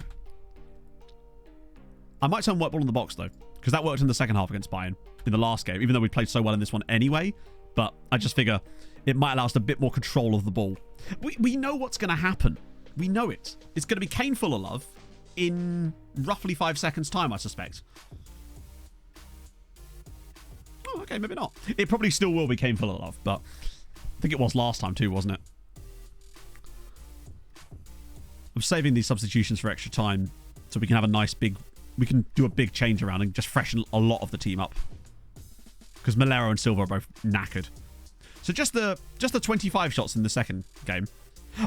D: I might turn white ball in the box, though, because that worked in the second half against Bayern in the last game, even though we played so well in this one anyway. But I just figure it might allow us a bit more control of the ball. We know what's going to happen. We know it. It's going to be Kane full of love in roughly 5 seconds' time, I suspect. Oh, okay, maybe not. It probably still will be Kane full of love, but I think it was last time too, wasn't it? I'm saving these substitutions for extra time so we can have a nice big... We can do a big change around and just freshen a lot of the team up. Because Malero and Silva are both knackered. So just the 25 shots in the second game.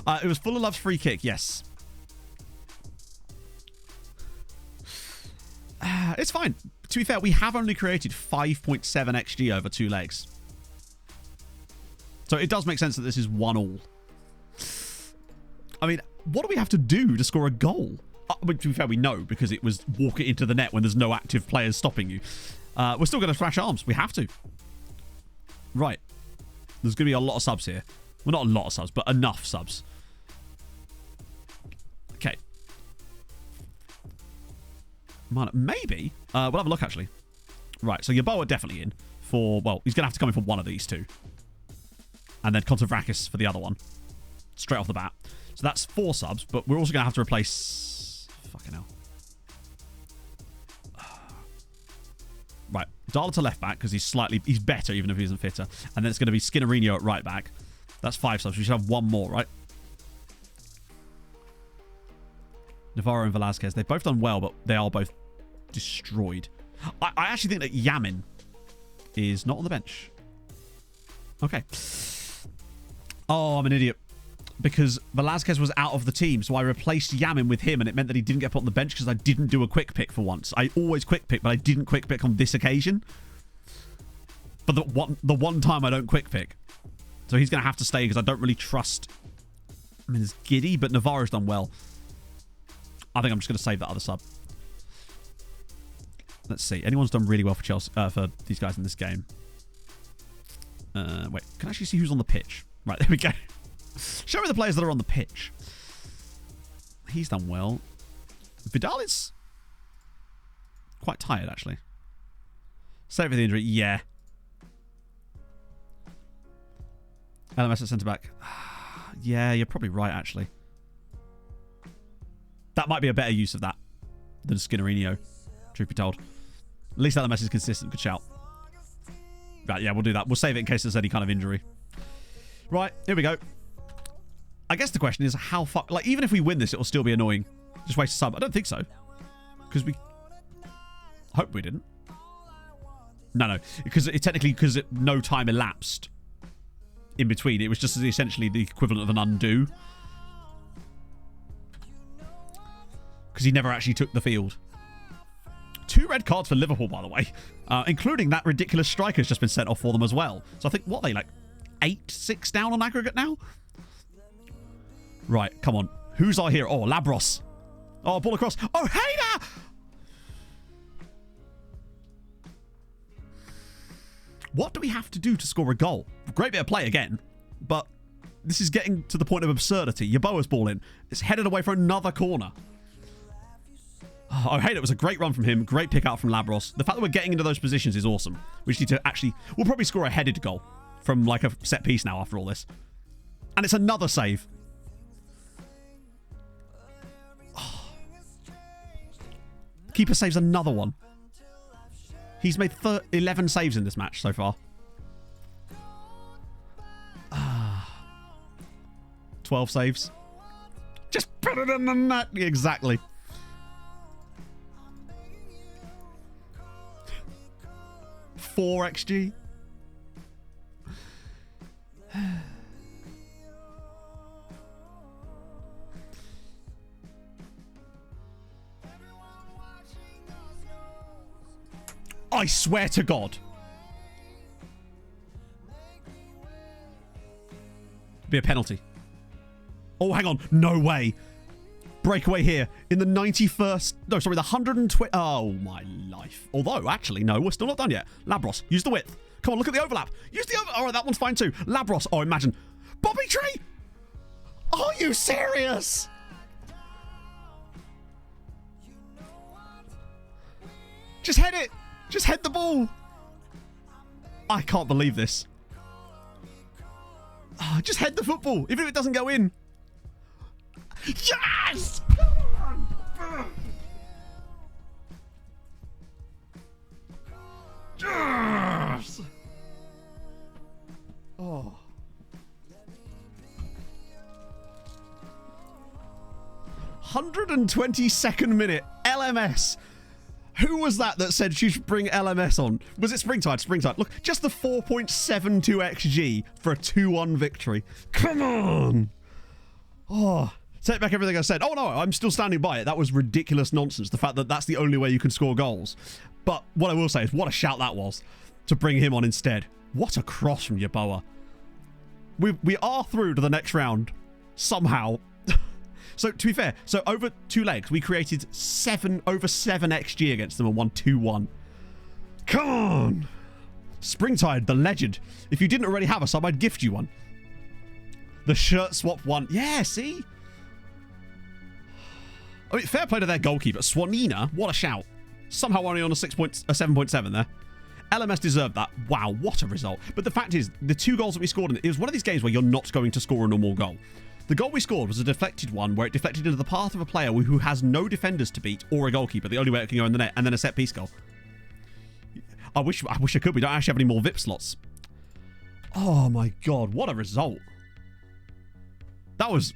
D: It was full of love's free kick, yes. It's fine. To be fair, we have only created 5.7 XG over 2 legs. So it does make sense that this is 1-1. I mean, what do we have to do to score a goal? To be fair, we know, because it was walk it into the net when there's no active players stopping you. We're still going to thrash arms. We have to. Right. There's going to be a lot of subs here. Well, not a lot of subs, but enough subs. Okay. Maybe. We'll have a look, actually. Right, so Yeboah definitely in for... Well, he's going to have to come in for one of these two. And then Kontavrakis for the other one. Straight off the bat. So that's 4 subs, but we're also going to have to replace... Fucking hell. Right, Darla to left back because he's better even if he isn't fitter. And then it's going to be Skinnerino at right back. That's 5 subs. We should have 1 more, right? Navarro and Velasquez. They've both done well, but they are both destroyed. I actually think that Yamin is not on the bench. Okay. Oh, I'm an idiot. Because Velasquez was out of the team, so I replaced Yamin with him, and it meant that he didn't get put on the bench because I didn't do a quick pick for once. I always quick pick, but I didn't quick pick on this occasion. For the one time I don't quick pick. So he's going to have to stay because I don't really trust... I mean, it's giddy, but Navarro's done well. I think I'm just going to save that other sub. Let's see. Anyone's done really well for Chelsea, for these guys in this game. Wait, can I actually see who's on the pitch? Right, there we go. Show me the players that are on the pitch. He's done well. Vidal is quite tired, actually. Save for the injury. Yeah. LMS at centre-back. Yeah, you're probably right, actually. That might be a better use of that than Skinnerino, truth be told. At least LMS is consistent. Good shout. Right, yeah, we'll do that. We'll save it in case there's any kind of injury. Right, here we go. I guess the question is how far... Like, even if we win this, it'll still be annoying. Just waste a sub. I don't think so. Because we... Hope we didn't. No. Because no time elapsed in between. It was just essentially the equivalent of an undo. Because he never actually took the field. 2 red cards for Liverpool, by the way. Including that ridiculous striker's just been sent off for them as well. So I think, what are they, like 8-6 down on aggregate now? Right, come on. Who's our hero? Oh, Labros. Oh, ball across. Oh, Hader! What do we have to do to score a goal? Great bit of play again, but this is getting to the point of absurdity. Yeboah's ball in. It's headed away for another corner. Oh, Hader, it was a great run from him. Great pick out from Labros. The fact that we're getting into those positions is awesome. We just need to actually... We'll probably score a headed goal from like a set piece now after all this. And it's another save. Keeper saves another one. He's made 11 saves in this match so far. 12 saves. Just put it in the net. Exactly. Four XG. I swear to God. Be a penalty. Oh, hang on. No way. Breakaway here in the 91st. No, sorry, the 120. Oh, my life. Although, actually, no, we're still not done yet. Labros, use the width. Come on, look at the overlap. Use the overlap. All right, that one's fine too. Labros. Oh, imagine. Bobby Tree. Are you serious? Just head it. Just head the ball. I can't believe this. Oh, just head the football, even if it doesn't go in. Yes! Yes! Oh. "122nd minute, LMS. Who was that said she should bring LMS on? Was it Springtide? Springtide. Look, just the 4.72 XG for a 2-1 victory. Come on. Oh, take back everything I said. Oh, no, I'm still standing by it. That was ridiculous nonsense. The fact that that's the only way you can score goals. But what I will say is what a shout that was to bring him on instead. What a cross from Yeboah. We are through to the next round. Somehow. So, to be fair, so over 2 legs, we created over 7 XG against them and won 2-1. Come on. Springtide, the legend. If you didn't already have a sub, I'd gift you one. The shirt swap one. Yeah, see? I mean, fair play to their goalkeeper. Swanina, what a shout. Somehow only on a 7.7 there. LMS deserved that. Wow, what a result. But the fact is, the 2 goals that we scored, it was one of these games where you're not going to score a normal goal. The goal we scored was a deflected one where it deflected into the path of a player who has no defenders to beat or a goalkeeper. The only way it can go in the net, and then a set piece goal. I wish I could. We don't actually have any more VIP slots. Oh my god, what a result. That was...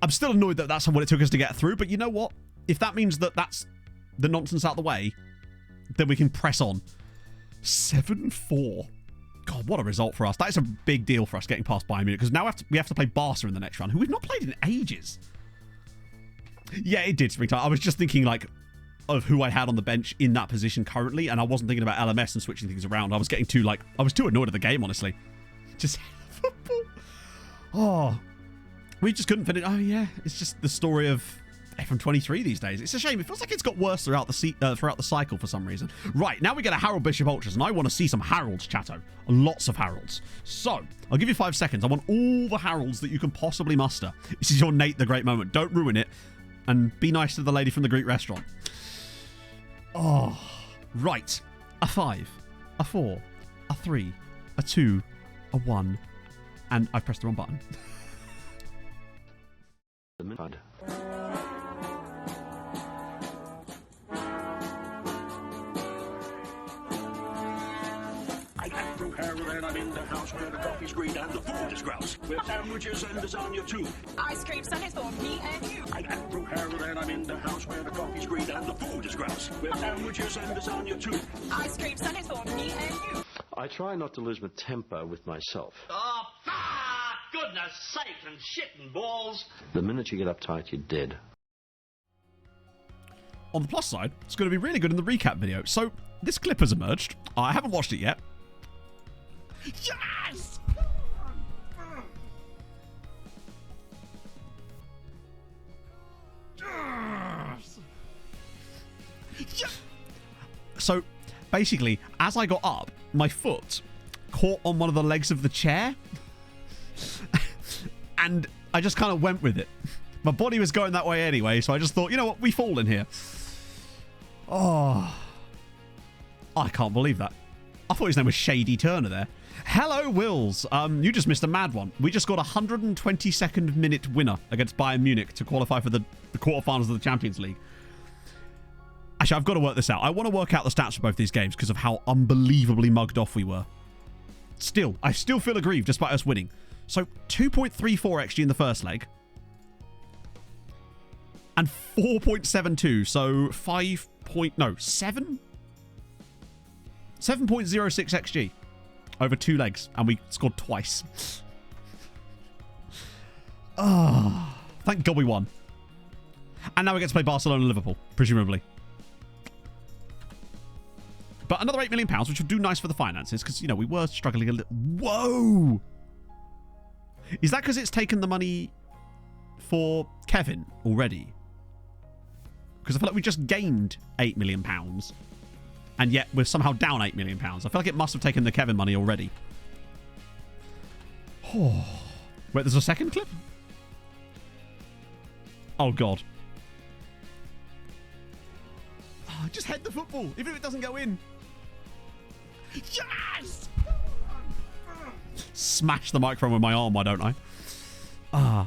D: I'm still annoyed that that's what it took us to get through, but you know what? If that means that that's the nonsense out of the way, then we can press on. 7-4. God, what a result for us. That is a big deal for us getting past Bayern Munich, because now we have to play Barca in the next round, who we've not played in ages. Yeah, it did springtime. I was just thinking, like, of who I had on the bench in that position currently, and I wasn't thinking about LMS and switching things around. I was getting too, like, I was too annoyed at the game, honestly. Just football. Oh, we just couldn't finish. Oh, yeah, it's just the story of FM23 these days. It's a shame. It feels like it's got worse throughout the cycle for some reason. Right, now we get a Harold Bishop Ultras, and I want to see some Harolds, chatto. Lots of Harolds. So, I'll give you 5 seconds. I want all the Harolds that you can possibly muster. This is your Nate the Great moment. Don't ruin it, and be nice to the lady from the Greek restaurant. Oh, right. A 5, a 4, a 3, a 2, a 1, and I pressed the wrong button.
J: And I'm in the house where the coffee's green and the food is grouse, with sandwiches and lasagna too.
H: Ice cream sundaes for me and you.
J: I'm Andrew Harold and I'm in the house where the coffee's green and the food is grouse, with sandwiches and lasagna too.
H: Ice cream sundaes for me and you.
K: I try not to lose my temper with myself.
L: Oh, goodness sake, and shit and balls.
K: The minute you get uptight, you're dead.
D: On the plus side, it's going to be really good in the recap video. So, this clip has emerged. I haven't watched it yet. Yes! Yes! Yes! So, basically, as I got up, my foot caught on one of the legs of the chair. And I just kind of went with it. My body was going that way anyway, so I just thought, you know what, we fall in here. Oh. I can't believe that. I thought his name was Shady Turner there. Hello, Wills. You just missed a mad one. We just got a 122nd minute winner against Bayern Munich to qualify for the quarterfinals of the Champions League. Actually, I've got to work this out. I want to work out the stats for both these games because of how unbelievably mugged off we were. Still, I still feel aggrieved despite us winning. So, 2.34 XG in the first leg. And 4.72, so 7.06 XG over 2 legs, and we scored twice. Oh, thank God we won. And now we get to play Barcelona and Liverpool, presumably. But another £8 million, which would do nice for the finances, because, you know, we were struggling a little. Whoa! Is that because it's taken the money for Kevin already? Because I feel like we just gained £8 million, and yet we're somehow down £8 million. I feel like it must have taken the Kevin money already. Oh. Wait, there's a second clip? Oh, God. Oh, just head the football, even if it doesn't go in. Yes! Smash the microphone with my arm, why don't I? Ah.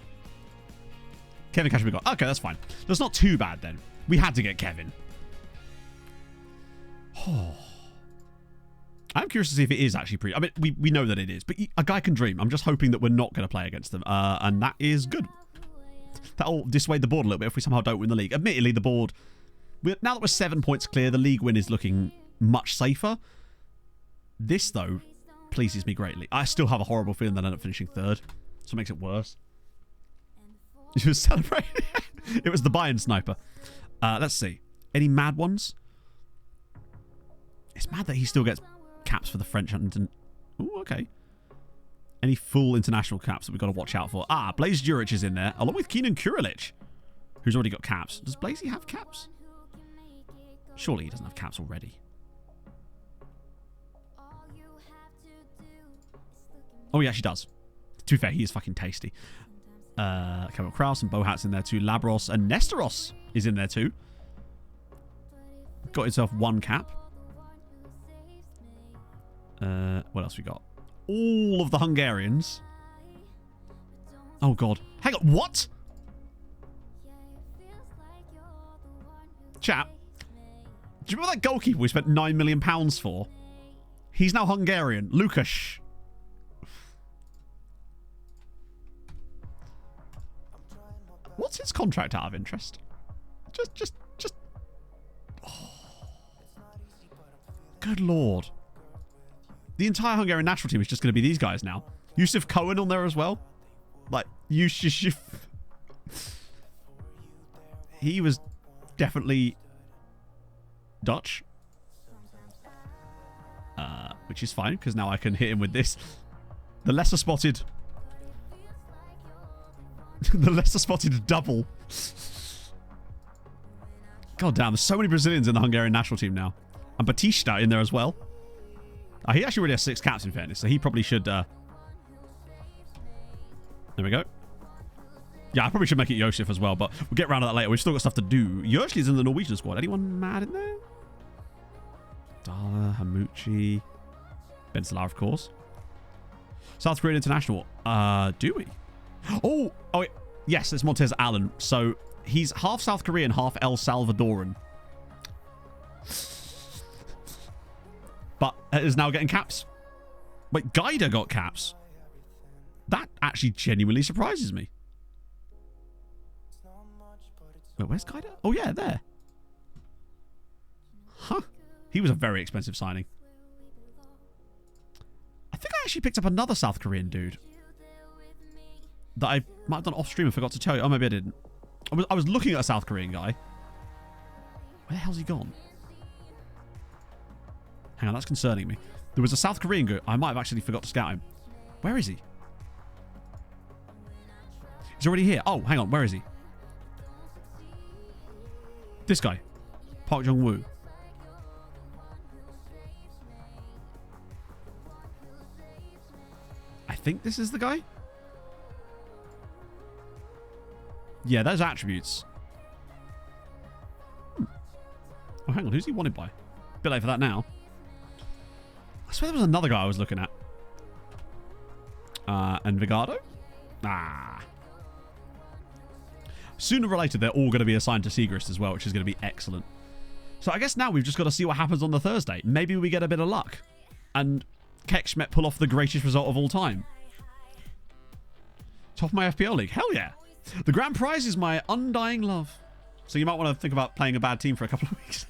D: Kevin Cash we got. Okay, that's fine. That's not too bad then. We had to get Kevin. Oh. I'm curious to see if it is actually pretty... I mean, we know that it is, but a guy can dream. I'm just hoping that we're not going to play against them. And that is good. That'll dissuade the board a little bit if we somehow don't win the league. Admittedly, the board... Now that we're 7 points clear, the league win is looking much safer. This, though, pleases me greatly. I still have a horrible feeling that I end up finishing 3rd. So it makes it worse. He was celebrating. It was the Bayern sniper. Let's see. Any mad ones? It's mad that he still gets caps for the French. Ooh, okay. Any full international caps that we've got to watch out for? Ah, Blaze Juric is in there, along with Keenan Kurilic, who's already got caps. Does Blazy have caps? Surely he doesn't have caps already. Oh, he actually does. To be fair, he is fucking tasty. Kevin Kraus and Bohat's in there too. Labros and Nesteros is in there too. Got himself 1 cap. What else we got? All of the Hungarians. Oh, God. Hang on. What? Chat. Do you remember that goalkeeper we spent £9 million for? He's now Hungarian. Lukas. What's his contract out of interest? Just. Oh. Good Lord. The entire Hungarian national team is just going to be these guys now. Yusuf Cohen on there as well. Like, Yusuf. He was definitely Dutch. Which is fine, because now I can hit him with this. The lesser spotted... the lesser spotted double. God damn, there's so many Brazilians in the Hungarian national team now. And Batista in there as well. He actually already has 6 caps in fairness, so he probably should... There we go. Yeah, I probably should make it Josef as well, but we'll get around to that later. We've still got stuff to do. Josli's in the Norwegian squad. Anyone mad in there? Dala, Hamuchi, Ben Salah, of course. South Korean international. Do we? Oh, wait. Yes, it's Montez Allen. So he's half South Korean, half El Salvadoran. But is now getting caps. Wait, Gaida got caps. That actually genuinely surprises me. Wait, where's Gaida? Oh, yeah, there. Huh. He was a very expensive signing. I think I actually picked up another South Korean dude that I might have done off stream and forgot to tell you. Oh, maybe I didn't. I was looking at a South Korean guy. Where the hell's he gone? Hang on, that's concerning me. There was a South Korean guy. I might have actually forgot to scout him. Where is he? He's already here. Oh, hang on. Where is he? This guy. Park Jong-woo. I think this is the guy. Yeah, those attributes. Oh, hang on. Who's he wanted by? Bit late for that now. I swear there was another guy I was looking at. And Vigado? Ah. Sooner or later, they're all going to be assigned to Seagrist as well, which is going to be excellent. So I guess now we've just got to see what happens on the Thursday. Maybe we get a bit of luck. And Kekschmet pull off the greatest result of all time. Top of my FPL league. Hell yeah. The grand prize is my undying love. So you might want to think about playing a bad team for a couple of weeks.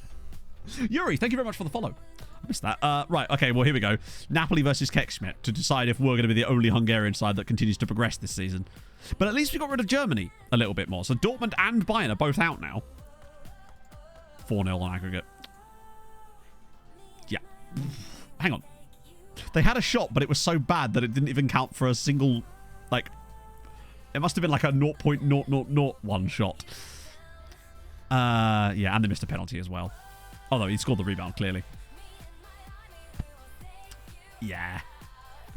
D: Yuri, thank you very much for the follow. I missed that. Right, okay, well, here we go. Napoli versus Kekschmet to decide if we're going to be the only Hungarian side that continues to progress this season. But at least we got rid of Germany a little bit more. So Dortmund and Bayern are both out now. 4-0 on aggregate. Yeah. Hang on. They had a shot, but it was so bad that it didn't even count for a single, like... It must have been like a 0.0001 shot. Yeah, and they missed a penalty as well. Although he scored the rebound, clearly. Yeah.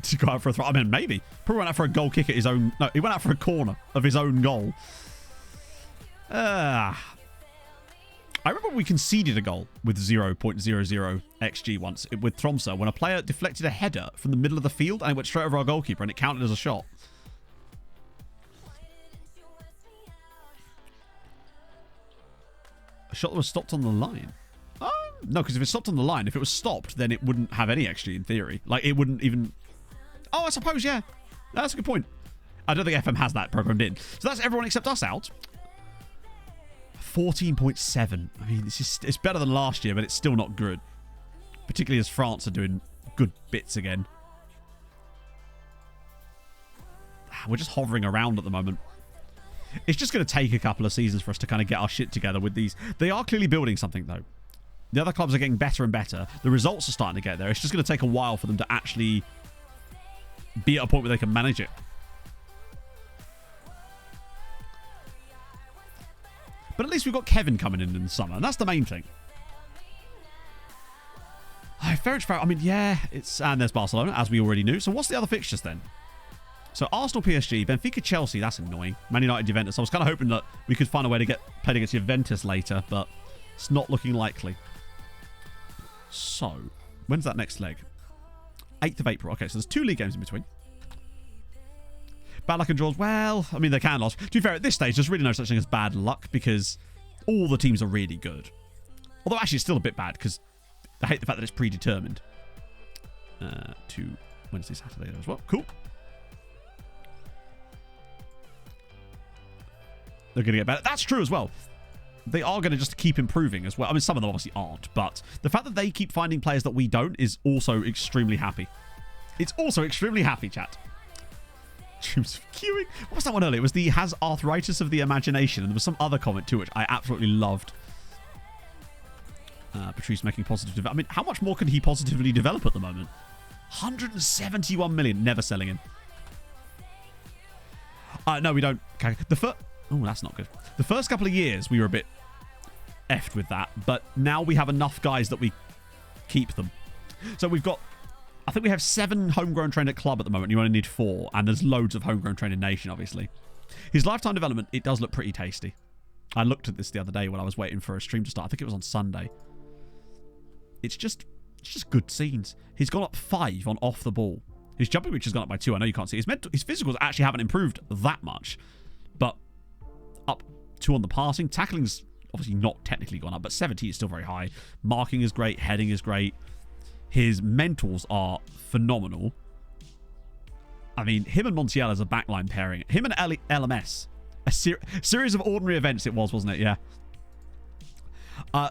D: To go out for a throw. I mean, maybe. Probably went out for a goal kick at his own... No, he went out for a corner of his own goal. I remember we conceded a goal with 0.00 XG once with Tromsø when a player deflected a header from the middle of the field and it went straight over our goalkeeper and it counted as a shot. A shot that was stopped on the line. Oh, no, because if it's stopped on the line, if it was stopped, then it wouldn't have any XG in theory. Like, it wouldn't even... Oh, I suppose, yeah. That's a good point. I don't think FM has that programmed in. So that's everyone except us out. 14.7. I mean, it's better than last year, but it's still not good. Particularly as France are doing good bits again. We're just hovering around at the moment. It's just going to take a couple of seasons for us to kind of get our shit together with these. They are clearly building something, though. The other clubs are getting better and better. The results are starting to get there. It's just going to take a while for them to actually be at a point where they can manage it. But at least we've got Kevin coming in the summer, and that's the main thing. I mean, yeah, it's... And there's Barcelona, as we already knew. So what's the other fixtures then? So Arsenal, PSG, Benfica, Chelsea. That's annoying. Man United, Juventus. I was kind of hoping that we could find a way to get played against Juventus later, but it's not looking likely. So, when's that next leg? 8th of April. Okay, so there's 2 league games in between. Bad luck and draws. Well, I mean, they can lose. To be fair, at this stage, there's really no such thing as bad luck because all the teams are really good. Although, actually, it's still a bit bad because I hate the fact that it's predetermined. To Wednesday, Saturday as well. Cool. They're going to get better. That's true as well. They are going to just keep improving as well. I mean, some of them obviously aren't, but the fact that they keep finding players that we don't is also extremely happy. It's also extremely happy, chat. Dreams of queuing. What was that one earlier? It was the has arthritis of the imagination, and there was some other comment too, which I absolutely loved. Patrice making positive. I mean, how much more can he positively develop at the moment? 171 million. Never selling him. No, we don't. Okay. Oh, that's not good. The first couple of years, we were a bit effed with that, but now we have enough guys that we keep them. So we've got, I think we have 7 homegrown trained at club at the moment. You only need 4, and there's loads of homegrown trained in nation, obviously. His lifetime development, it does look pretty tasty. I looked at this the other day when I was waiting for a stream to start. I think it was on Sunday. It's just good scenes. He's gone up 5 on off the ball. His jumping reach has gone up by 2. I know you can't see. His physicals actually haven't improved that much, but up 2 on the passing. Tackling's obviously not technically gone up, but 70 is still very high. Marking is great. Heading is great. His mentals are phenomenal. I mean, him and Montiel as a backline pairing. Him and LMS. A series of ordinary events it was, wasn't it? Yeah.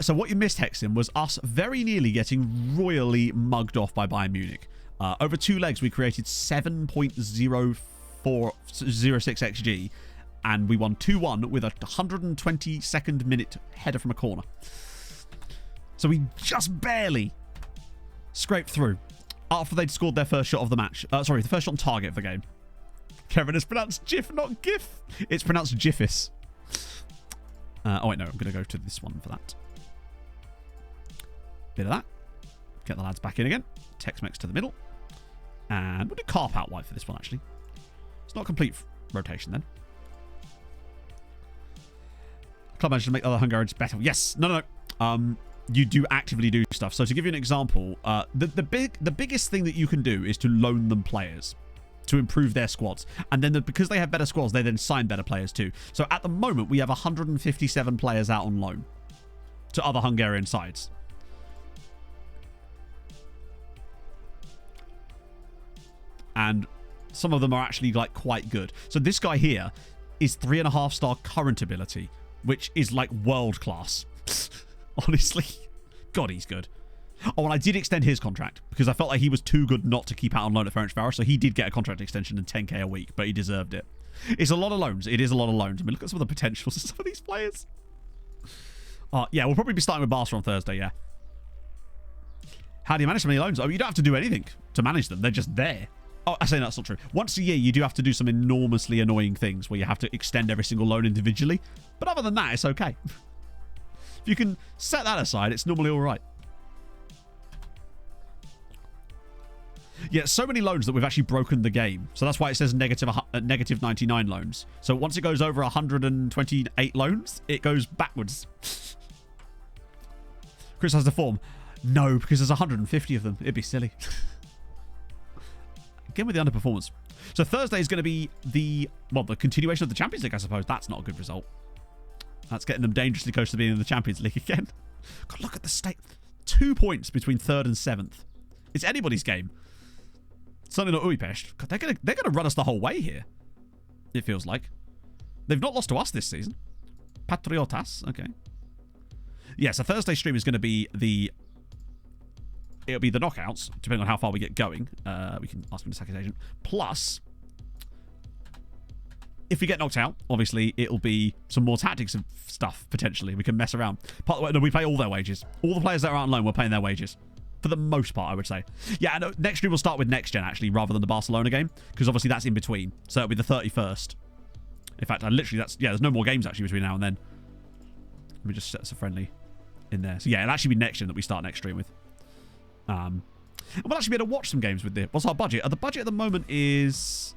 D: So what you missed, Hexim, was us very nearly getting royally mugged off by Bayern Munich. Over 2 legs, we created 7.0406 XG, and we won 2-1 with a 122nd minute header from a corner. So we just barely scraped through after they'd scored their first shot of the match. Sorry, the first shot on target of the game. Kevin, it's pronounced GIF, not GIF. It's pronounced GIFIS. Oh, wait, no. I'm going to go to this one for that. Bit of that. Get the lads back in again. Tex-Mex to the middle. And we'll do Carp out wide for this one, actually. It's not a complete rotation, then. Club managed to make other Hungarians better. Yes. No. You do actively do stuff. So to give you an example, the biggest thing that you can do is to loan them players to improve their squads. And then because they have better squads, they then sign better players too. So at the moment, we have 157 players out on loan to other Hungarian sides. And some of them are actually like quite good. So this guy here is 3.5-star current ability, which is like world class. Honestly. God, he's good. Oh, and I did extend his contract because I felt like he was too good not to keep out on loan at Ferencváros, so he did get a contract extension and 10k a week, but he deserved it. It's a lot of loans. It is a lot of loans. I mean, look at some of the potentials of some of these players. Yeah, we'll probably be starting with Barca on Thursday, yeah. How do you manage so many loans? Oh, you don't have to do anything to manage them. They're just there. Oh, I say that's not true. Once a year, you do have to do some enormously annoying things where you have to extend every single loan individually. But other than that, it's okay. If you can set that aside, it's normally all right. Yeah, so many loans that we've actually broken the game. So that's why it says negative 99 loans. So once it goes over 128 loans, it goes backwards. Chris has the form. No, because there's 150 of them. It'd be silly. Again with the underperformance. So Thursday is going to be the continuation of the Champions League, I suppose. That's not a good result. That's getting them dangerously close to being in the Champions League again. God, look at the state. 2 points between 3rd and 7th. It's anybody's game. Certainly not Újpest. God, they're gonna run us the whole way here. It feels like. They've not lost to us this season. Patriotas. Okay. Yeah, so Thursday's stream is going to be it'll be the knockouts, depending on how far we get going. We can ask him to sack his agent. Plus, if we get knocked out, obviously, it'll be some more tactics and stuff, potentially. We can mess around. We pay all their wages. All the players that are out on loan, we're paying their wages. For the most part, I would say. Yeah, and next stream will start with next gen, actually, rather than the Barcelona game. Because obviously that's in between. So it'll be the 31st. In fact, there's no more games actually between now and then. Let me just set us a friendly in there. So yeah, it'll actually be next gen that we start next stream with. And we'll actually be able to watch some games with this. What's our budget? The budget at the moment is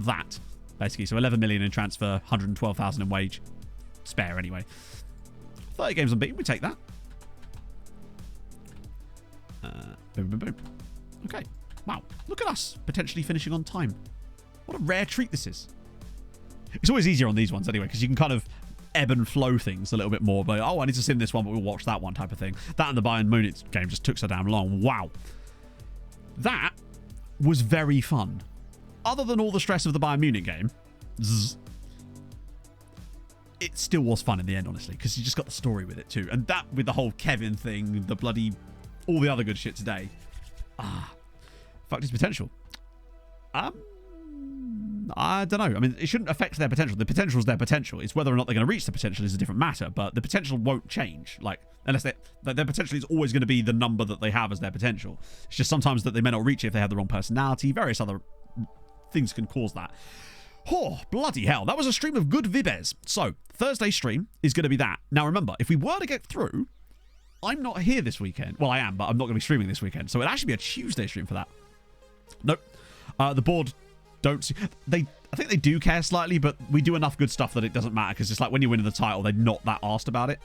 D: that, basically. So 11 million in transfer, 112,000 in wage. Spare, anyway. 30 games unbeaten, we take that. Boom, boom, boom. Okay. Wow. Look at us, potentially finishing on time. What a rare treat this is. It's always easier on these ones, anyway, because you can kind of ebb and flow things a little bit more. But, oh, I need to sim this one, but we'll watch that one type of thing. That and the Bayern Munich game just took so damn long. Wow. That was very fun. Other than all the stress of the Bayern Munich game, it still was fun in the end, honestly, because you just got the story with it too. And that with the whole Kevin thing, the bloody, all the other good shit today. Fucked his potential. I don't know. I mean, it shouldn't affect their potential. The potential is their potential. It's whether or not they're going to reach the potential is a different matter. But the potential won't change. Like, unless their potential is always going to be the number that they have as their potential. It's just sometimes that they may not reach it if they have the wrong personality. Various other things can cause that. Oh, bloody hell. That was a stream of good vibes. So, Thursday stream is going to be that. Now, remember, if we were to get through, I'm not here this weekend. Well, I am, but I'm not going to be streaming this weekend. So, it'd actually be a Tuesday stream for that. Nope. The board don't see... I think they do care slightly, but we do enough good stuff that it doesn't matter, because it's like when you win the title, they're not that arsed about it.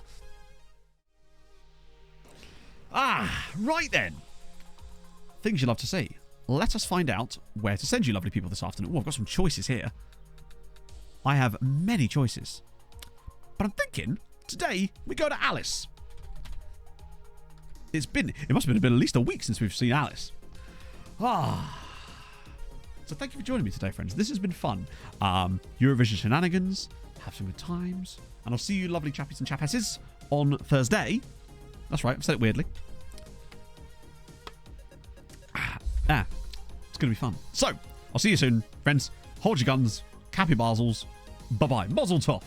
D: Right then. Things you love to see. Let us find out where to send you lovely people this afternoon. Oh, I've got some choices here. I have many choices. But I'm thinking, today, we go to Alice. It must have been at least a week since we've seen Alice. So thank you for joining me today, friends. This has been fun. Eurovision shenanigans. Have some good times. And I'll see you lovely chappies and chappesses on Thursday. That's right, I've said it weirdly. It's going to be fun. So, I'll see you soon, friends. Hold your guns. Cappy Basels. Bye-bye. Mazel tov.